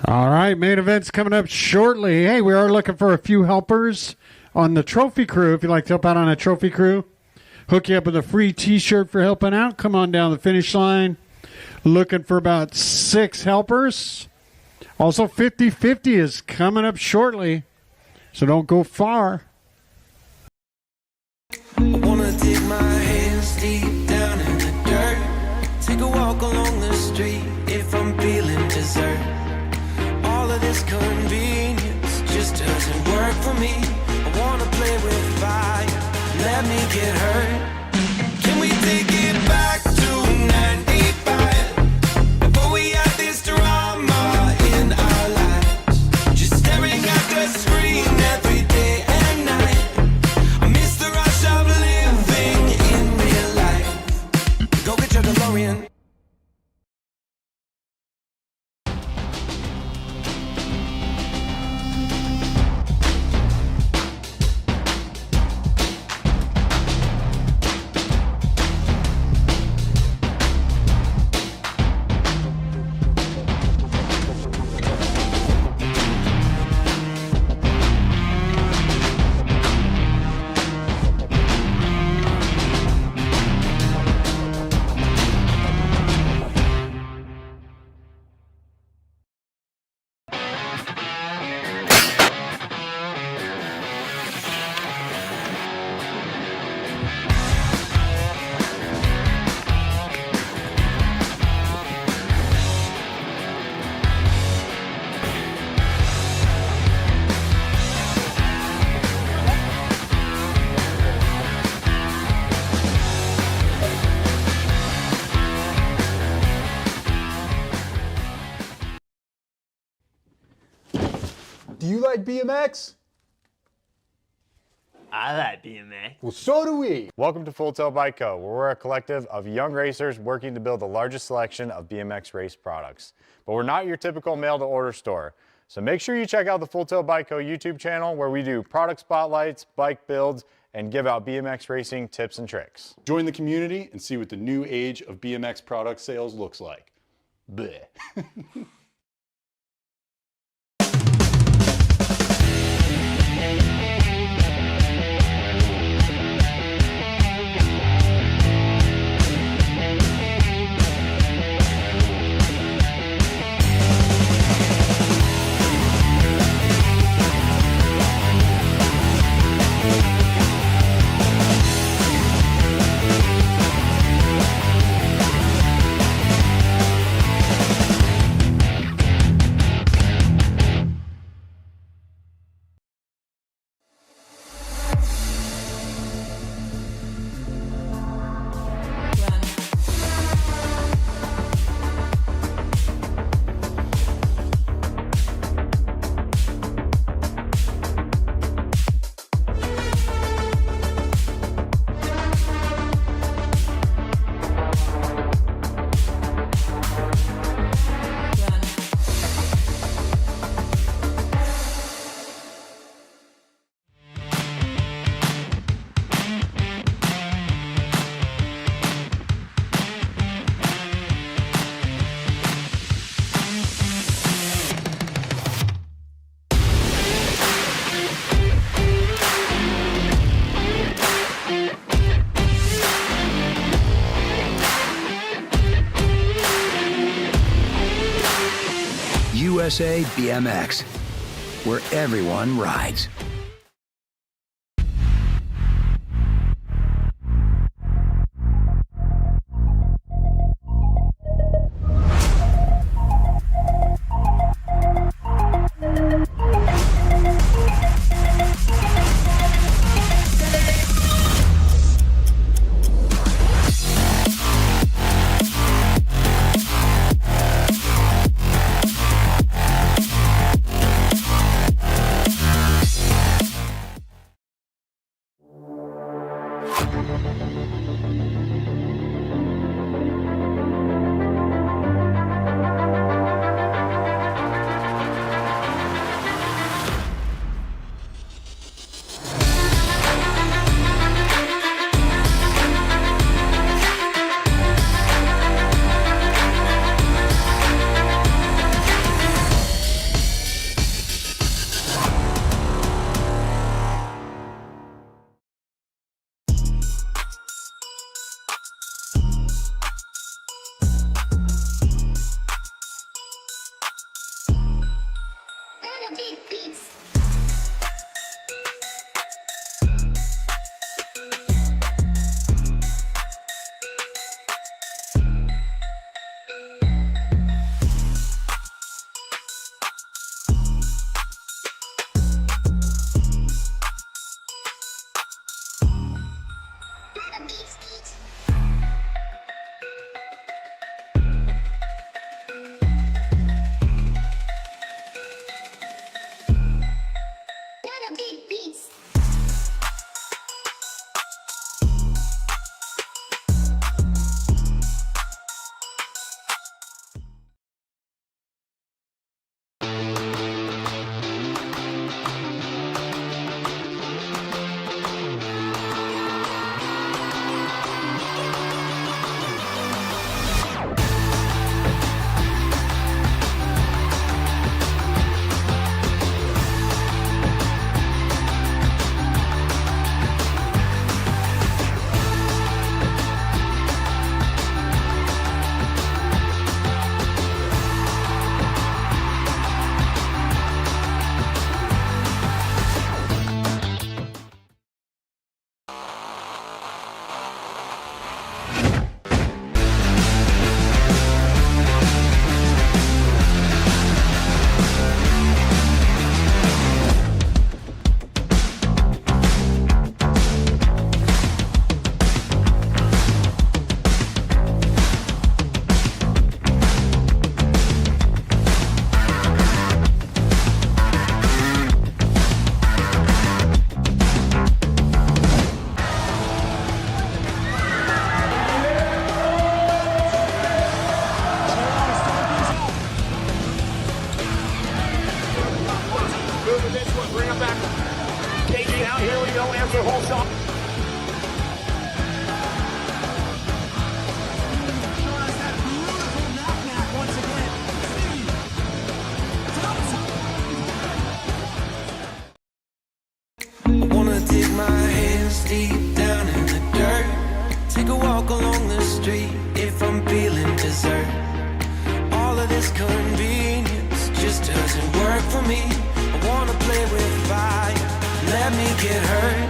All right, main event's coming up shortly. Hey, we are looking for a few helpers on the trophy crew. If you'd like to help out on a trophy crew, hook you up with a free T-shirt for helping out. Come on down the finish line. Looking for about 6 helpers. Also, 50-50 is coming up shortly, so don't go far. I wanna dig my hands deep down in the dirt. Take a walk along the street if I'm feeling dessert. All of this convenience just doesn't work for me. I wanna play with fire, let me get hurt. Can we take it back to 95? Before we had this drama in our lives, just staring at the screen every day and night. I miss the rush of living in real life. Go get your DeLorean. You like BMX? I like BMX. Well, so do we. Welcome to Full Tilt Bike Co., where we're a collective of young racers working to build the largest selection of BMX race products. But we're not your typical mail-to-order store. So make sure you check out the Full Tilt Bike Co. YouTube channel, where we do product spotlights, bike builds, and give out BMX racing tips and tricks. Join the community and see what the new age of BMX product sales looks like. Bleh. USA BMX, where everyone rides. no answer, whole shot. I wanna dig my hands deep down in the dirt. Take a walk along the street if I'm feeling dessert. All of this convenience just doesn't work for me. I wanna play with fire, let me get hurt.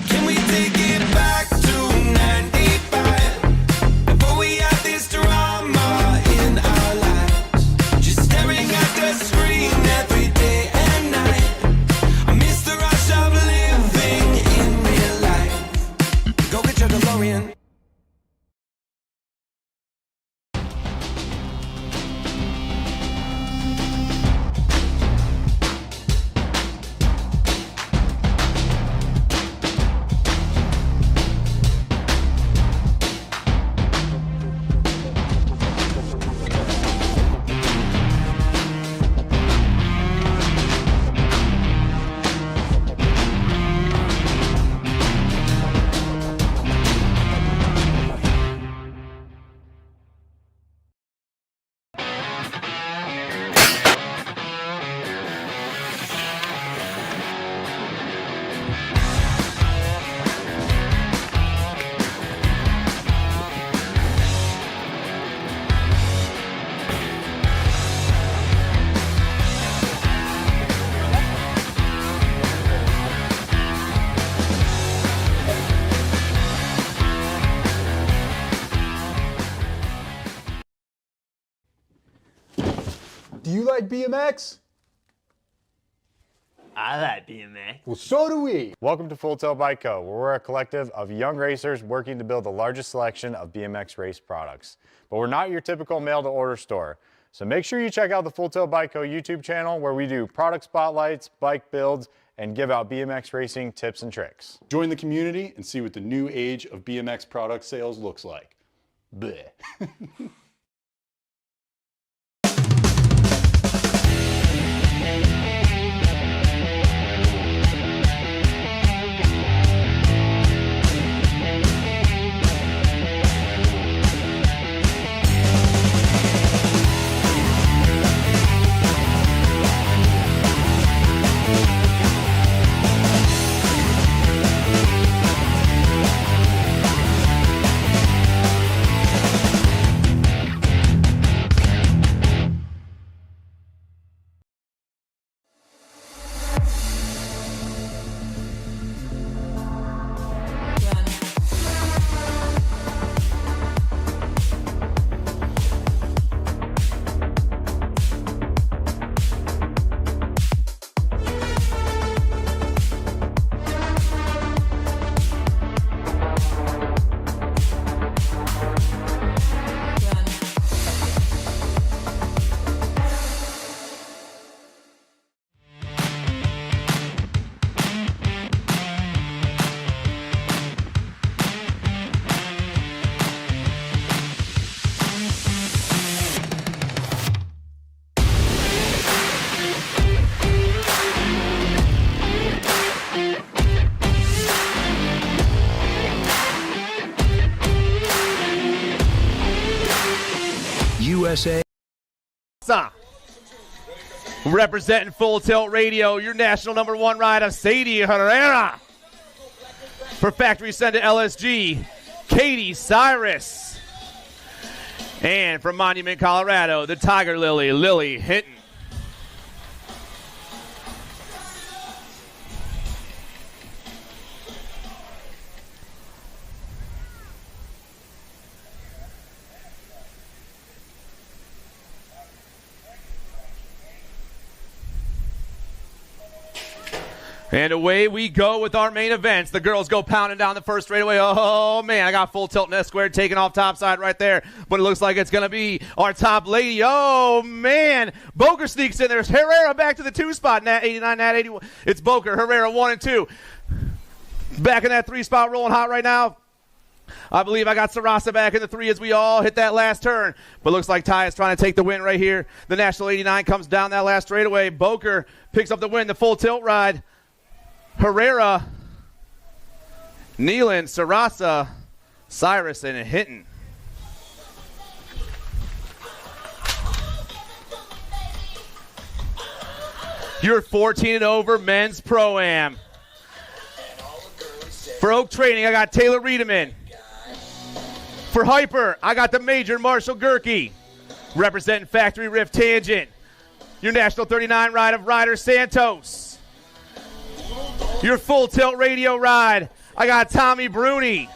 Can we take it back to 95? Before we had this drama in our lives, just staring at the screen every day and night. I miss the rush of living in real life. Go get your DeLorean. Do you like BMX? I like BMX. Well, so do we. Welcome to Full Tilt Bike Co., where we're a collective of young racers working to build the largest selection of BMX race products. But we're not your typical mail-to-order store. So make sure you check out the Full Tilt Bike Co. YouTube channel, where we do product spotlights, bike builds, and give out BMX racing tips and tricks. Join the community and see what the new age of BMX product sales looks like. Bleh. USA. Representing Full Tilt Radio, your national #1 rider, Sadie Herrera. For Factory Center LSG, Katie Cyrus. And from Monument, Colorado, the Tiger Lily, Lily Hinton. And away we go with our main events. The girls go pounding down the first straightaway. Oh, man, I got Full Tilt and S-Squared taking off topside right there. But it looks like it's going to be our top lady. Oh, man. Boker sneaks in there. Herrera back to the 2 spot. Nat 89, Nat 81. It's Boker, Herrera 1 and 2. Back in that 3 spot, rolling hot right now. I believe I got Sarasa back in the 3 as we all hit that last turn. But looks like Ty is trying to take the win right here. The National 89 comes down that last straightaway. Boker picks up the win, the Full Tilt ride. Herrera Nealon, Sarasa, Cyrus, and Hinton. Your 14 and over men's Pro-Am. For Oak Training, I got Taylor Riedemann. For Hyper, I got the Major Marshall Gerke. Representing Factory Rift Tangent. Your National 39 ride of Ryder Santos. Your Full Tilt Radio ride, I got Tommy Bruni.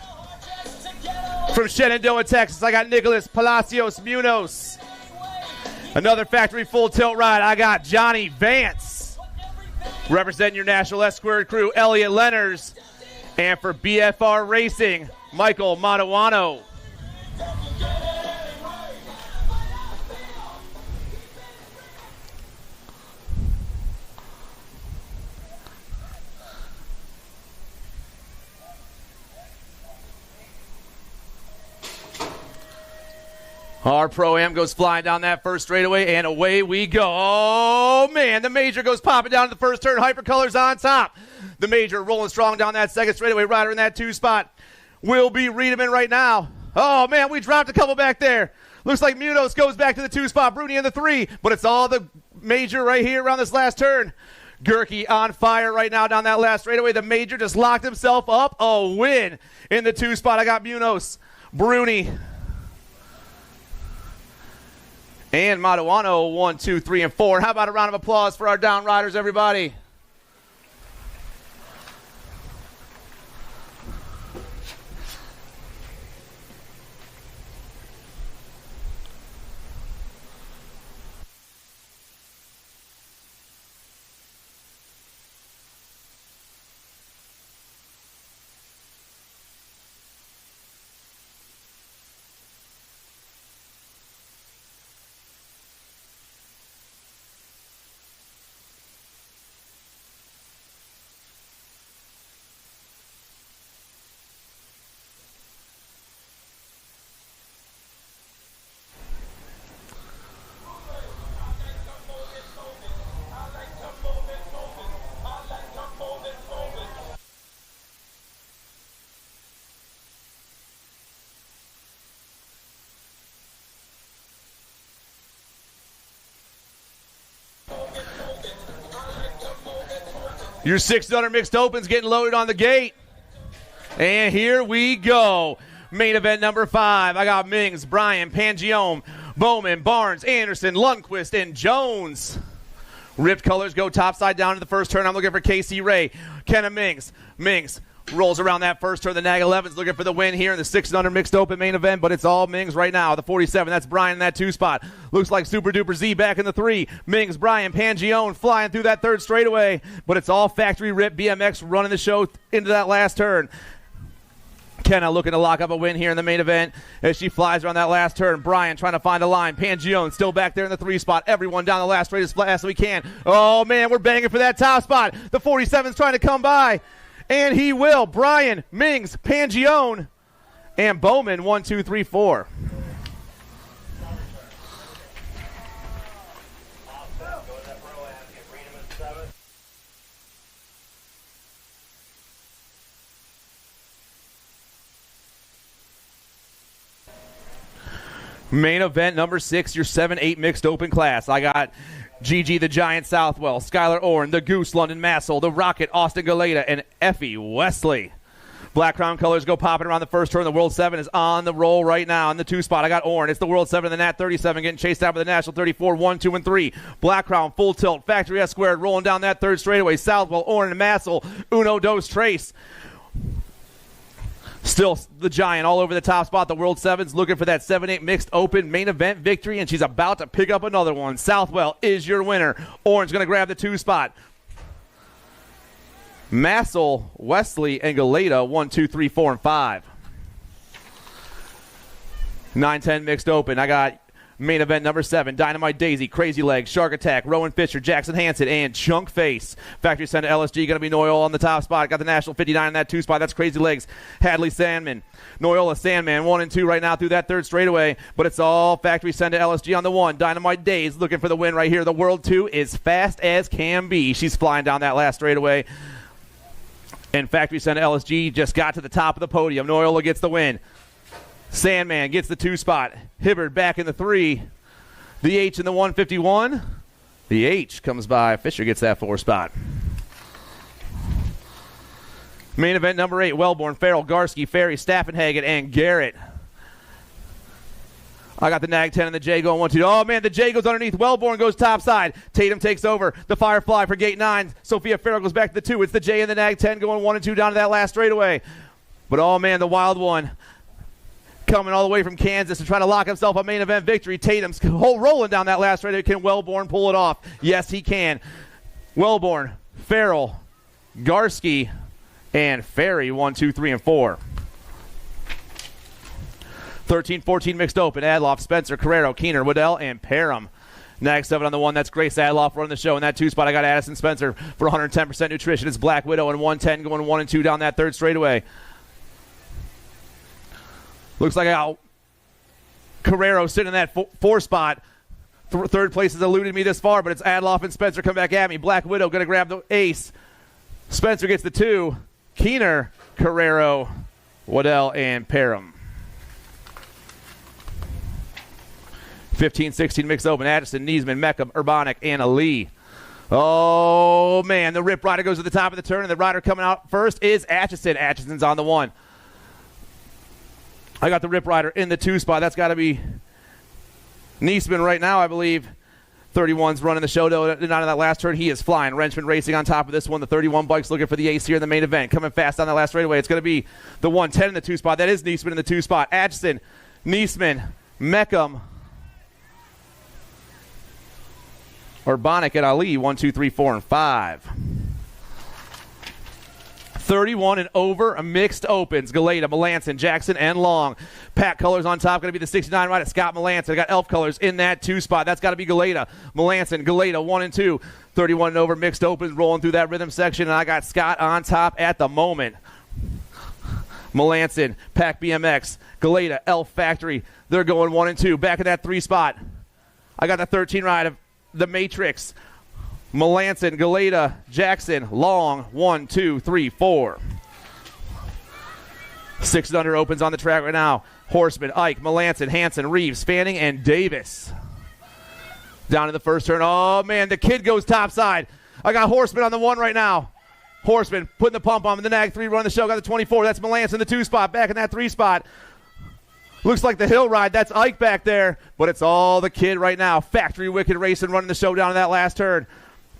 From Shenandoah, Texas, I got Nicholas Palacios Munoz. Another Factory Full Tilt ride, I got Johnny Vance. Representing your National S-Squared crew, Elliot Lenners. And for BFR Racing, Michael Matawano. Our Pro-Am goes flying down that first straightaway, and away we go. Oh, man, the Major goes popping down to the first turn. Hypercolors on top. The Major rolling strong down that second straightaway. Rider in that 2 spot will be Riedemann right now. Oh, man, we dropped a couple back there. Looks like Munoz goes back to the 2 spot. Bruni in the 3, but it's all the Major right here around this last turn. Gerke on fire right now down that last straightaway. The Major just locked himself up. A win in the 2 spot. I got Munoz, Bruni, and Matawano, 1, 2, 3, and 4. How about a round of applause for our down riders, everybody? Your 600 mixed opens getting loaded on the gate. And here we go. Main event number 5. I got Mings, Bryan, Pangione, Bowman, Barnes, Anderson, Lundquist, and Jones. Ripped colors go topside down to the first turn. I'm looking for Casey Ray. Kenna Mings. Mings rolls around that first turn. The Nag 11's looking for the win here in the 600 mixed open main event, but it's all Mings right now. The 47, that's Bryan in that 2 spot. Looks like Super Duper Z back in the 3. Mings, Bryan, Pangione flying through that third straightaway, but it's all Factory Rip BMX running the show into that last turn. Kenna looking to lock up a win here in the main event as she flies around that last turn. Bryan trying to find a line. Pangione still back there in the 3 spot. Everyone down the last straight as fast as we can. Oh, man, we're banging for that top spot. The 47's trying to come by, and he will. Bryan, Mings, Pangione, and Bowman, 1, 2, 3, 4. Main event number 6, your 7-8 mixed open class. I got Gigi the Giant Southwell, Skylar Orn, the Goose London Massel, the Rocket Austin Galeta, and Effie Wesley. Black Crown colors go popping around the first turn. The World 7 is on the roll right now in the 2 spot. I got Orn. It's the World 7 and the Nat 37 getting chased out by the National 34, 1, 2, and 3. Black Crown, full tilt, Factory S squared, rolling down that third straightaway. Southwell, Orn, and Massel, Uno, Dos, Trace. Still the Giant all over the top spot. The World 7's looking for that 7-8 mixed open main event victory, and she's about to pick up another one. Southwell is your winner. Orange going to grab the 2 spot. Massel, Wesley, and Galeta, 1, 2, 3, 4, and 5. 9-10 mixed open. I got main event number 7, Dynamite Daisy, Crazy Legs, Shark Attack, Rowan Fisher, Jackson Hansen, and Chunk Face. Factory Center LSG going to be Noyola on the top spot. Got the National 59 in that 2 spot. That's Crazy Legs, Hadley Sandman. Noyola Sandman 1 and 2 right now through that third straightaway, but it's all Factory Center LSG on the 1. Dynamite Days looking for the win right here. The World 2 is fast as can be. She's flying down that last straightaway. And Factory Center LSG just got to the top of the podium. Noyola gets the win. Sandman gets the 2 spot. Hibbard back in the 3. The H in the 151. The H comes by. Fisher gets that 4 spot. Main event number 8, Wellborn, Farrell, Garski, Ferry, Staffenhagen, and Garrett. I got the Nag 10 and the J going 1-2. Oh, man, the J goes underneath. Wellborn goes topside. Tatum takes over. The Firefly for gate 9. Sophia Farrell goes back to the 2. It's the J and the Nag 10 going 1-2 down to that last straightaway. But, oh, man, the Wild One coming all the way from Kansas to try to lock himself a main event victory. Tatum's rolling down that last straightaway. Can Wellborn pull it off? Yes, he can. Wellborn, Farrell, Garski, and Ferry 1, 2, 3, and 4. 13-14 mixed open. Adloff, Spencer, Carrero, Keener, Waddell, and Parham. Next up on the 1, that's Grace Adloff running the show. In that 2 spot, I got Addison Spencer for 110% nutrition. It's Black Widow and 110 going 1 and 2 down that 3rd straightaway. Looks like I got Carrero sitting in that 4 spot. 3rd place has eluded me this far, but it's Adloff and Spencer come back at me. Black Widow going to grab the ace. Spencer gets the 2. Keener, Carrero, Waddell, and Parham. 15-16 mixed open. Addison, Niesman, Meckham, Urbanic, and Ali. Oh, man. The Rip Rider goes to the top of the turn, and the rider coming out first is Atchison. Atchison's on the 1. I got the Rip Rider in the 2 spot. That's got to be Niesman right now, I believe. 31's running the show, though. Not in that last turn. He is flying. Wrenchman racing on top of this one. The 31 bike's looking for the ace here in the main event. Coming fast on that last straightaway. It's going to be the 110 in the 2 spot. That is Niesman in the 2 spot. Atchison, Niesman, Meckham, Urbanic, and Ali. 1, 2, 3, 4, and 5. 31 and over, mixed opens. Galeta, Melanson, Jackson, and Long. Pack colors on top, going to be the 69 right at Scott Melanson. I got elf colors in that 2 spot. That's got to be Galeta. Melanson, Galeta, 1 and 2. 31 and over, mixed opens, rolling through that rhythm section, and I got Scott on top at the moment. Melanson, Pack BMX, Galeta, Elf Factory. They're going 1 and 2. Back in that 3 spot. I got the 13 ride of the Matrix. Melanson, Galeta, Jackson, Long, 1, 2, 3, 4. 6 and under opens on the track right now. Horseman, Ike, Melanson, Hanson, Reeves, Fanning, and Davis. Down in the 1st turn. Oh, man, the kid goes topside. I got Horseman on the 1 right now. Horseman putting the pump on the Nag 3 running the show. Got the 24. That's Melanson in the 2 spot. Back in that 3 spot. Looks like the hill ride. That's Ike back there. But it's all the kid right now. Factory Wicked Racing running the show down in that last turn.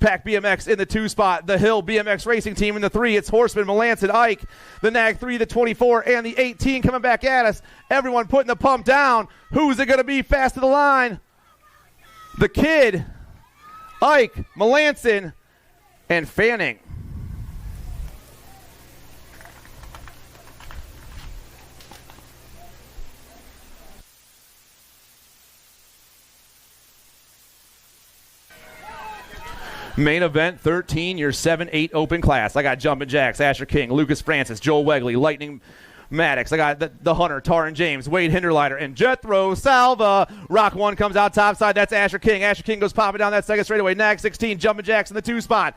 Pack BMX in the 2 spot. The Hill BMX Racing Team in the 3. It's Horseman, Melanson, Ike. The Nag 3, the 24, and the 18 coming back at us. Everyone putting the pump down. Who's it going to be fast to the line? The kid, Ike, Melanson, and Fanning. Main event 13, your 7-8 open class. I got Jumpin' Jacks, Asher King, Lucas Francis, Joel Wegley, Lightning Maddox. I got the Hunter, Taran James, Wade Hinderleiter, and Jethro Salva. Rock 1 comes out topside. That's Asher King. Asher King goes popping down that 2nd straightaway. Nag 16, Jumpin' Jacks in the 2 spot.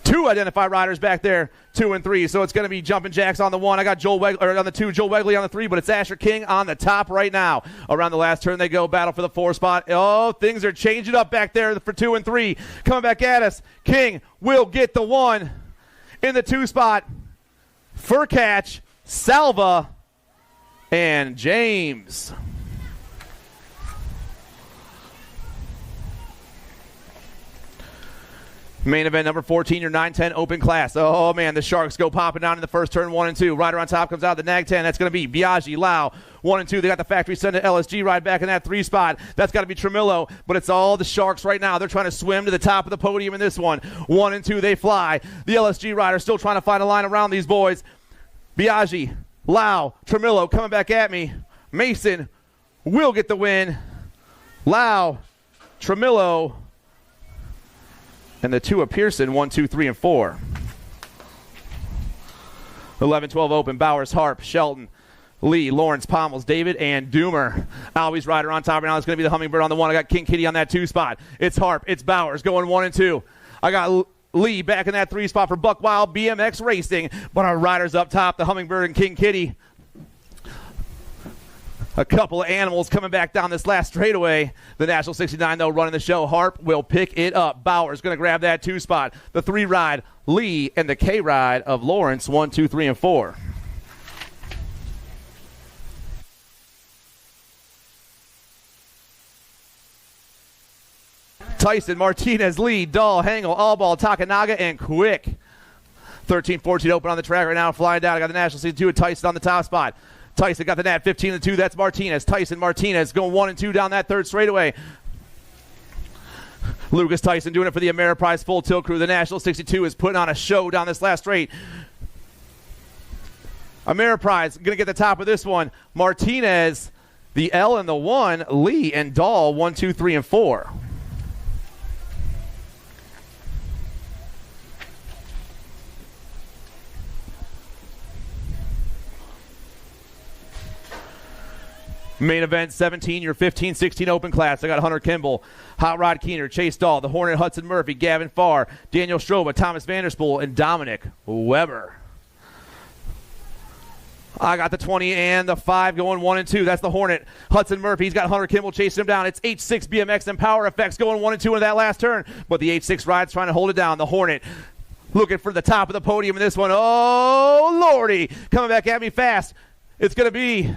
2 identified riders back there, 2 and 3. So it's going to be Jumpin' Jacks on the 1. I got Joel Wegley, or on the 2, Joel Wegley on the 3, but it's Asher King on the top right now. Around the last turn they go, battle for the 4 spot. Oh, things are changing up back there for 2 and 3. Coming back at us. King will get the 1 in the 2 spot. Furcatch, Salva, and James. Main event number 14, your 9-10 open class. Oh, man, the Sharks go popping down in the 1st turn, 1 and 2. Rider on top comes out, the Nag 10. That's going to be Biaggi, Lau, 1 and 2. They got the Factory Center LSG ride back in that 3 spot. That's got to be Tremillo, but it's all the Sharks right now. They're trying to swim to the top of the podium in this one. 1 and 2, they fly. The LSG rider still trying to find a line around these boys. Biaggi, Lau, Tremillo coming back at me. Mason will get the win. Lau, Tremillo, and the 2 of Pearson, 1, 2, 3, and 4. 11-12 open. Bowers, Harp, Shelton, Lee, Lawrence, Pommels, David, and Doomer. Always rider on top right now. It's going to be the Hummingbird on the 1. I got King Kitty on that 2 spot. It's Harp. It's Bowers going 1 and 2. I got Lee back in that 3 spot for Buck Wild BMX Racing. But our riders up top, the Hummingbird and King Kitty. A couple of animals coming back down this last straightaway. The National 69, though, running the show. Harp will pick it up. Bauer's going to grab that 2 spot. The 3 ride, Lee, and the K ride of Lawrence, 1, 2, 3, and 4. Tyson, Martinez, Lee, Dahl, Hangel, Allball, Takanaga, and Quick. 13-14 open on the track right now, flying down. I got the National 62 and Tyson on the top spot. Tyson got the net, 15-2. That's Martinez. Tyson, Martinez going 1 and 2 down that 3rd straightaway. Lucas Tyson doing it for the Ameriprise Full Tilt crew. The National 62 is putting on a show down this last straight. Ameriprise going to get the top of this one. Martinez, the L and the 1. Lee and Dahl, 1, 2, 3, and 4. Main event 17, your 15-16 open class. I got Hunter Kimball, Hot Rod Keener, Chase Dahl, the Hornet Hudson Murphy, Gavin Farr, Daniel Stroba, Thomas Vanderspool, and Dominic Weber. I got the 20 and the 5 going 1 and 2. That's the Hornet Hudson Murphy. He's got Hunter Kimball chasing him down. It's H6 BMX and Power Effects going 1 and 2 in that last turn. But the H6 ride's trying to hold it down. The Hornet looking for the top of the podium in this one. Oh, Lordy. Coming back at me fast. It's going to be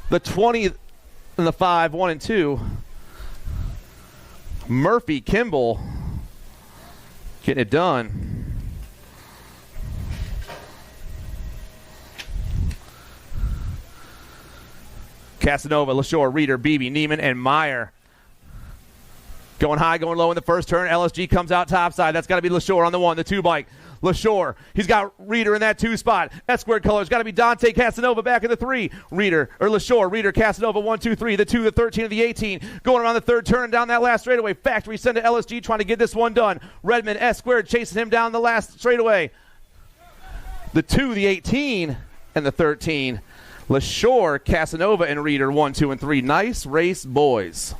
the 20 and the 5, 1 and 2. Murphy, Kimball getting it done. Casanova, LaShore, Reeder, Beebe, Neiman, and Meyer. Going high, going low in the first turn. LSG comes out topside. That's got to be LaShore on the 1, the 2 bike. LaShore, he's got Reeder in that 2 spot. S-squared colors, got to be Dante Casanova back in the 3. LaShore, Reeder, Casanova, 1, 2, 3. The 2, the 13, and the 18. Going around the 3rd turn down that last straightaway. Factory send to LSG trying to get this one done. Redmond, S-squared chasing him down the last straightaway. The 2, the 18, and the 13. LaShore, Casanova, and Reeder, 1, 2, and 3. Nice race, boys.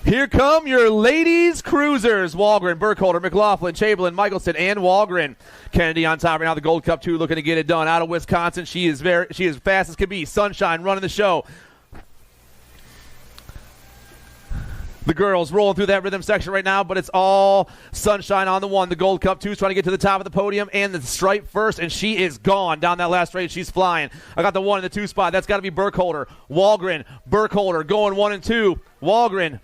Here come your ladies cruisers. Walgren, Burkholder, McLaughlin, Chamberlain, Michelson, and Walgren. Kennedy on top right now. The Gold Cup 2 looking to get it done. Out of Wisconsin, she is fast as can be. Sunshine running the show. The girls rolling through that rhythm section right now, but it's all Sunshine on the 1. The Gold Cup 2 is trying to get to the top of the podium, and the stripe first, and she is gone down that last straight. She's flying. I got the 1 in the 2 spot. That's got to be Burkholder. Walgren, Burkholder going 1 and 2. Walgren,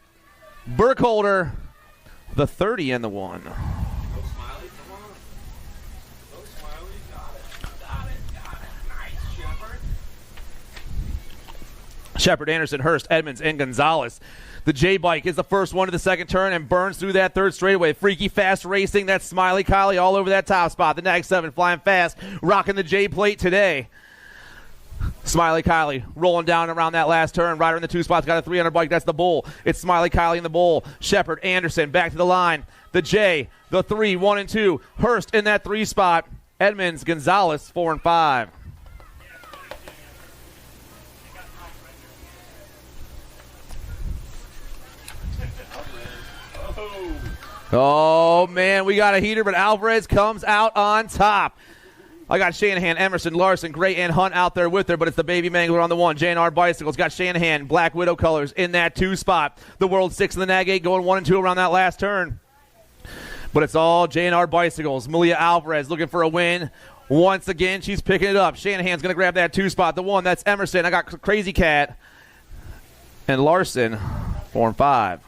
Burkholder, the 30 and the 1. Go Smiley, come on. Go Smiley, got it. Nice, Shepard. Shepard, Anderson, Hurst, Edmonds, and Gonzalez. The J-Bike is the first one to the second turn and burns through that 3rd straightaway. Freaky fast racing. That's Smiley Kylie all over that top spot. The Nag 7 flying fast, rocking the J-plate today. Smiley Kylie rolling down around that last turn. Rider in the 2 spots, got a 300 bike. That's the Bull. It's Smiley Kylie in the Bull. Shepard, Anderson, back to the line. The J, the 3, 1 and 2. Hurst in that 3 spot. Edmonds, Gonzalez, 4 and 5. Oh, man, we got a heater, but Alvarez comes out on top. I got Shanahan, Emerson, Larson, Gray, and Hunt out there with her, but it's the Baby Mangler on the 1. J&R Bicycles got Shanahan, Black Widow colors in that 2 spot. The World 6 in the Nag 8 going 1 and 2 around that last turn. But it's all J&R Bicycles. Malia Alvarez looking for a win. Once again, she's picking it up. Shanahan's going to grab that 2 spot. The 1, that's Emerson. I got Crazy Cat and Larson, 4 and 5.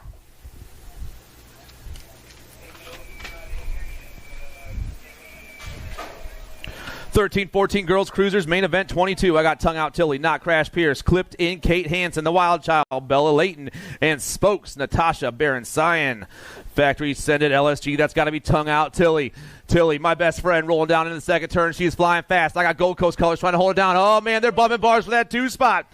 (13-14) girls cruisers main event 22. I got Tongue Out Tilly, Not Crash Pierce, Clipped In Kate Hansen, The Wild Child, Bella Layton, and Spokes Natasha Baron Cyan. Factory Send It LSG. That's got to be Tongue Out Tilly. Tilly, my best friend, rolling down in the second turn. She's flying fast. I got Gold Coast colors trying to hold it down. Oh man, they're bumping bars for that 2 spot.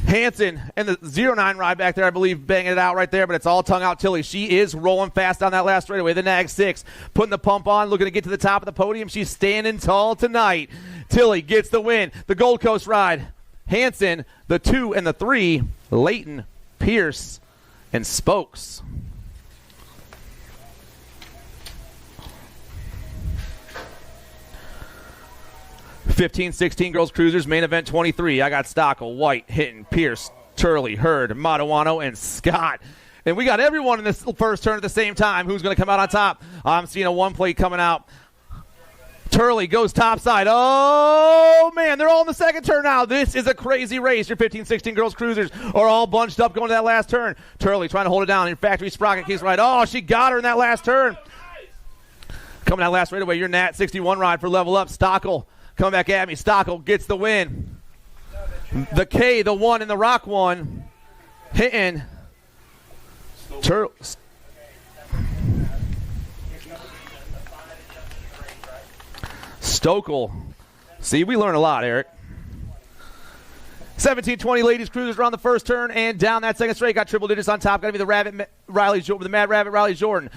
Hansen and the 09 ride back there, I believe, banging it out right there, but it's all Tongue Out Tilly. She is rolling fast down that last straightaway. The Nag 6, putting the pump on, looking to get to the top of the podium. She's standing tall tonight. Tilly gets the win. The Gold Coast ride. Hansen, the 2 and the 3, Layton, Pierce, and Spokes. (15-16) girls cruisers main event 23. I got Stockel, White, Hinton, Pierce, Turley, Hurd, Matanuano, and Scott. And we got everyone in this first turn at the same time. Who's going to come out on top? I'm seeing a 1 plate coming out. Turley goes topside. Oh, man, they're all in the second turn now. This is a crazy race. Your 15-16 girls cruisers are all bunched up going to that last turn. Turley trying to hold it down. In Factory Sprocket keeps right. Oh, she got her in that last turn. Coming out last right away, your Nat 61 ride for Level Up. Stockel coming back at me. Stockel gets the win. The K, the 1, and the Rock 1. Hitting. Stokel. See, we learn a lot, Eric. 17-20 ladies cruisers around the first turn and down that second straight. Got triple digits on top. Got to be the the Mad Rabbit Riley Jordan.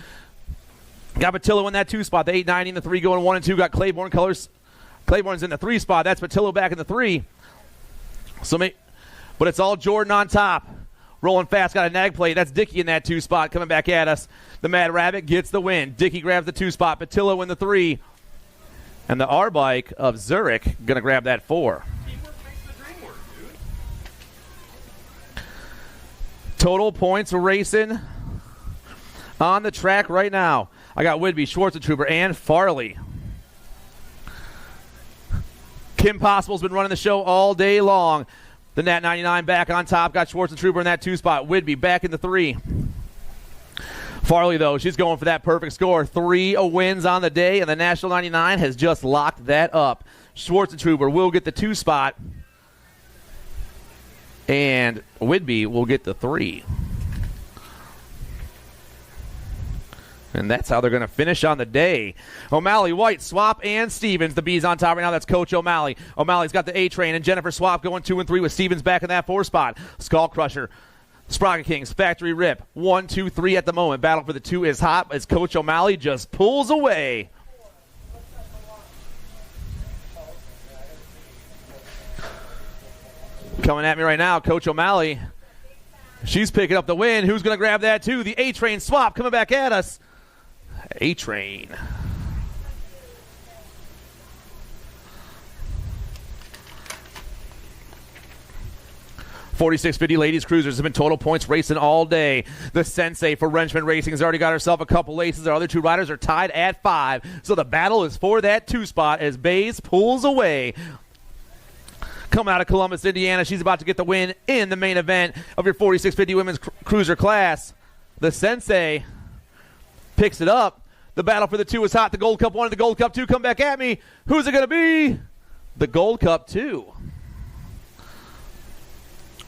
Got Patillo in that 2 spot. The 890 and the 3 going 1 and 2. Got Claiborne colors. Claiborne's in the 3 spot. That's Patillo back in the 3. But it's all Jordan on top. Rolling fast. Got a nag plate. That's Dickey in that 2 spot coming back at us. The Mad Rabbit gets the win. Dickey grabs the 2 spot. Patillo in the 3. And the R-Bike of Zurich going to grab that 4. Total points racing on the track right now. I got Whidbey, Schwarzentrooper, and Farley. Kim Possible's been running the show all day long. The Nat 99 back on top. Got Schwarzentrooper in that 2 spot. Whidbey back in the 3. Farley, though, she's going for that perfect score. 3 wins on the day, and the National 99 has just locked that up. Schwarzentrooper will get the 2 spot, and Whidbey will get the 3. And that's how they're going to finish on the day. O'Malley, White, Swap, and Stevens. The B's on top right now. That's Coach O'Malley. O'Malley's got the A-Train, and Jennifer Swap going 2 and 3 with Stevens back in that 4 spot. Skull Crusher. Sprocket Kings, Factory Rip, 1, 2, 3 at the moment. Battle for the 2 is hot as Coach O'Malley just pulls away. Coming at me right now, Coach O'Malley. She's picking up the win. Who's going to grab that too? The A-Train Swap coming back at us. A-Train. 4650 ladies cruisers have been total points racing all day. The Sensei for Wrenchman Racing has already got herself a couple laces. Our other 2 riders are tied at 5. So the battle is for that 2 spot as Bays pulls away. Coming out of Columbus, Indiana, she's about to get the win in the main event of your 4650 women's cruiser class. The Sensei picks it up. The battle for the 2 is hot. The Gold Cup 1 and the Gold Cup 2 come back at me. Who's it going to be? The Gold Cup 2.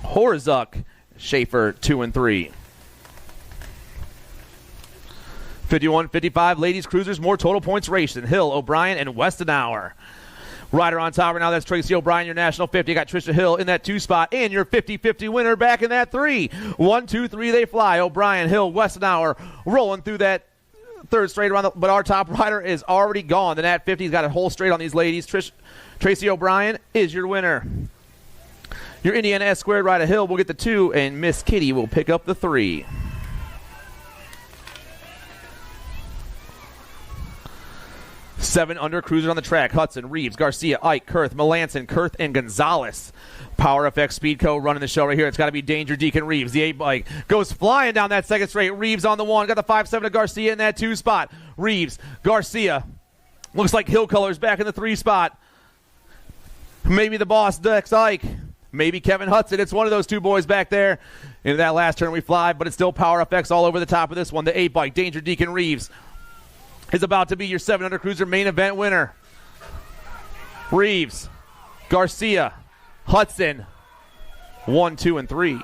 Horzuk, Schaefer, 2 and 3. 51-55 ladies cruisers, more total points racing. Hill, O'Brien, and Westenauer. Rider on top right now, that's Tracy O'Brien, your National 50. Got Trisha Hill in that 2 spot, and your 50-50 winner back in that 3. 1, 2, 3, they fly. O'Brien, Hill, Westenauer rolling through that 3rd straight around, but our top rider is already gone. The Nat 50's got a whole straight on these ladies. Tracy O'Brien is your winner. Your Indiana S Squared rider Hill will get the 2, and Miss Kitty will pick up the 3. 7 under cruisers on the track. Hudson, Reeves, Garcia, Ike, Kurth, Melanson, Kurth, and Gonzalez. Power FX Speedco running the show right here. It's got to be Danger Deacon Reeves. The 8-bike goes flying down that second straight. Reeves on the 1. Got the 5-7 to Garcia in that 2 spot. Reeves, Garcia. Looks like Hill Colors back in the 3 spot. Maybe the boss, Dex Ike. Maybe Kevin Hudson. It's one of those 2 boys back there. Into that last turn we fly, but it's still Power FX all over the top of this one. The 8-bike, Danger Deacon Reeves, is about to be your 7 under cruiser main event winner. Reeves, Garcia, Hudson, 1, 2, and 3.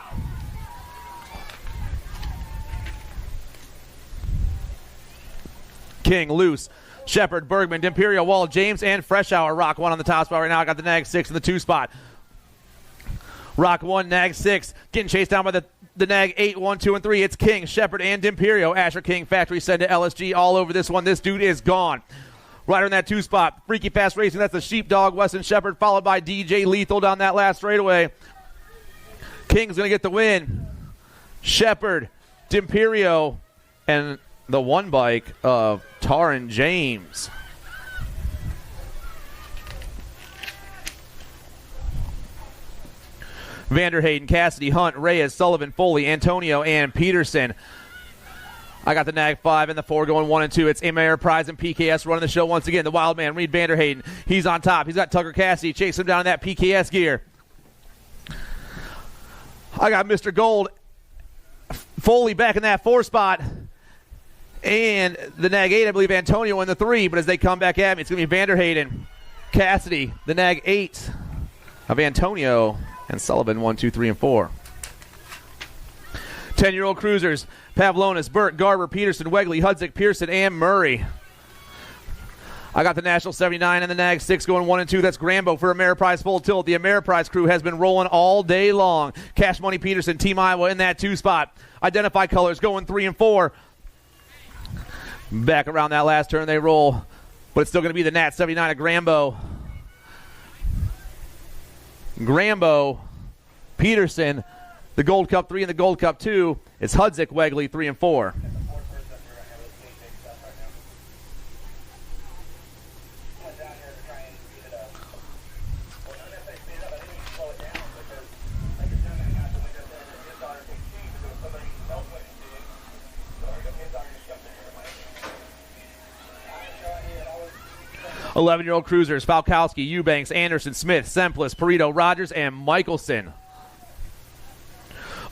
King, Loose, Shepard, Bergman, D'Imperio, Wall, James, and Freshour. Rock 1 on the top spot right now. I got the Nag 6 in the 2 spot. Rock 1, Nag 6, getting chased down by the Nag 8, 1, 2, and 3. It's King, Shepard, and D'Imperio. Asher King, factory send to LSG all over this one. This dude is gone. Rider in that 2 spot. Freaky Fast Racing, that's the Sheepdog, Weston Shepard, followed by DJ Lethal down that last straightaway. King's going to get the win. Shepard, D'Imperio, and the 1 bike of Taran James. Vanderhayden, Cassidy, Hunt, Reyes, Sullivan, Foley, Antonio, and Peterson. I got the Nag 5 and the 4 going 1 and 2. It's Amer Prize and PKS running the show once again. The wild man, Reed Vanderhayden. He's on top. He's got Tucker Cassidy chasing him down in that PKS gear. I got Mr. Gold, Foley back in that 4 spot. And the Nag 8, I believe Antonio in the 3. But as they come back at me, it's going to be Vanderhayden, Cassidy, the Nag 8 of Antonio, and Sullivan, 1, 2, 3, and 4. 10-year-old cruisers, Pavlonis, Burt, Garber, Peterson, Wegley, Hudzik, Pearson, and Murray. I got the National 79 and the Nag 6 going 1 and 2. That's Grambo for Ameriprise Full Tilt. The Ameriprise crew has been rolling all day long. Cash Money Peterson, Team Iowa in that 2 spot. Identify Colors going 3 and 4. Back around that last turn they roll. But it's still going to be the Nat 79 of Grambo. Grambo, Peterson, the Gold Cup 3 and the Gold Cup 2. It's Hudzik, Wegley, 3 and 4. Eleven-year-old cruisers, Falkowski, Eubanks, Anderson, Smith, Semplis, Perito, Rogers, and Michelson.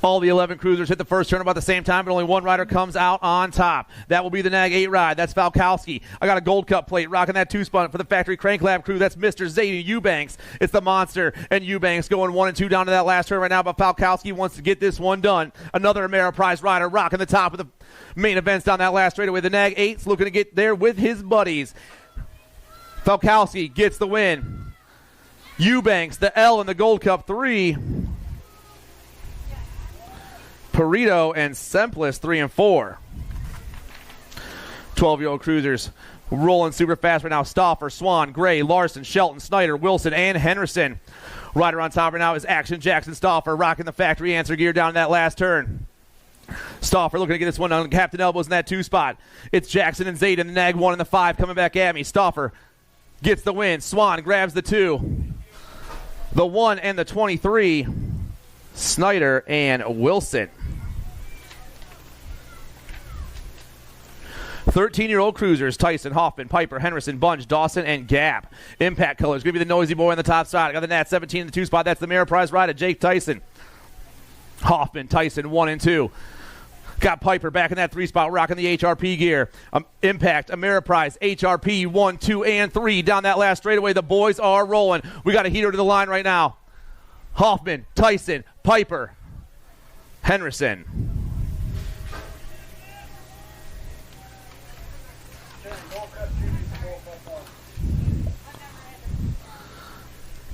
All the 11 cruisers hit the first turn about the same time, but only 1 rider comes out on top. That will be the Nag 8 ride. That's Falkowski. I got a Gold Cup plate rocking that 2-spot for the Factory Crank Lab crew. That's Mr. Zadie Eubanks. It's the Monster and Eubanks going 1 and 2 down to that last turn right now, but Falkowski wants to get this one done. Another Ameriprise rider rocking the top of the main events down that last straightaway. The Nag 8's looking to get there with his buddies. Falkowski gets the win. Eubanks, the L in the Gold Cup 3. Perito and Semplis, 3 and 4. 12-year-old cruisers rolling super fast right now. Stauffer, Swan, Gray, Larson, Shelton, Snyder, Wilson, and Henderson. Rider on top right now is Action Jackson Stauffer, rocking the factory answer gear down in that last turn. Stauffer looking to get this one on Captain Elbows in that 2 spot. It's Jackson and Zayden, the Nag 1 and the 5 coming back at me. Stauffer gets the win. Swan grabs the 2. The 1 and the 23. Snyder and Wilson. 13-year-old cruisers, Tyson, Hoffman, Piper, Henderson, Bunge, Dawson, and Gap. Impact Colors, going to be the Noisy Boy on the top side. I got the Nat 17 in the 2 spot. That's the Ameriprise ride of Jake Tyson. Hoffman, Tyson, 1 and 2. Got Piper back in that 3 spot, rocking the HRP gear. Impact, Ameriprise, HRP, 1, 2, and 3. Down that last straightaway, the boys are rolling. We got a heater to the line right now. Hoffman, Tyson, Piper, Henderson.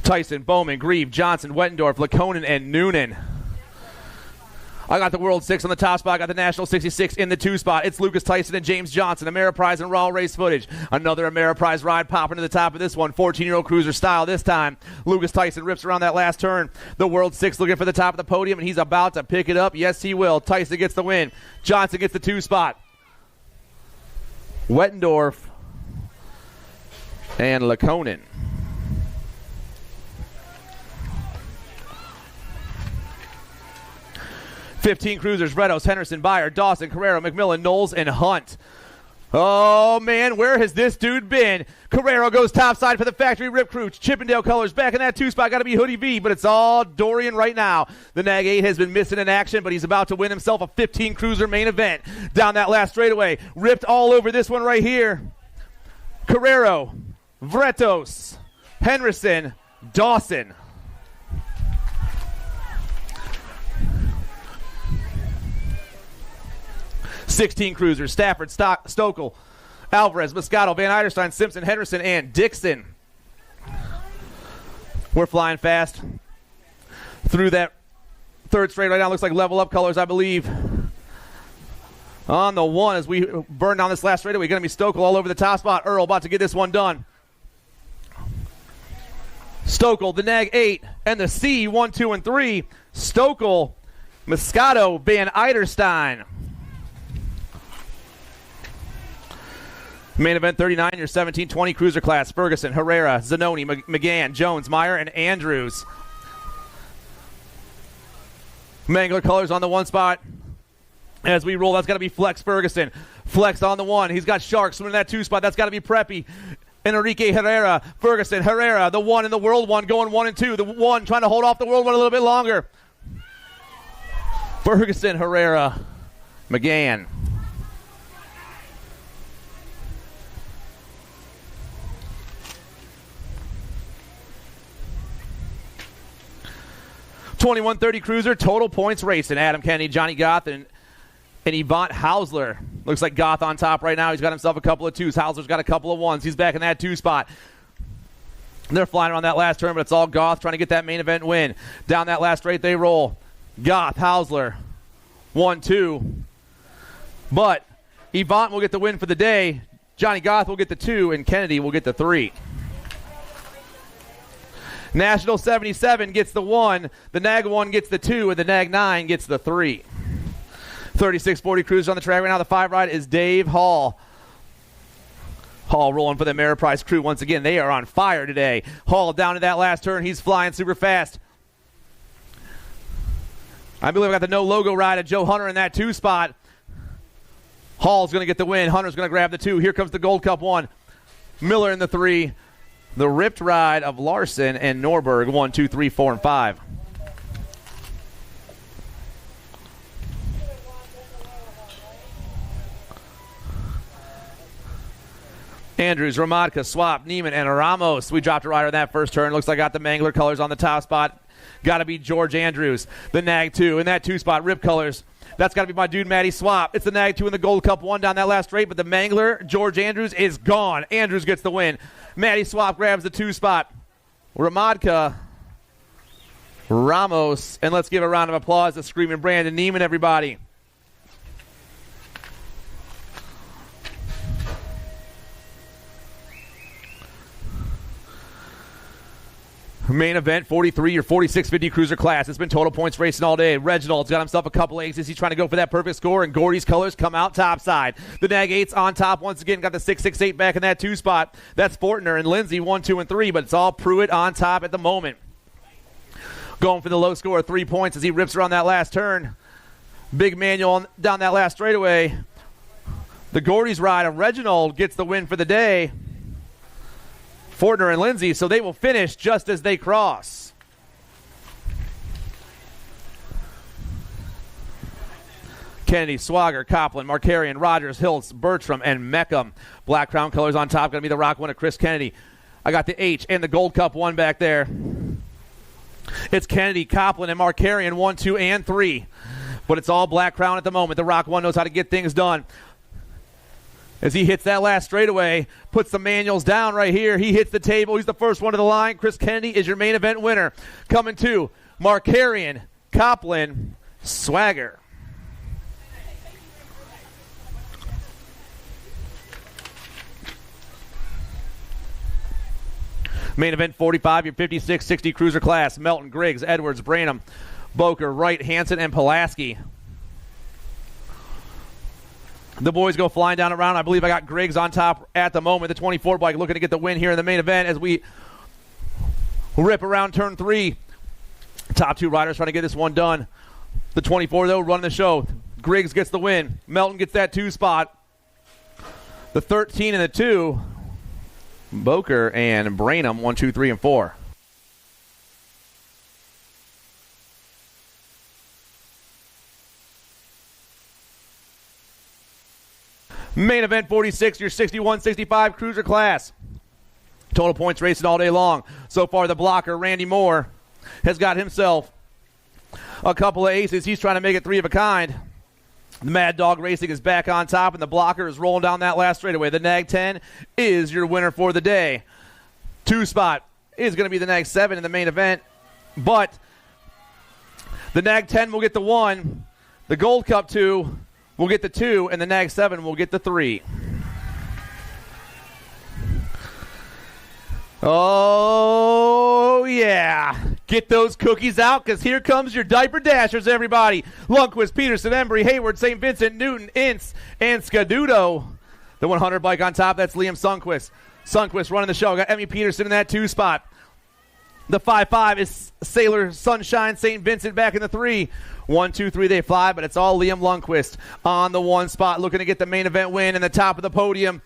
Tyson, Bowman, Grieve, Johnson, Wettendorf, Laconin, and Noonan. I got the World 6 on the top spot. I got the National 66 in the 2 spot. It's Lucas Tyson and James Johnson. Ameriprise and Raw race footage. Another Ameriprise ride popping to the top of this one. 14-year-old cruiser style this time. Lucas Tyson rips around that last turn. The World 6 looking for the top of the podium, and he's about to pick it up. Yes, he will. Tyson gets the win. Johnson gets the 2 spot. Wettendorf and Laconin. $15 cruisers, Redos, Henderson, Byer, Dawson, Carrero, McMillan, Knowles, and Hunt. Oh, man, where has this dude been? Carrero goes topside for the factory rip crew. Chippendale colors back in that 2 spot. Got to be Hoodie V, but it's all Dorian right now. The Nag 8 has been missing in action, but he's about to win himself a 15 cruiser main event. Down that last straightaway. Ripped all over this one right here. Carrero, Vretos, Henderson, Dawson. $16 cruisers, Stafford, Stokel, Alvarez, Moscato, Van Eiderstein, Simpson, Henderson, and Dixon. We're flying fast through that third straight right now. Looks like level up colors, I believe. On the 1 as we burn down this last straightaway. Going to be Stokel all over the top spot. Earl about to get this one done. Stokel, the Nag 8, and the C, 1, 2, and 3. Stokel, Moscato, Van Eiderstein. Main event 39, your 17-20 cruiser class. Ferguson, Herrera, Zanoni, McGann, Jones, Meyer, and Andrews. Mangler colors on the 1 spot. As we roll, that's got to be Flex Ferguson. Flex on the 1. He's got Sharks winning that 2 spot. That's got to be Preppy. Enrique Herrera, Ferguson, Herrera, the 1 in the World 1 going 1 and 2. The 1 trying to hold off the World 1 a little bit longer. Ferguson, Herrera, McGann. $21.30 cruiser, total points racing. Adam Kennedy, Johnny Goth, and Yvonne Hausler. Looks like Goth on top right now. He's got himself a couple of 2s. Hausler's got a couple of 1s. He's back in that 2 spot. They're flying around that last turn, but it's all Goth trying to get that main event win. Down that last straight they roll. Goth, Hausler, 1, 2. But Yvonne will get the win for the day. Johnny Goth will get the 2, and Kennedy will get the 3. National 77 gets the 1, the Nag 1 gets the 2, and the Nag 9 gets the 3. 36-40 cruiser on the track right now. The 5 ride is Dave Hall. Hall rolling for the Ameriprise crew once again. They are on fire today. Hall down to that last turn. He's flying super fast. I believe I got the no logo ride of Joe Hunter in that 2 spot. Hall's going to get the win. Hunter's going to grab the 2. Here comes the Gold Cup 1. Miller in the 3. The ripped ride of Larson and Norberg, 1, 2, 3, 4, and 5. Andrews, Ramadka, Swap, Neiman, and Ramos. We dropped a rider in that first turn. Looks like I got the Mangler colors on the top spot. Got to be George Andrews. The Nag 2 in that 2 spot, rip colors. That's got to be my dude, Matty Swap. It's the Nag 2 in the Gold Cup 1 down that last straight, but the Mangler, George Andrews, is gone. Andrews gets the win. Matty Swap grabs the 2 spot. Ramadka, Ramos, and let's give a round of applause to Screaming Brandon Neiman, everybody. Main event, 43 or 46-50 cruiser class. It's been total points racing all day. Reginald's got himself a couple aces. He's trying to go for that perfect score, and Gordy's colors come out topside. The Nag 8's on top once again. Got the 668 back in that 2 spot. That's Fortner and Lindsay, 1, 2, and 3, but it's all Pruitt on top at the moment. Going for the low score of 3 points as he rips around that last turn. Big manual down that last straightaway. The Gordy's ride of Reginald gets the win for the day. Fortner and Lindsay, so they will finish just as they cross. Kennedy, Swagger, Copland, Markarian, Rogers, Hills, Bertram, and Meckham. Black crown colors on top. Going to be the Rock 1 of Chris Kennedy. I got the H and the Gold Cup 1 back there. It's Kennedy, Copland, and Markarian, 1, 2, and 3. But it's all Black crown at the moment. The Rock 1 knows how to get things done. As he hits that last straightaway, puts the manuals down right here. He hits the table. He's the first one to the line. Chris Kennedy is your main event winner. Coming to Markarian, Copland, Swagger. Main event 45, your 56-60 cruiser class. Melton, Griggs, Edwards, Branham, Boker, Wright, Hansen, and Pulaski. The boys go flying down around. I believe I got Griggs on top at the moment. The 24 bike looking to get the win here in the main event as we rip around turn 3. Top 2 riders trying to get this one done. The 24, though, running the show. Griggs gets the win. Melton gets that 2 spot. The 13 and the 2, Boker and Brainham, 1, 2, 3, and 4. Main event 46, your 61-65 cruiser class. Total points racing all day long. So far, the blocker, Randy Moore, has got himself a couple of aces. He's trying to make it 3 of a kind. The Mad Dog Racing is back on top, and the blocker is rolling down that last straightaway. The Nag 10 is your winner for the day. 2 spot is going to be the Nag 7 in the main event, but the Nag 10 will get the 1. The Gold Cup 2 will get the 2, and the Nag 7 will get the 3. Oh, yeah. Get those cookies out, because here comes your Diaper Dashers, everybody. Lundquist, Peterson, Embry, Hayward, St. Vincent, Newton, Ince, and Scaduto. The 100 bike on top, that's Liam Sundquist. Sundquist running the show. Got Emmy Peterson in that 2 spot. The 5-5 is Sailor Sunshine St. Vincent back in the 3. 1, 2, 3, they fly, but it's all Liam Lundquist on the 1 spot, looking to get the main event win in the top of the podium.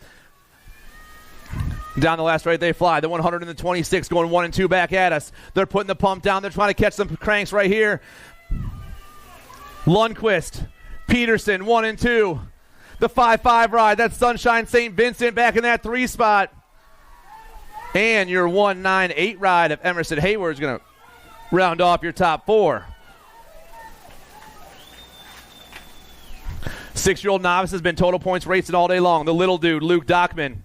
Down the last right, they fly. The 100 and the 26 going 1 and 2 back at us. They're putting the pump down. They're trying to catch some cranks right here. Lundquist, Peterson, 1 and 2. The 5-5 ride, that's Sunshine St. Vincent back in that 3 spot. And your 1-9-8 ride of Emerson Hayward is going to round off your top 4. 6-year-old Novice has been total points racing all day long. The little dude, Luke Dockman,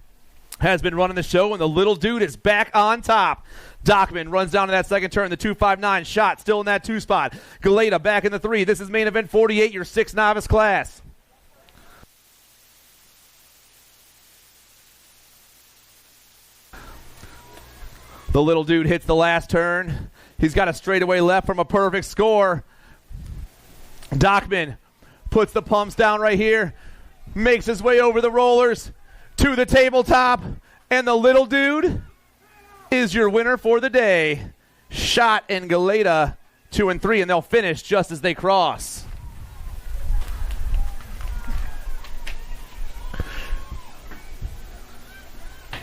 has been running the show, and the little dude is back on top. Dockman runs down to that second turn. The 259 shot still in that 2 spot. Galeta back in the 3. This is main event 48, your 6 novice class. The little dude hits the last turn. He's got a straightaway left from a perfect score. Dockman puts the pumps down right here, makes his way over the rollers to the tabletop, and the little dude is your winner for the day. Shot and Galeta 2 and 3, and they'll finish just as they cross.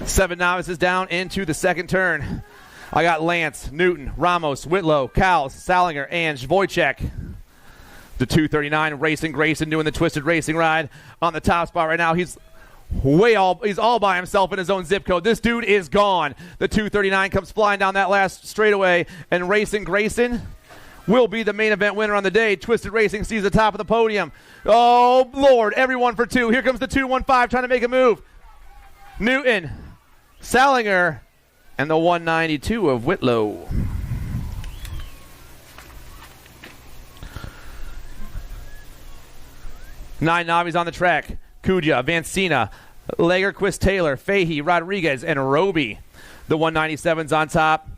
Seven novices down into the second turn. I got Lance, Newton, Ramos, Whitlow, Cowles, Salinger, and Wojciech. The 239 racing Grayson doing the twisted racing ride on the top spot right now. He's all by himself in his own zip code. This dude is gone. The 239 comes flying down that last straightaway, and Racing Grayson will be the main event winner on the day. Twisted Racing sees the top of the podium. Oh, Lord, everyone for 2. Here comes the 215 trying to make a move. Newton, Salinger, and the 192 of Whitlow. Nine Navis on the track. Kudya, Vancina, Lagerquist, Taylor, Fahey, Rodriguez, and Roby. The 197's on top.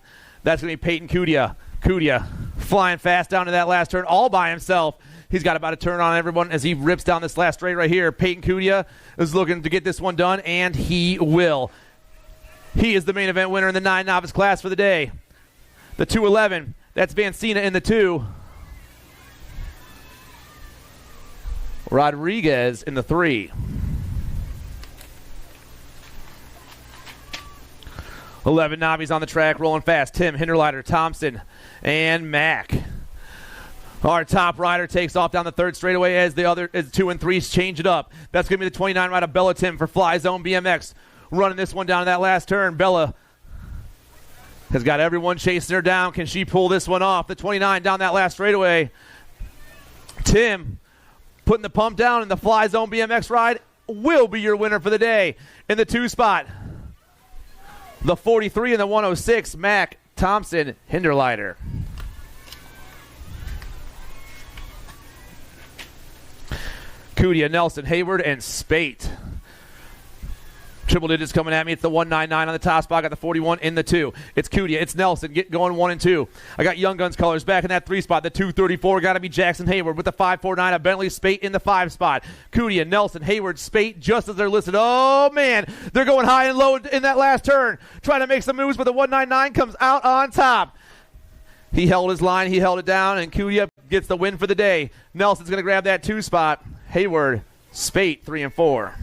That's going to be Peyton Kudya. Kudya flying fast down to that last turn all by himself. He's got about a turn on everyone as he rips down this last straight right here. Peyton Kudya is looking to get this one done, and he will. He is the main event winner in the 9 novice class for the day. The 211, that's Vancina in the 2. Rodriguez in the 3. 11 Navis on the track, rolling fast. Tim, Hinderleiter, Thompson, and Mack. Our top rider takes off down the third straightaway as the other 2 and 3s change it up. That's going to be the 29 rider, Bella Tim for Fly Zone BMX. Running this one down to that last turn. Bella has got everyone chasing her down. Can she pull this one off? The 29 down that last straightaway. Tim putting the pump down, in the Fly Zone BMX ride will be your winner for the day. In the 2 spot, the 43 and the 106, Mack, Thompson, Hinderleiter. Kudya, Nelson, Hayward, and Spate. Triple digits coming at me. It's the 199 on the top spot. I got the 41 in the 2. It's Cudia. It's Nelson going 1 and 2. I got Young Guns colors back in that 3 spot. The 234 got to be Jackson Hayward with the 549 of Bentley Spate in the 5 spot. Cudia, Nelson, Hayward, Spate just as they're listed. Oh, man. They're going high and low in that last turn. Trying to make some moves, but the 199 comes out on top. He held his line. He held it down, and Cudia gets the win for the day. Nelson's going to grab that 2 spot. Hayward, Spate, 3 and 4.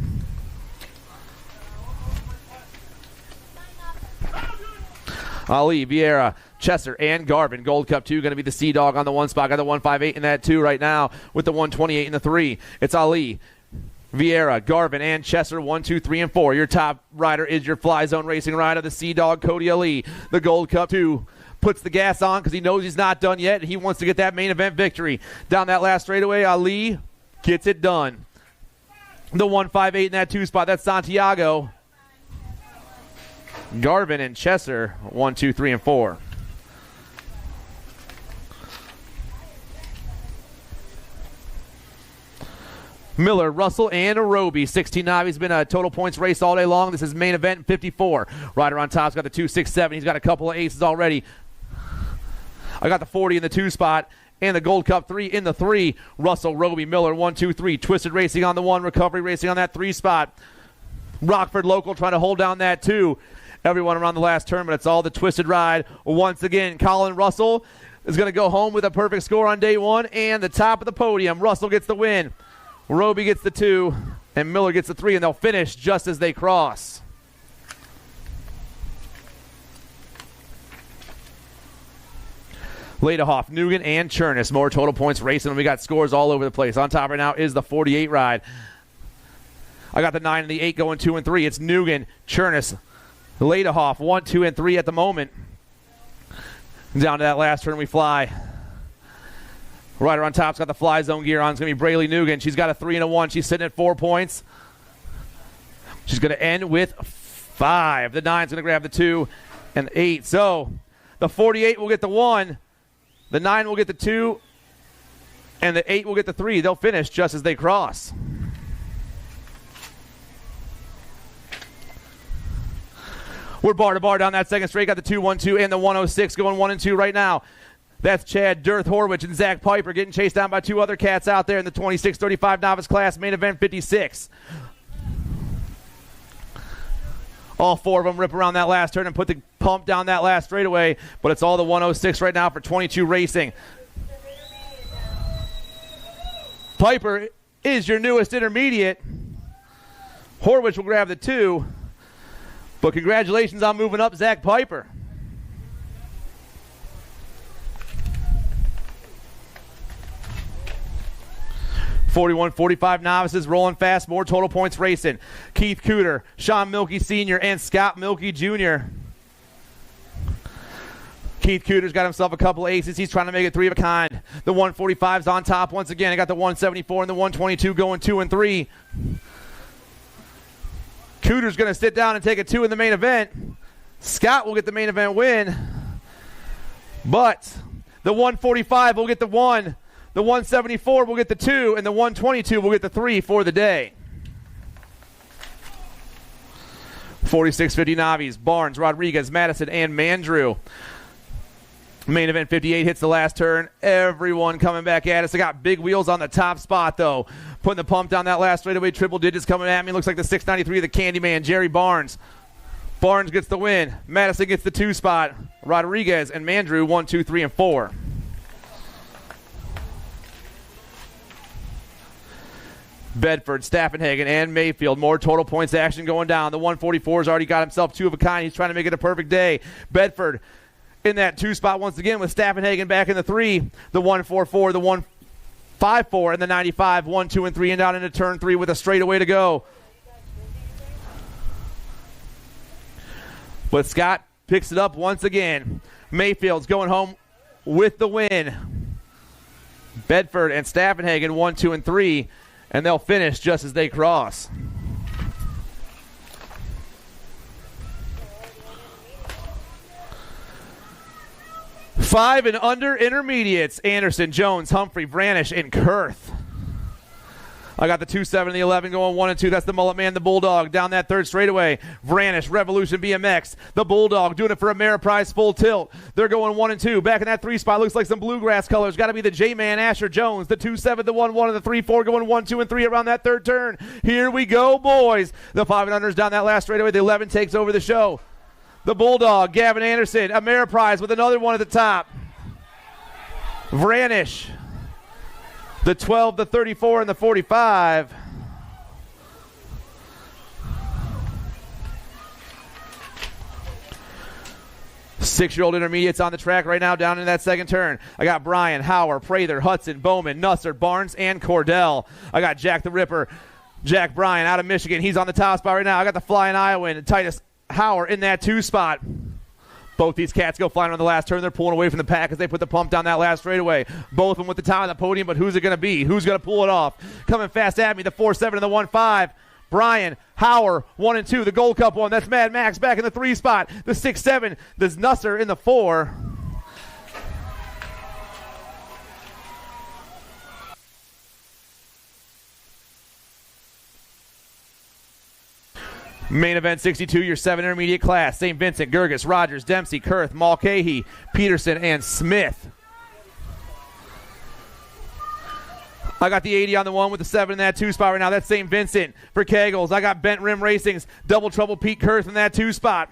Ali, Vieira, Chesser, and Garvin. Gold Cup 2 going to be the Sea Dog on the 1 spot. Got the 158 in that 2 right now with the 128 in the 3. It's Ali, Vieira, Garvin, and Chesser, 1, 2, 3, and 4. Your top rider is your Fly Zone Racing rider, the Sea Dog, Cody Ali. The Gold Cup 2 puts the gas on because he knows he's not done yet, and he wants to get that main event victory. Down that last straightaway, Ali gets it done. The 158 in that 2 spot, that's Santiago. Garvin and Chesser, 1, 2, 3, and 4. Miller, Russell, and Arobi. 16 Navi's been a total points race all day long. This is main event 54. Rider on top's got the 267. He's got a couple of aces already. I got the 40 in the 2 spot. And the Gold Cup 3 in the 3. Russell, Roby, Miller, 1, 2, 3. Twisted Racing on the 1. Recovery Racing on that 3 spot. Rockford Local trying to hold down that 2. Everyone around the last turn, but it's all the Twisted ride. Once again, Colin Russell is going to go home with a perfect score on day 1 and the top of the podium. Russell gets the win. Roby gets the 2, and Miller gets the 3, and they'll finish just as they cross. Ladehoff, Nugan, and Chernus. More total points racing, and we got scores all over the place. On top right now is the 48 ride. I got the 9 and the 8 going 2 and 3. It's Nugan, Chernus, Ladehoff, 1, 2, and 3 at the moment. Down to that last turn we fly. Rider on top's got the Fly Zone gear on. It's going to be Braylee Nugan. She's got a 3 and a 1. She's sitting at 4 points. She's going to end with 5. The 9's going to grab the 2 and the 8. So the 48 will get the 1. The 9 will get the 2. And the 8 will get the 3. They'll finish just as they cross. We're bar to bar down that second straight. Got the 2-1-2 and the 106 going 1 and 2 right now. That's Chad Dirth Horwich and Zach Piper getting chased down by 2 other cats out there in the 26-35 novice class, main event 56. All 4 of them rip around that last turn and put the pump down that last straightaway, but it's all the 106 right now for 22 Racing. Piper is your newest intermediate. Horwich will grab the 2. But congratulations on moving up, Zach Piper. (41-45) novices rolling fast. More total points racing. Keith Cooter, Sean Milkey Sr., and Scott Milkey Jr. Keith Cooter's got himself a couple of aces. He's trying to make it 3 of a kind. The 145's on top once again. I got the 174 and the 122 going 2 and 3. Cooter's going to sit down and take a 2 in the main event. Scott will get the main event win. But the 145 will get the 1. The 174 will get the 2. And the 122 will get the 3 for the day. 46-50 Navi's, Barnes, Rodriguez, Madison, and Mandrew. Main event 58 hits the last turn. Everyone coming back at us. I got big wheels on the top spot, though. Putting the pump down that last straightaway. Triple digits coming at me. Looks like the 693 of the Candyman, Jerry Barnes. Barnes gets the win. Madison gets the 2 spot. Rodriguez and Mandrew 1, 2, 3, and 4. Bedford, Staffenhagen, and Mayfield. More total points action going down. The 144's already got himself 2 of a kind. He's trying to make it a perfect day. Bedford in that 2 spot once again with Staffenhagen back in the 3. The 144, the 154, and the 95. 1, 2, and 3, and down into turn 3 with a straightaway to go. But Scott picks it up once again. Mayfield's going home with the win. Bedford and Staffenhagen 1, 2, and 3. And they'll finish just as they cross. Five and under intermediates. Anderson, Jones, Humphrey, Branish, and Kurth. I got the 2-7 and the 11 going 1 and 2. That's the Mullet Man, the Bulldog, down that third straightaway. Vranish, Revolution BMX, the Bulldog, doing it for Ameriprise full tilt. They're going 1 and 2. Back in that 3 spot, looks like some bluegrass colors. Got to be the J-Man, Asher Jones, the 2-7, the 1-1, and the 3-4 going 1, 2, and 3 around that third turn. Here we go, boys. The 5 and unders down that last straightaway. The 11 takes over the show. The Bulldog, Gavin Anderson, Ameriprise with another one at the top. Vranish, the 12, the 34, and the 45. Six-year-old intermediates on the track right now down in that second turn. I got Brian, Hauer, Prather, Hudson, Bowman, Nusser, Barnes, and Cordell. I got Jack the Ripper, Jack Bryan out of Michigan. He's on the top spot right now. I got the Flying Iowan and Titus Hauer in that 2 spot. Both these cats go flying on the last turn. They're pulling away from the pack as they put the pump down that last straightaway. Both of them with the top of the podium, but who's it going to be? Who's going to pull it off? Coming fast at me, the 4-7 and the 1-5. Brian, Hauer, 1 and 2. The Gold Cup one. That's Mad Max back in the 3 spot. The 6-7. There's Nusser in the 4. Main event 62, your 7 intermediate class. St. Vincent, Gerges, Rogers, Dempsey, Kurth, Mulcahy, Peterson, and Smith. I got the 80 on the 1 with the 7 in that 2 spot right now. That's St. Vincent for Kegels. I got Bent Rim Racing's Double Trouble Pete Kurth in that 2 spot.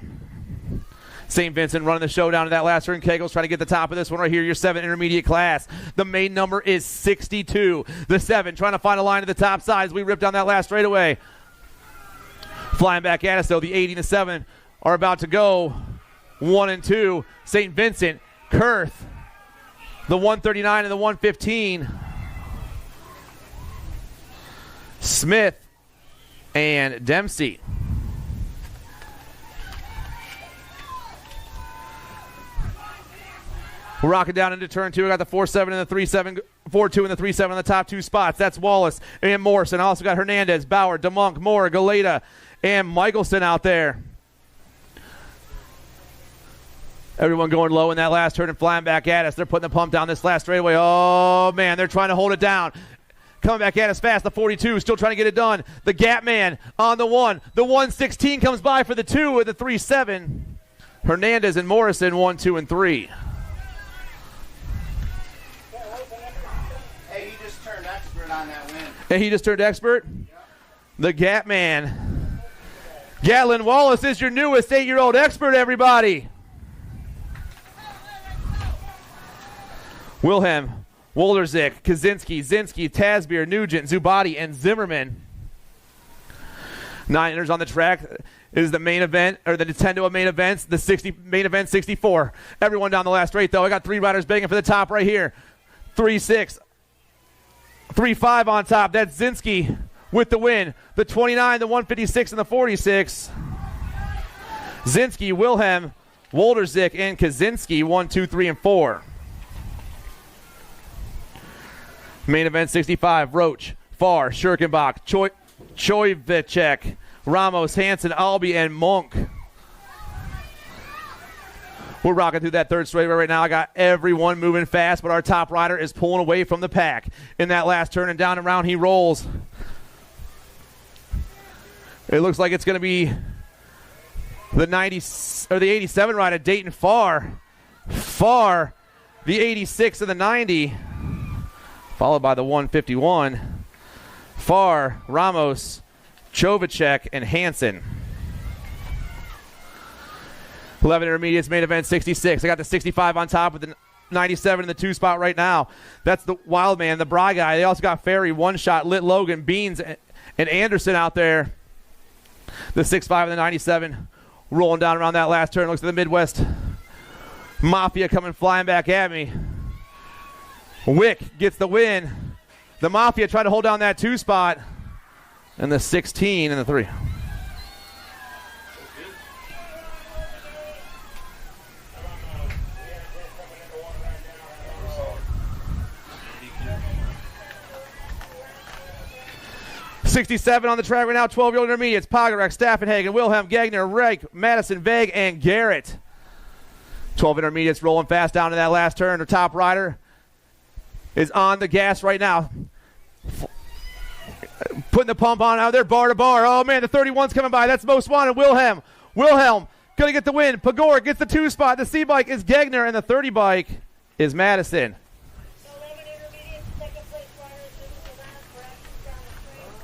St. Vincent running the showdown in that last turn. Kegels trying to get the top of this one right here, your 7 intermediate class. The main number is 62. The 7 trying to find a line to the top side as we rip down that last straightaway. Flying back at us, though, the 80 and the 7 are about to go 1 and 2. St. Vincent, Kurth, the 139 and the 115. Smith and Dempsey. We're rocking down into turn 2. I got the 4-7 and the 3-7, 4-2 and the 3-7 on the top 2 spots. That's Wallace and Morrison. I also got Hernandez, Bauer, DeMonk, Moore, Galeta, and Michelson out there. Everyone going low in that last turn and flying back at us. They're putting the pump down this last straightaway. Oh, man, they're trying to hold it down. Coming back at us fast, the 42, still trying to get it done. The Gap Man on the 1. The 116 comes by for the 2 with the 3-7. Hernandez and Morrison, 1, 2, and 3. Hey, he just turned expert on that win. And he just turned expert? Yep. The Gap Man. Gatlin Wallace is your newest 8-year-old expert, everybody. Wilhelm, Wolderzik, Kaczynski, Zinski, Tasbeer, Nugent, Zubati, and Zimmerman. 9 enters on the track. Is the main event, or the Nintendo main events, the 60 main event 64. Everyone down the last straight, though. I got 3 riders begging for the top right here. 3-6. 3-5 on top. That's Zinski with the win. The 29, the 156, and the 46. Zinski, Wilhelm, Wolderzik, and Kaczynski, 1, 2, 3, and 4. Main event 65, Roach, Farr, Schirkenbach, Choivicek, Ramos, Hansen, Albie, and Monk. We're rocking through that third straightaway right now. I got everyone moving fast, but our top rider is pulling away from the pack. In that last turn and down and around he rolls. It looks like it's going to be the 87 rider, Dayton Farr. Farr, the 86 and the 90. Followed by the 151. Farr, Ramos, Chovacek, and Hansen. 11 intermediates, main event 66. I got the 65 on top with the 97 in the 2 spot right now. That's the Wild Man, the Bry guy. They also got Ferry, One Shot, Lit Logan, Beans, and Anderson out there. The 6'5 and the 97 rolling down around that last turn. Looks like the Midwest Mafia coming flying back at me. Wick gets the win. The Mafia try to hold down that 2 spot. And the 16 and the 3. '67 on the track right now. 12-year-old intermediates. Pogarek, Staffenhagen, Wilhelm, Gagner, Reich, Madison, Vague, and Garrett. 12 intermediates rolling fast down to that last turn. The top rider is on the gas right now. Putting the pump on out there, bar to bar. Oh, man, the 31's coming by. That's most wanted. Wilhelm going to get the win. Pagor gets the 2 spot. The C bike is Gegner, and the 30 bike is Madison. 11 intermediate, second place riders into the last for actions down the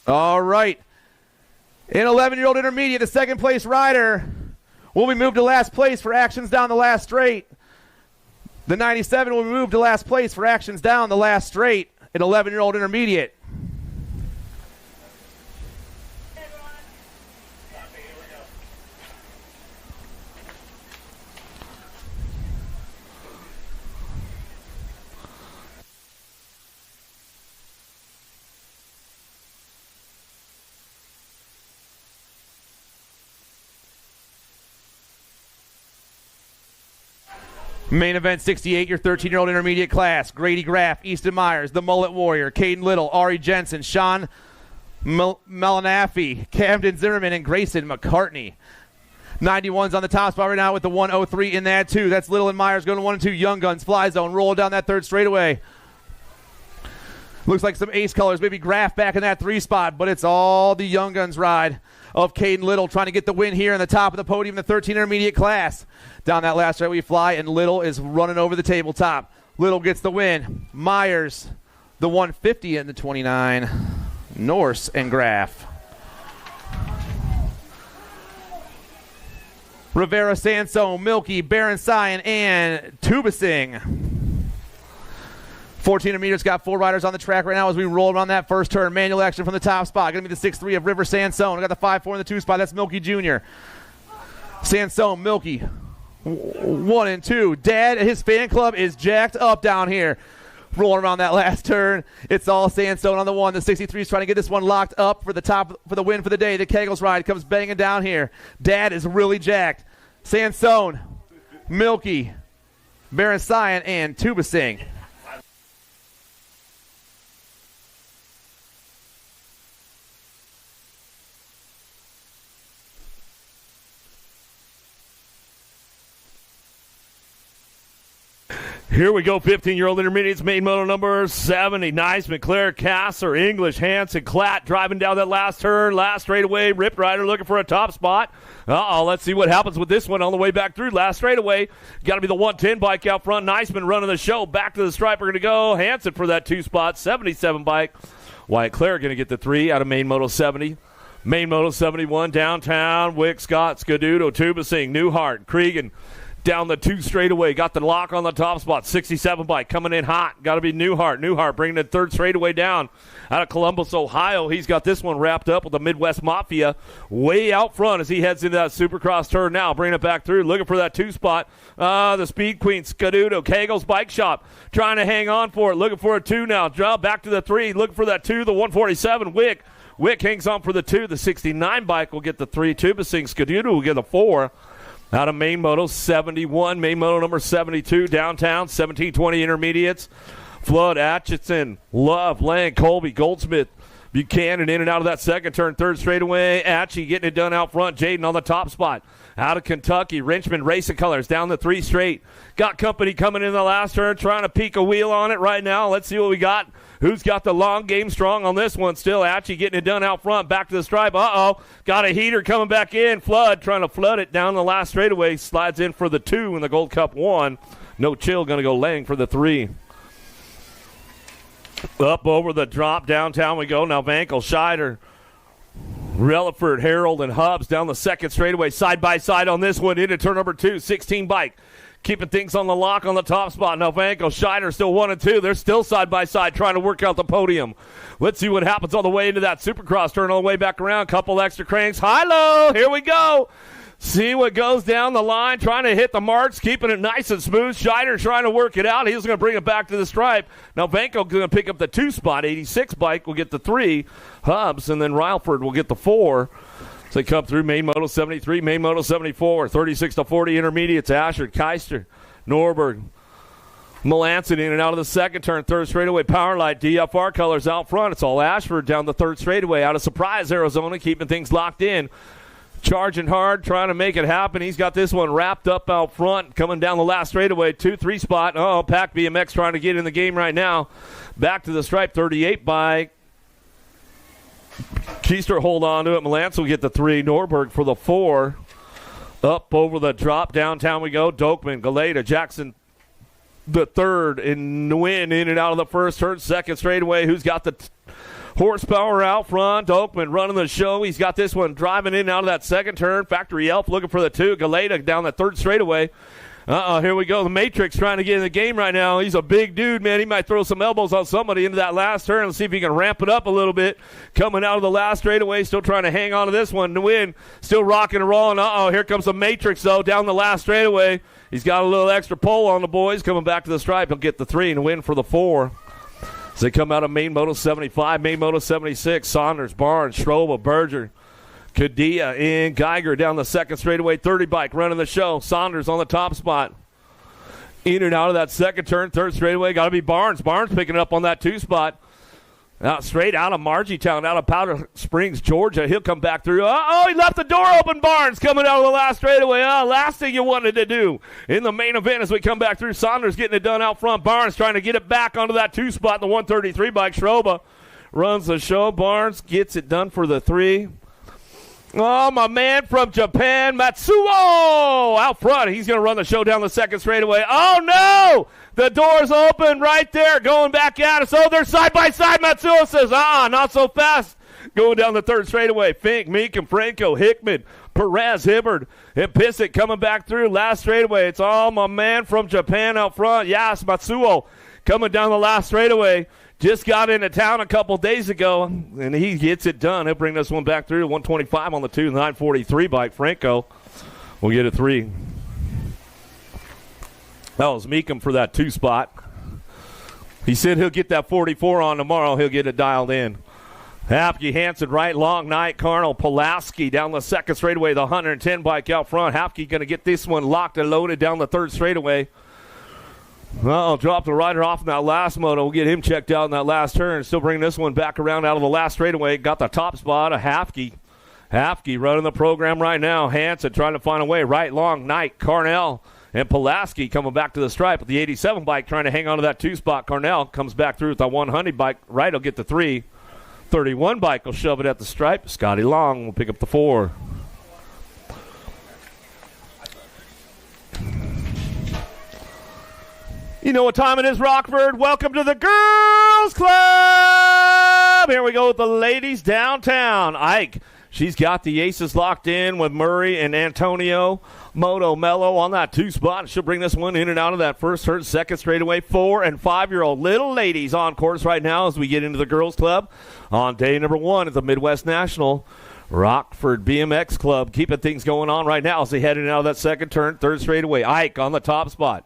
straight. All right. An 11-year-old intermediate, the second place rider, will be moved to last place for actions down the last straight. The 97 will be moved to last place for actions down the last straight. An 11-year-old intermediate. Main event 68, your 13-year-old intermediate class. Grady Graff, Easton Myers, the Mullet Warrior, Caden Little, Ari Jensen, Sean Melanaffi, Camden Zimmerman, and Grayson McCartney. 91's on the top spot right now with the 103 in that 2. That's Little and Myers going to 1 and 2. Young Guns, fly zone, roll down that third straightaway. Looks like some ace colors, maybe Graff back in that 3 spot, but it's all the Young Guns ride of Caden Little trying to get the win here in the top of the podium, the 13 intermediate class. Down that last straight we fly, and Little is running over the tabletop. Little gets the win. Myers, the 150 and the 29. Norse and Graff. Rivera, Sansone, Milky, Baron Sion, and Tubasing. 14 intermediates got 4 riders on the track right now as we roll around that first turn. Manual action from the top spot. Going to be the 6'3 of River Sansone. I got the 5'4 in the 2 spot. That's Milky Jr. Sansone, Milky, 1 and 2. Dad, his fan club is jacked up down here. Rolling around that last turn. It's all Sansone on the 1. The 63 is trying to get this one locked up for the top, for the win for the day. The Kegels ride comes banging down here. Dad is really jacked. Sansone, Milky, Baron Sion, and Tubasing. Here we go, 15-year-old intermediates, main moto number 70. Nice, McClure, Kasser, English, Hansen, Klatt driving down that last turn, last straightaway. Rip Rider looking for a top spot. Let's see what happens with this one on the way back through. Last straightaway, got to be the 110 bike out front. Niceman running the show. Back to the stripe. We're going to go. Hansen for that 2 spot, 77 bike. Wyatt Clare going to get the 3 out of main moto 70. Main moto 71, downtown, Wick, Scott, Scaduto, Tubasing, Newhart, Cregan. Down the 2 straightaway, got the lock on the top spot. 67 bike coming in hot. Got to be Newhart. Newhart bringing the 3rd straightaway down out of Columbus, Ohio. He's got this one wrapped up with the Midwest Mafia way out front as he heads into that Supercross turn now. Bringing it back through, looking for that 2 spot. The Speed Queen, Scaduto, Kegel's Bike Shop, trying to hang on for it. Looking for a 2 now. Drop back to the 3, looking for that 2, the 147. Wick hangs on for the 2. The 69 bike will get the 3. Tubasing, Scaduto will get the 4. Out of main moto 71, main moto number 72, downtown, 1720 intermediates. Flood, Atchison, Love, Lang, Colby, Goldsmith, Buchanan in and out of that second turn, 3rd straightaway. Atchie getting it done out front. Jaden on the top spot. Out of Kentucky, Richmond Racing Colors down the 3 straight. Got company coming in the last turn, trying to peek a wheel on it right now. Let's see what we got. Who's got the long game strong on this one still? Atchie getting it done out front. Back to the stripe. Got a heater coming back in. Flood trying to flood it down the last straightaway. Slides in for the 2 in the Gold Cup 1. No Chill going to go Lang for the 3. Up over the drop. Downtown we go. Now Vankel, Scheider, Relaford, Harold, and Hubbs down the 2nd straightaway. Side by side on this one into turn number 2. 16 bike. Keeping things on the lock on the top spot. Now Vanko, Scheider still 1 and 2. They're still side by side trying to work out the podium. Let's see what happens on the way into that Supercross turn, all the way back around. Couple extra cranks. High-low. Here we go. See what goes down the line, trying to hit the marks, keeping it nice and smooth. Scheider trying to work it out. He's going to bring it back to the stripe. Now Vanko going to pick up the 2 spot. 86 bike will get the 3. Hubbs, and then Ryleford will get the 4. So they come through main moto 73, main moto 74, 36-40 intermediates. Asher, Keister, Norberg, Melanson in and out of the second turn, 3rd straightaway. Powerlight, DFR colors out front. It's all Ashford down the 3rd straightaway out of Surprise, Arizona, keeping things locked in. charging hard, trying to make it happen. He's got this one wrapped up out front, coming down the last straightaway, 2-3 spot. Oh, Pack BMX trying to get in the game right now. Back to the stripe, 38 bike. Keister hold on to it. Malance will get the 3. Norberg for the 4. Up over the drop. Downtown we go. Dokman, Galeta, Jackson the 3rd. And Nguyen in and out of the first turn. Second straightaway. Who's got the horsepower out front? Dokman running the show. He's got this one driving in and out of that second turn. Factory Elf looking for the 2. Galeta down the 3rd straightaway. Here we go. The Matrix trying to get in the game right now. He's a big dude, man. He might throw some elbows on somebody into that last turn. Let's see if he can ramp it up a little bit. Coming out of the last straightaway, still trying to hang on to this one to win. Still rocking and rolling. Here comes the Matrix, though, down the last straightaway. He's got a little extra pull on the boys. Coming back to the stripe. He'll get the 3 and win for the 4. As they come out of main moto 75, main moto 76, Saunders, Barnes, Schroba, Berger, Kadia, and Geiger down the second straightaway. 30 bike running the show. Saunders on the top spot. In and out of that second turn, third straightaway. Got to be Barnes. Barnes picking it up on that 2 spot. Out straight out of Margietown, out of Powder Springs, Georgia. He'll come back through. He left the door open. Barnes coming out of the last straightaway. Last thing you wanted to do in the main event as we come back through. Saunders getting it done out front. Barnes trying to get it back onto that 2 spot. The 133 bike. Schroba runs the show. Barnes gets it done for the 3. Oh, my man from Japan, Matsuo, out front. He's going to run the show down the second straightaway. Oh, no! The door's open right there, going back at us. Oh, they're side by side. Matsuo says, not so fast. Going down the third straightaway. Fink, Meek, and Franco, Hickman, Perez, Hibbard, and Pissick coming back through. Last straightaway. It's all my man from Japan out front. Yes, Matsuo coming down the last straightaway. Just got into town a couple days ago, and he gets it done. He'll bring this one back through. 125 on the 2, 943 bike. Franco will get a 3. That was Meekum for that 2 spot. He said he'll get that 44 on tomorrow. He'll get it dialed in. Hapke, Hansen, right, Long Night, Carnell, Pulaski down the second straightaway. The 110 bike out front. Hapke going to get this one locked and loaded down the third straightaway. Dropped the rider off in that last moto. We'll get him checked out in that last turn. Still bringing this one back around out of the last straightaway. Got the top spot of Hafke. Hafke running the program right now. Hansen trying to find a way. Right, Long, Knight, Carnell, and Pulaski coming back to the stripe with the 87 bike trying to hang on to that 2 spot. Carnell comes back through with the 100 bike. Right will get the 3. 31 bike will shove it at the stripe. Scotty Long will pick up the 4. You know what time it is, Rockford. Welcome to the Girls Club. Here we go with the ladies downtown. Ike, she's got the aces locked in with Murray and Antonio. Moto Mello on that 2 spot. She'll bring this one in and out of that first turn, second straightaway. 4- and 5-year-old little ladies on course right now as we get into the Girls Club on day number 1 at the Midwest National. Rockford BMX Club keeping things going on right now as they head in and out of that second turn, third straightaway. Ike on the top spot.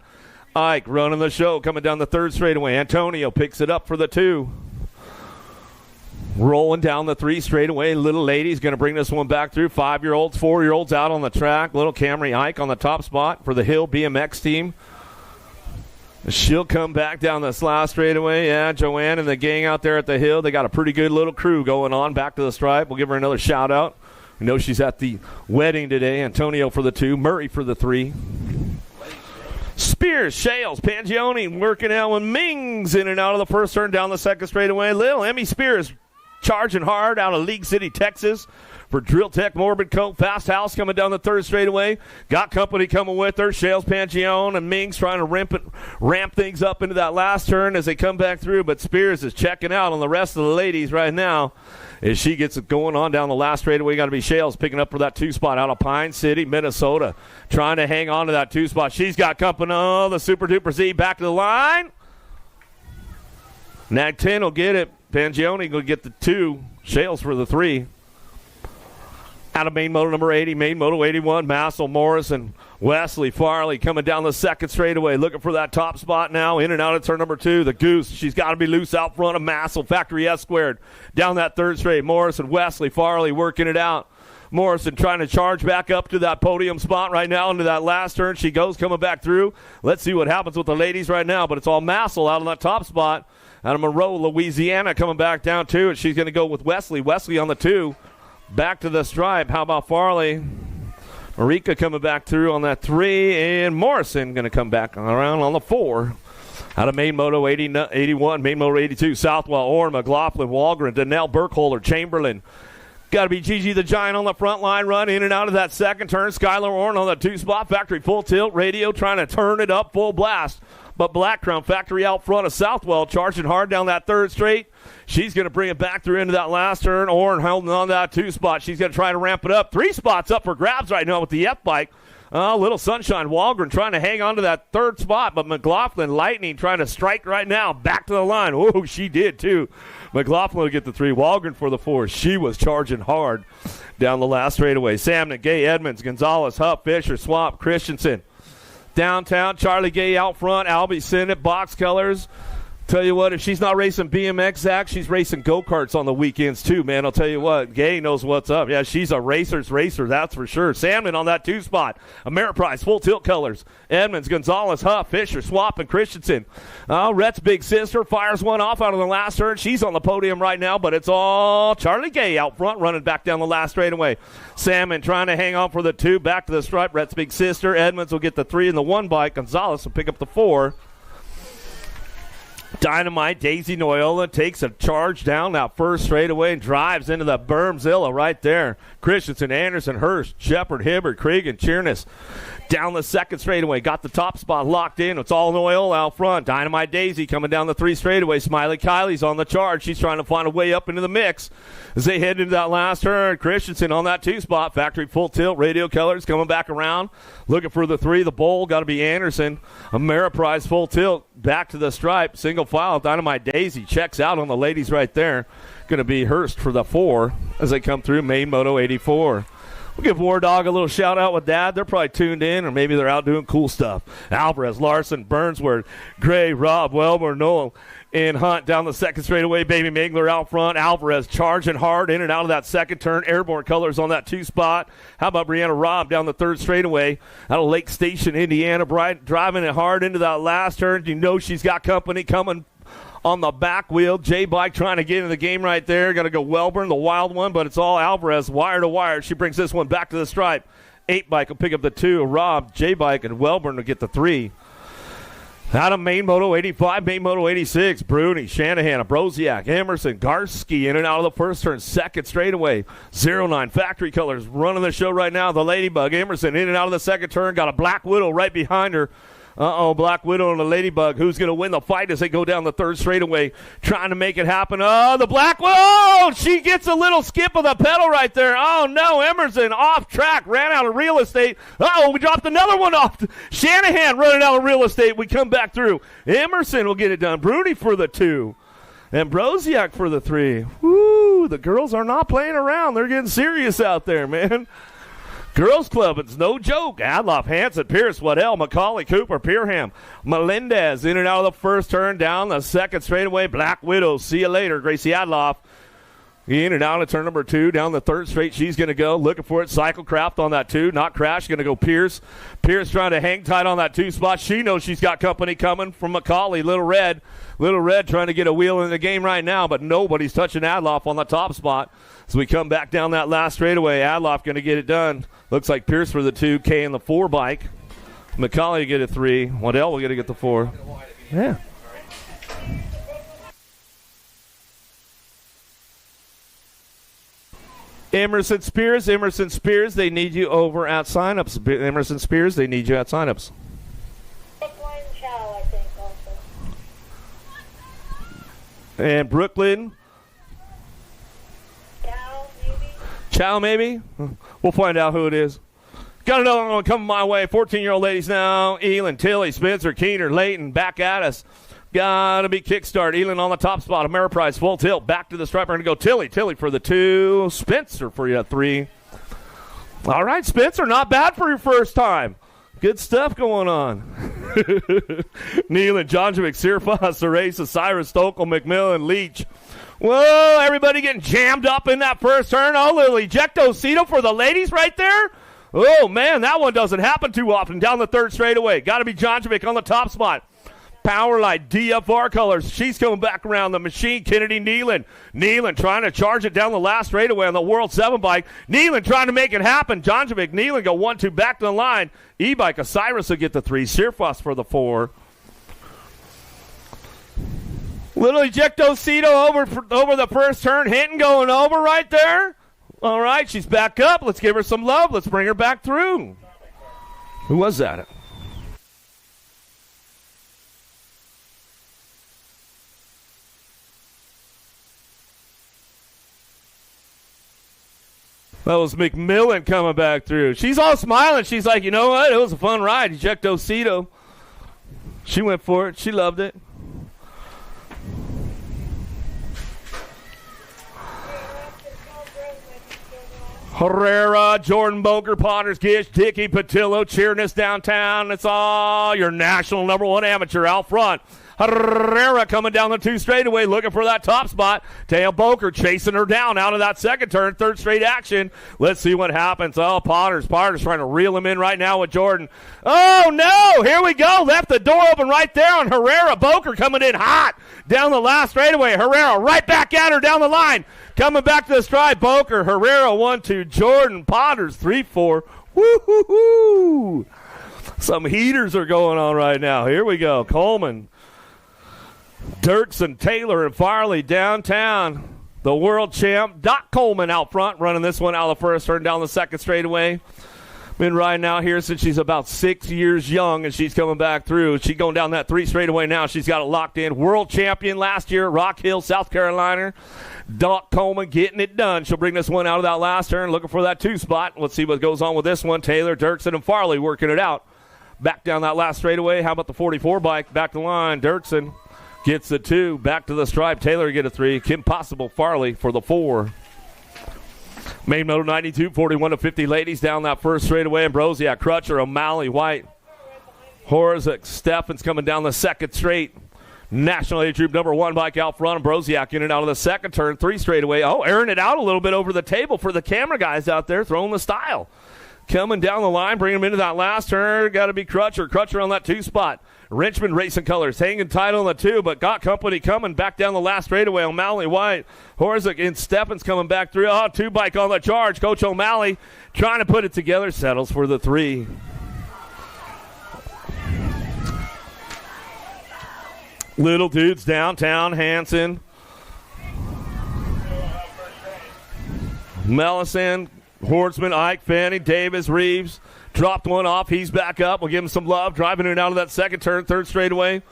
Ike running the show, coming down the third straightaway. Antonio picks it up for the 2. Rolling down the 3 straightaway. Little lady's going to bring this one back through. 5-year-olds, 4-year-olds out on the track. Little Camry Ike on the top spot for the Hill BMX team. She'll come back down this last straightaway. Yeah, Joanne and the gang out there at the Hill. They got a pretty good little crew going on. Back to the stripe. We'll give her another shout out. We know she's at the wedding today. Antonio for the 2. Murray for the 3. Spears, Shales, Pangioni working out with Mings in and out of the first turn down the second straightaway. Little Emmy Spears charging hard out of League City, Texas for Drill Tech Morbid Coat. Fast House coming down the third straightaway. Got company coming with her. Shales, Pangione, and Mings trying to ramp things up into that last turn as they come back through. But Spears is checking out on the rest of the ladies right now. As she gets it going on down the last straightaway, got to be Shales picking up for that 2 spot out of Pine City, Minnesota. Trying to hang on to that 2 spot. She's got company. Oh, the Super Duper Z back to the line. Nag 10 will get it. Pangioni will get the 2. Shales for the 3. Out of main moto number 80, main moto 81, Massel, Morrison, Wesley, Farley coming down the second straightaway, looking for that top spot now, in and out of turn number 2. The Goose, she's got to be loose out front of Massel, Factory S squared, down that third straight. Morrison, Wesley, Farley working it out. Morrison trying to charge back up to that podium spot right now into that last turn. She goes coming back through. Let's see what happens with the ladies right now, but it's all Massel out on that top spot. Out of Monroe, Louisiana coming back down too, and she's going to go with Wesley. Wesley on the 2. back to the stripe. How about Farley? Marika coming back through on that 3, and Morrison going to come back around on the 4. Out of Main Moto 81, Main Moto 82, Southwell, Orr, McLaughlin, Walgren, Donnell, Burkholder, Chamberlain. Got to be Gigi the Giant on the front line, run in and out of that second turn. Skylar Orr on the 2-spot, factory full tilt, radio trying to turn it up, full blast. But Black Crown factory out front of Southwell, charging hard down that third straight. She's going to bring it back through into that last turn. Orr holding on that 2-spot. She's going to try to ramp it up. 3 spots up for grabs right now with the F-bike. Little Sunshine Walgren trying to hang on to that 3rd spot, but McLaughlin Lightning trying to strike right now. Back to the line. Oh, she did too. McLaughlin will get the 3. Walgren for the 4. She was charging hard down the last straightaway. Samnett, Gay, Edmonds, Gonzalez, Hupp, Fisher, Swamp, Christensen. Downtown, Charlie Gay out front. Albie Sinnott, box colors. Tell you what, if she's not racing BMX, Zach, she's racing go-karts on the weekends too, man. I'll tell you what, Gay knows what's up. Yeah, she's a racer's racer, that's for sure. Salmon on that 2-spot. Ameriprise, full tilt colors. Edmonds, Gonzalez, Huff, Fisher, Swap, and Christensen. Rhett's big sister fires one off out of the last turn. She's on the podium right now, but it's all Charlie Gay out front running back down the last straightaway. Salmon trying to hang on for the 2, back to the stripe. Rhett's big sister. Edmonds will get the 3 in the 1 bike. Gonzalez will pick up the 4. Dynamite, Daisy Noyola takes a charge down that first straightaway and drives into the Bermzilla right there. Christensen, Anderson, Hurst, Shepard, Hibbert, Krieg, and Cheerness down the second straightaway. Got the top spot locked in. It's all Noyola out front. Dynamite Daisy coming down the 3 straightaway. Smiley Kylie's on the charge. She's trying to find a way up into the mix as they head into that last turn. Christensen on that 2 spot. Factory full tilt. Radio colors coming back around. Looking for the 3. The bowl got to be Anderson. Ameriprise full tilt. Back to the stripe. Single file. Dynamite Daisy checks out on the ladies right there. Going to be Hurst for the 4 as they come through Main Moto 84. We'll give War Dog a little shout-out with Dad. They're probably tuned in, or maybe they're out doing cool stuff. Alvarez, Larson, Burnsworth, Gray, Robb, Welber, Noel, and Hunt down the second straightaway. Baby Mangler out front. Alvarez charging hard in and out of that second turn. Airborne colors on that 2 spot. How about Brianna Robb down the third straightaway out of Lake Station, Indiana. Bright driving it hard into that last turn. You know she's got company coming on the back wheel. J-Bike trying to get into the game right there. Got to go Welburn, the wild one, but it's all Alvarez, wire to wire. She brings this one back to the stripe. 8-Bike will pick up the 2. Rob, J-Bike, and Welburn will get the 3. Out of Main Moto 85, Main Moto 86, Bruni, Shanahan, Broziak, Emerson, Garski in and out of the first turn, second straightaway. 09 factory colors running the show right now. The Ladybug, Emerson in and out of the second turn. Got a Black Widow right behind her. Black Widow and the Ladybug. Who's going to win the fight as they go down the third straightaway, trying to make it happen. The Black Widow. Oh, she gets a little skip of the pedal right there. Oh, no. Emerson off track. Ran out of real estate. We dropped another one off. Shanahan running out of real estate. We come back through. Emerson will get it done. Bruni for the 2. And Broziak for the 3. Woo, the girls are not playing around. They're getting serious out there, man. Girls Club, it's no joke. Adloff, Hanson, Pierce, Waddell, McCauley, Cooper, Pierham, Melendez in and out of the first turn, down the second straightaway. Black Widow, see you later. Gracie Adloff in and out of turn number 2, down the third straight. She's going to go looking for it. Cyclecraft on that 2, not Crash. Going to go Pierce. Pierce trying to hang tight on that 2 spot. She knows she's got company coming from McCauley. Little Red trying to get a wheel in the game right now, but nobody's touching Adloff on the top spot. So we come back down that last straightaway. Adloff going to get it done. Looks like Pierce for the 2, K in the 4 bike. McCauley to get a 3. Waddell will get the 4. Yeah. Emerson Spears, they need you over at signups. Emerson Spears, they need you at signups. Chow, I think, also. And Brooklyn. Chow, maybe? We'll find out who it is. Got another one coming my way. 14-year-old ladies now. Elin, Tilly, Spencer, Keener, Layton, back at us. Gotta be kickstart. Elin on the top spot. Ameriprise full tilt. Back to the stripe. We're going to go Tilly for the 2. Spencer for you at 3. All right, Spencer, not bad for your first time. Good stuff going on. Nealon, Jonjovic, Sirfa, Ceresa, Cyrus, Stokel, McMillan, Leach. Whoa, everybody getting jammed up in that first turn. Oh, little ejectocito for the ladies right there. Oh, man, that one doesn't happen too often down the third straightaway. Got to be Jonjovic on the top spot. Powerlight DFR colors. She's coming back around the machine. Kennedy Nealon. Nealon trying to charge it down the last straightaway on the World 7 bike. Nealon trying to make it happen. Jonjovic, Nealon go 1-2 back to the line. E-bike, Osiris will get the 3. Searfoss for the 4. Little Ejectocito over the first turn. Hinton going over right there. All right, she's back up. Let's give her some love. Let's bring her back through. Who was that? That was McMillan coming back through. She's all smiling. She's like, you know what? It was a fun ride. Ejectocito. She went for it. She loved it. Herrera, Jordan Boker, Potters Gish, Dickey Patillo cheering us downtown. It's all your national number 1 amateur out front. Herrera coming down the 2 straightaway, looking for that top spot. Taya Boker chasing her down out of that second turn, 3rd straight action. Let's see what happens. Oh, Potters trying to reel him in right now with Jordan. Oh, no, here we go. Left the door open right there on Herrera. Boker coming in hot down the last straightaway. Herrera right back at her down the line. Coming back to the stride. Boker, Herrera 1-2, Jordan, Potters 3-4. Woo-hoo-hoo. Some heaters are going on right now. Here we go. Coleman, Dirksen, Taylor, and Farley downtown. The world champ, Doc Coleman out front, running this one out of the first turn down the second straightaway. Been riding out here since she's about 6 years young, and she's coming back through. She's going down that 3 straightaway now. She's got it locked in. World champion last year, Rock Hill, South Carolina. Doc Coleman getting it done. She'll bring this one out of that last turn, looking for that 2 spot. Let's see what goes on with this one. Taylor, Dirksen, and Farley working it out. Back down that last straightaway. How about the 44 bike? Back to line. Dirksen gets the 2. Back to the stripe. Taylor get a 3. Kim Possible, Farley for the 4. Main moto 92, 41-50 ladies down that first straightaway. Ambrosiak, Crutcher, O'Malley, White. Horzak, Steffens coming down the second straight. National Age Group number 1 bike out front. Ambrosiak in and out of the second turn, 3 straightaway. Oh, airing it out a little bit over the table for the camera guys out there, throwing the style. Coming down the line, bringing him into that last turn. Got to be Crutcher. Crutcher on that 2 spot. Richmond Racing Colors hanging tight on the 2, but got company coming back down the last straightaway. O'Malley, White, Horzak, and Steffens coming back through. Oh, 2 bike on the charge. Coach O'Malley trying to put it together. Settles for the 3. Little dudes downtown. Hanson, Mellison, Hortzman, Ike, Fanning, Davis, Reeves. Dropped one off. He's back up. We'll give him some love. Driving it out of that second turn, 3rd straightaway.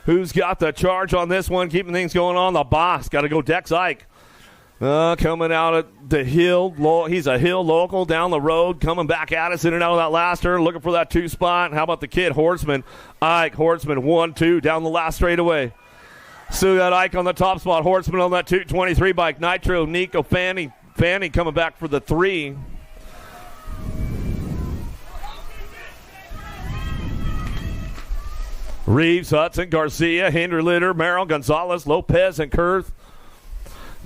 Who's got the charge on this one? Keeping things going on. The boss. Got to go Dex Ike. Coming out at the hill. He's a hill local down the road. Coming back at us in and out of that last turn. Looking for that 2 spot. How about the kid, Hortzman? Ike, Hortzman, 1-2 down the last straightaway. Still got Ike on the top spot. Hortzman on that 223 bike. Nitro, Nico, Fanning coming back for the 3. Reeves, Hudson, Garcia, Hinderlitter, Merrill, Gonzalez, Lopez, and Kurth.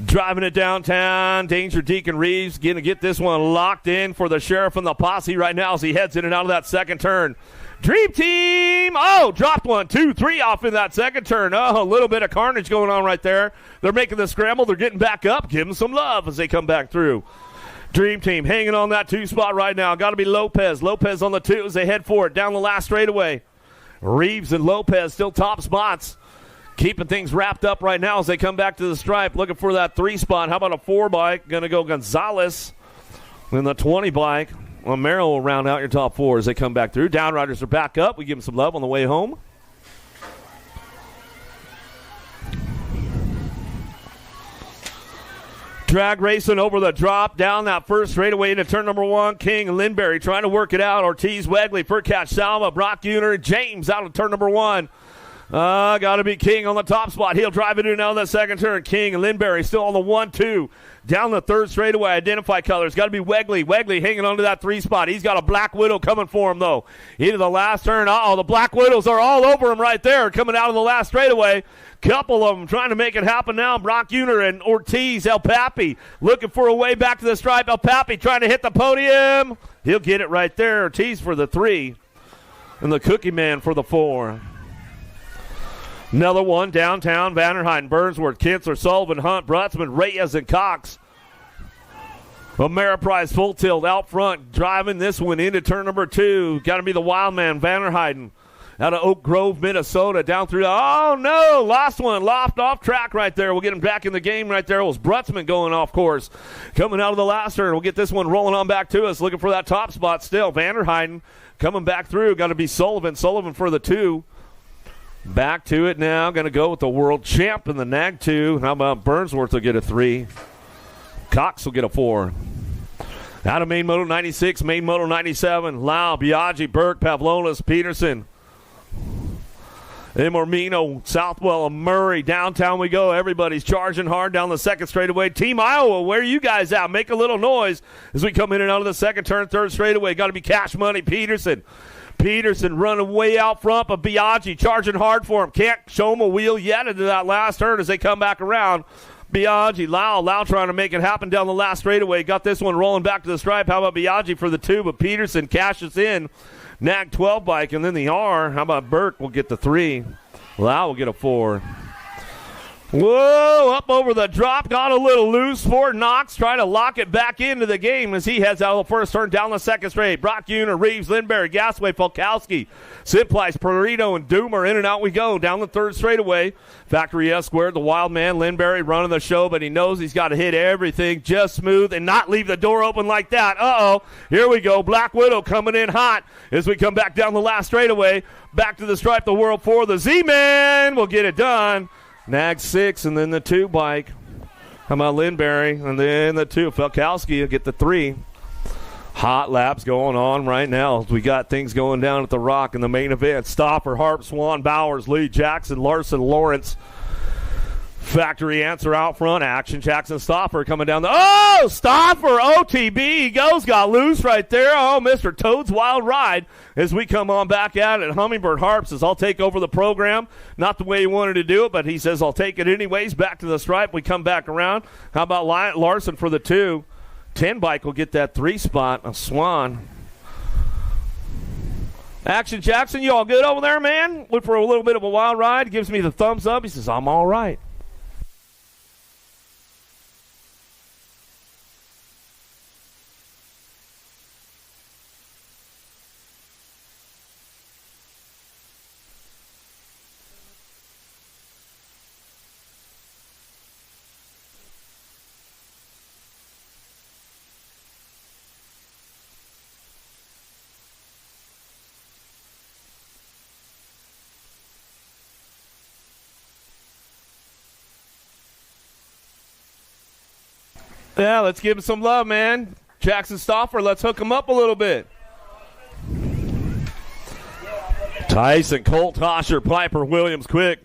Driving it downtown. Danger Deacon Reeves going to get this one locked in for the sheriff and the posse right now as he heads in and out of that second turn. Dream Team, dropped 1, 2, 3 off in that second turn. Oh, a little bit of carnage going on right there. They're making the scramble. They're getting back up. Give them some love as they come back through. Dream Team hanging on that 2 spot right now. Got to be Lopez. Lopez on the 2 as they head for it down the last straightaway. Reeves and Lopez still top spots. Keeping things wrapped up right now as they come back to the stripe. Looking for that 3 spot. How about a 4 bike? Going to go Gonzalez. And the 20 bike. Well, Merrill will round out your top 4 as they come back through. Downriders are back up. We give them some love on the way home. Drag racing over the drop, down that first straightaway into turn number 1. King and Lindberry trying to work it out. Ortiz, Wegley, Furcatch, Salva, Brock Uner, James out of turn number 1. Got to be King on the top spot. He'll drive it in out of the second turn. King and Lindberry still on the 1-2. Down the 3rd straightaway. Identify colors. Got to be Wegley. Wegley hanging on to that 3 spot. He's got a Black Widow coming for him, though. Into the last turn. The Black Widows are all over him right there. Coming out of the last straightaway. Couple of them trying to make it happen now. Brock Uner and Ortiz. El Papi looking for a way back to the stripe. El Papi trying to hit the podium. He'll get it right there. Ortiz for the 3. And the Cookie Man for the 4. Another one downtown. Vanderheiden, Burnsworth, Kinsler, Sullivan, Hunt, Brutzman, Reyes, and Cox. Ameriprise full tilt out front, driving this one into turn number 2. Got to be the wild man, Vanderheiden, out of Oak Grove, Minnesota, down through. Oh, no, lost one. Loft off track right there. We'll get him back in the game right there. It was Brutzman going off course. Coming out of the last turn. We'll get this one rolling on back to us, looking for that top spot still. Vanderheiden coming back through. Got to be Sullivan. Sullivan for the 2. Back to it now. Going to go with the world champ in the NAG 2. How about Burnsworth will get a 3. Cox will get a 4. Out of main moto 96, main moto 97. Lau, Biaggi, Burke, Pavlonis, Peterson. Mormino, Southwell, and Murray. Downtown we go. Everybody's charging hard down the second straightaway. Team Iowa, where are you guys at? Make a little noise as we come in and out of the second turn, third straightaway. Got to be Cash Money, Peterson. Peterson running way out front, but Biaggi charging hard for him. Can't show him a wheel yet into that last turn as they come back around. Biaggi, Lau trying to make it happen down the last straightaway. Got this one rolling back to the stripe. How about Biaggi for the 2, but Peterson cashes in. NAG 12 bike, and then the R. How about Burke will get the 3. Lau will get a 4. Whoa, up over the drop, got a little loose. Ford Knox trying to lock it back into the game as he heads out of the first turn down the second straight. Brock Uner, Reeves, Lindbergh, Gasway, Falkowski, Simplice, Perito, and Doomer. In and out we go down the third straightaway. Factory S squared, the wild man, Lindbergh running the show, but he knows he's got to hit everything just smooth and not leave the door open like that. Uh-oh, here we go. Black Widow coming in hot as we come back down the last straightaway. Back to the stripe, the World 4. The Z-Man will get it done. NAG 6, and then the 2 bike. How about Lindbergh? And then the 2. Falkowski will get the 3. Hot laps going on right now. We got things going down at the Rock in the main event. Stoffer, Harp, Swan, Bowers, Lee, Jackson, Larson, Lawrence. Factory answer out front. Action. Jackson Stoffer coming down the. Oh, Stoffer. OTB. He goes. Got loose right there. Oh, Mr. Toad's Wild Ride as we come on back at it. Hummingbird Harp says, I'll take over the program. Not the way he wanted to do it, but he says, I'll take it anyways. Back to the stripe. We come back around. How about Larson for the 2? 10 bike will get that 3 spot. A Swan. Action Jackson, you all good over there, man? Went for a little bit of a wild ride. Gives me the thumbs up. He says, I'm all right. Yeah, let's give him some love, man. Jackson Stoffer, let's hook him up a little bit. Tyson, Colt, Tosher, Piper, Williams, Quick,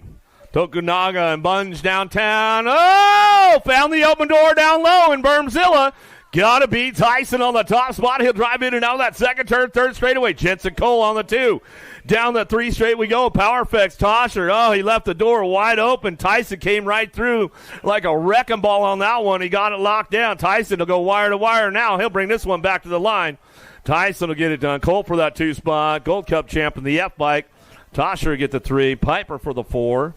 Tokunaga, and Bunge downtown. Oh, found the open door down low in Bermzilla. Got to beat Tyson on the top spot. He'll drive in and out of that second turn, third straightaway. Jensen Cole on the 2. Down the 3 straight we go. Powerflex, Tosher. Oh, he left the door wide open. Tyson came right through like a wrecking ball on that one. He got it locked down. Tyson will go wire to wire now. He'll bring this one back to the line. Tyson will get it done. Cole for that 2 spot. Gold Cup champ in the F bike. Tosher will get the 3. Piper for the 4.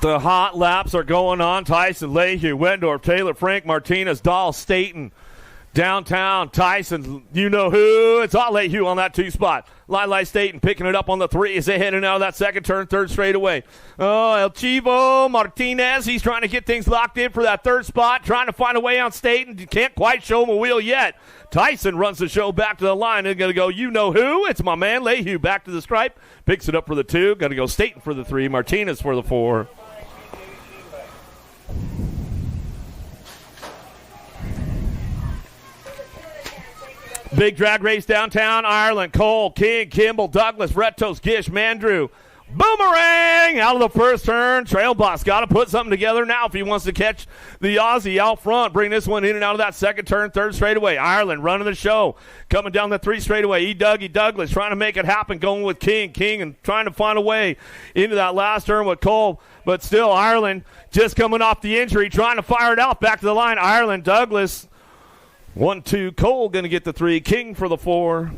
The hot laps are going on. Tyson, Lehue, Wendorf, Taylor, Frank, Martinez, Dahl, Staten. Downtown, Tyson, you know who. It's all Lehue on that 2 spot. Lili Staten picking it up on the 3 as they head in out of that second turn, third straightaway. Oh, El Chivo Martinez, he's trying to get things locked in for that 3rd spot, trying to find a way on Staten. Can't quite show him a wheel yet. Tyson runs the show back to the line and going to go, you know who. It's my man Lehue back to the stripe. Picks it up for the 2. Going to go Staten for the 3. Martinez for the 4. Big drag race downtown Ireland. Cole, King, Kimball, Douglas, Retos, Gish, Mandrew. Boomerang out of the first turn. Trail Boss got to put something together now if he wants to catch the Aussie out front. Bring this one in and out of that second turn, third straightaway. Ireland running the show. Coming down the 3 straightaway. Dougie Douglas trying to make it happen. Going with King. King and trying to find a way into that last turn with Cole. But still Ireland just coming off the injury. Trying to fire it out back to the line. Ireland, Douglas. 1-2, Cole going to get the 3. King for the 4.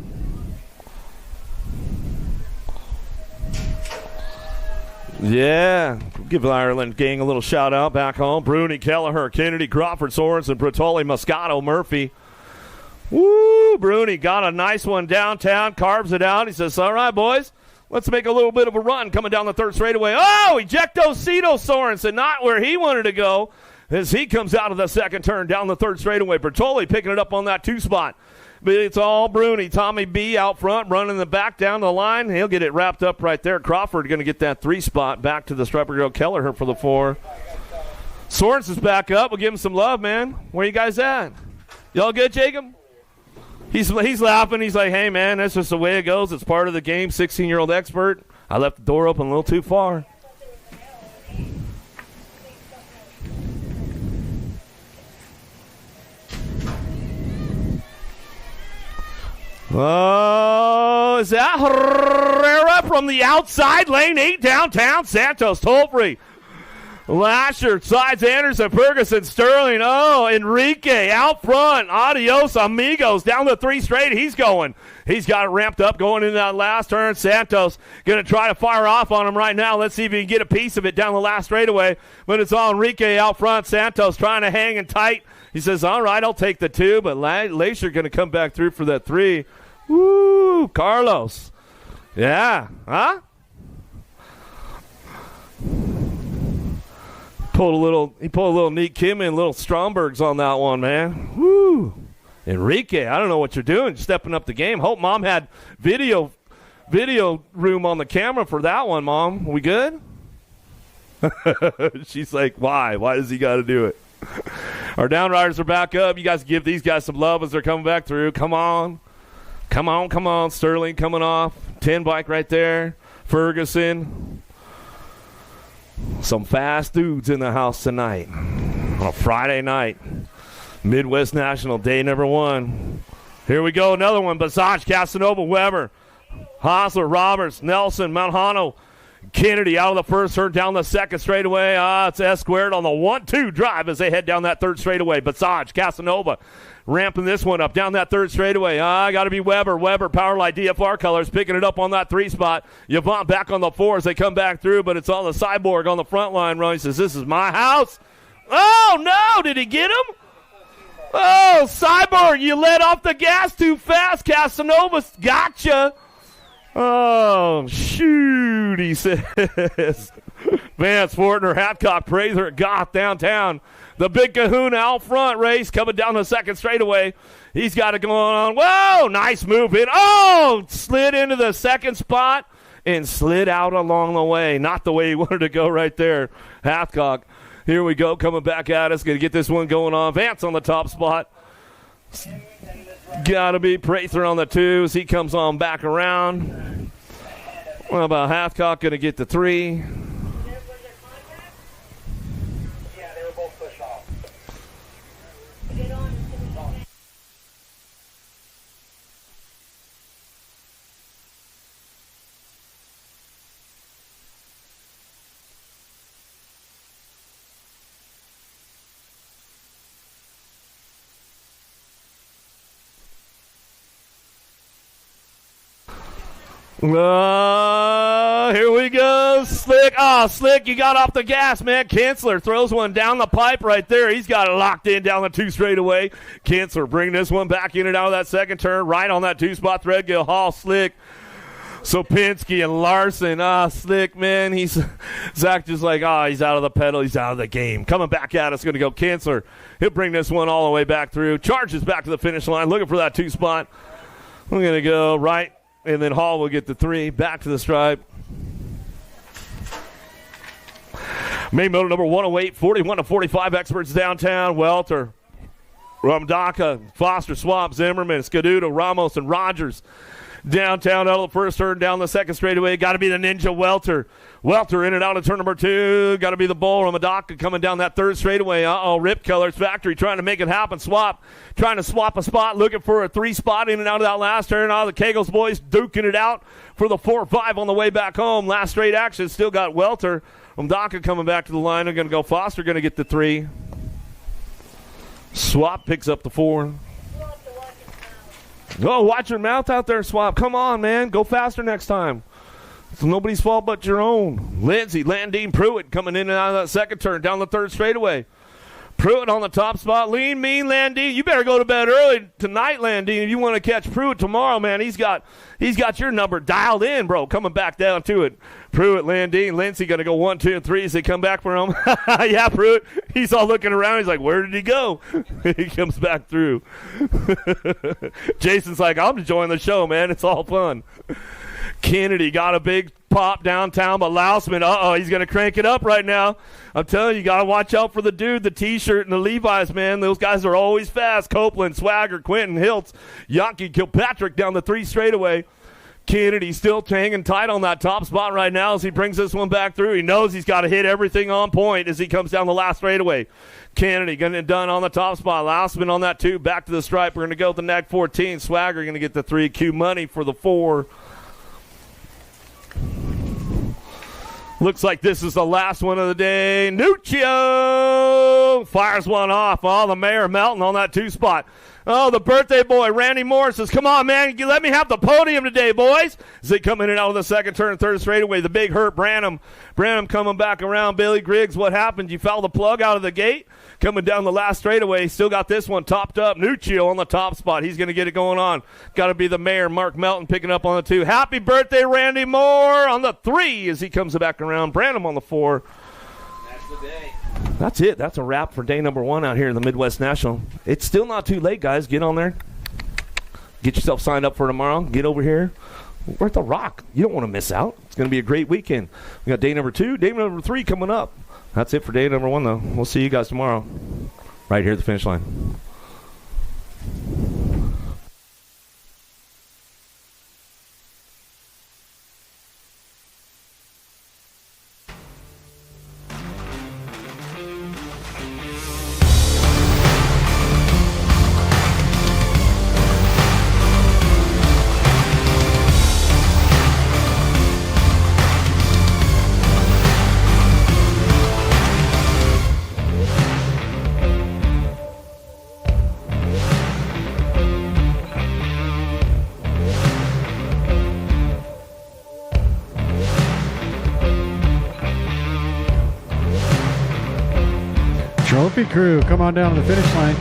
Yeah, give Ireland gang a little shout out back home. Bruni, Kelleher, Kennedy, Crawford, Sorensen, Bertoli, Moscato, Murphy. Woo, Bruni got a nice one downtown, carves it out. He says, all right, boys, let's make a little bit of a run coming down the third straightaway. Oh, ejecto Cito Sorensen, not where he wanted to go as he comes out of the second turn down the third straightaway. Bertoli picking it up on that 2 spot. But it's all Bruni. Tommy B out front, running the back down the line. He'll get it wrapped up right there. Crawford going to get that 3 spot back to the striper girl Kelleher for the 4. Sorensen's back up. We'll give him some love, man. Where you guys at? Y'all good, Jacob? He's laughing. He's like, hey, man, that's just the way it goes. It's part of the game. 16-year-old expert. I left the door open a little too far. Oh, is that Herrera from the outside lane 8 downtown? Santos toll free. Lasher, sides Anderson, Ferguson, Sterling. Oh, Enrique out front. Adios, amigos. Down the 3 straight. He's going. He's got it ramped up going into that last turn. Santos going to try to fire off on him right now. Let's see if he can get a piece of it down the last straightaway. But it's all Enrique out front. Santos trying to hang in tight. He says, all right, I'll take the 2. But Lasher going to come back through for that 3. Woo, Carlos. Yeah. Huh? He pulled a little neat Kim and little Strombergs on that one, man. Woo. Enrique, I don't know what you're doing, stepping up the game. Hope Mom had video room on the camera for that one, Mom. We good? She's like, why? Why does he got to do it? Our downriders are back up. You guys give these guys some love as they're coming back through. Come on. Come on. Sterling coming off. 10 bike right there. Ferguson. Some fast dudes in the house tonight. On a Friday night. Midwest National, day number 1. Here we go, another one. Basage, Casanova, Weber. Hosler, Roberts, Nelson, Manjano, Kennedy out of the first turn down the second straightaway. It's S squared on the 1-2 drive as they head down that third straightaway. Basage, Casanova ramping this one up down that third straightaway. Got to be Weber. Powerline DFR colors picking it up on that 3 spot. Yvonne back on the 4 as they come back through, but it's all the Cyborg on the front line. Ronnie says, this is my house. Oh, no. Did he get him? Oh, Cyborg, you let off the gas too fast. Casanova gotcha. Oh, shoot, he says. Vance, Fortner, Hatcock, Prather, Goth downtown. The big kahuna out front race coming down the second straightaway. He's got it going on. Whoa, nice move in. Oh, slid into the second spot and slid out along the way. Not the way he wanted to go right there. Hathcock, here we go, coming back at us. Going to get this one going on. Vance on the top spot. Got to be Prather on the 2 as he comes on back around. What about Hathcock going to get the 3? Here we go. Slick. Oh, Slick, you got off the gas, man. Kinsler throws one down the pipe right there. He's got it locked in down the 2 straightaway. Kinsler bringing this one back in and out of that second turn. Right on that 2 spot. Threadgill, Hall, Slick. Sopinski and Larson. Slick, man. Zach just like, he's out of the pedal. He's out of the game. Coming back at us. Going to go Kinsler. He'll bring this one all the way back through. Charges back to the finish line. Looking for that 2 spot. We're going to go right. And then Hall will get the 3. Back to the stripe. Main moto number 108, 41-45 experts downtown. Welter, Ramdaka, Foster, Swamp, Zimmerman, Scaduto, Ramos, and Rogers. Downtown out of the first turn, down the second straightaway. Got to be the Ninja Welter. Welter in and out of turn number 2. Got to be the Bull. Ramadaka coming down that third straightaway. Rip Colors Factory trying to make it happen. Trying to swap a spot. Looking for a 3 spot in and out of that last turn. The Kegels boys duking it out for the 4-5 on the way back home. Last straight action. Still got Welter. Ramadaka coming back to the line. They're going to go Foster. Going to get the 3. Swap picks up the 4. Oh, watch your mouth out there, Swap. Come on, man. Go faster next time. It's nobody's fault but your own. Lindsey, Landine, Pruitt coming in and out of that second turn down the third straightaway. Pruitt on the top spot. Lean, mean, Landine. You better go to bed early tonight, Landine. If you want to catch Pruitt tomorrow, man, he's got your number dialed in, bro. Coming back down to it. Pruitt, Landine, Lindsey going to go 1, 2, and 3 as they come back for him. Yeah, Pruitt. He's all looking around. He's like, where did he go? He comes back through. Jason's like, I'm enjoying the show, man. It's all fun. Kennedy got a big pop downtown, but Lousman, he's going to crank it up right now. I'm telling you, got to watch out for the dude, the T-shirt and the Levi's, man. Those guys are always fast. Copeland, Swagger, Quentin, Hiltz, Yankee, Kilpatrick down the 3 straightaway. Kennedy still hanging tight on that top spot right now as he brings this one back through. He knows he's got to hit everything on point as he comes down the last straightaway. Kennedy getting it done on the top spot. Lousman on that 2, back to the stripe. We're going to go with the nag 14. Swagger going to get the 3. Q Money for the 4. Looks like this is the last one of the day. Nuccio fires one off. Oh, the Mayor Melton on that 2 spot. Oh, the birthday boy, Randy Moore, says, come on, man, let me have the podium today, boys. As they come in and out of the second turn, third straightaway, the big hurt Branham. Branham coming back around. Billy Griggs, what happened? You foul the plug out of the gate? Coming down the last straightaway, still got this one topped up. Nuccio on the top spot. He's going to get it going on. Got to be the Mayor, Mark Melton, picking up on the 2. Happy birthday, Randy Moore, on the 3 as he comes back around. Branham on the 4. That's the day. That's it. That's a wrap for day number 1 out here in the Midwest National. It's still not too late, guys. Get on there. Get yourself signed up for tomorrow. Get over here. We're at the Rock. You don't want to miss out. It's going to be a great weekend. We got day number 2, day number 3 coming up. That's it for day number 1, though. We'll see you guys tomorrow right here at the finish line. Trophy crew, come on down to the finish line.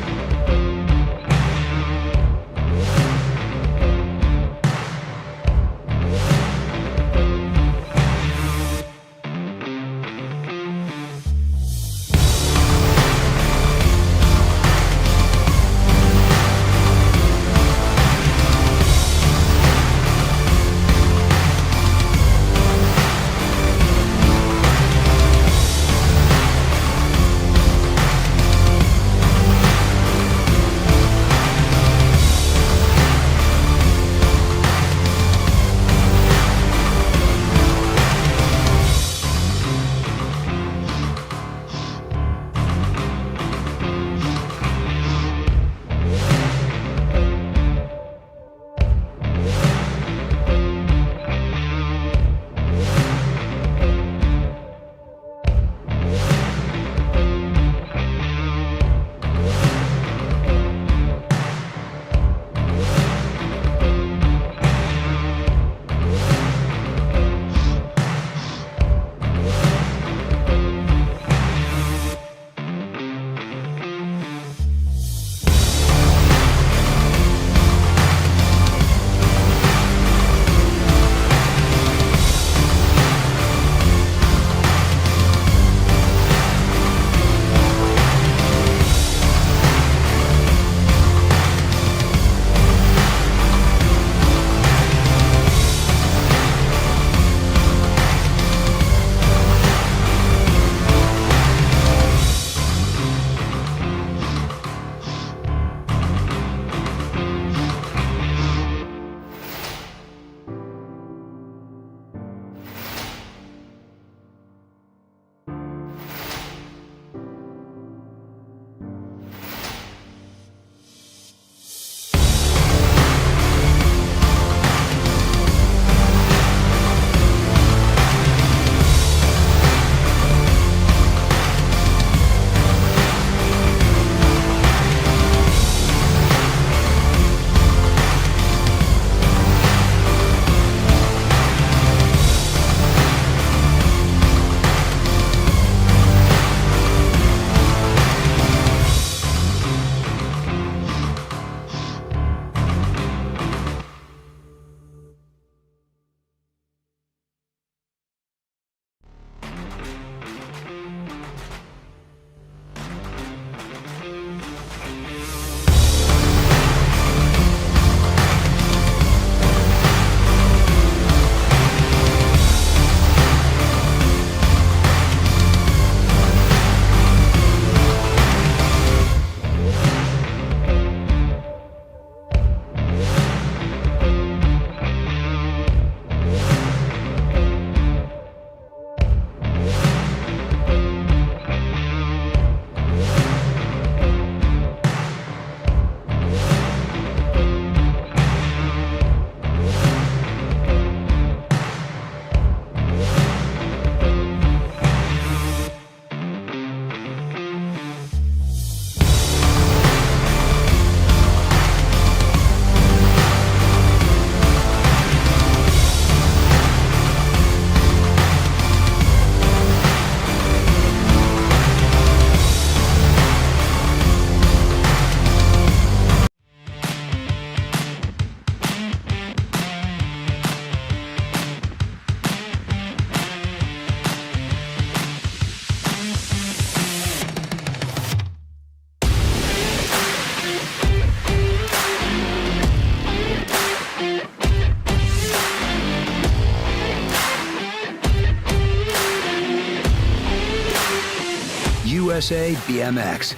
USA BMX,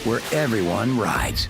where everyone rides.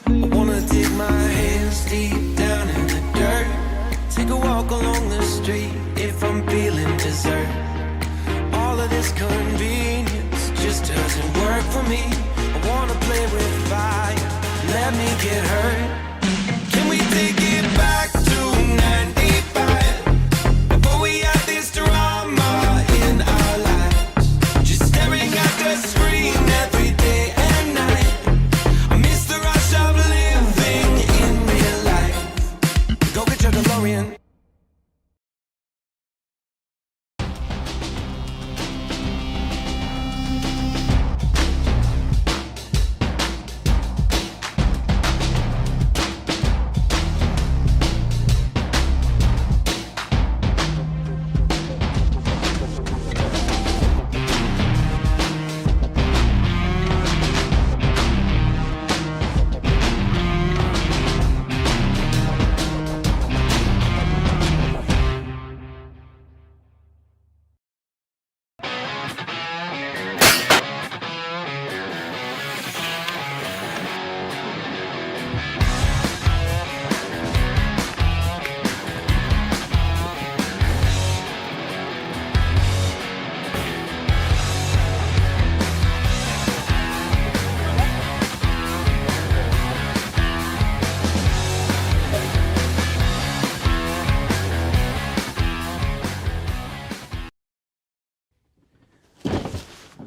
I wanna dig my hands deep down in the dirt. Take a walk along the street if I'm feeling dessert. All of this convenience just doesn't work for me. I wanna play with fire, let me get hurt. Can we take it back to 95? Before we had this drama in our lives, just staring at the screen every day and night. I miss the rush of living in real life. Go get your DeLorean.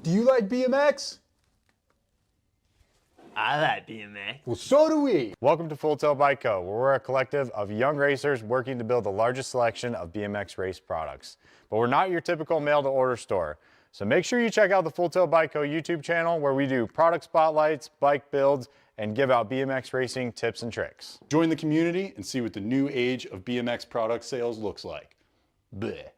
Do you like BMX? I like BMX. Well, so do we. Welcome to Full Tilt Bike Co., where we're a collective of young racers working to build the largest selection of BMX race products. But we're not your typical mail-to-order store. So make sure you check out the Full Tilt Bike Co. YouTube channel, where we do product spotlights, bike builds, and give out BMX racing tips and tricks. Join the community and see what the new age of BMX product sales looks like. Bleh.